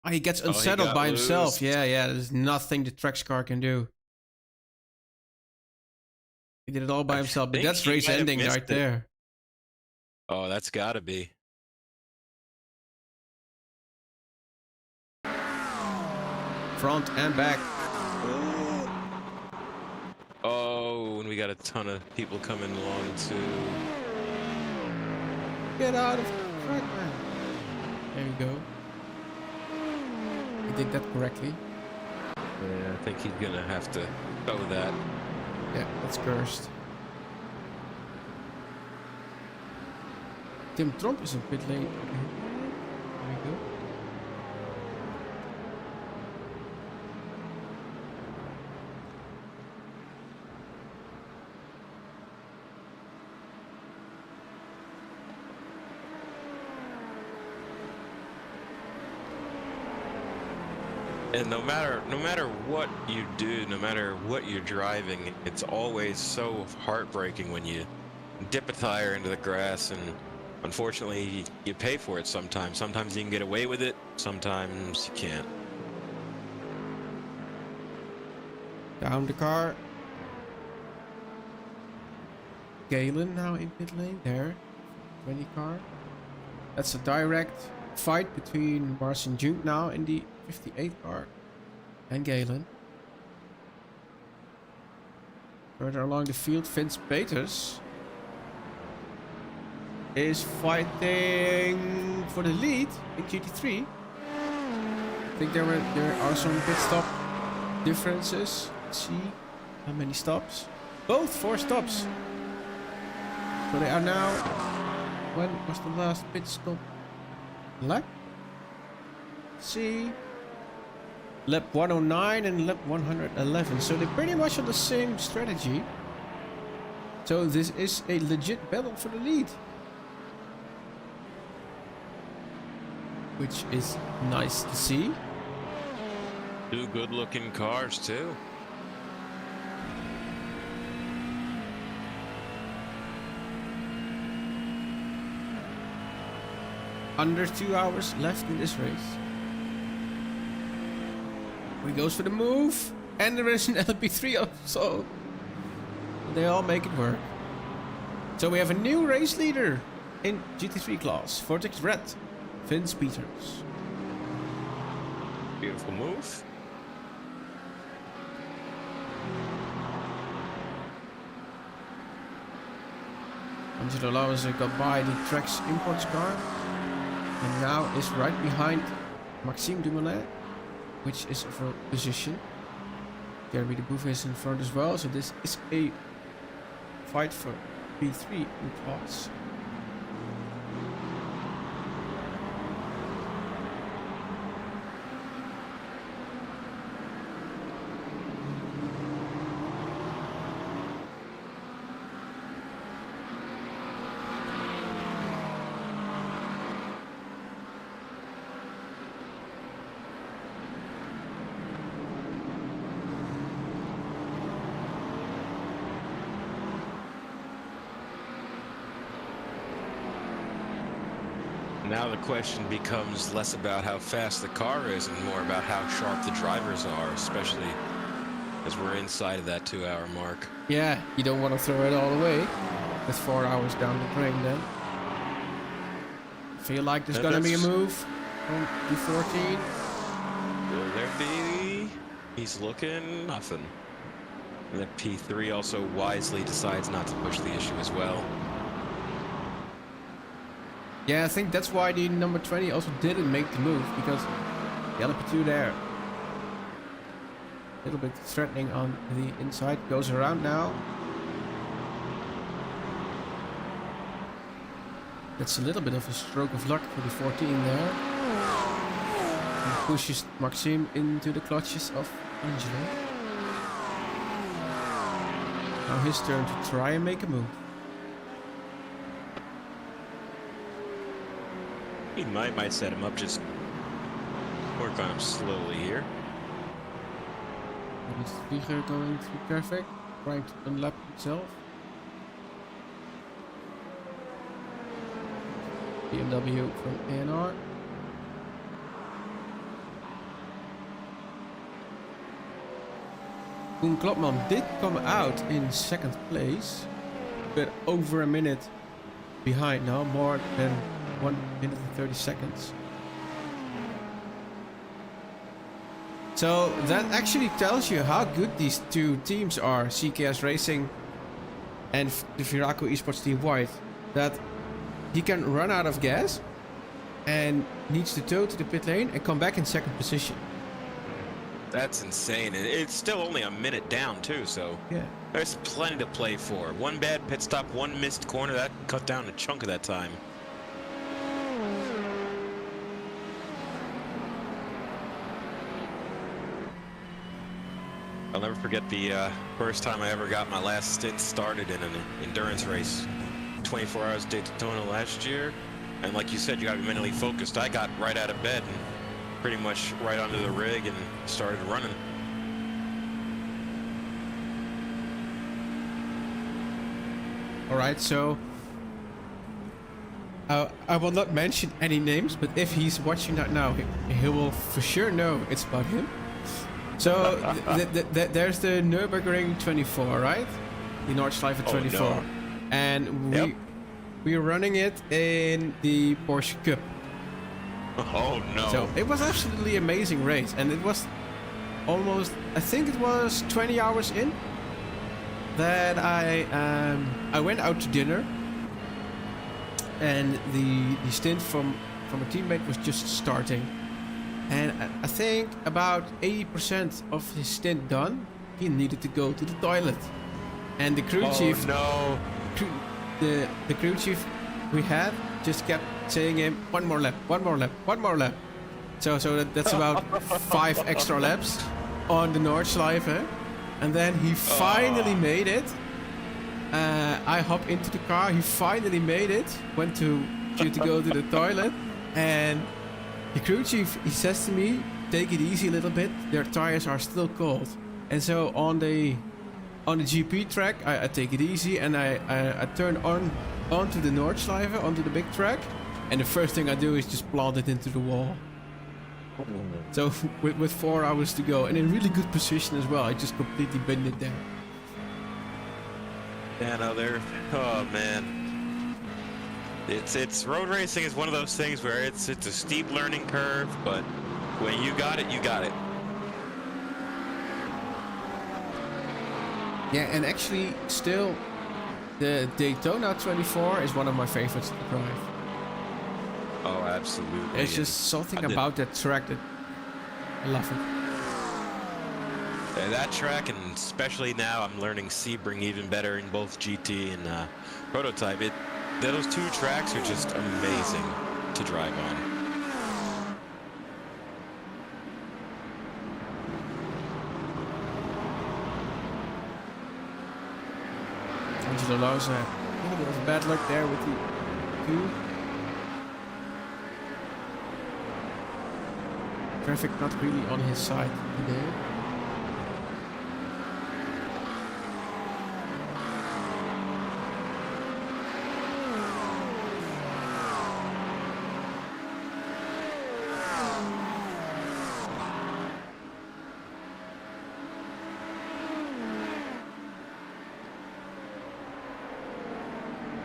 Oh, he gets unsettled by himself. loose. Yeah. There's nothing the Trex car can do. He did it all by himself, but think that's he race might have ending missed right it. there. Oh, that's gotta be. Front and back. Oh, and we got a ton of people coming along too. Get out of the track, man. There you go. He did that correctly. Yeah, I think he's gonna have to go that. Yeah, that's cursed. Tim Tromp is a bit late. There we go. And no matter what you do, no matter what you're driving, it's always so heartbreaking when you dip a tire into the grass, and unfortunately you pay for it sometimes. Sometimes you can get away with it, sometimes you can't. Down the car. Galen now in pit lane there. 20 car. That's a direct fight between Mars and June now in the 58 car and Galen. Further along the field, Vince Peters is fighting for the lead in GT3. I think there are some pit stop differences. Let's see how many stops. Both 4 stops. So they are now. When was the last pit stop lap? Let's see. Lap 109 and lap 111. So they're pretty much on the same strategy. So this is a legit battle for the lead. Which is nice to see. 2 good-looking cars too. Under 2 hours left in this race. He goes for the move. And there is an LP3 also. They all make it work. So we have a new race leader in GT3 class. Vortex Red. Vince Peters. Beautiful move. Angelo Lauze got by the Trax Imports car. And now is right behind Maxime Dumoulin, which is for position. Jeremy de Boef is in front as well, so this is a fight for P3 in class. Now the question becomes less about how fast the car is and more about how sharp the drivers are, especially as we're inside of that 2-hour mark. Yeah, you don't want to throw it all away with 4 hours down the drain then. Feel like there's gonna be a move from P14. Will there be? He's looking, nothing. And then P3 also wisely decides not to push the issue as well. Yeah, I think that's why the number 20 also didn't make the move, because the LP2 there, a little bit threatening on the inside, goes around now. That's a little bit of a stroke of luck for the 14 there. And pushes Maxime into the clutches of Angelo. Now his turn to try and make a move. He might set him up, just work on him slowly here. That is Vlieger going through traffic, trying to unlap himself. BMW from ANR. Koen Klopman did come out in second place, but over a minute behind now, more than 1 minute and 30 seconds. So that actually tells you how good these two teams are, CKS Racing and the Viraco Esports Team White. That he can run out of gas and needs to tow to the pit lane and come back in second position. That's insane. And it's still only a minute down too, so yeah, there's plenty to play for. One bad pit stop, one missed corner, that cut down a chunk of that time. I'll never forget the first time I ever got my last stint started in an endurance race. 24 hours Daytona last year. And like you said, you gotta be mentally focused. I got right out of bed and pretty much right onto the rig and started running. Alright, so I will not mention any names, but if he's watching that now, he will for sure know it's about him. So there's the Nürburgring 24, right? The Nordschleife 24. No. And we're running it in the Porsche Cup. Oh no. So it was absolutely amazing race, and it was almost, I think it was 20 hours in that I went out to dinner, and the stint from a teammate was just starting. And I think about 80% of his stint done, he needed to go to the toilet. And the crew chief, no. the crew chief we had just kept saying him, one more lap, one more lap, one more lap. So that's about 5 extra laps on the Nordschleife. And then he finally made it. I hop into the car, he finally made it, went to go to the toilet, and the crew chief, he says to me, take it easy a little bit, their tires are still cold. And so on the GP track, I take it easy, and I turn onto the Nordschleife, onto the big track, and the first thing I do is just plant it into the wall. So with 4 hours to go, and in really good position as well, I just completely binned it there. Yeah, no, oh man. It's road racing is one of those things where it's a steep learning curve, but when you got it, you got it. Yeah, and actually still the Daytona 24 is one of my favorites to drive. Oh, absolutely. There's just something about that track that I love it. That track, and especially now I'm learning Sebring even better in both GT and Prototype. Those two tracks are just amazing to drive on. Angelo Lausa, a little bit of bad luck there with the 2. Traffic not really on his side today.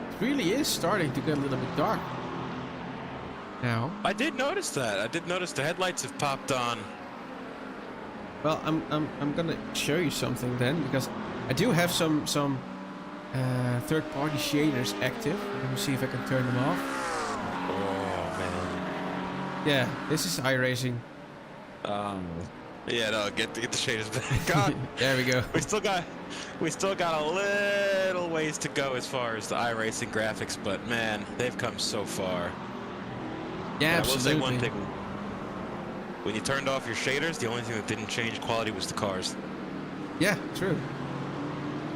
It really is starting to get a little bit dark now. I did notice that. I did notice the headlights have popped on. Well, I'm gonna show you something then, because I do have some third-party shaders active. Let me see if I can turn them off. Oh man. Yeah, this is iRacing. Yeah, no, get the shaders back on. There we go. We still got a little ways to go as far as the iRacing graphics, but man, they've come so far. Yeah, I will say one absolutely. thing. When you turned off your shaders, the only thing that didn't change quality was the cars. Yeah, true.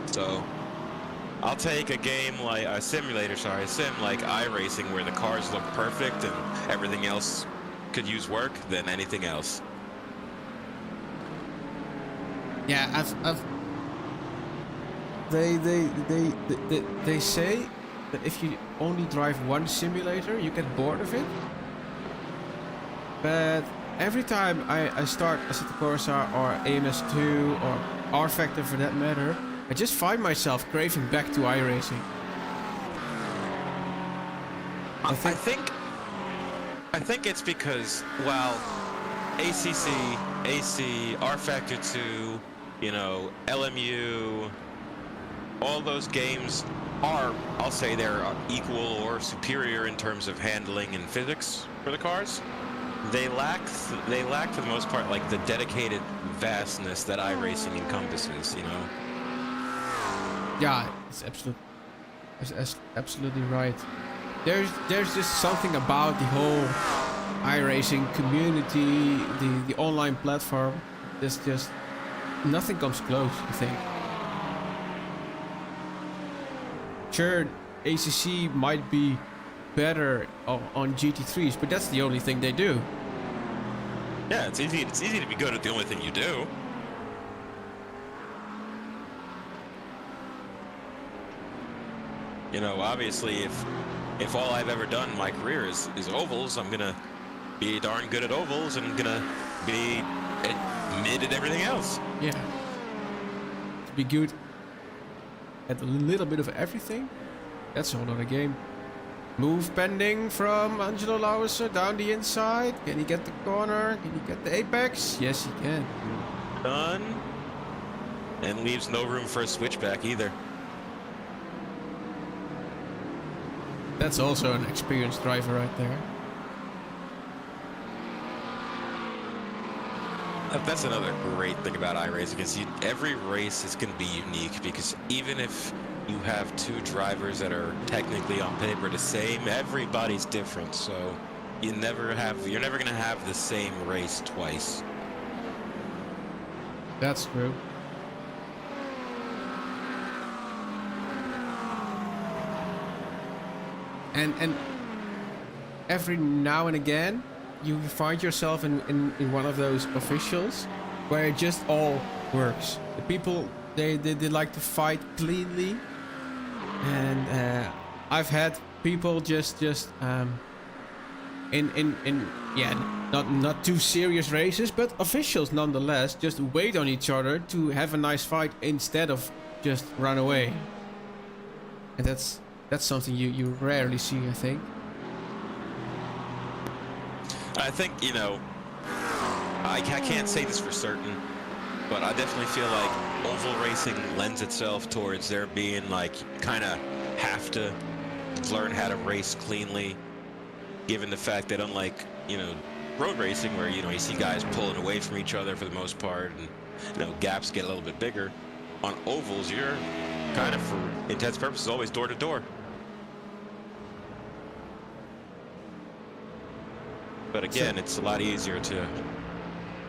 So I'll take a game like a sim like iRacing, where the cars look perfect and everything else could use work, than anything else. Yeah, they say that if you only drive one simulator, you get bored of it. But every time I start Assetto Corsa or AMS2 or R-Factor for that matter, I just find myself craving back to iRacing. I think it's because, well, ACC, AC, R-Factor 2, you know, LMU, all those games are, I'll say they're equal or superior in terms of handling and physics for the cars. They lack for the most part like the dedicated vastness that iRacing encompasses, you know. Yeah, it's absolutely right. There's just something about the whole iRacing community, the online platform. There's just nothing comes close, I think. Sure, ACC might be better on GT3s, but that's the only thing they do. Yeah, it's easy to be good at the only thing you do. You know, obviously, if all I've ever done in my career is ovals, I'm gonna be darn good at ovals and gonna be mid at everything else. Yeah. To be good at a little bit of everything, that's a whole other game. Move pending from Angelo Lauser down the inside. Can he get the corner? Can he get the apex? Yes, he can. Done. And leaves no room for a switchback either. That's also an experienced driver right there. That's another great thing about iRacing is every race is going to be unique, because even if you have two drivers that are technically on paper the same, everybody's different, so you're never going to have the same race twice. That's true. And every now and again you find yourself in one of those officials where it just all works. The people they like to fight cleanly, and I've had people just not too serious races, but officials nonetheless just wait on each other to have a nice fight instead of just run away. And that's something you rarely see, I think. I think, you know, I can't say this for certain, but I definitely feel like oval racing lends itself towards there being like kind of have to learn how to race cleanly, given the fact that unlike, you know, road racing where, you know, you see guys pulling away from each other for the most part, and gaps get a little bit bigger. On ovals, you're kind of, for intense purposes, always door to door. But again, it's a lot easier to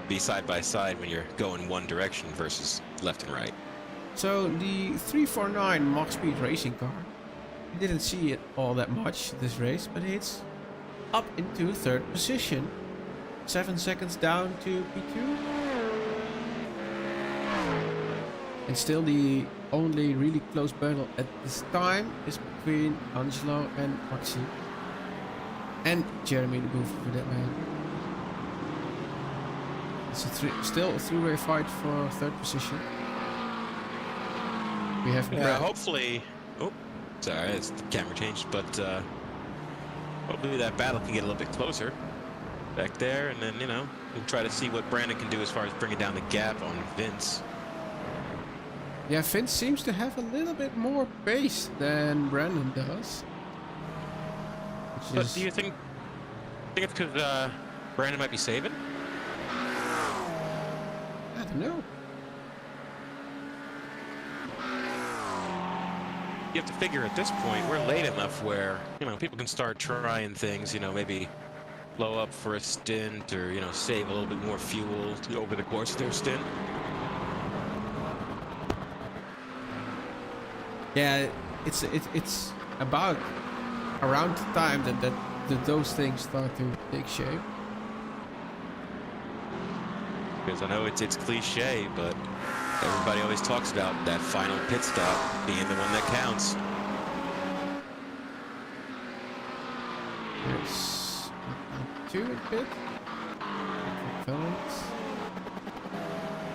be side by side when you're going one direction versus left and right. So the 349 Mach Speed racing car, we didn't see it all that much this race, but it's up into third position. 7 seconds down to P2. And still the only really close battle at this time is between Angelo and Maxi. And Jeremy the Booth, for that man. It's still a three-way fight for third position. We have hopefully. Oh, sorry, the camera changed, but hopefully that battle can get a little bit closer back there, and then we'll try to see what Brandon can do as far as bringing down the gap on Vince. Yeah, Vince seems to have a little bit more pace than Brandon does. But do you think it's because Brandon might be saving? I don't know. You have to figure at this point we're late enough where people can start trying things. Maybe blow up for a stint, or save a little bit more fuel over the course of their stint. Yeah, it's about around the time that those things start to take shape. Because I know it's cliche, but everybody always talks about that final pit stop being the one that counts. There's 2 in pit.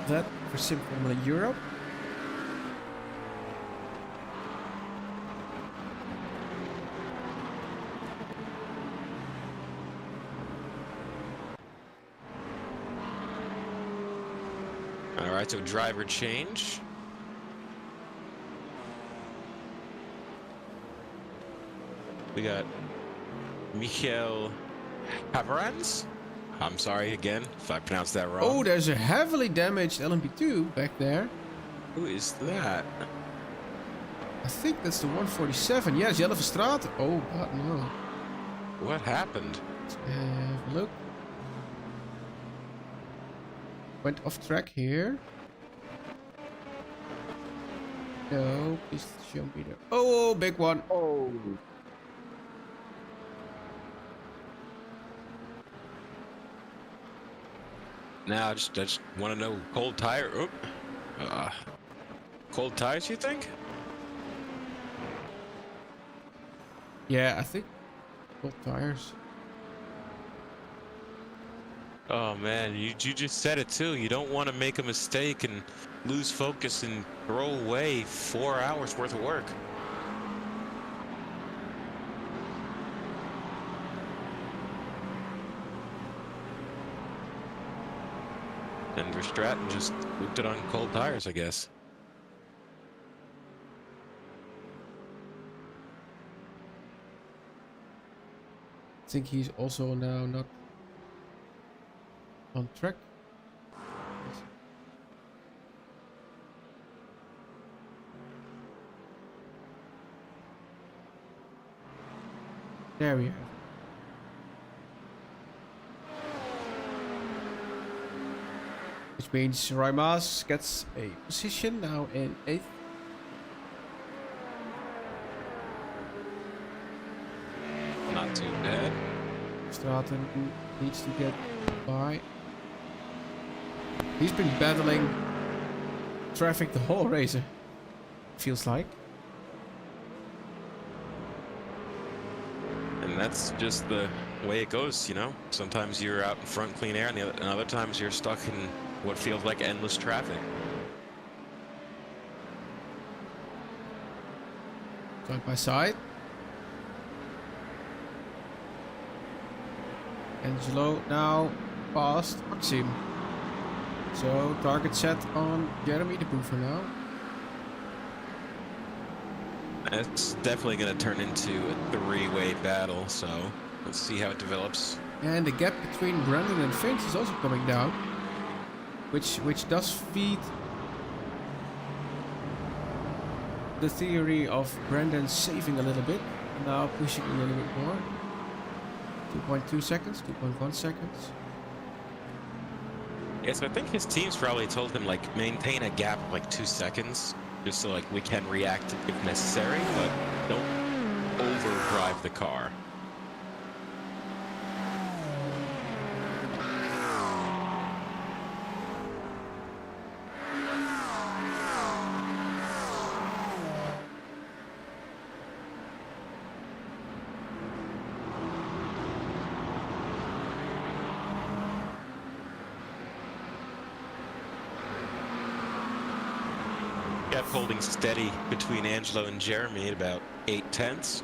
That for Sim Formula Europe. Alright, so driver change. We got Michael Haverans. I'm sorry again if I pronounced that wrong. Oh, there's a heavily damaged LMP2 back there. Who is that? I think that's the 147. Yeah, Jelle Verstraeten. Oh, God, no. What happened? Let's have a look. Went off track here. No, please show me the... Oh, big one. Oh. Now, I just want to know, cold tire. Cold tires, you think? Yeah, I think cold tires. Oh man, you just said it too. You don't want to make a mistake and lose focus and throw away 4 hours worth of work. And Verstraeten just looped it on cold tires, I guess. I think he's also now not on track. There we have it. Which means Raimas gets a position now in 8th. Not too bad. Straten needs to get by. He's been battling traffic the whole race, feels like. And that's just the way it goes, Sometimes you're out in front clean air, and other times you're stuck in what feels like endless traffic. Side by side. Angelo now past Maxim. So target set on Jeremy the Booth for now. It's definitely going to turn into a three-way battle, so let's see how it develops. And the gap between Brandon and Vince is also coming down. which does feed the theory of Brandon saving a little bit, and now pushing a little bit more. 2.2 seconds, 2.1 seconds. Yes, I think his team's probably told him like maintain a gap of like 2 seconds, just so like we can react if necessary, but don't overdrive the car. Kept holding steady between Angelo and Jeremy at about 8/10.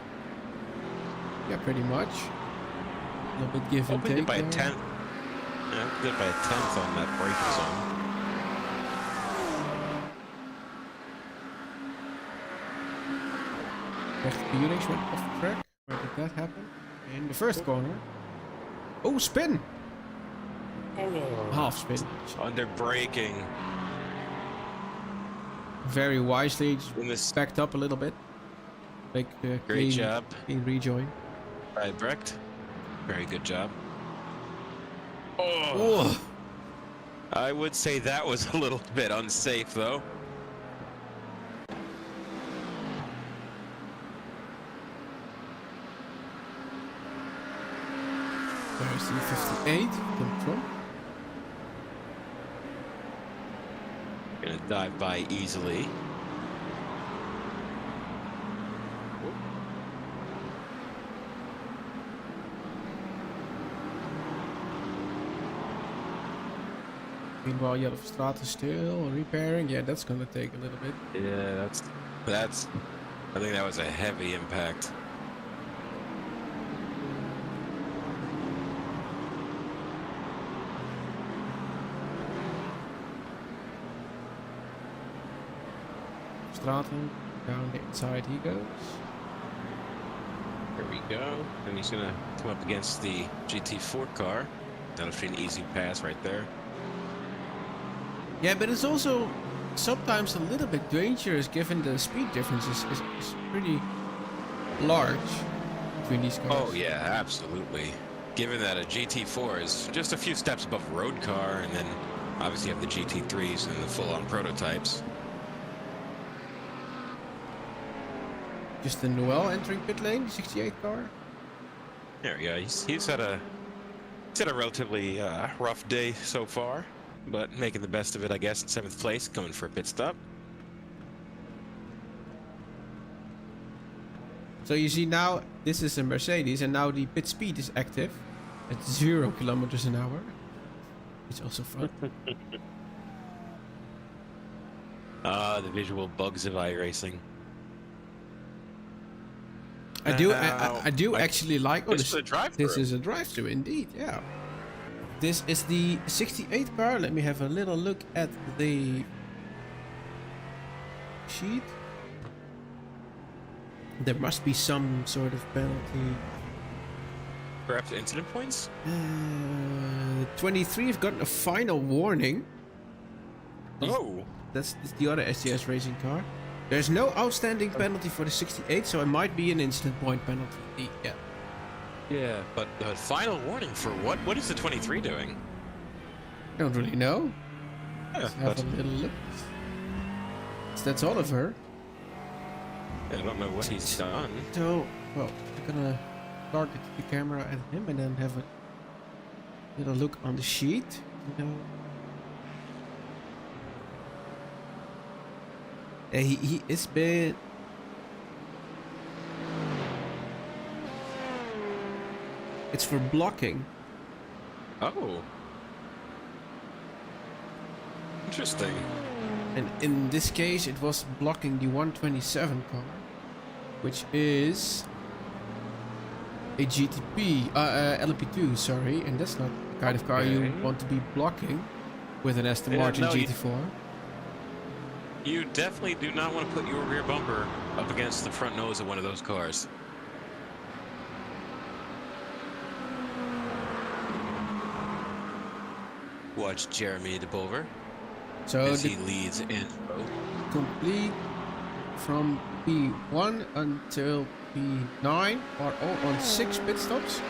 Yeah, pretty much. A little bit give and Opened take it by a there. 10th. Yeah, opened it by a 10th on that braking zone. Felix went off track. Where did that happen? In the first corner. Oh, spin! Half spin. Under braking. Very wisely, just In this backed up a little bit. Like great job clean rejoin. by Brecht. Very good job. Oh! I would say that was a little bit unsafe though. There's the 58 control. Gonna dive by easily. Meanwhile, Yellow Strat is still repairing. Yeah, that's gonna take a little bit. Yeah, that's. I think that was a heavy impact. Straten, down the inside he goes. There we go. And he's gonna come up against the GT4 car. That'll be an easy pass right there. Yeah, but it's also sometimes a little bit dangerous given the speed differences is pretty large between these cars. Oh yeah, absolutely. Given that a GT4 is just a few steps above a road car, and then obviously you have the GT3s and the full-on prototypes. Just the Noel entering pit lane, 68 car. There we go. He's had a relatively rough day so far, but making the best of it, I guess, in 7th place, going for a pit stop. So you see now, this is a Mercedes, and now the pit speed is active at 0 kilometers an hour. It's also fun. The visual bugs of iRacing. I do actually like. Oh, This is a drive-thru. This is a drive-thru indeed. Yeah. This is the 68 car. Let me have a little look at the sheet. There must be some sort of penalty. Perhaps incident points? 23 have gotten a final warning. Oh. That's the other STS racing car. There's no outstanding penalty for the 68, so it might be an instant point penalty. Yeah. Yeah, but the final warning for what? What is the 23 doing? I don't really know. Yeah, Let's have a little look. So that's Oliver. I don't know what he's done. So, well, I'm gonna target the camera at him and then have a little look on the sheet. You know. He is been. It's for blocking. Oh. Interesting. And in this case, it was blocking the 127 car, which is a GTP, LP2, sorry, and that's not the kind of car you want to be blocking with an Aston Martin no, GT4. You definitely do not want to put your rear bumper up against the front nose of one of those cars. Watch Jeremy de Bover So as the he leads in. complete from P1 until P9 are all on 6 pit stops.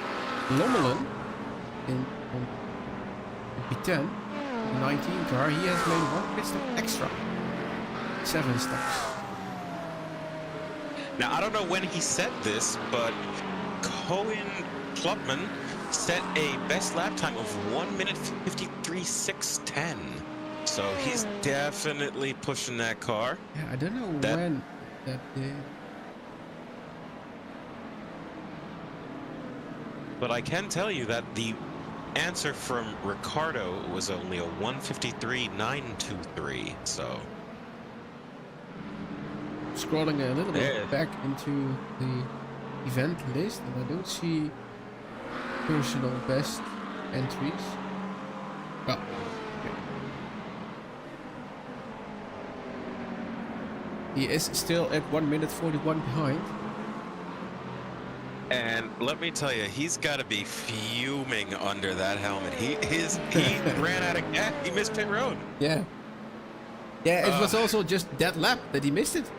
Lommelen on P10, the 19 car, he has made 1 pit stop extra. 7 stops. Now, I don't know when he said this, but Cohen Klubman set a best lap time of 1 minute 53.610. So he's definitely pushing that car. Yeah, I don't know That- when that did. But I can tell you that the answer from Ricardo was only a 153.923. So Scrolling a little bit Yeah. back into the event list, and I don't see personal best entries. Well, okay. He is still at 1 minute 41 behind. And let me tell you, he's got to be fuming under that helmet. He ran out of gas. He missed pit road. Yeah. Yeah, it was also just that lap that he missed it.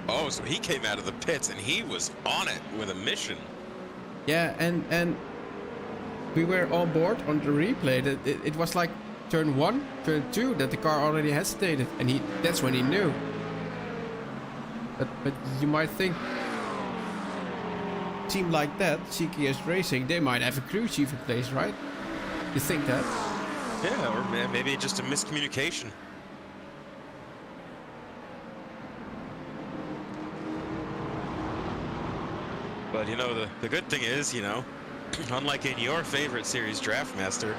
Oh, so he came out of the pits and he was on it with a mission. Yeah, and we were on board on the replay that it was like turn 1, turn 2 that the car already hesitated, and that's when he knew. But you might think, team like that, CKS Racing, they might have a crew chief in place, right? You think that? Yeah, or maybe just a miscommunication. But you know, the good thing is, you know, unlike in your favorite series, Draftmaster,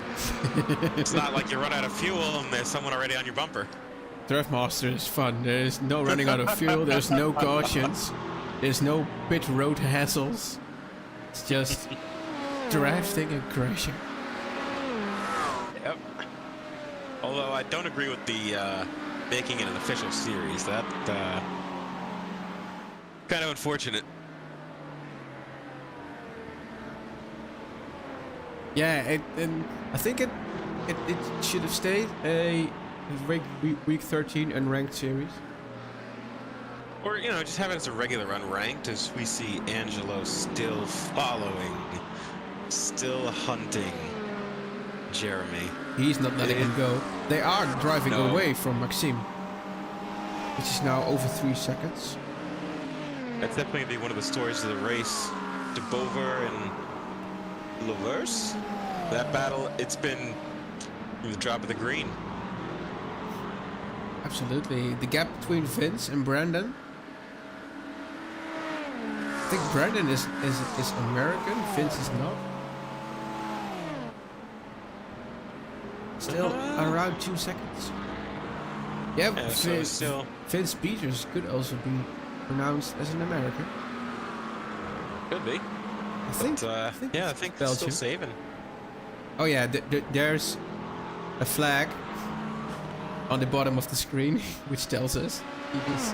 it's not like you run out of fuel and there's someone already on your bumper. Draftmaster is fun. There's no running out of fuel, there's no cautions, there's no pit road hassles. It's just drafting and crashing. Yep. Although I don't agree with the making it an official series. That kind of unfortunate. Yeah, and I think it should have stayed a week 13 unranked series. Or, you know, just have it as a regular unranked, as we see Angelo still following, still hunting Jeremy. He's not letting him go. They are driving No. away from Maxime, which is now over 3 seconds. That's definitely going to be one of the stories of the race. De Bover and Lavers. That battle, it's been from the drop of the green. Absolutely. The gap between Vince and Brandon. I think Brandon is American, Vince is not. Still around 2 seconds. Yeah, Yeah, so still. Vince Peters could also be pronounced as an American. Could be. I think. But, yeah, I think it's Belgium. still saving. Oh yeah, there's a flag on the bottom of the screen, which tells us he is.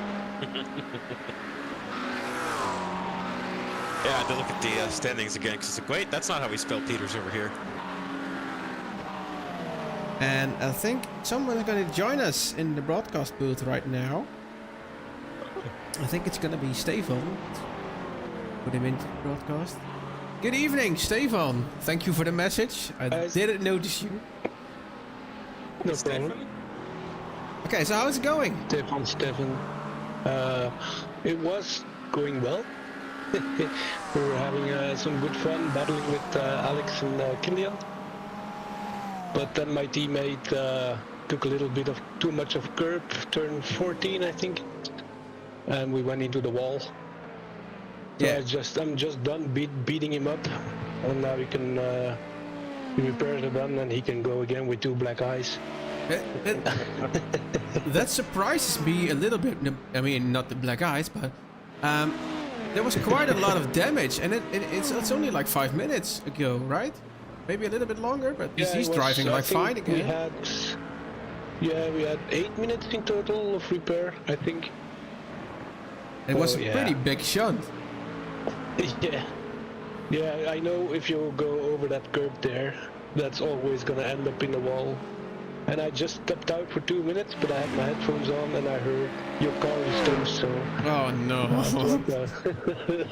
Yeah, I had to look at the standings again, because it's like, wait, that's not how we spell Peters over here. And I think someone's going to join us in the broadcast booth right now. I think it's going to be Stefan. Put him into the broadcast. Good evening, Stefan. Thank you for the message. I didn't notice you. No problem. Okay, so how's it going? Stefan. It was going well. We were having some good fun battling with Alex and Killian. But then my teammate took a little bit of too much of curb, turn 14 I think, and we went into the wall. So Yeah. I'm just done beating him up, and now he can he repairs the gun and he can go again with 2 black eyes. That surprises me a little bit. I mean, not the black eyes, but there was quite a lot of damage, and it's only like 5 minutes ago, right? Maybe a little bit longer, but he's it was, driving I like think fine again. We had 8 minutes in total of repair, I think. It was Oh, a yeah. pretty big shunt. Yeah. Yeah, I know if you go over that curb there, that's always gonna end up in the wall. And I just stepped out for 2 minutes, but I had my headphones on and I heard your car is toast, so... Oh no.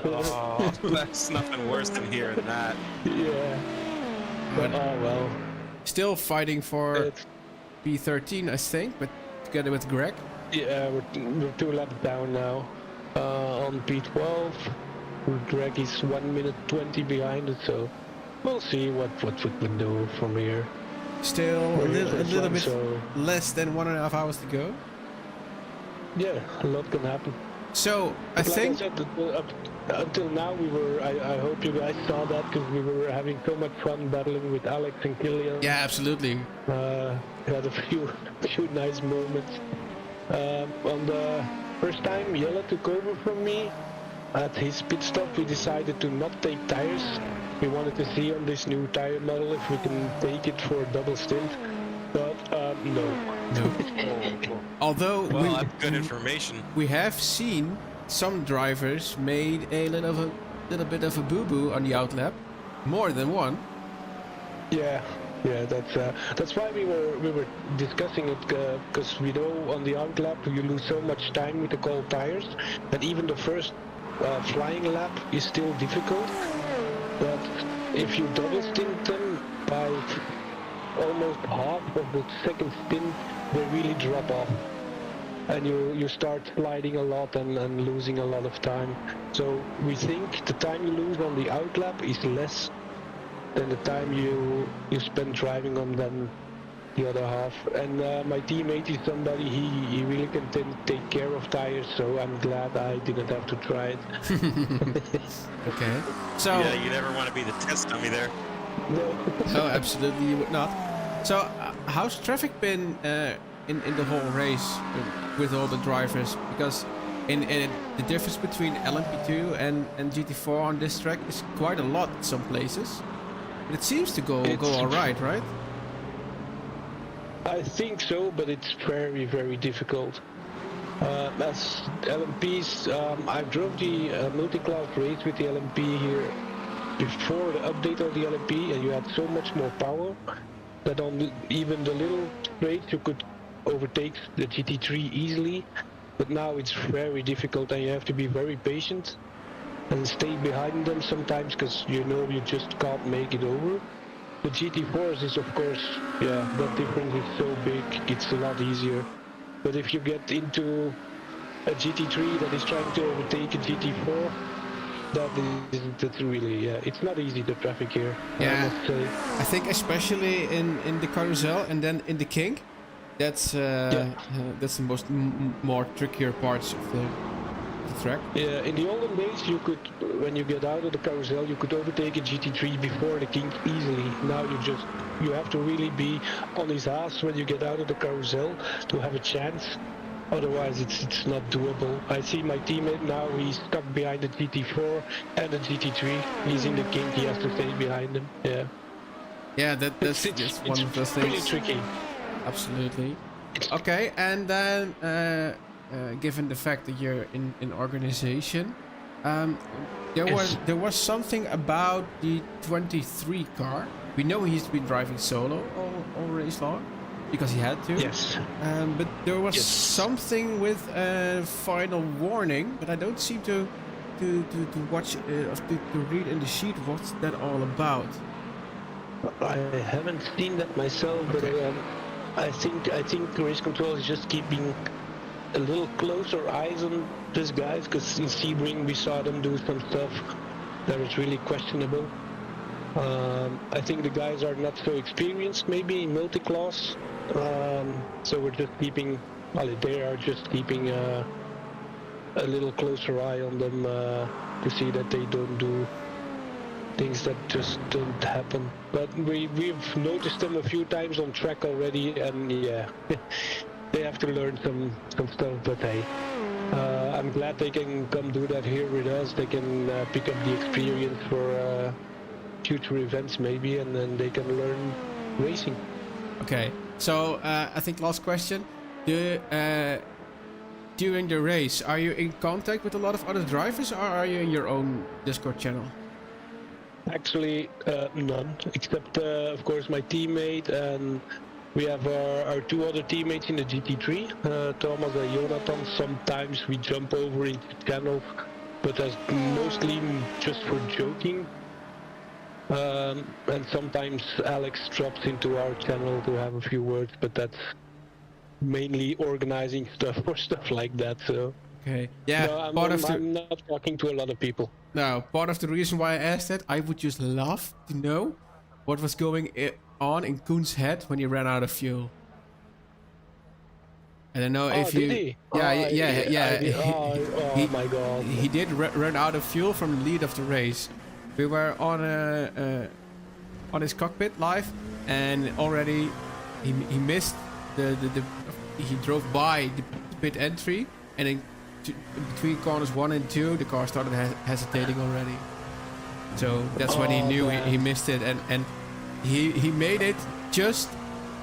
Oh, that's nothing worse than hearing that. Yeah. But oh well. Still fighting for It's, P13, I think, but together with Greg. yeah, we're 2 laps down now. On P12, Greg is 1 minute 20 behind it, so we'll see what we can do from here. Still a little bit So, less than 1.5 hours to go. yeah, a lot can happen. So I But like think I said, until now we were. I hope you guys saw that because we were having so much fun battling with Alex and Killian. yeah, absolutely. We had a few nice moments. On the first time Jelle took over from me at his pit stop, we decided to not take tires. We wanted to see on this new tire model if we can take it for a double stint, but no. Although Well, that's good information. we have seen some drivers made a little bit of a boo-boo on the outlap, more than one. Yeah, that's why we were discussing it because we know on the out lap you lose so much time with the cold tires that even the first flying lap is still difficult. But if you double stint them by almost half of the second stint, they really drop off, and you start sliding a lot and losing a lot of time. So we think the time you lose on the out lap is less than the time you spend driving on them the other half. And my teammate is somebody, he really can take care of tires, so I'm glad I didn't have to try it. Okay. So Yeah, you never want to be the test dummy there. no, absolutely you would not. So how's traffic been in the whole race with all the drivers? Because in the difference between LMP2 and GT4 on this track is quite a lot in some places. But it seems to go all right? I think so, but it's very, very difficult. As LMPs, I drove the multi-class race with the LMP here before the update of the LMP, and you had so much more power that on even the little straights you could overtake the GT3 easily. But now it's very difficult, and you have to be very patient and stay behind them sometimes because you know you just can't make it over. The GT4s is, of course, yeah, that difference is so big, it's a lot easier. But if you get into a GT3 that is trying to overtake a GT4, that's really, yeah, it's not easy, the traffic here. Yeah. I must say. I think especially in the carousel and then in the king, that's the most more trickier parts of the track. Yeah, in the olden days you could, when you get out of the carousel, you could overtake a GT3 before the king easily. Now you have to really be on his ass when you get out of the carousel to have a chance. Otherwise it's not doable. I see my teammate now, he's stuck behind the GT4 and the GT3. He's in the king, he has to stay behind him. Yeah. Yeah, that's just one of those things. Pretty tricky. Absolutely. Okay, and then given the fact that you're in organization, there was something about the 23 car. We know he's been driving solo all race long because he had to. Yes. But there was something with a final warning, but I don't seem to watch to read in the sheet what's that all about. I haven't seen that myself, but I think race control is just keeping a little closer eyes on these guys, because in Sebring we saw them do some stuff that was really questionable. I think the guys are not so experienced maybe in multi-class, so we're just keeping, well, they are just keeping a little closer eye on them to see that they don't do things that just don't happen. But we've noticed them a few times on track already, and yeah, they have to learn some stuff, but hey, I'm glad they can come do that here with us. They can pick up the experience for future events maybe, and then they can learn racing. Okay, so I think last question. During the race, are you in contact with a lot of other drivers, or are you in your own Discord channel? Actually, none, except of course my teammate, and we have our two other teammates in the GT3, Thomas and Jonathan. Sometimes we jump over into channels, but that's mostly just for joking. And sometimes Alex drops into our channel to have a few words, but that's mainly organizing stuff or stuff like that. So Okay. Yeah. no, I'm not talking to a lot of people. Now, part of the reason why I asked that, I would just love to know what was going on in Koen's head when he ran out of fuel. I don't know if you. Did he? Yeah. Oh my god. He did run out of fuel from the lead of the race. We were on his cockpit live, and already he missed he drove by the pit entry, and then between corners 1 and 2 the car started hesitating already. So that's when he knew he missed it, and he made it just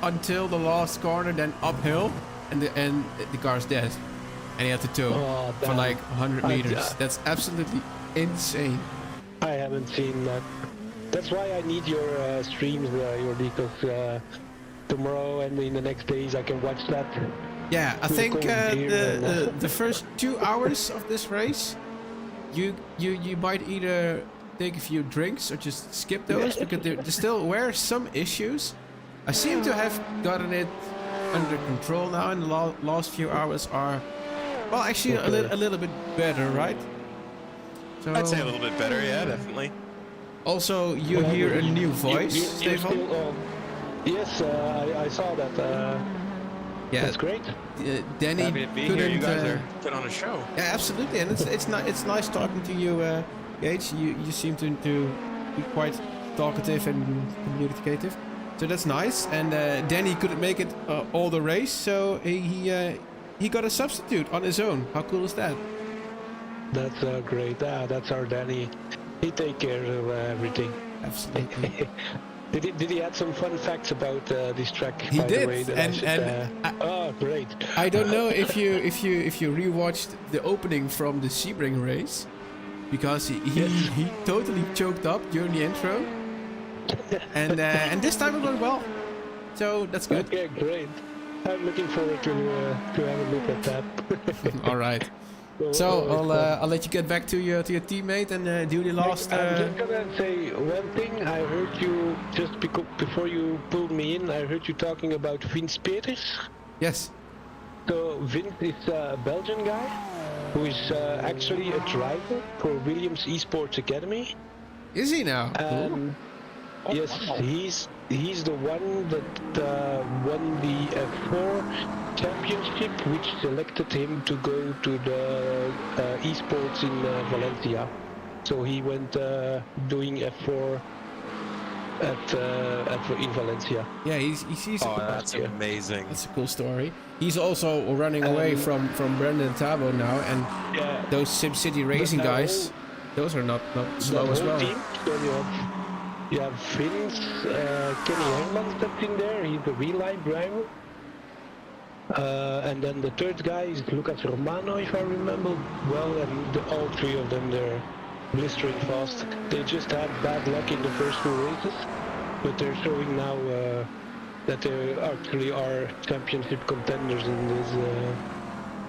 until the last corner, then uphill, and the car's dead, and he had to tow for like 100 meters. That's absolutely insane. I haven't seen that. That's why I need your streams, Jordi, because tomorrow and in the next days I can watch that. Yeah, I think the first 2 hours of this race, you might either take a few drinks or just skip those, because there still were some issues. I seem to have gotten it under control now, and the last few hours are, well, actually a little bit better, right? So, I'd say a little bit better, yeah, definitely. Also, you hear a new voice, Stefan? Yes, I saw that. Yeah, that's great. Danny Happy to be couldn't. here. You guys are put on a show. Yeah, absolutely, and it's nice talking to you, Gage. You seem to be quite talkative and communicative, so that's nice. And Danny couldn't make it all the race, so he got a substitute on his own. How cool is that? That's great. That's our Danny. He take care of everything. Absolutely. Did he add some fun facts about this track? He did, oh, great! I don't know if you rewatched the opening from the Sebring race, because he totally choked up during the intro, and this time it went well, so that's good. Okay, great. I'm looking forward to have a look at that. All right. So I'll let you get back to your teammate and do the last. I'm just gonna say one thing. I heard you just before you pulled me in. I heard you talking about Vince Peters. Yes. So Vince is a Belgian guy who is actually a driver for Williams Esports Academy. Is he now? Yes, he's the one that won the F4 championship, which selected him to go to the esports in Valencia. So he went doing F4 in Valencia. Yeah, he's that's amazing. That's a cool story. He's also running away from Brendan Tabo now, and those SimCity racing guys, those are not slow as well. Team, so you have Vince, Kenny Herman stepped in there, he's the real-life driver. And then the third guy is Lucas Romano, if I remember well, and all three of them, they're blistering fast. They just had bad luck in the first 2 races, but they're showing now that they actually are championship contenders in this.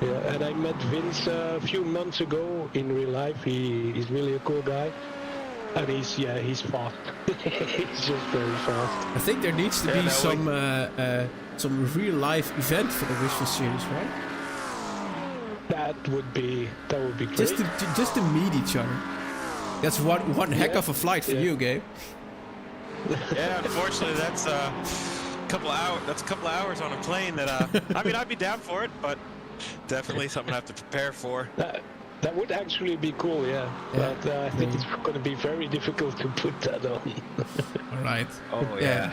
Yeah, and I met Vince a few months ago in real life. He's really a cool guy. And he's fast. He's just very fast. I think there needs to be some real life event for the Wishful series, right? That would be great. Just to meet each other. That's one heck of a flight for you, Gabe. Yeah, unfortunately, that's a couple hours. That's a couple hours on a plane. That I mean, I'd be down for it, but definitely something I have to prepare for. That would actually be cool, yeah. But I think it's going to be very difficult to put that on. All right. Oh yeah.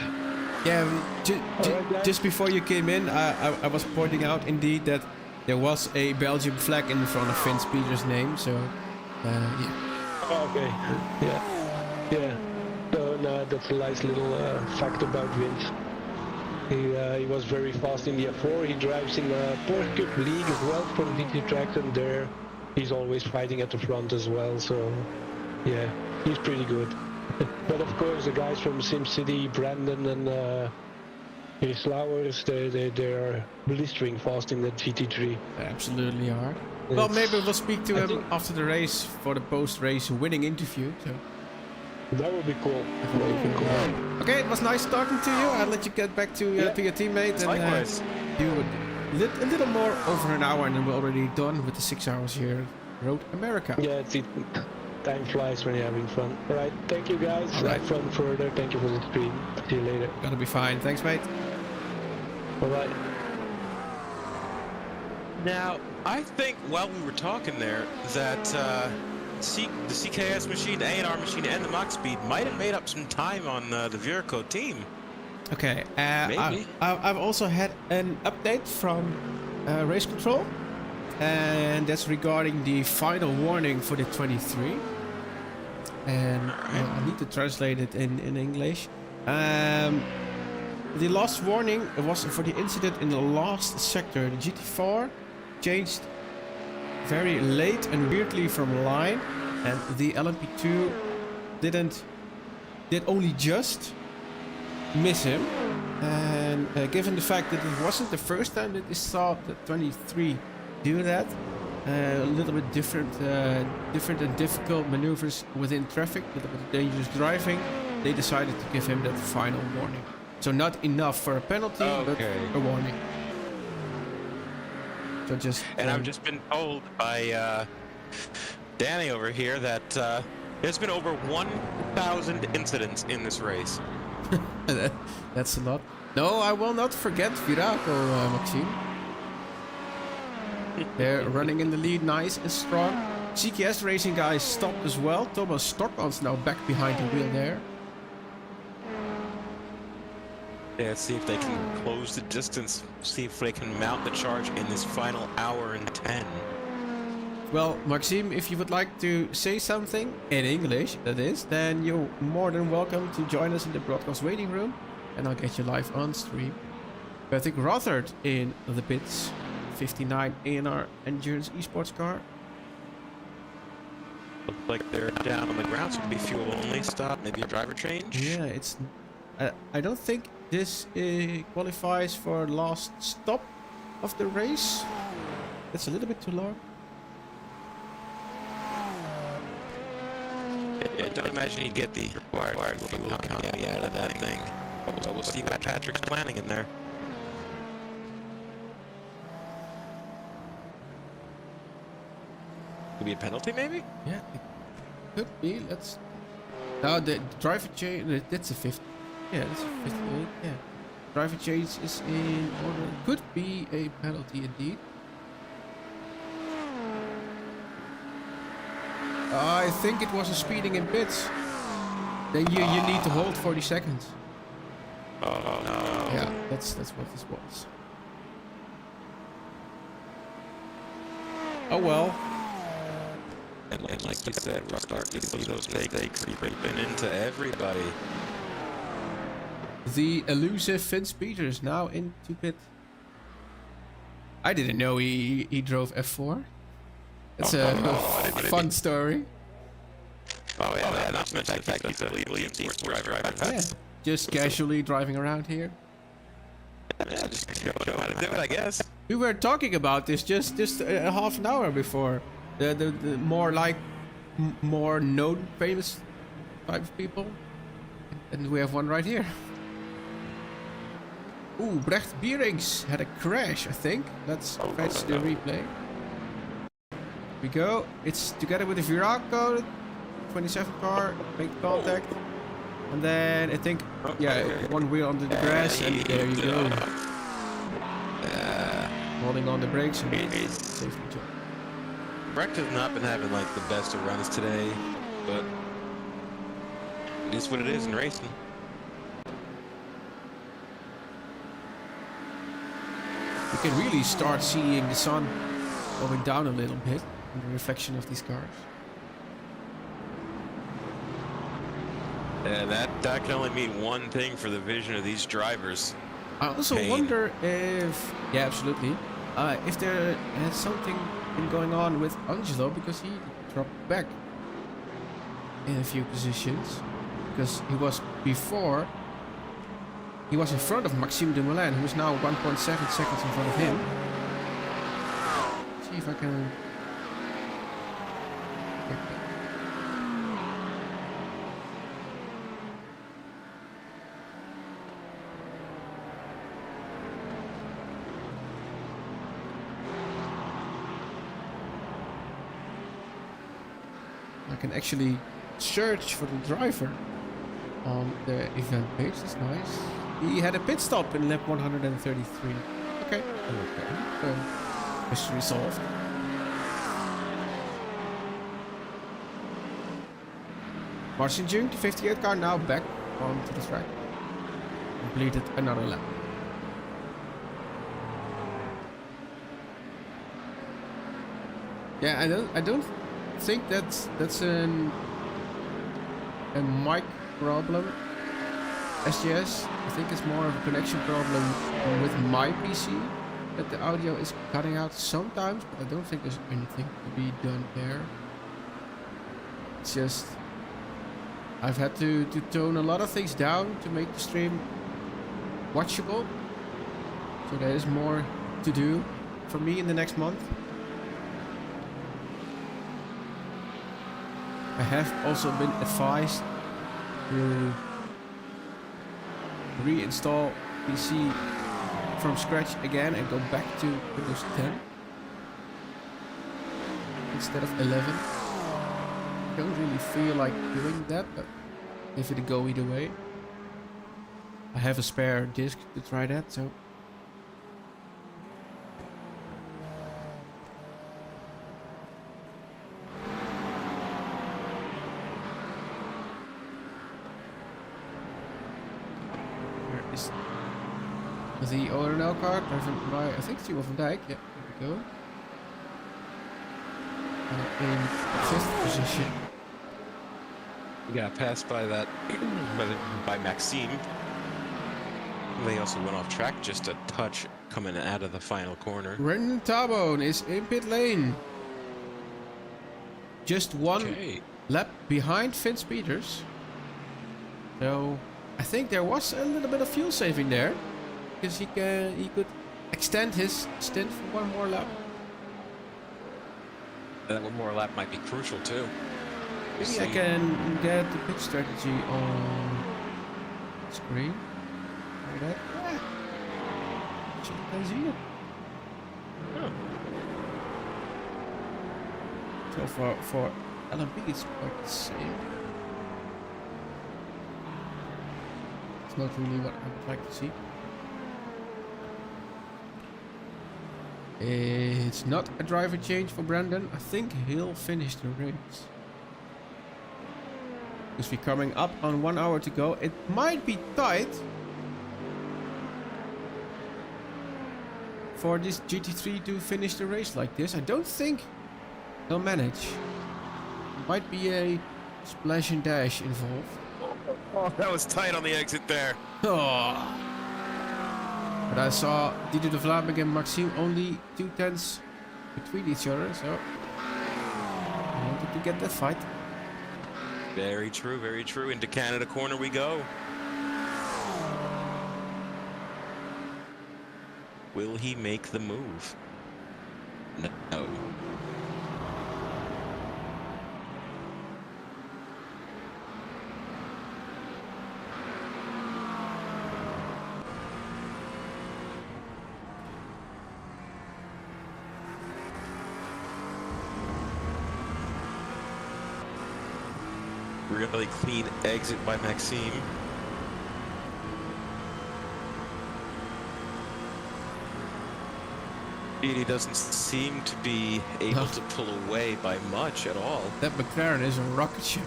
Just before you came in, I was pointing out indeed that there was a Belgian flag in front of Vince Peters' name. So, yeah. Oh, okay. Yeah. So no, that's a nice little fact about Vince. He was very fast in the F4. He drives in the Porsche Cup League as well for the GT tracks, and there he's always fighting at the front as well. So yeah, he's pretty good. But of course, the guys from SimCity, Brandon and his Flowers, they are blistering fast in the GT3. They absolutely are. Well, maybe we'll speak to I him think- after the race for the post-race winning interview. So. That would be cool. That would be cool. Okay, it was nice talking to you. I'll let you get back to your teammate and Likewise. do a little more over an hour, and then we're already done with the 6 hours here at Road America. Yeah, time flies when you're having fun. All right, thank you guys. All right. Have fun further. Thank you for the stream. See you later. Gonna be fine. Thanks, mate. All right. Now, I think while we were talking there, that the CKS machine, the A&R machine, and the Mach Speed might have made up some time on the Viraco team. Okay. Maybe. I've also had an update from Race Control, and that's regarding the final warning for the 23. And I need to translate it in English. The last warning was for the incident in the last sector. The GT4 changed very late and weirdly from line, and the LMP2 did only just miss him. And given the fact that it wasn't the first time that they saw the 23 do that, a little bit different and difficult maneuvers within traffic, a little bit of dangerous driving, they decided to give him that final warning. So not enough for a penalty, but a warning. So just. And I've just been told by Danny over here that there's been over 1,000 incidents in this race. That's a lot. No, I will not forget Viraco, Maxime. They're running in the lead, nice and strong. CKS Racing guys stopped as well. Thomas Stockman's now back behind the wheel there. Yeah, let's see if they can close the distance. See if they can mount the charge in this final hour and 10. Well, Maxime, if you would like to say something in English, that is, then you're more than welcome to join us in the broadcast waiting room, and I'll get you live on stream. Patrick Rothard in the pits, 59 A&R Endurance Esports car. Looks like they're down on the ground, so it'll be fuel only stop, maybe a driver change. Yeah, it's. I don't think this qualifies for last stop of the race. That's a little bit too long. I don't imagine he'd get the required fuel economy out of that thing. So we'll see what Patrick's planning in there. Could be a penalty, maybe? Yeah, it could be. Let's. Now the driver change. That's a 50. Yeah, that's a 58. Yeah, driver change is in order. Could be a penalty indeed. I think it was a speeding in pits. Then you need to hold 40 seconds. Oh no. Yeah, that's what this was. Oh well. And like you said, we're starting to see those mistakes creeping into everybody. The elusive Vince Peters now into pit. I didn't know he drove F4. It's a fun story. Oh yeah, not to mention the fact he's a Williams sports driver. Yeah, just casually driving around here. Yeah, just show how to do it, I guess. We were talking about this just a half an hour before. The more like more known famous type of people, and we have one right here. Ooh, Brecht Bierings had a crash, I think. Let's fetch the replay. Here we go. It's together with the Viraco 27 car, make contact, and then I think one wheel under the grass, and there you go. Holding on the brakes and safety job. Brecht has not been having like the best of runs today, but it is what it is in racing. You can really start seeing the sun going down a little bit in the reflection of these cars. And that can only mean one thing for the vision of these drivers. I also wonder if, yeah, absolutely, if there has something been going on with Angelo, because he dropped back in a few positions. because he was before. He was in front of Maxime Dumoulin, who is now 1.7 seconds in front of him. Let's see if I can. I can actually search for the driver on the event page. That's nice. He had a pit stop in lap 133. Okay. Mystery solved. Marcin Jung, the 58 car, now back onto the track. Completed another lap. Yeah, I don't think that's a mic problem. SGS, I think it's more of a connection problem with my PC, that the audio is cutting out sometimes, but I don't think there's anything to be done there. It's just I've had to tone a lot of things down to make the stream watchable, so there is more to do for me in the next month. I have also been advised to reinstall PC from scratch again and go back to Windows 10 instead of 11. I don't really feel like doing that, but give it a go either way. I have a spare disk to try that, so. The O&L car driven by, I think, Timo van Dijk. Yeah, there we go. In 5th position. We got passed by that by Maxime. They also went off track just a touch coming out of the final corner. Brendan Tabone is in pit lane. Just one lap behind Vince Peters. So I think there was a little bit of fuel saving there, because he could extend his stint for one more lap. That one more lap might be crucial too. Maybe I can get the pit strategy on screen. Like that. Yeah. I see it. Oh. So for LMP it's quite the same. It's not really what I would like to see. It's not a driver change for Brandon. I think he'll finish the race. Because we're coming up on 1 hour to go. It might be tight for this GT3 to finish the race like this. I don't think he'll manage. Might be a splash and dash involved. Oh, that was tight on the exit there. Oh. But I saw Didier de Vlaeminck and Maxime only 2 tenths between each other, so I wanted to get that fight. Very true, very true. Into Canada corner we go. Will he make the move? No. Really clean exit by Maxime. He doesn't seem to be able to pull away by much at all. That McLaren is a rocket ship.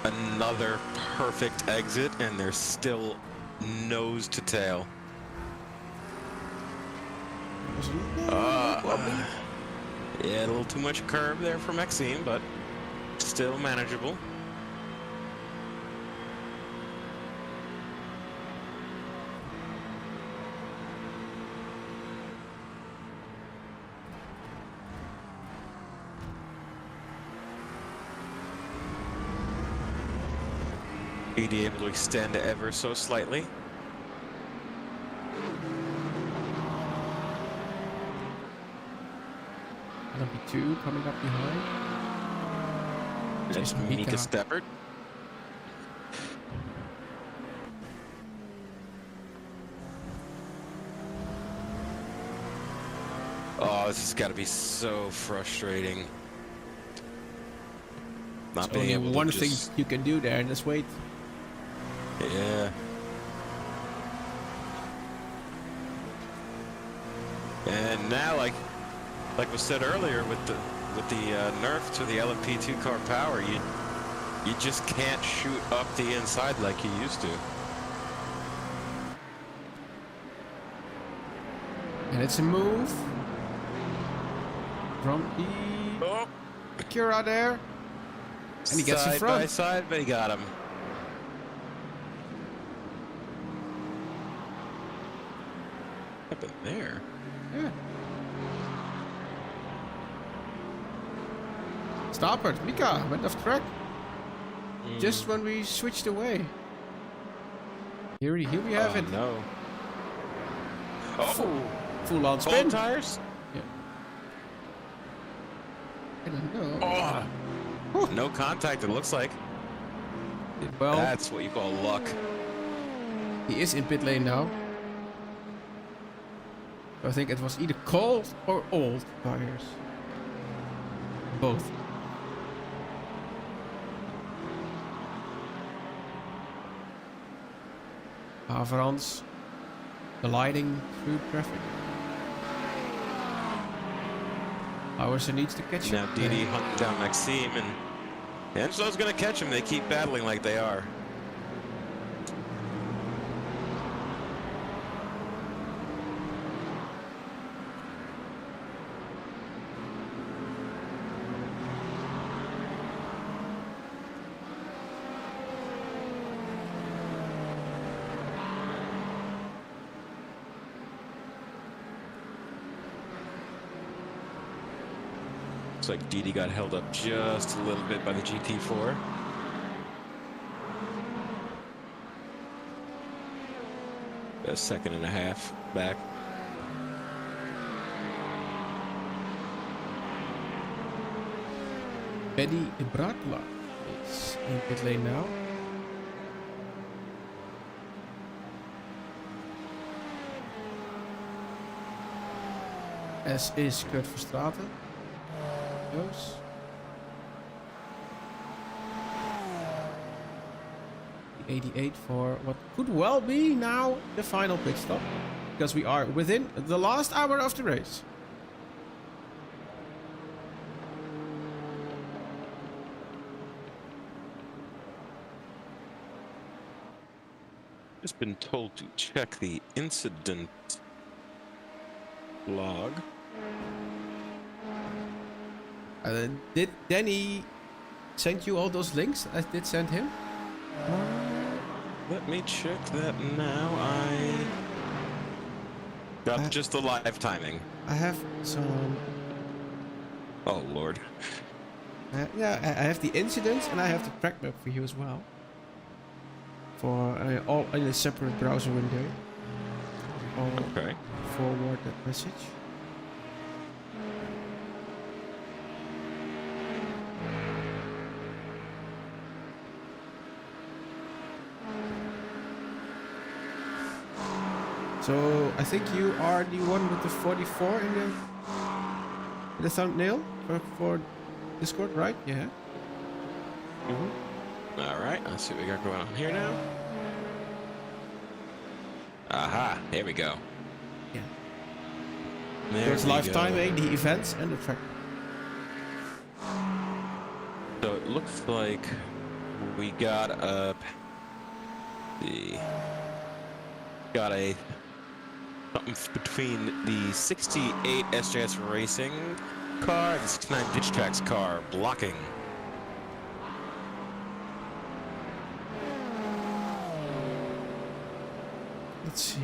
Another perfect exit, and they're still nose to tail. Yeah, a little too much curve there for Maxime, but still manageable. He'd be able to extend ever so slightly. LMP2 coming up behind. That's Mika Steppert. Oh, this has got to be so frustrating. Not being able to one just... thing you can do there, and just wait. Yeah. And now, like was said earlier, with the nerf to the LMP2 car power, you just can't shoot up the inside like you used to. And it's a move from the Acura there. And he gets in front. Side by side, but he got him. What happened there? Yeah. Stop it. Mika went off track. Just when we switched away. Here we have it. No. Oh! Full on Cold spin. tires? Yeah. I don't know. Oh! No contact, it looks like. Well, that's what you call luck. he is in pit lane now. So I think it was either cold or old tires. Both. Frans gliding through traffic. Howard needs to catch him. Now Didi hunting down Maxime, and Angelo's gonna catch him. They keep battling like they are. Looks like Didi got held up just a little bit by the GT4. A second and a half back. Benny Bratla is in pit lane now. As is Kurt Verstraeten. Goes. The 88 for what could well be now the final pit stop. Because we are within the last hour of the race. Just been told to check the incident log. Did Danny send you all those links I did send him? Let me check that now. I got just the live timing. I have some... Oh, Lord. Yeah, I have the incidents and I have the track map for you as well. For all in a separate browser window. I'll Okay. forward that message. So I think you are the one with the 44 in the thumbnail for Discord, right? Yeah. All right, let's see what we got going on here now. Aha, here we go. Yeah. There's There's live timing, the events, and the track. So it looks like we got a something between the 68 SJS Racing car and the 69 Ditch Tracks car blocking. Let's see.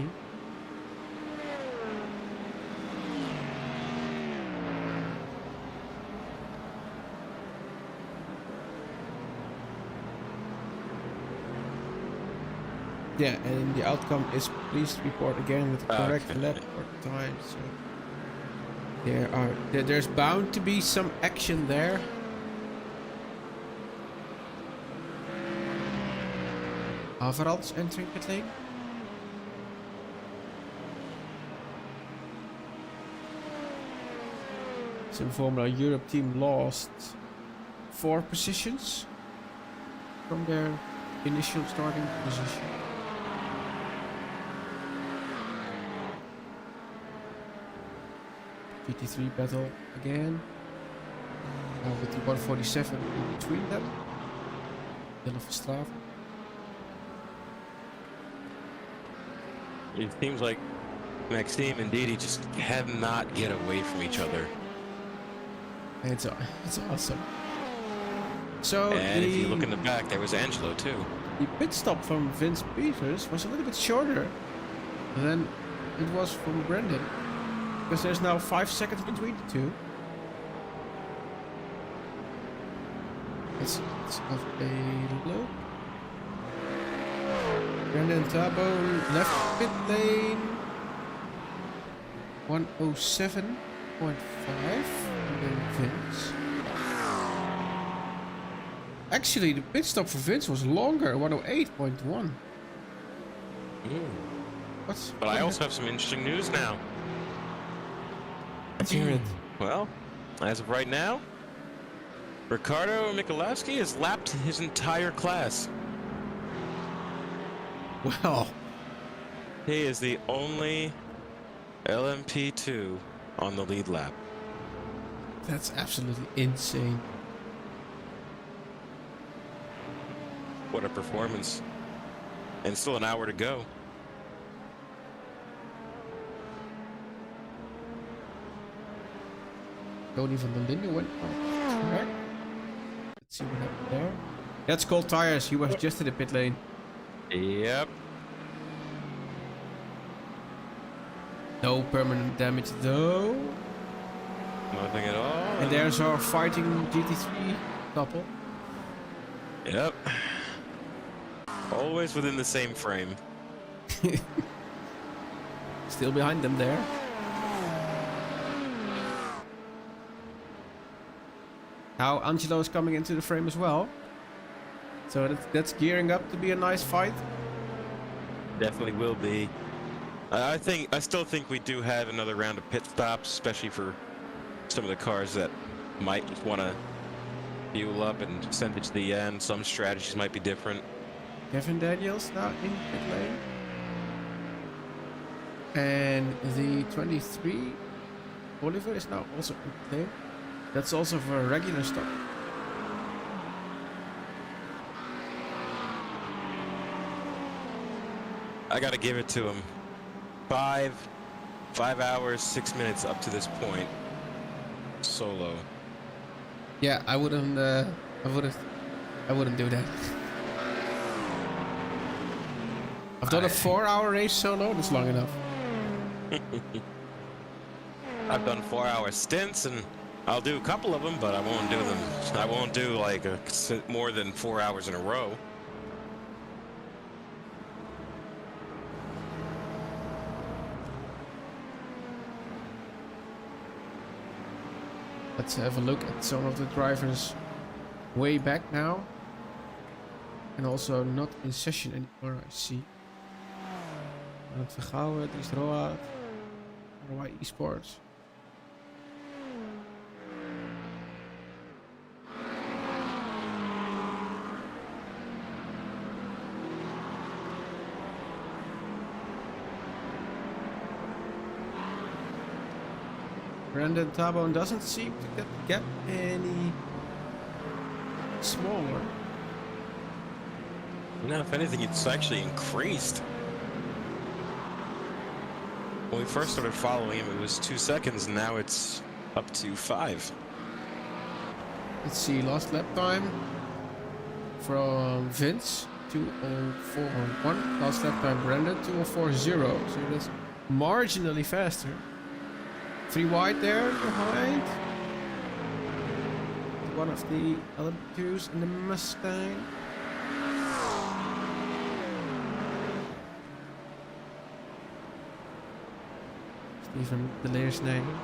Yeah, and the outcome is please report again with the correct Okay. lap or time. So there's bound to be some action there. Averals entering pit lane. Sim Formula Europe team lost 4 positions from their initial starting position. GT3 battle again. With the 147 in between them. Dylan Verstraeten. It seems like Maxime and Didi just cannot get away from each other. It's awesome. So And if you look in the back, there was Angelo too. the pit stop from Vince Peters was a little bit shorter than it was from Brendan. Because there's now 5 seconds between the two. Let's have a look. Brendan Tabo left pit lane. 107.5. And then Vince. Actually, the pit stop for Vince was longer. 108.1. What's? But I also have some interesting news now. Let's hear it. Well, as of right now, Ricardo Michalowski has lapped his entire class. Well, He is the only LMP2 on the lead lap. that's absolutely insane. What a performance. And still an hour to go. Tony van der Linden went off track. Let's see what happened there. That's cold tires. He was just in the pit lane. Yep. No permanent damage though. Nothing at all. And there's our fighting GT3 couple. Yep. Always within the same frame. Still behind them there. Now Angelo is coming into the frame as well. So that's gearing up to be a nice fight. Definitely will be. I still think we do have another round of pit stops, especially for some of the cars that might want to fuel up and send it to the end. Some strategies might be different. Kevin Daniels now in pit lane. And the 23 Oliver is now also in pit lane. That's also for a regular stop. I got to give it to him. 5 hours, 6 minutes up to this point. Solo. Yeah, I wouldn't do that. I've done a 4-hour race solo. That's long enough. I've done 4-hour stints, and I'll do a couple of them, but I won't do them. I won't do like more than 4 hours in a row. Let's have a look at some of the drivers way back now. And also not in session anymore, I see. Arnold Vergouwen, Dries Roa, R.O.I Esports. Brandon Tabone doesn't seem to get the gap any smaller. No, if anything, it's actually increased. When we first started following him, it was 2 seconds, and now it's up to 5. Let's see, last lap time from Vince, 2:04.1. Last lap time Brandon, 2:04.0. So that's marginally faster. 3 wide there behind. One of the LM2s in the Mustang. even de layers name.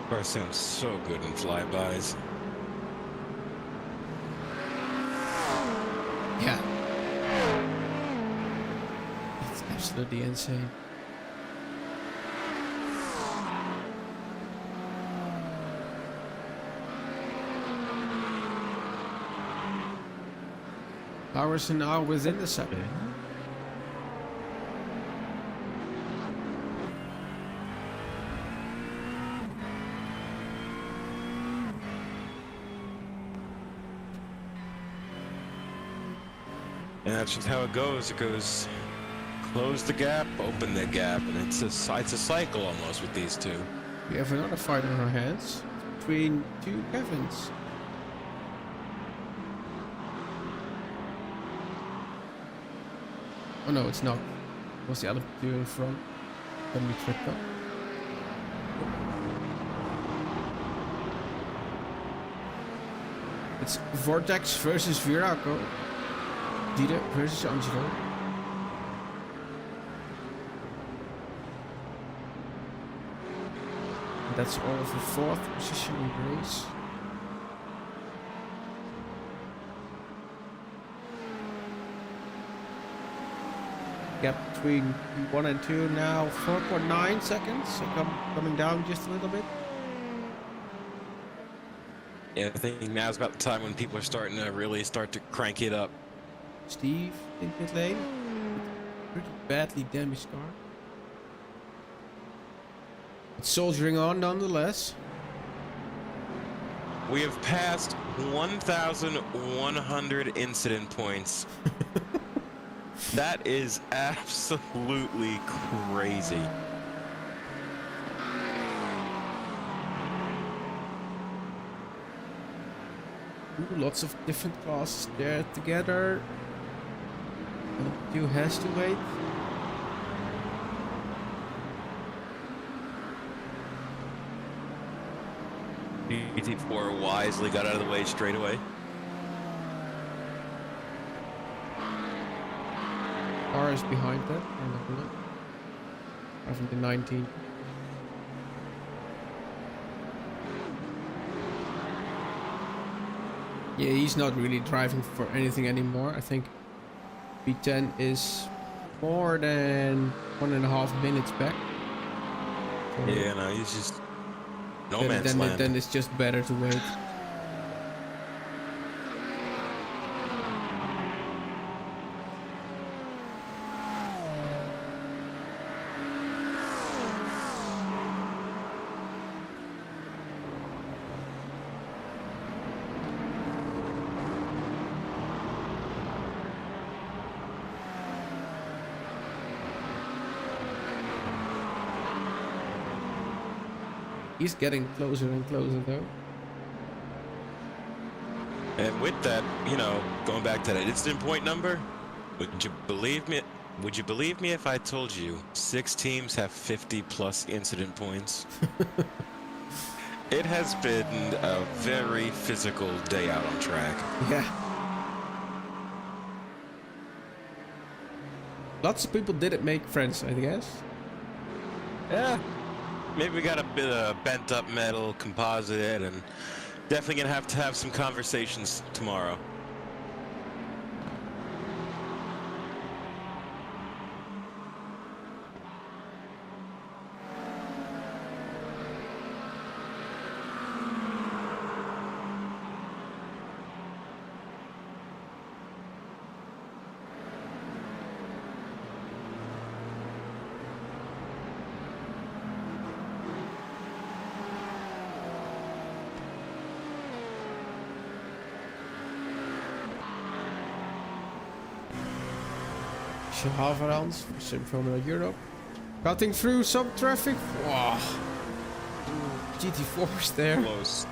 Car sounds so good in flybys. Yeah. It's absolutely insane. Powers are now within the second. And that's just how it goes. It goes close the gap, open the gap, and it's a cycle almost with these two. We have another fight on our hands between two Kevins. Oh no, it's not. It was the other two in front. Then we tripped up. It's Vortex versus Viraco. Dieter versus Angelo. And that's all of the fourth position in the race. Gap between 1 and 2 now 4.9 seconds, so coming down just a little bit. Yeah, I think now's about the time when people are starting to really start to crank it up. Steve in pit lane. Pretty badly damaged car. It's soldiering on nonetheless. We have passed 1,100 incident points. That is absolutely crazy. Ooh, lots of different classes there together. Two has to wait. GT4 wisely got out of the way straight away. R is behind that. Driving the 19. Yeah, he's not really driving for anything anymore. I think B10 is more than 1.5 minutes back. So Yeah, no, he's just no man's land. then it's just better to wait. He's getting closer and closer though. And with that, you know, going back to that incident point number, would you believe me? Would you believe me if I told you 6 teams have 50 plus incident points? It has been a very physical day out on track. Yeah. Lots of people didn't make friends, I guess. Yeah. Maybe we got a bit of bent up metal composite, and definitely gonna have to have some conversations tomorrow. Haverans for Formula Europe. Cutting through some traffic. Wow. GT4's there. Close.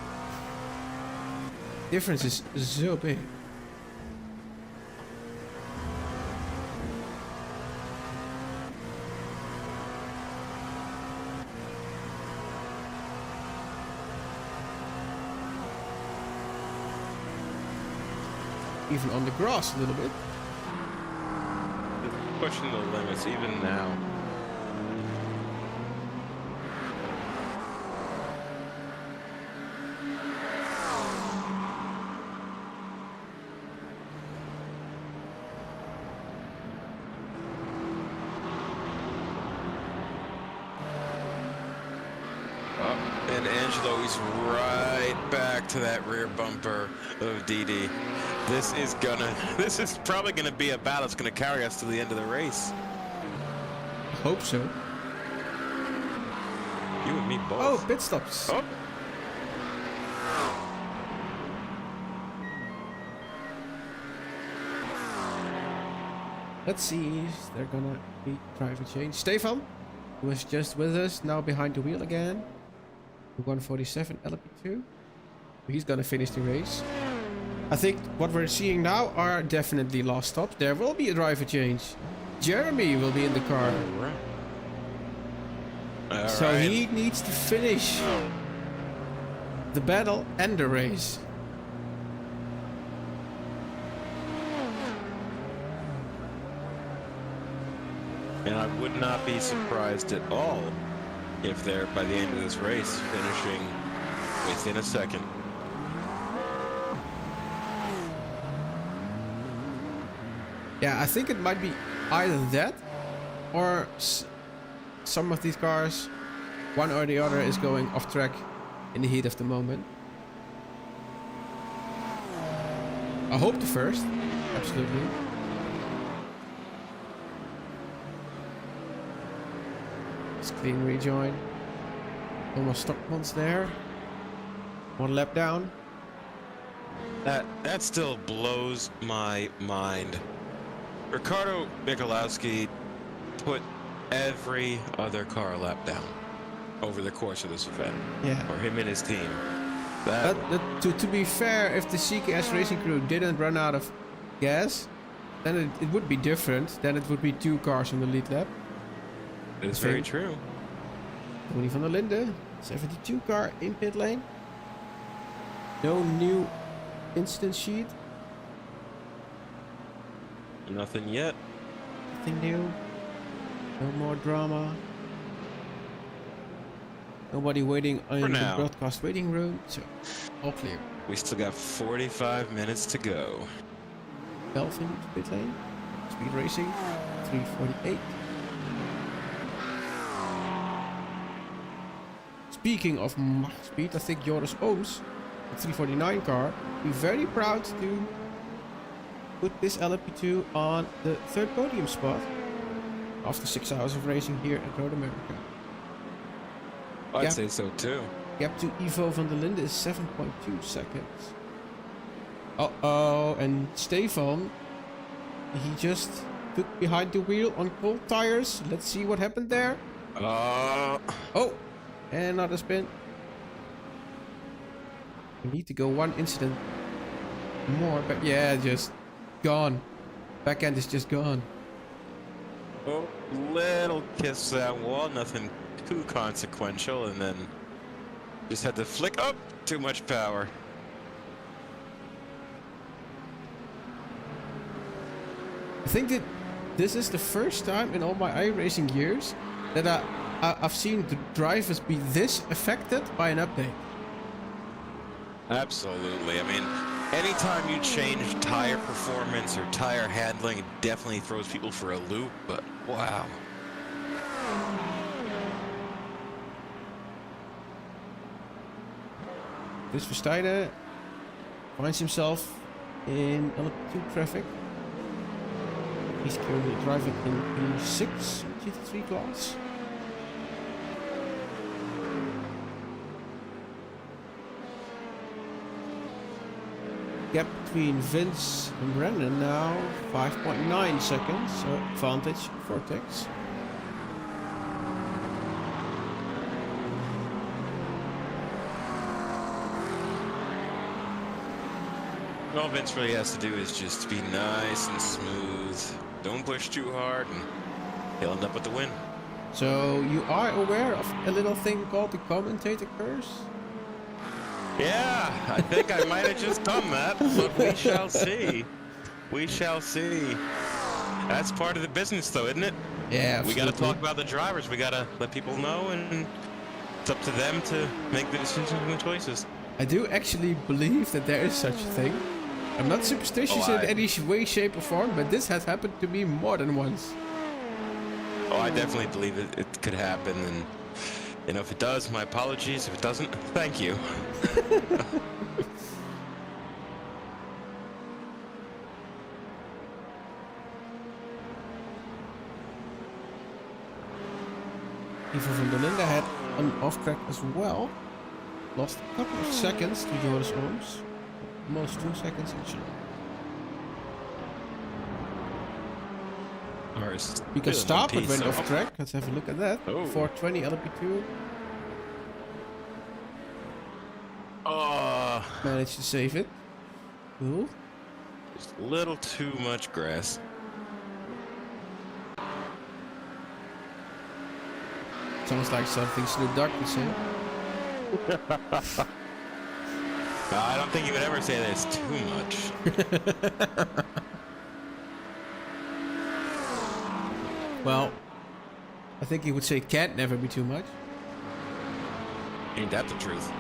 Difference is so big. even on the grass a little bit. Pushing the limits even now. And Angelo is right back to that rear bumper of DD. This is probably gonna be a battle that's gonna carry us to the end of the race. I hope so. You and me both. Oh, pit stops. Oh. Let's see if they're gonna be driver change. Stefan, who was just with us, now behind the wheel again. 147 LP2. He's gonna finish the race. I think what we're seeing now are definitely last stops. There will be a driver change. Jeremy will be in the car. So he needs to finish the battle and the race. And I would not be surprised at all if they're, by the end of this race, finishing within a second. Yeah, I think it might be either that or some of these cars, one or the other, is going off track in the heat of the moment. I hope the first, absolutely. Clean rejoin. Almost Stockman's there. One lap down. That still blows my mind. Ricardo Michalowski put every other car a lap down over the course of this event. Yeah. Or him and his team. To be fair, if the CKS racing crew didn't run out of gas, then it would be different. Then it would be 2 cars on the lead lap. It's very true. Tony van der Linde, 72 car in pit lane. No new incident sheet. Nothing yet. Nothing new. No more drama. Nobody waiting in the broadcast waiting room, so all clear. We still got 45 minutes to go. Belvin pit lane. Speed racing, 348. Speaking of speed, I think Joris Ooms, the 349 car, be very proud to put this LP2 on the 3rd podium spot after 6 hours of racing here at Road America. I'd say so too. Gap to Ivo van der Linde is 7.2 seconds. Uh-oh, and Stefan, he just took behind the wheel on cold tires. Let's see what happened there. Oh! And another spin. We need to go 1 incident more, but yeah, just gone. Back end is just gone. Oh, little kiss that wall, nothing too consequential, and then just had to flick up. Too much power. I think that this is the first time in all my iRacing years that I've seen the drivers be this affected by an update. Absolutely. I mean, anytime you change tire performance or tire handling, it definitely throws people for a loop, but wow. Chris Verstijden finds himself in LP2 traffic. He's currently driving in the 6 GT3 class. Gap between Vince and Brendan now 5.9 seconds, so advantage Vortex. All Vince really has to do is just be nice and smooth. Don't push too hard and he'll end up with the win. So you are aware of a little thing called the commentator curse? Yeah, I think I might have just done that, but we shall see. We shall see. That's part of the business, though, isn't it? Yeah, We got to absolutely. talk about the drivers. We got to let people know, and it's up to them to make the decisions and the choices. I do actually believe that there is such a thing. I'm not superstitious in any way, shape, or form, but this has happened to me more than once. Oh, I definitely believe it could happen, and you know, if it does, my apologies. If it doesn't, thank you. Ivo van der Linde had an off track as well. Lost a couple of seconds to Joris Orms. Almost 2 seconds actually. Because Starport went off track. Let's have a look at that. Oh. 420 LP2. Managed to save it. Cool. Just a little too much grass. Sounds like something Snoop Dogg would say. I don't think you would ever say there's too much. Well, I think he would say can't never be too much. Ain't that the truth?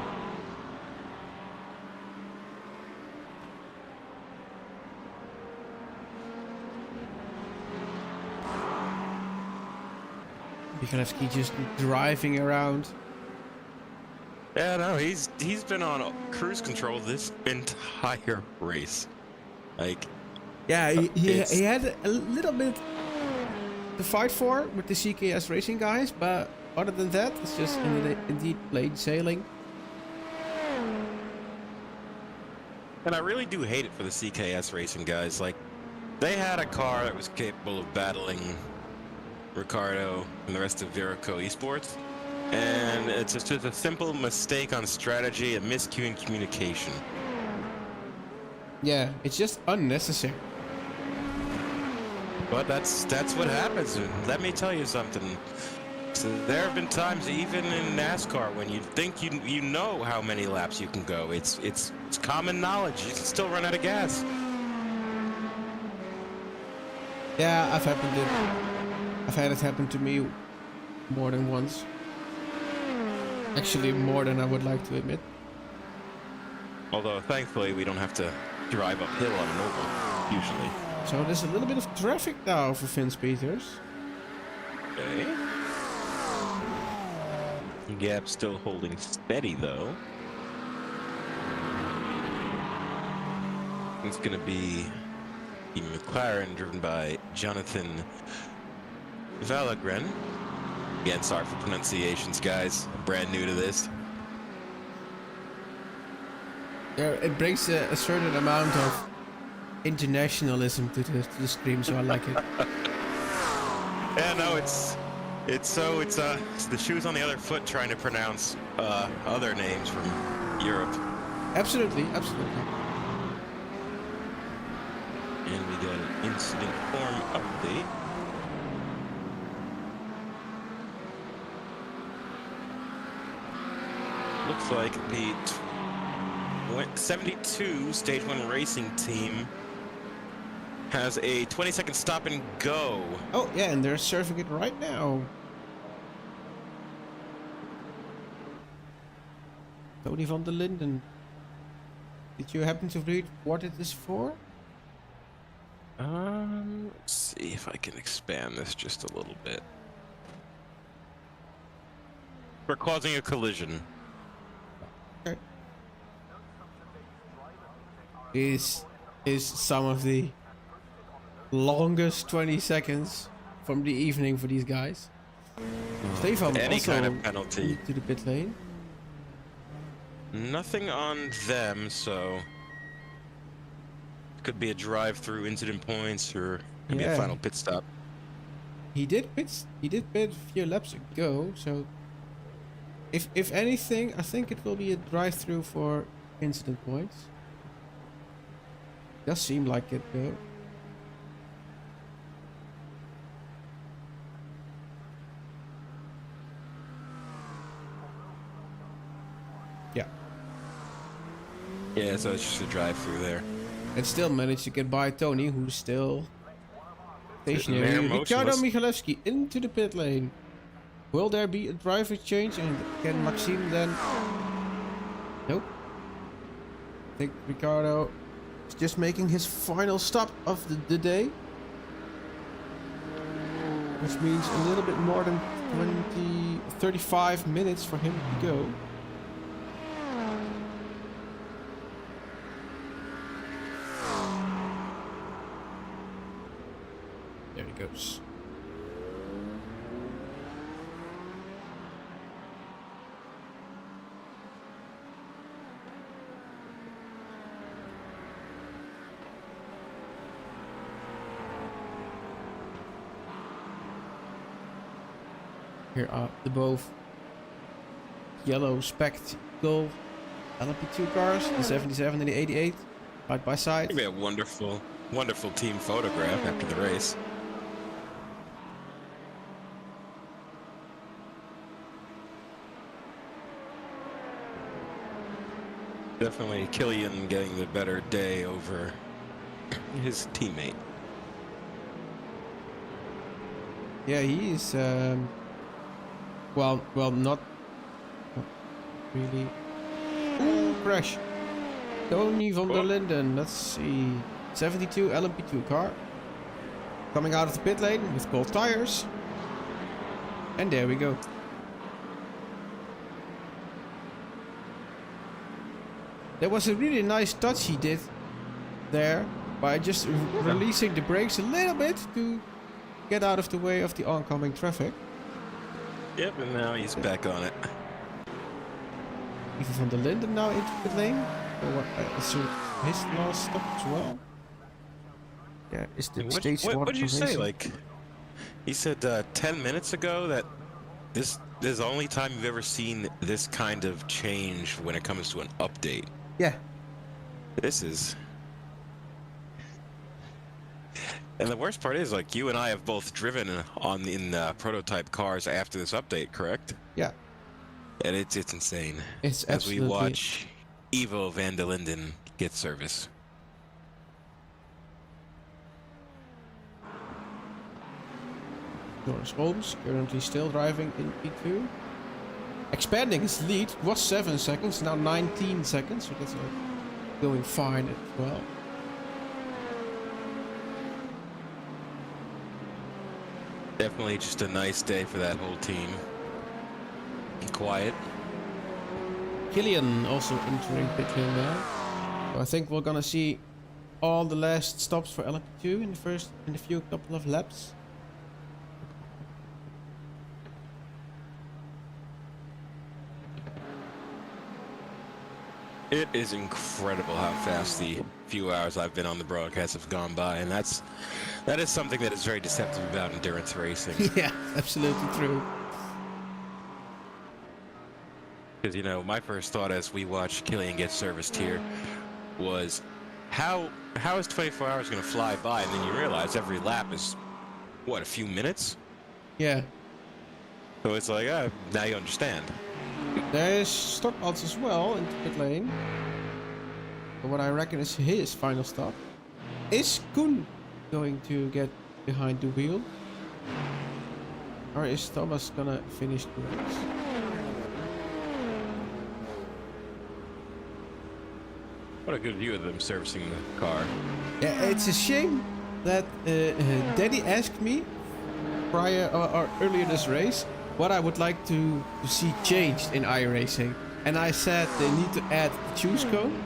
Michalewski just driving around. Yeah, no, he's been on cruise control this entire race. Like, Yeah, he had a little bit to fight for with the CKS Racing guys, but other than that, it's just indeed plain sailing. and I really do hate it for the CKS Racing guys. Like, they had a car that was capable of battling Ricardo and the rest of Viraco Esports, and it's just a simple mistake on strategy, a miscue in communication. Yeah, it's just unnecessary. But that's what happens. And let me tell you something. So there have been times, even in NASCAR, when you think you know how many laps you can go. It's common knowledge. You can still run out of gas. Yeah, I've had it happen to me more than once. Actually, more than I would like to admit. Although, thankfully, we don't have to drive uphill on an oval, usually. So there's a little bit of traffic now for Vince Peters. Okay. Gap still holding steady, though. It's going to be the McLaren driven by Jonathan Valagren. Again, sorry for pronunciations, guys. I'm brand new to this. Yeah, it brings a certain amount of internationalism to the stream, so I like it. Yeah, no, it's the shoes on the other foot trying to pronounce other names from Europe. Absolutely, absolutely. And we got an incident form update. Looks like the 72 Stage 1 Racing team has a 20-second stop and go. Oh, yeah, and they're serving it right now. Tony van der Linden. Did you happen to read what it is for? Let's see if I can expand this just a little bit. We're causing a collision. Okay. Is some of the longest 20 seconds from the evening for these guys. Stefan Any also kind of penalty. to the pit lane. Nothing on them, so could be a drive-through incident points or maybe a final pit stop. He did pit a few laps ago, so if anything, I think it will be a drive-through for incident points. Does seem like it though. Yeah. Yeah, so it's just a drive-through there. And still managed to get by Tony, who's still stationary. There, Ricciardo motionless. Michalewski into the pit lane. Will there be a driver change? And can Maxime then... Nope. I think Ricciardo is just making his final stop of the day. Which means a little bit more than 35 minutes for him to go. There he goes. Here are the both yellow spectacle LMP2 cars, the 77 and the 88, side by side. It'd be a wonderful, wonderful team photograph after the race. Definitely Killian getting the better day over his teammate. Yeah, he is. Well, not really. Ooh, crash. Tony van der Linden. Let's see. 72 LMP2 car. Coming out of the pit lane with cold tires. And there we go. There was a really nice touch he did there by just releasing the brakes a little bit to get out of the way of the oncoming traffic. Yep, and now he's back on it. Even van der Linden now into the lane. Or what? So his last stop as well. Yeah, is the stage one. What did you say? Like, he said 10 minutes ago that this is the only time you've ever seen this kind of change when it comes to an update. Yeah. This is. And the worst part is, like, you and I have both driven in prototype cars after this update, correct? Yeah. And it's insane. It's as we absolutely... watch Ivo van der Linden get service. Norris Holmes currently still driving in P2. Expanding his lead, was 7 seconds, now 19 seconds, so that's going fine as well. Definitely just a nice day for that whole team. Quiet. Killian also entering pit lane now. So I think we're gonna see all the last stops for LMP2 in the few couple of laps. It is incredible how fast the few hours I've been on the broadcast have gone by, and that is something that is very deceptive about endurance racing. Yeah, absolutely true. Because, you know, my first thought as we watched Killian get serviced here was, how is 24 hours going to fly by? And then you realize every lap is, what, a few minutes? Yeah. So it's like, now you understand. There's Stockmans as well in the pit lane. But what I reckon is his final stop. Is Koen going to get behind the wheel? Or is Thomas gonna finish the race? What a good view of them servicing the car. Yeah, it's a shame that Daddy asked me prior or earlier this race what I would like to see changed in iRacing, and I said they need to add the choose cone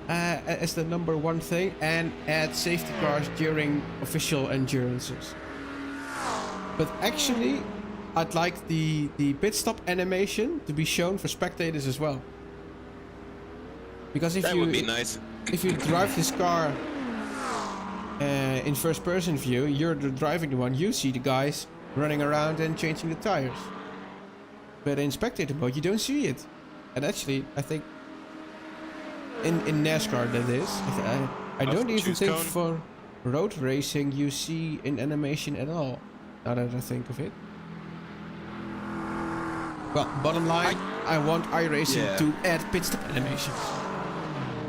as the #1 thing, and add safety cars during official endurances. But actually, I'd like the pit stop animation to be shown for spectators as well. Because if That would be nice. If you drive this car in first person view, you're driving the one, you see the guys running around and changing the tires. But in spectator mode, you don't see it. And actually, I think in NASCAR that is. I don't even think cone? for road racing you see in animation at all. Now that I think of it. Well, bottom line, I want iRacing to add pit stop animations.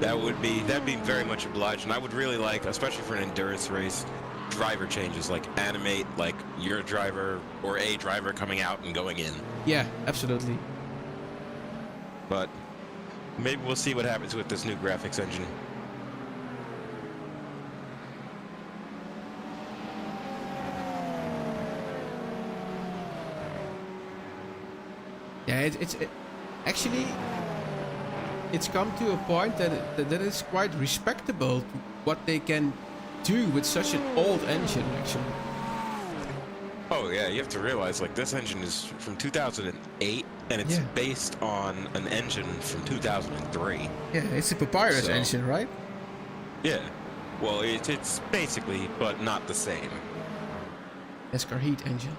That'd be very much obliged, and I would really like, especially for an endurance race, driver changes, like animate like your driver or a driver coming out and going in. Yeah, absolutely. But maybe we'll see what happens with this new graphics engine. Yeah, actually, it's come to a point that that is quite respectable to what they can do with such an old engine, actually. Oh yeah, you have to realize, like, this engine is from 2008, and it's based on an engine from 2003. Yeah, it's a papyrus So- engine, right? Yeah. Well, it's basically, but not the same. NASCAR Heat engine.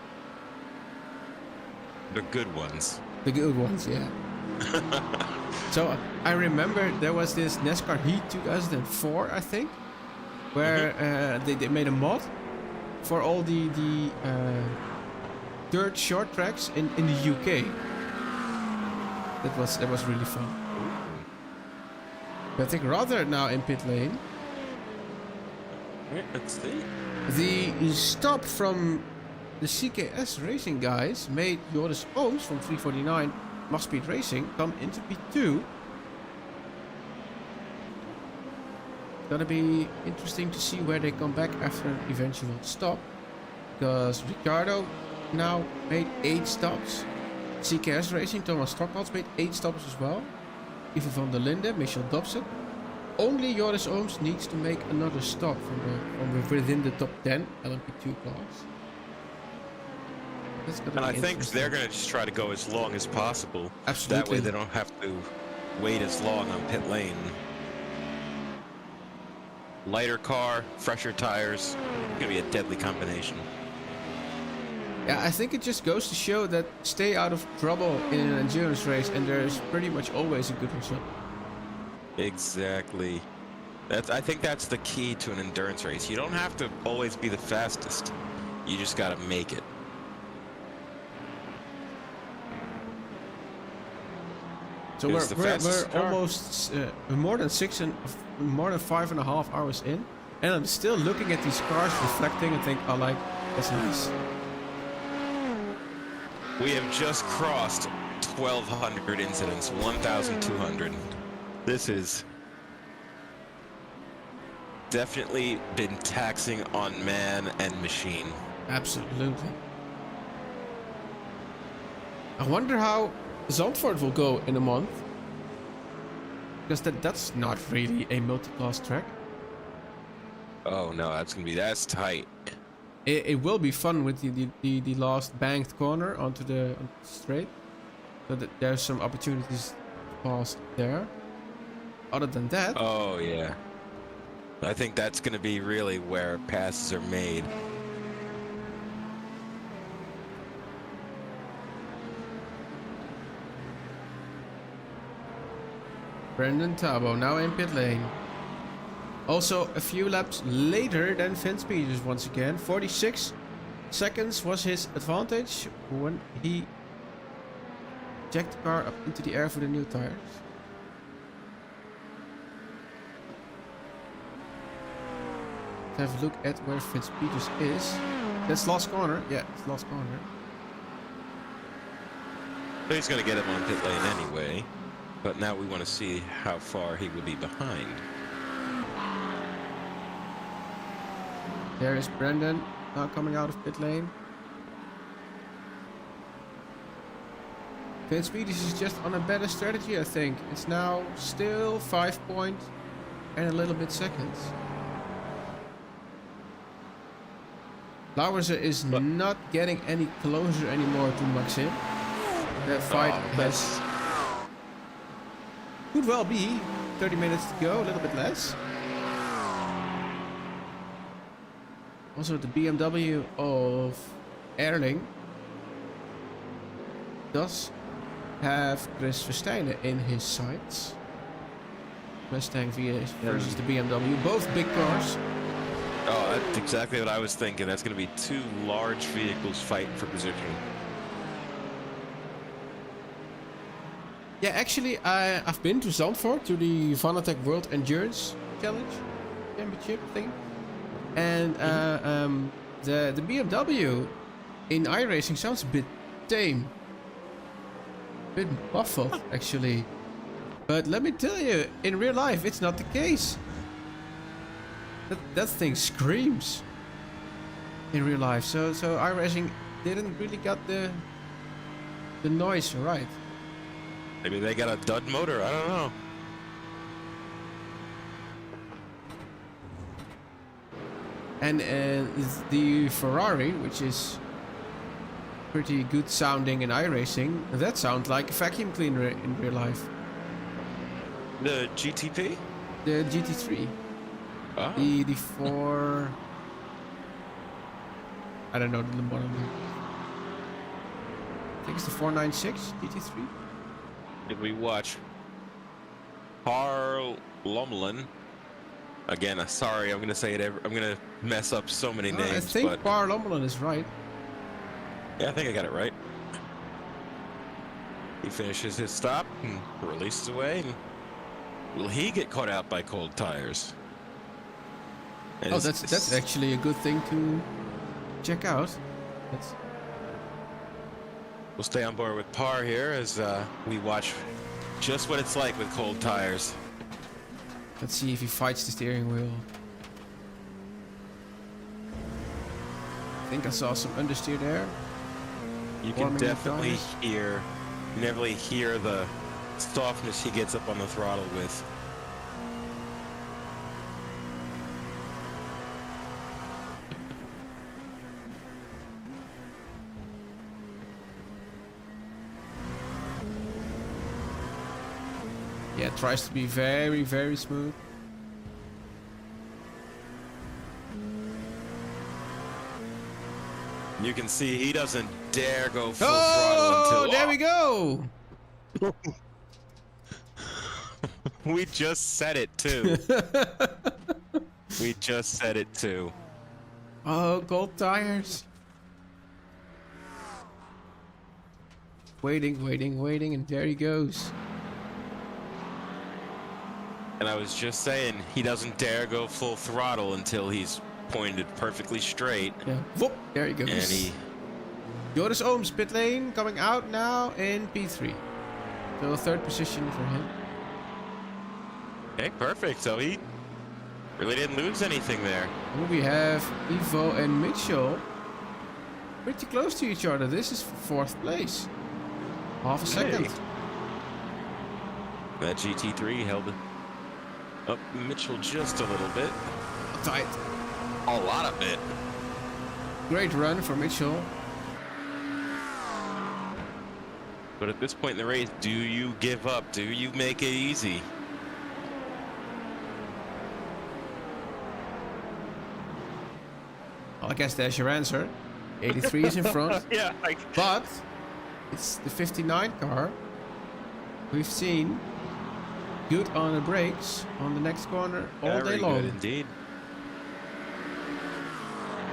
The good ones. The good ones, yeah. So I remember there was this NASCAR Heat 2004, I think, where they made a mod for all the dirt short tracks in the UK. That was really fun. But I think rather now in pit lane, Let's see. the stop from the CKS Racing guys made Joris Ooms from 349 Mach Speed Racing come into P2. Gonna be interesting to see where they come back after an eventual stop, because Ricardo now made 8 stops. CKS Racing, Thomas Stockmans made 8 stops as well. Ivo van der Linde, Michel Dobson. Only Joris Ooms needs to make another stop from within the top 10 LMP2 class. That's gonna And be I think interesting. they're going to just try to go as long as possible. Absolutely. That way they don't have to wait as long on pit lane. Lighter car, fresher tires. It's going to be a deadly combination. Yeah, I think it just goes to show that stay out of trouble in an endurance race, and there's pretty much always a good result. Exactly. I think that's the key to an endurance race. You don't have to always be the fastest. You just got to make it. So Who's the fastest we're car? almost more than 5.5 hours in, and I'm still looking at these cars, reflecting, and think, oh, like, that's nice. We have just crossed 1,200 incidents, 1,200. This is definitely been taxing on man and machine. Absolutely. I wonder how Zandvoort will go in a month, because that's not really a multi-class track. Oh no, that's tight. It will be fun with the last banked corner onto the straight, so that there's some opportunities to pass there. Other than that, Oh yeah. I think that's going to be really where passes are made. Brendan Tabo now in pit lane. Also a few laps later than Vince Peters once again. 46 seconds was his advantage when he jacked the car up into the air for the new tires. Let's have a look at where Vince Peters is. That's last corner. Yeah, it's last corner. So he's going to get him on pit lane anyway. But now we want to see how far he will be behind. There is Brendan now coming out of pit lane. Vince Peters is just on a better strategy, I think. It's now still 5 points and a little bit seconds. Lauwersen is not getting any closer anymore to Maxim. The fight has could well be 30 minutes to go, a little bit less. Also, the BMW of Erling does have Chris Verstijnen in his sights. Mustang VS versus the BMW, both big cars. Oh, that's exactly what I was thinking. That's going to be two large vehicles fighting for position. Yeah, actually, I've been to Zandvoort to the Vanatech World Endurance Challenge Championship thing, and the BMW in iRacing sounds a bit tame, a bit muffled actually. But let me tell you, in real life, it's not the case. That thing screams in real life. So iRacing didn't really got the noise right. Maybe they got a dud motor. I don't know. And the Ferrari, which is pretty good sounding in iRacing, that sounds like a vacuum cleaner in real life. The GTP? The GT3. Oh. The 4... I don't know the model. I think it's the 496 GT3. Did we watch Parlomlin? Again, sorry, I'm gonna say it. I'm gonna mess up so many names. I think but Parlomlin is right. yeah, I think I got it right. He finishes his stop and releases away. And will he get caught out by cold tires? And Oh, that's actually a good thing to check out. We'll stay on board with Par here as we watch just what it's like with cold tires. Let's see if he fights the steering wheel. I think I saw some understeer there. You can definitely hear, you never really hear the softness he gets up on the throttle with. Yeah, it tries to be very, very smooth. You can see he doesn't dare go full throttle until... there we go! We just said it too. We just said it too. Oh, cold tires. Waiting, and there he goes. And I was just saying, he doesn't dare go full throttle until he's pointed perfectly straight. Yeah, whoop, there he goes. And he... Joris Ohms pit lane coming out now in P3. So third position for him. Okay, perfect. So he really didn't lose anything there. And we have Ivo and Mitchell pretty close to each other. This is fourth place. Half a second. That GT3 held up Mitchell just a little bit. Tight. A lot of it. Great run for Mitchell. But at this point in the race, do you give up? Do you make it easy? Well, I guess there's your answer. 83 is in front. Yeah. But it's the 59 car. We've seen good on the brakes on the next corner all day long. Very good indeed.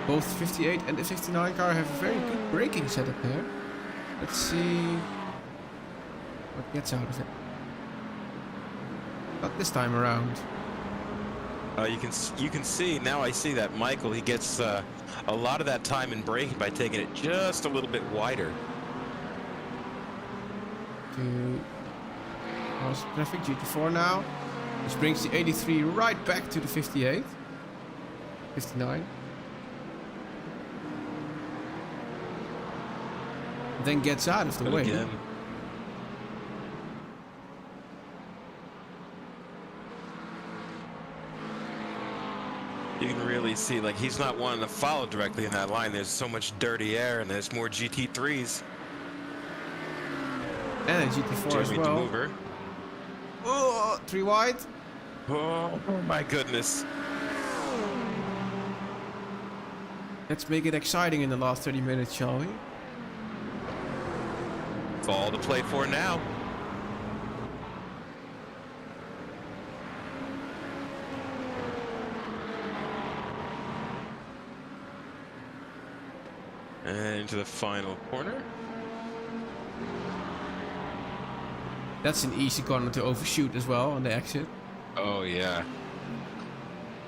Both 58 and the 59 car have a very good braking setup there. Let's see what gets out of it. Not this time around. You can see now. I see that Michael, he gets a lot of that time in braking by taking it just a little bit wider. To traffic GT4 now, which brings the 83 right back to the 58, 59. Then gets out of the way. Again. You can really see, like, he's not wanting to follow directly in that line. There's so much dirty air, and there's more GT3s. And a GT4 as well. Maneuver. Oh, 3 wide. Oh my goodness. Let's make it exciting in the last 30 minutes, shall we? It's all to play for now. And into the final corner. That's an easy corner to overshoot as well on the exit. Oh yeah.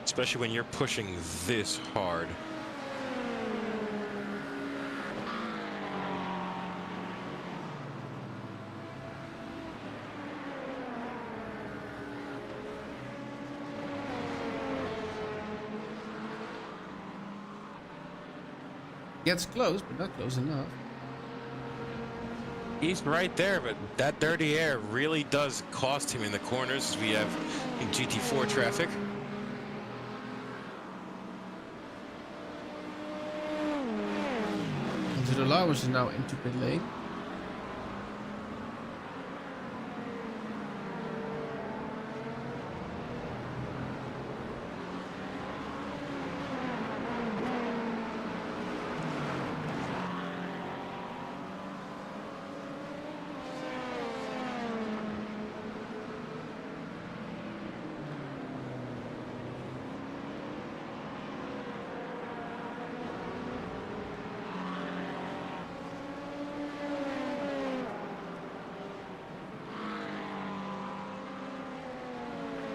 Especially when you're pushing this hard. Gets close, but not close enough. He's right there, but that dirty air really does cost him in the corners as we have in GT4 traffic. And the allowance is now into pit lane.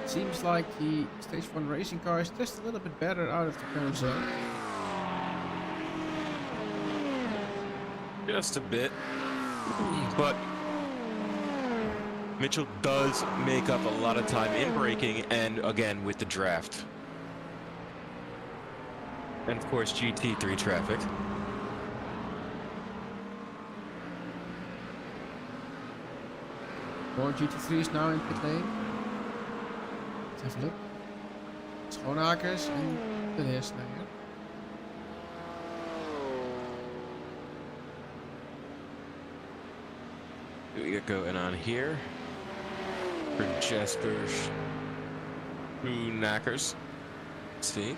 Seems like the Stage 1 racing car is just a little bit better out of the current zone. Just a bit. But Mitchell does make up a lot of time in braking and again with the draft. And of course GT3 traffic. More GT3 is now in pit lane. Let's have a look. Schoonakers en de Leersnijder. What we got going on here? For Jasper Schoonakers. Let's see.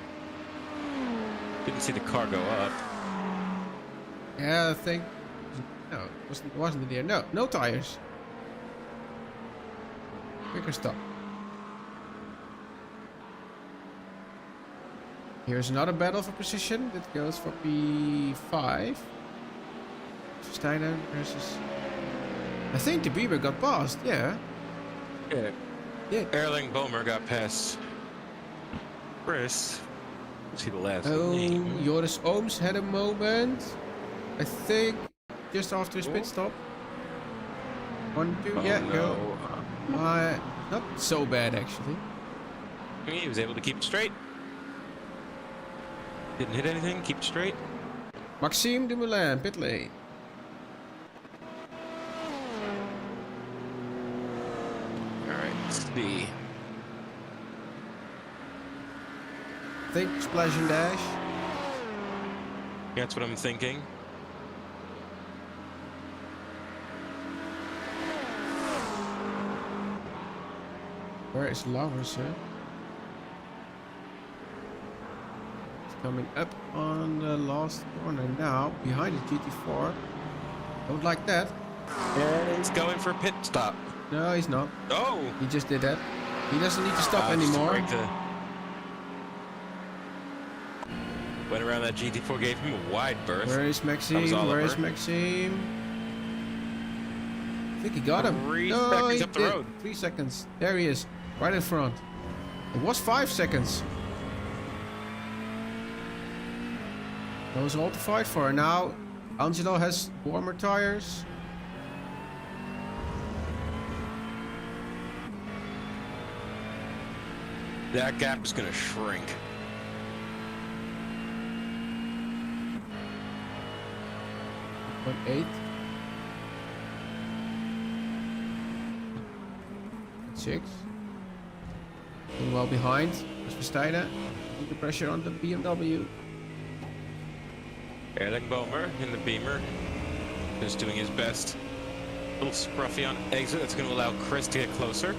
Didn't see the car go up. Yeah, I think. No, it wasn't there. No, no tires. Quicker stop. Here's another battle for position that goes for P5. Steiner versus. I think the Bieber got passed, yeah. Yeah. Yeah. Erling Bomer got past Chris. Let's see the last Oh, name. Joris Ooms had a moment. I think just after his pit stop. 1, 2, Oh, yeah, no. go. Not so bad actually. He was able to keep it straight. Didn't hit anything, keep it straight. Maxime Dumoulin, pit lane. Alright, let's see. Think splash and dash. That's what I'm thinking. Where is Lawrence? Coming up on the last corner now, behind the GT4. Don't like that. And he's going for a pit stop. No, he's not. Oh! He just did that. He doesn't need to stop Just to anymore. break went around that GT4, gave him a wide berth. Where is Maxime? Where is Maxime? I think he got him. 3 No, seconds he up the did. road. 3 seconds. There he is. Right in front. It was 5 seconds. That was all to fight for. Now, Angelo has warmer tires. That gap is going to shrink. Point 8. 6. Doing well behind. There's Verstappen. Put the pressure on the BMW. Erling Bomer in the Beamer. Just doing his best. A little scruffy on exit. That's going to allow Chris to get closer.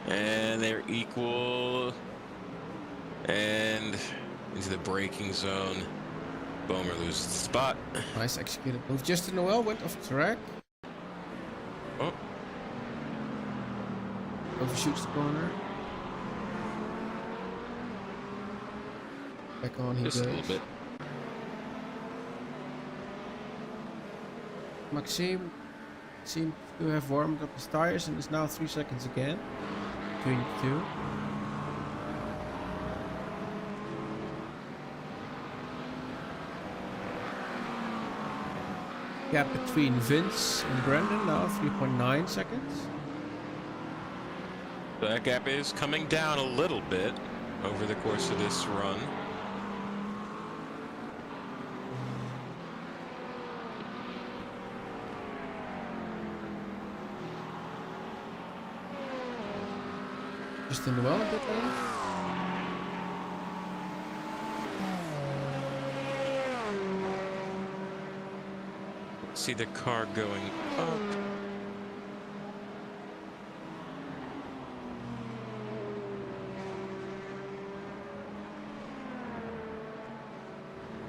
And they're equal. And into the braking zone. Bomer loses the spot. Nice executed move. Justin Noel went off track. Oh. Overshoots the corner. Back on he Just goes. a little bit. Maxime seemed to have warmed up his tires and is now 3 seconds again between the two. Gap between Vince and Brandon now 3.9 seconds. That gap is coming down a little bit over the course of this run. Just in the well a bit lane. See the car going up.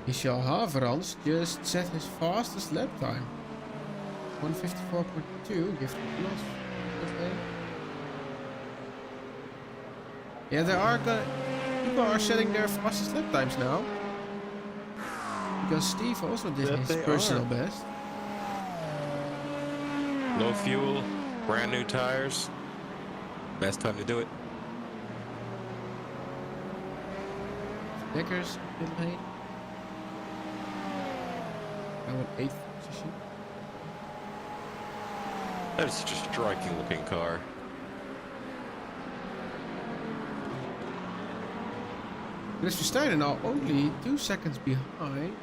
Michel Haverans just set his fastest lap time. 154.2, gift plus. Yeah, there are people are setting their fastest lap times now. Because Steve also did That his they personal are. best. Low fuel, brand new tires. Best time to do it. Deckers in lane. Now in 8th position. That is such a striking looking car. Chris Verstappen now only 2 seconds behind.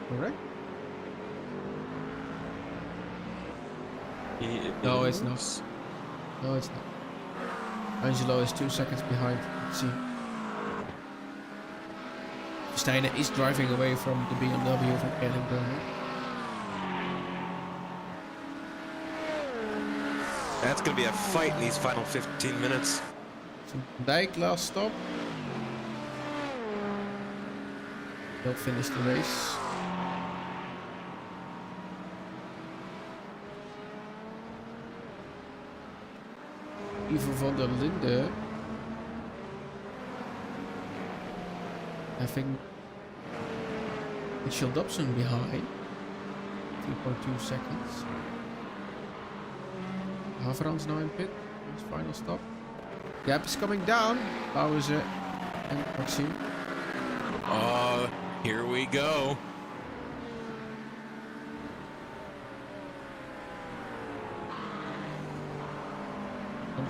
Correct? No, it's not. No, it's not. Angelo is 2 seconds behind. Let's see. Steiner is driving away from the BMW from Edinburgh. That's going to be a fight in these final 15 minutes. Van Dijk last stop. They'll finish the race. Ivo van der Linde having Mitchell Dobson behind 3.2 seconds. Haverans now in pit, his final stop. Gap is coming down. Bowser and Maxime. Oh, here we go.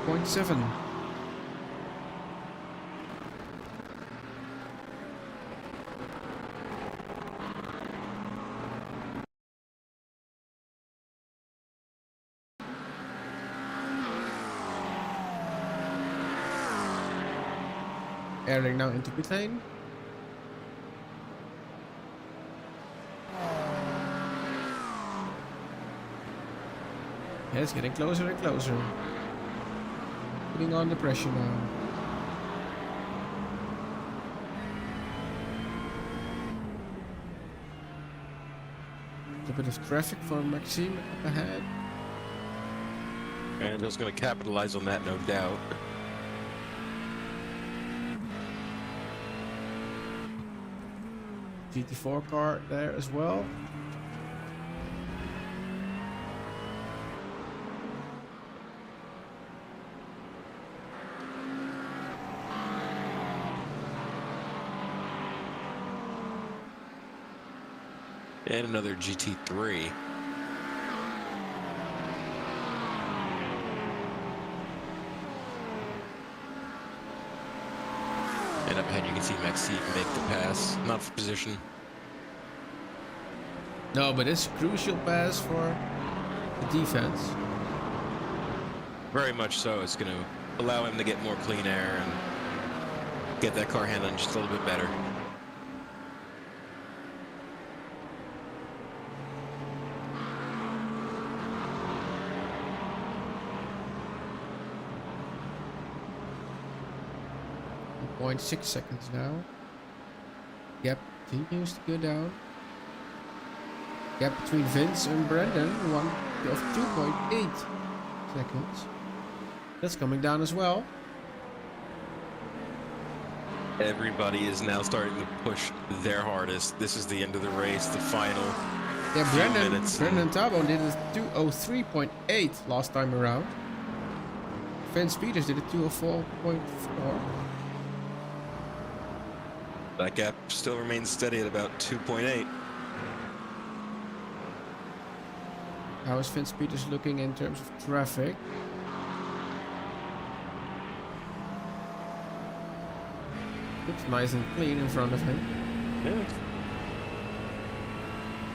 .7. Airing now into pit lane. Yeah, it's getting closer and closer. Putting on the pressure now. A bit of traffic for Maxime up ahead. And just going to capitalize on that, no doubt. GT4 car there as well. And another GT3. And up ahead you can see Maxime make the pass. Not for position. No, but it's a crucial pass for the defense. Very much so. It's going to allow him to get more clean air and get that car handling just a little bit better. .6 seconds now. Gap continues to go down. Gap between Vince and Brandon, one of 2.8 seconds. That's coming down as well. Everybody is now starting to push their hardest. This is the end of the race, the final Yeah, few minutes. Brendan Tabo did a 2:03.8 last time around. Vince Peters did a 2:04.4. That gap still remains steady at about 2.8. How is Vince Peters looking in terms of traffic? Looks nice and clean in front of him. Yeah.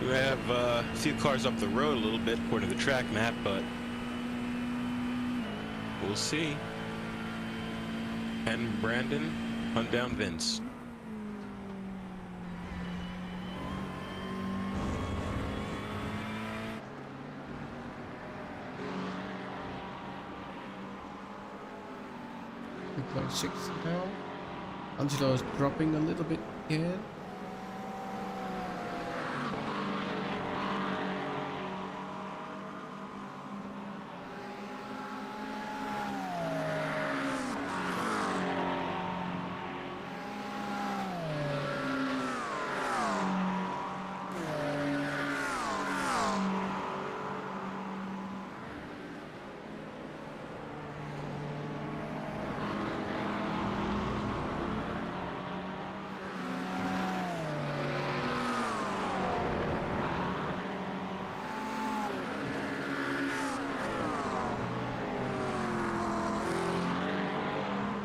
We have a few cars up the road a little bit according to the track map, but we'll see. And Brandon hunt down Vince. We're 6 now. Angelo is dropping a little bit again.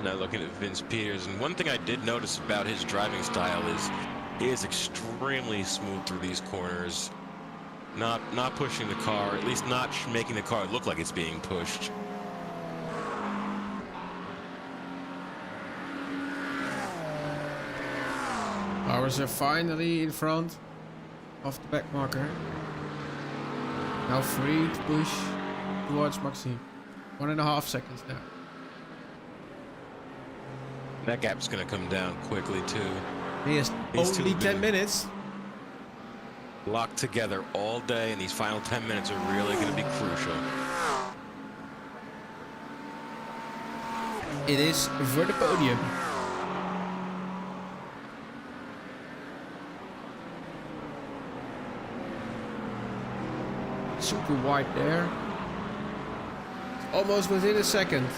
Now looking at Vince Peters, and one thing I did notice about his driving style is he is extremely smooth through these corners, not pushing the car, at least not making the car look like it's being pushed. Ours are finally in front of the back marker. Now free to push towards Maxime. 1.5 seconds now. That gap's going to come down quickly too. He has These only two 10 minutes. Locked together all day, and these final 10 minutes are really going to be crucial. It is for the podium. Super wide there. It's almost within a second.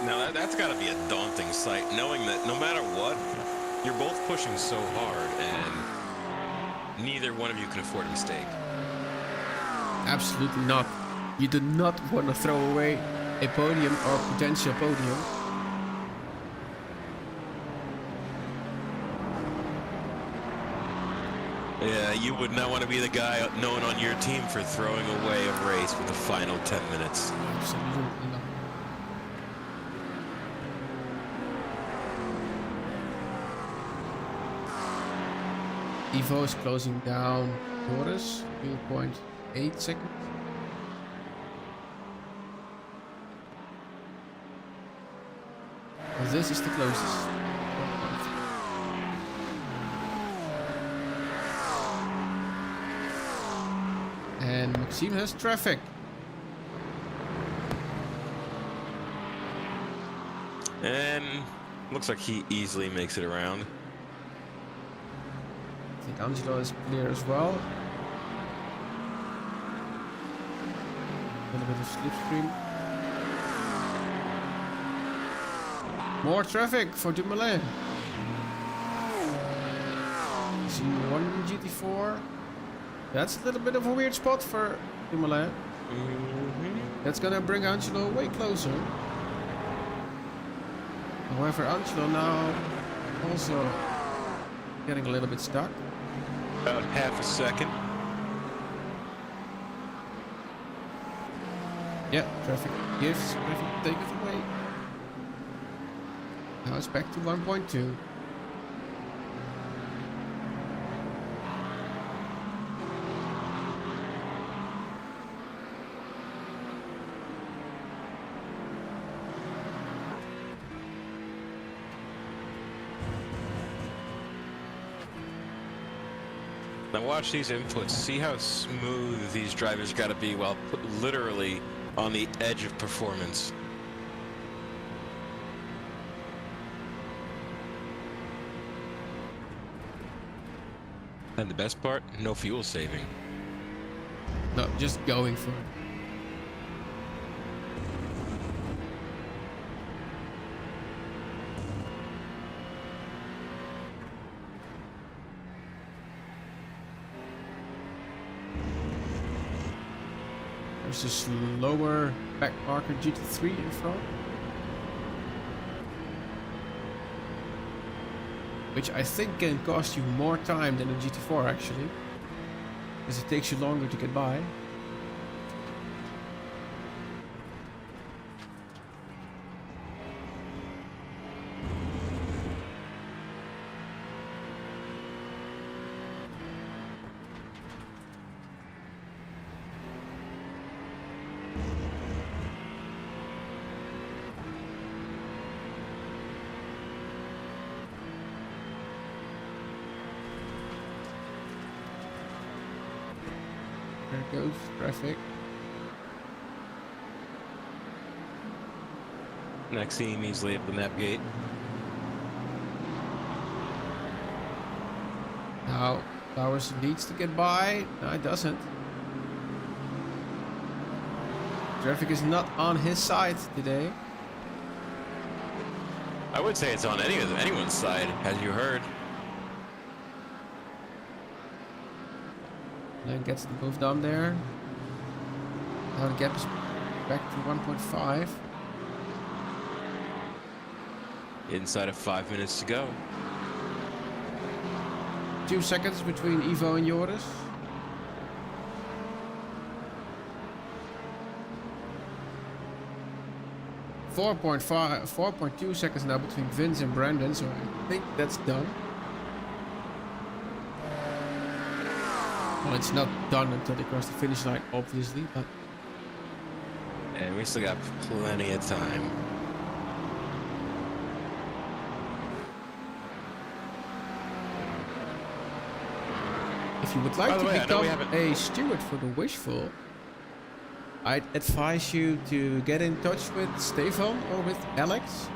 Now that's got to be a daunting sight, knowing that no matter what, you're both pushing so hard, and neither one of you can afford a mistake. Absolutely not. You do not want to throw away a podium or potential podium. Yeah, you would not want to be the guy known on your team for throwing away a race with the final 10 minutes. Absolutely not. Evo is closing down Torres, 2.8 seconds. And this is the closest. And Maxime has traffic. And looks like he easily makes it around. I think Angelo is clear as well. A little bit of slipstream. More traffic for Dumoulin. C1 GT4. That's a little bit of a weird spot for Dumoulin. That's gonna bring Angelo way closer. However, Angelo now also getting a little bit stuck. About half a second. Yeah, traffic gives, traffic takes it away. Now it's back to 1.2. Now watch these inputs. See how smooth these drivers got to be while literally on the edge of performance. And the best part, no fuel saving. No, just going for it. There's a slower backmarker GT3 in front. Which I think can cost you more time than a GT4 actually. Because it takes you longer to get by. There goes traffic. Next team easily up the map gate. Now, Flowers needs to get by. No, it doesn't. Traffic is not on his side today. I would say it's on anyone's side, as you heard. Then gets the move down there. Now the gap is back to 1.5. Inside of 5 minutes to go. 2 seconds between Ivo and Joris. .5, 4.2 seconds now between Vince and Brandon, so I think that's done. Well, it's not done until they cross the finish line, obviously, but... And we still got plenty of time. If you would like By the to way, I know we become a steward for the Wishful, I'd advise you to get in touch with Stefan or with Alex.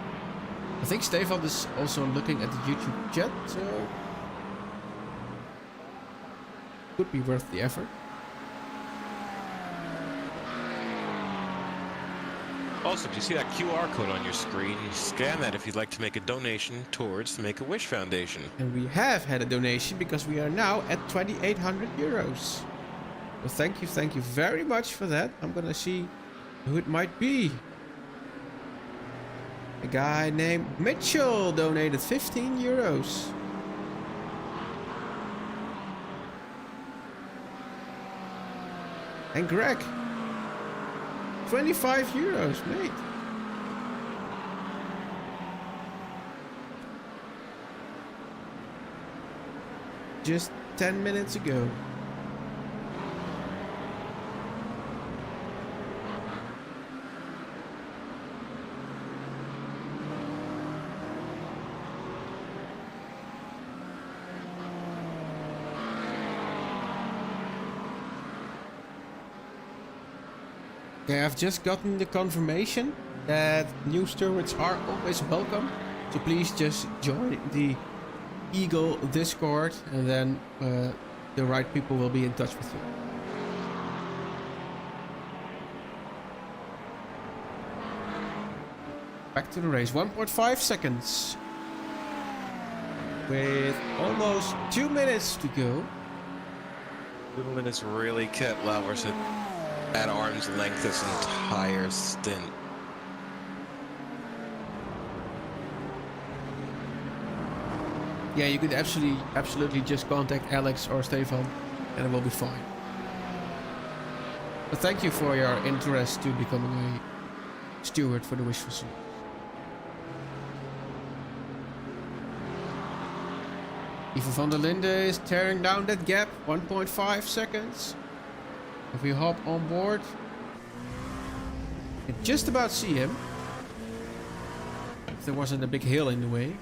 I think Stefan is also looking at the YouTube chat, so... could be worth the effort. Also, do you see that QR code on your screen? You scan that if you'd like to make a donation towards the Make-A-Wish Foundation. And we have had a donation because we are now at 2,800 euros. Well, thank you very much for that. I'm gonna see who it might be. A guy named Mitchell donated 15 euros. And Greg, 25 euros, mate. Just 10 minutes ago. Okay, I've just gotten the confirmation that new stewards are always welcome. So please just join the Eagle Discord and then the right people will be in touch with you. Back to the race, 1.5 seconds. With almost 2 minutes to go. 2 minutes really kept Lauers at arm's length this entire stint. Yeah, you could absolutely just contact Alex or Stefan and it will be fine. But thank you for your interest to becoming a steward for the Wishful Souls. Ivo van der Linde is tearing down that gap. 1.5 seconds. If we hop on board, you can just about see him. If there wasn't a big hill in the way.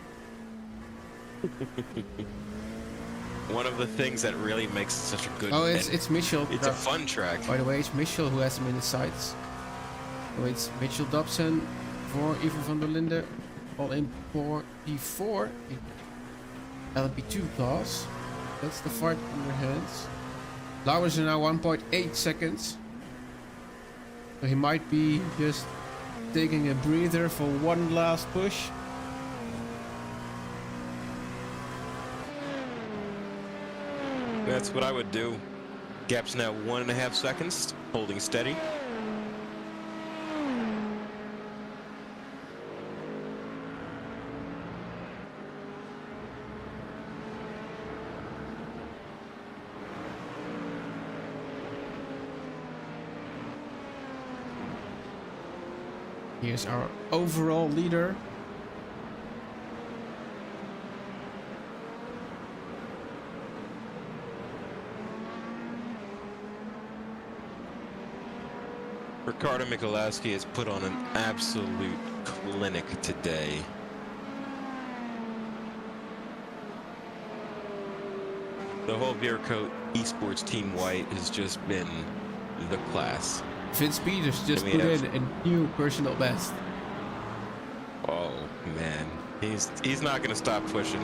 One of the things that really makes such a good... Oh, it's Mitchell. It's a fun track. By the way, it's Mitchell who has him in the sights. So it's Mitchell Dobson for Ivo van der Linde. All in for P4. LP2 class. That's the fight in their hands. Lauwers are now 1.8 seconds. So he might be just taking a breather for one last push. That's what I would do. Gap's now 1.5 seconds, holding steady. Here's our overall leader. Ricardo Michalowski has put on an absolute clinic today. The whole Beercoat Esports Team White has just been the class. Vince Peters just put in a new personal best. Oh man, he's not gonna stop pushing.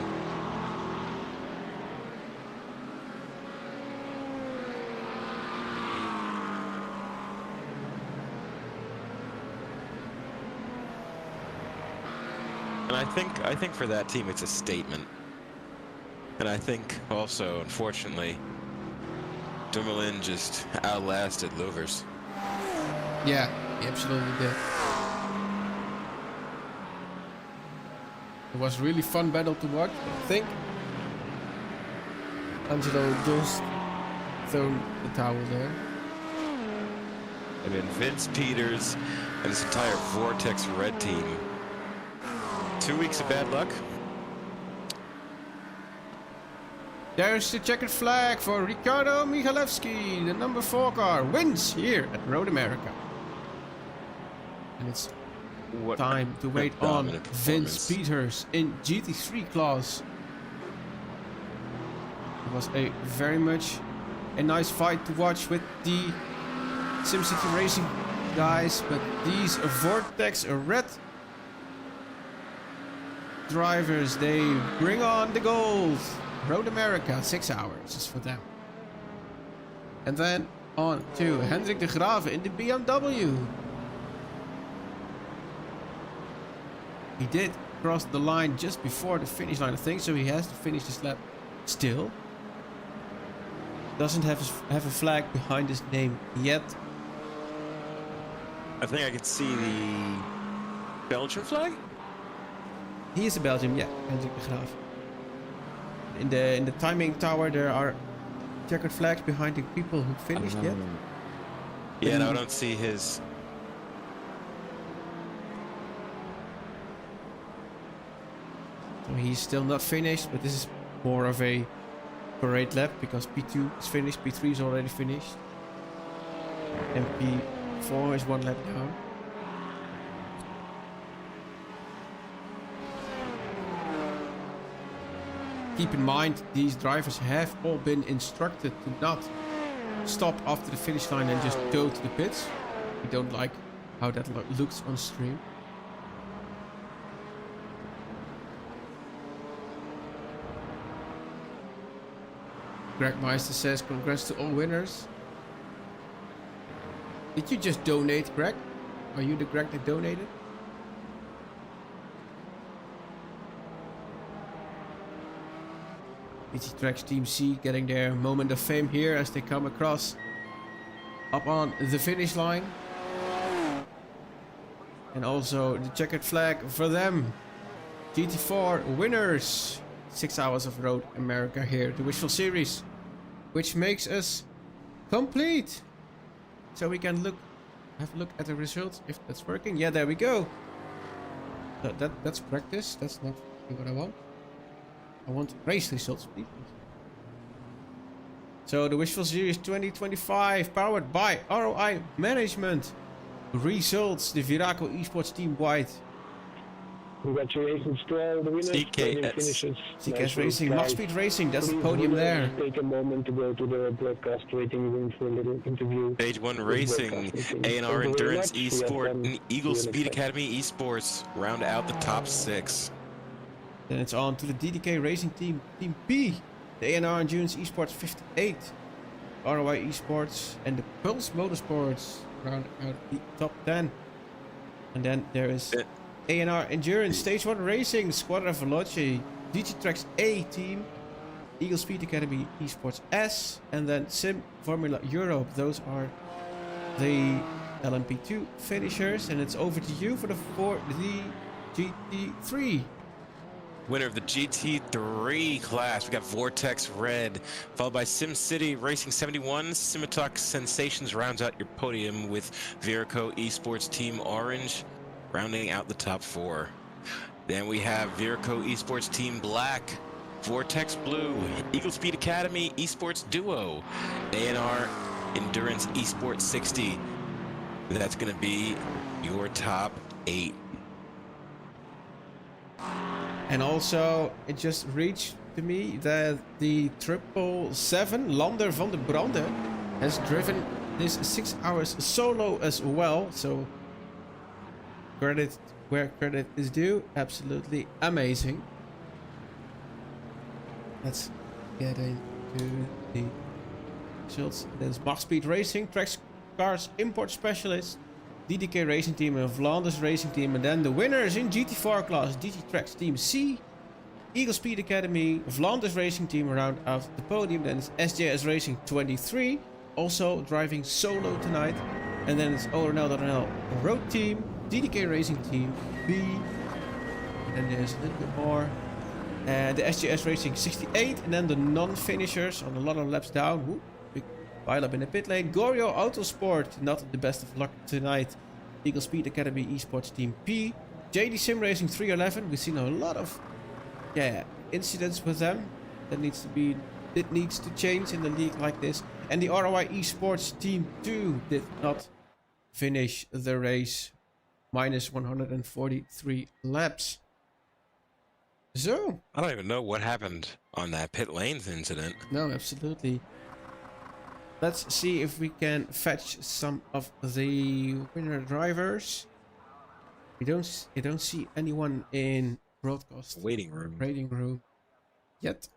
And I think for that team it's a statement. And I think also, unfortunately, Dumoulin just outlasted Louvers. Yeah, he absolutely did. It was a really fun battle to watch. I think Angelo just thrown the towel there. I mean, Vince Peters and this entire Vortex Red team. 2 weeks of bad luck. There's the checkered flag for Ricardo Michalowski. The number 4 car wins here at Road America. And it's time to wait on Vince Peters in GT3 class. It was a very much a nice fight to watch with the SimCity Racing guys, but these Vortex Red drivers, they bring on the gold. Road America, 6 hours is for them. And then on to Hendrik de Graave in the BMW. He did cross the line just before the finish line, I think, so he has to finish this lap still. Doesn't have a flag behind his name yet. I think I can see the Belgian flag. He is a Belgian, yeah, Hendrik de Graave. In the timing tower there are checkered flags behind the people who finished yet. Yeah, no, I don't see his. So he's still not finished, but this is more of a parade lap because P2 is finished, P3 is already finished, and P4 is 1 lap down. Keep in mind, these drivers have all been instructed to not stop after the finish line and just go to the pits. We don't like how that looks on stream. Greg Meister says, congrats to all winners. Did you just donate, Greg? Are you the Greg that donated? GT Tracks Team C getting their moment of fame here as they come across up on the finish line. And also the checkered flag for them. GT4 winners. 6 hours of Road America here, the Wishful series. Which makes us complete. So we can have a look at the results if that's working. Yeah, there we go. That's practice. That's not what I want. I want race results, please. So the Wishful Series 2025, powered by R.O.I Management. Results, the Viraco Esports Team White. Congratulations to all the winners, podium CKS. finishers. CKS Racing, Max Speed Racing, that's the podium there. Take a moment to go to the broadcast waiting room for a little interview. Stage 1 Racing, A&R Endurance Esport, and Eagle Speed Academy Esports round out the top 6. Then it's on to the DDK Racing Team, Team P. The A&R Endurance Esports 58. R.O.I Esports and the Pulse Motorsports round out the top 10. And then there is A&R Endurance Stage 1 Racing, Squadra Veloce, GT3 A Team, Eagle Speed Academy Esports S, and then Sim Formula Europe. Those are the LMP2 finishers, and it's over to you for the GT3. Winner of the GT3 class, we got Vortex Red, followed by SimCity Racing 71. Simitalk Sensations rounds out your podium with Viraco Esports Team Orange, rounding out the top 4. Then we have Viraco Esports Team Black, Vortex Blue, Eagle Speed Academy Esports Duo, A&R Endurance Esports 60. That's going to be your top 8. And also, it just reached to me that the 777 Lander van der Brande has driven this 6 hours solo as well. So, credit where credit is due. Absolutely amazing. Let's get into the results. There's Max Speed Racing, Track Cars Import Specialist, DDK Racing Team and Vlaanders Racing Team, and then the winners in GT4 class, GT3 Team C, Eagle Speed Academy, Vlaanders Racing Team round out the podium. Then it's SJS Racing 23, also driving solo tonight, and then it's ORNL Road Team, DDK Racing Team B, and then there's a little bit more, and the SJS Racing 68, and then the non-finishers on a lot of laps down. Whoop, big pile up in the pit lane. Gorio Autosport, not the best of luck tonight. Eagle Speed Academy Esports Team P, JD Sim Racing 311. We've seen a lot of incidents with them. It needs to change in the league like this. And the R.O.I Esports Team 2 did not finish the race. Minus 143 laps. So, I don't even know what happened on that pit lanes incident. no, absolutely. Let's see if we can fetch some of the winner drivers. I don't see anyone in broadcast Waiting room yet.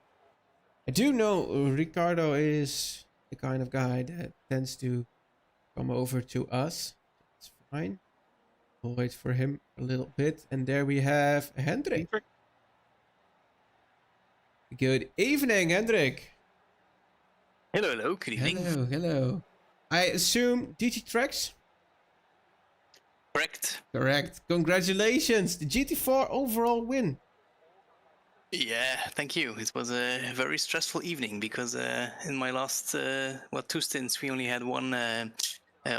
I do know Ricardo is the kind of guy that tends to come over to us. It's fine. We'll wait for him a little bit. And there we have Hendrik. Good evening, Hendrik. Hello, good evening. Hello. I assume GT Tracks? Correct. Congratulations. The GT4 overall win. Yeah, thank you. It was a very stressful evening because in my last 2 stints we only had one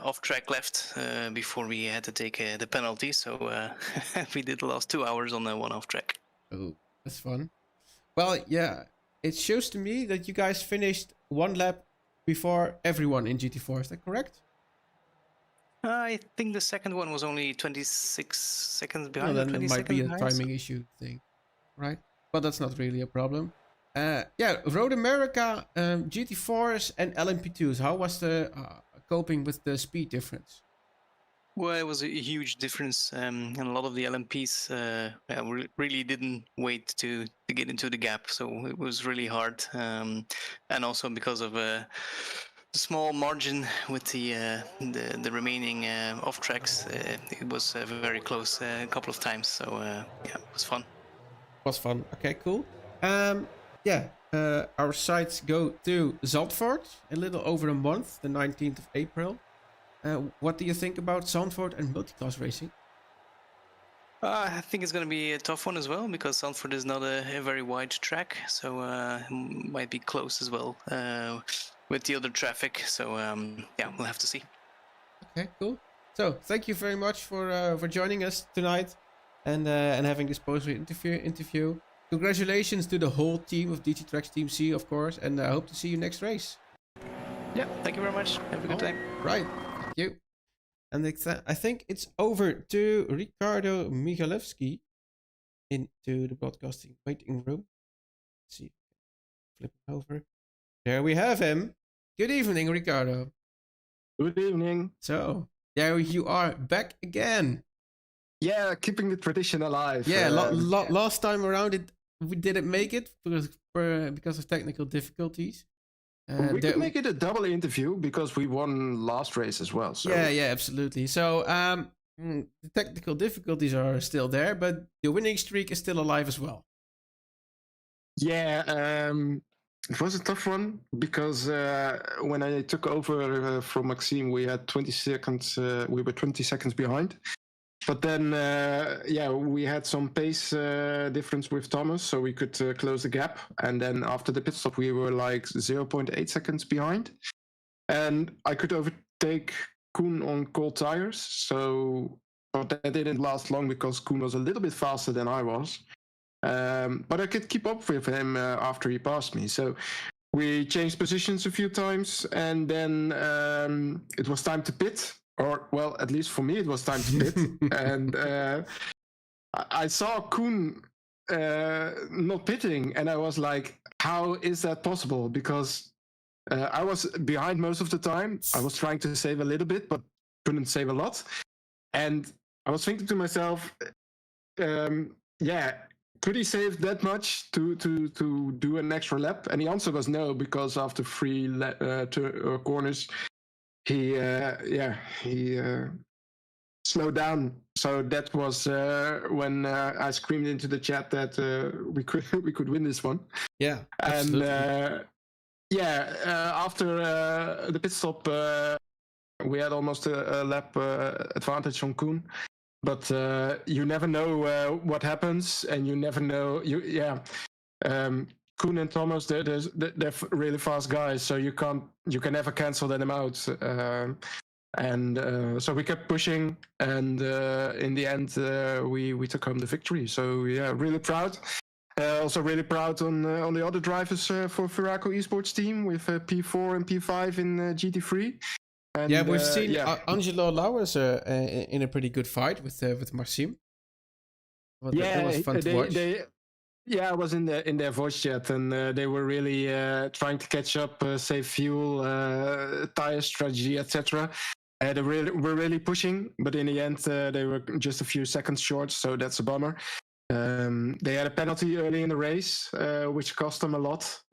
off track left before we had to take the penalty. So we did the last 2 hours on the one off track. Oh, that's fun. Well, yeah, it shows to me that you guys finished one lap before everyone in GT4. Is that correct? I think the second one was only 26 seconds behind. Then it might be a timing issue thing, right? But that's not really a problem. Yeah, Road America, GT4s and LMP2s. How was the coping with the speed difference? Well, it was a huge difference, and a lot of the LMPs really didn't wait to get into the gap, so it was really hard. And also because of a small margin with the remaining off tracks, it was very close a couple of times. So yeah, it was fun. Okay, cool. Our sights go to Zandvoort a little over a month, the 19th of April. What do you think about Zandvoort and multiclass racing? I think it's going to be a tough one as well because Zandvoort is not a very wide track, so it might be close as well with the other traffic. So yeah, we'll have to see. Okay, cool. So thank you very much for joining us tonight and having this post interview. congratulations to the whole team of DT Tracks Team C, of course, and I hope to see you next race. Yeah, thank you very much. Have a good time. Right, thank you. And I think it's over to Ricardo Michalewski into the broadcasting waiting room. Let's see, flip over. There we have him. Good evening, Ricardo. Good evening. So, there you are back again. Yeah, keeping the tradition alive. Yeah, last time around we didn't make it because of technical difficulties. We could make it a double interview because we won last race as well. So. Yeah, absolutely. So the technical difficulties are still there, but the winning streak is still alive as well. Yeah, it was a tough one because when I took over from Maxime, we had 20 seconds. We were 20 seconds behind. But then, we had some pace difference with Thomas, so we could close the gap. And then after the pit stop, we were like 0.8 seconds behind. And I could overtake Koen on cold tires. So, but that didn't last long because Koen was a little bit faster than I was. But I could keep up with him after he passed me. So we changed positions a few times, and then it was time to pit. Or, well, at least for me, it was time to pit. And I saw Koen not pitting, and I was like, how is that possible? Because I was behind most of the time. I was trying to save a little bit, but couldn't save a lot. And I was thinking to myself, could he save that much to do an extra lap? And the answer was no, because after 3 corners, he slowed down. So that was when I screamed into the chat that we could win this one. Yeah, absolutely. And after the pit stop, we had almost a lap advantage on Koen. But you never know what happens, and you never know. Koen and Thomas, they're really fast guys, so you can never cancel them out. So we kept pushing, and in the end, we took home the victory. So yeah, really proud. Also really proud on the other drivers for Viraco Esports team with P4 and P5 in GT3. And, yeah, we've seen Angelo Lauwers in a pretty good fight with Maxime. That was fun to watch. I was in their voice chat, and they were really trying to catch up, save fuel, tire strategy, etc. They were really pushing, but in the end, they were just a few seconds short, so that's a bummer. They had a penalty early in the race, which cost them a lot.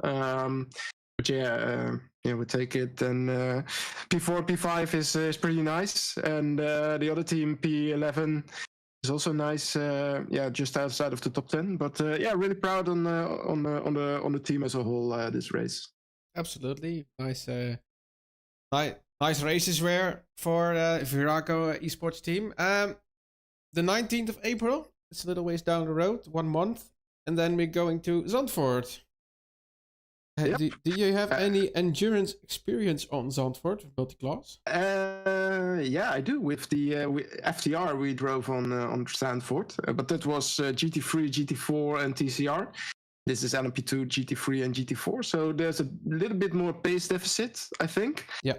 But we take it. And P4, P5 is pretty nice, and the other team P11 is also nice. Just outside of the top 10. But really proud on the team as a whole this race. Absolutely nice. Nice races were for Viraco Esports team. The 19th of April. It's a little ways down the road, 1 month, and then we're going to Zandvoort. Yep. Do you have any endurance experience on Zandvoort multi-class? I do. With the FTR, we drove on Zandvoort, but that was GT3, GT4, and TCR. This is LMP2, GT3, and GT4. So there's a little bit more pace deficit, I think. Yeah.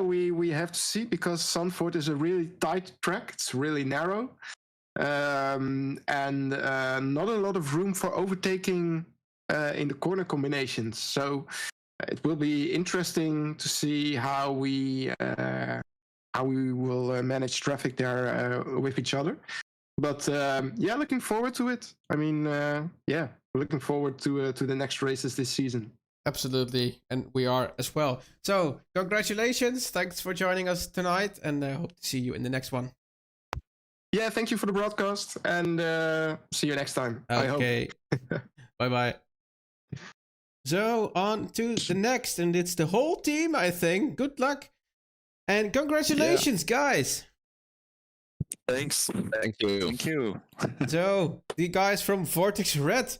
We have to see, because Zandvoort is a really tight track. It's really narrow, and not a lot of room for overtaking in the corner combinations. So it will be interesting to see how we will manage traffic there with each other. But looking forward to it. I mean, we're looking forward to the next races this season. Absolutely, and we are as well. So congratulations, thanks for joining us tonight, and I hope to see you in the next one. Yeah, thank you for the broadcast, and see you next time. Okay. Bye bye. So on to the next, and it's the whole team, I think. Good luck and congratulations, guys. Thanks. Thank you. So the guys from Vortex Red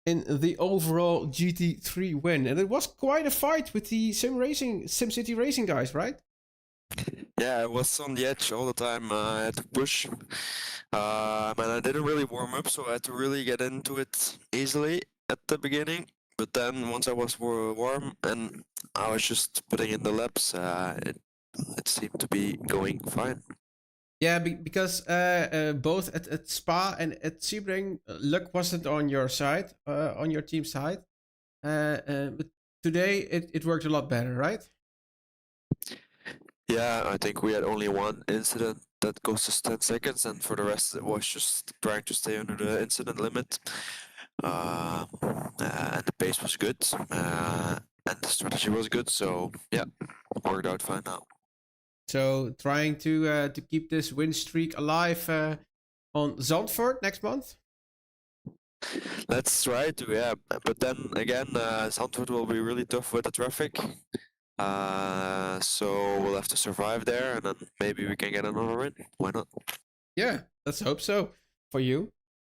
in the overall GT3 win, and it was quite a fight with the SimCity Racing guys, right? Yeah, I was on the edge all the time. I had to push, and I didn't really warm up, so I had to really get into it easily at the beginning. But then once I was more warm and I was just putting in the laps, it seemed to be going fine. Yeah, because both at Spa and at Sebring, luck wasn't on your side, on your team side. But today it worked a lot better, right? Yeah, I think we had only one incident that goes to 10 seconds, and for the rest, it was just trying to stay under the incident limit. And the pace was good, and the strategy was good, so yeah, worked out fine now. So trying to keep this win streak alive on Zandvoort next month. Let's try to, yeah. But then again, Zandvoort will be really tough with the traffic. So we'll have to survive there, and then maybe we can get another win. Why not? Yeah, let's hope so for you.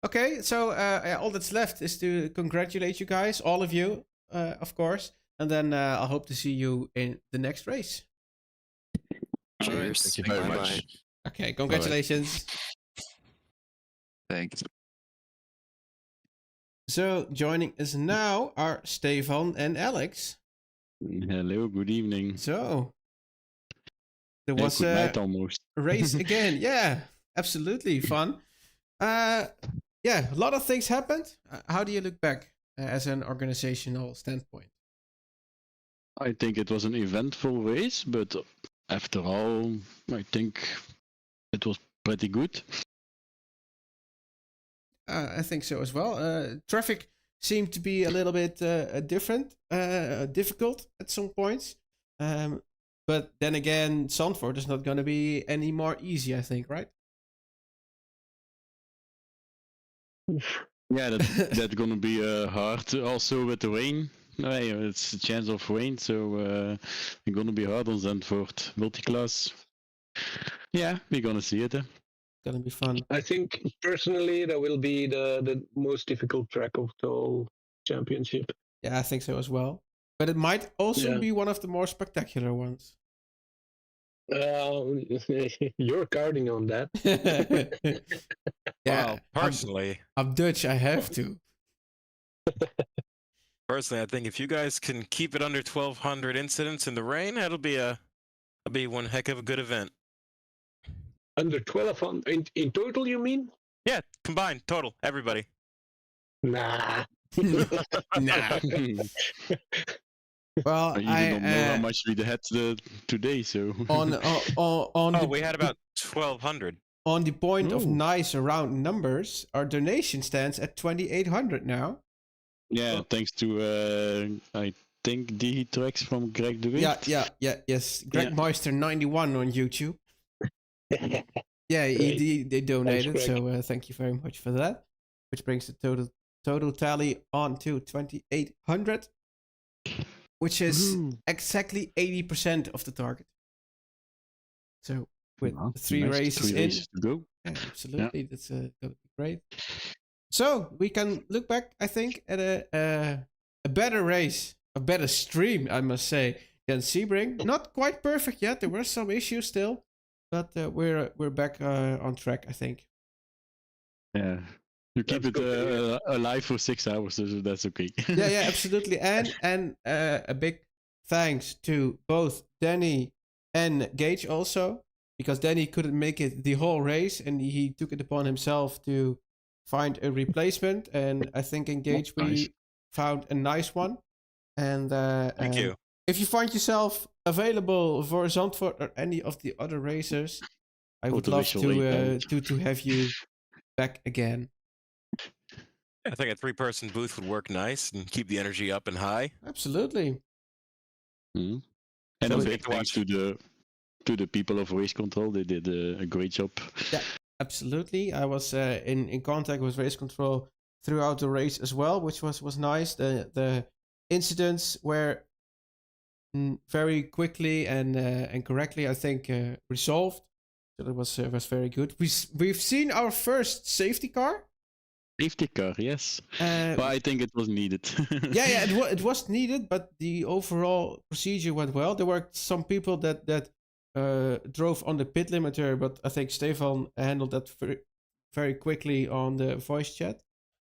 Okay, so all that's left is to congratulate you guys, all of you, of course, and then I hope to see you in the next race. Cheers. Thank you very much. Okay, congratulations. Thanks. So joining us now are Stefan and Alex. Hello, good evening. So there Yeah, was good a night almost. race again. Yeah, absolutely fun. Yeah, a lot of things happened. How do you look back as an organizational standpoint? I think it was an eventful race, but after all, I think it was pretty good. I think so as well. Traffic seemed to be a little bit difficult at some points. But then again, Zandvoort is not going to be any more easy, I think, right? Yeah, that's gonna be hard. Also with the rain, it's a chance of rain, so it's gonna be hard on Zandvoort multi-class. Yeah, we're gonna see it. Gonna be fun. I think personally that will be the most difficult track of the whole championship. Yeah, I think so as well. But it might also Yeah. be one of the more spectacular ones. You're counting on that. Yeah, Well, personally, I'm Dutch. I have to. I think if you guys can keep it under 1,200 incidents in the rain, that'll be one heck of a good event. Under 12 in total, you mean? Yeah, combined, total, everybody. Nah. Nah. Well, I even don't know how much we had today, so. Oh, we had about 1,200. On the point of Ooh. nice round numbers, our donation stands at 2,800 now. Yeah, thanks to I think D-Tracks from Greg de Wit. Yes. Greg Yeah. Meister 91 on YouTube. Yeah, they donated, Thanks, so thank you very much for that. Which brings the total tally on to 2,800, which is exactly 80% of the target. So with Wow, three nice. races Three in, races to go. yeah, absolutely, that's gonna be great. So we can look back, I think, at a better race, a better stream, I must say, than Sebring. Not quite perfect yet. There were some issues still, but we're back on track, I think. Yeah. You keep That's it good to alive for 6 hours, so that's okay. Yeah, absolutely. And a big thanks to both Danny and Gage also, because Danny couldn't make it the whole race, and he took it upon himself to find a replacement. And I think in Gage we Nice. found a nice one. And Thank you. if you find yourself available for Zandvoort or any of the other races, I would love to have you back again. I think a 3-person booth would work nice and keep the energy up and high. Absolutely. Mhm. And So a we big get to thanks to the people of Race Control. They did a great job. Absolutely. I was in contact with Race Control throughout the race as well, which was nice. The incidents were very quickly and correctly, I think, resolved. So that was very good. We've seen our first safety car. Safety car, yes. Uh, But I think it was needed. yeah, it was needed, but the overall procedure went well. There were some people that drove on the pit limiter, but I think Stefan handled that very quickly on the voice chat,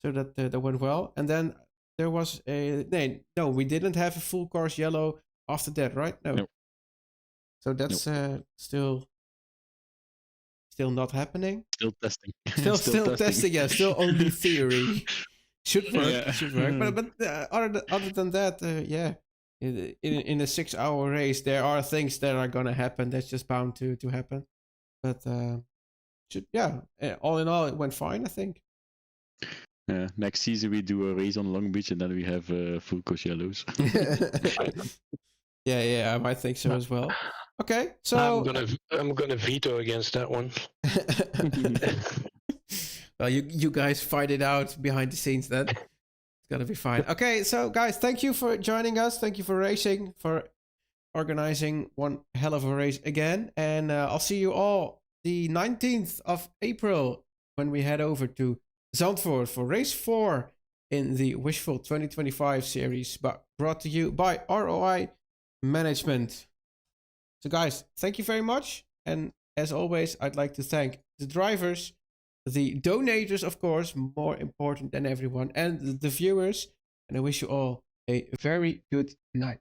so that went well. And then there was no, we didn't have a full course yellow after that, right? No. Nope. So that's still not happening. Still testing. Still testing. Yeah, still only theory. Should work. Yeah. Should work. But other than that, yeah. In a 6-hour race, there are things that are gonna happen. That's just bound to happen. But all in all, it went fine, I think. Next season we do a race on Long Beach and then we have full course yellows. yeah, I might think so as well. Okay, so I'm gonna veto against that one. well, you guys fight it out behind the scenes then. It's gonna be fine. Okay, so guys, thank you for joining us. Thank you for racing, for organizing one hell of a race again. And I'll see you all the 19th of April when we head over to Zandvoort for race 4 in the Wishful 2025 series, but brought to you by R.O.I. Management. So guys, thank you very much. And as always, I'd like to thank the drivers, the donators, of course, more important than everyone, and the viewers. And I wish you all a very good night.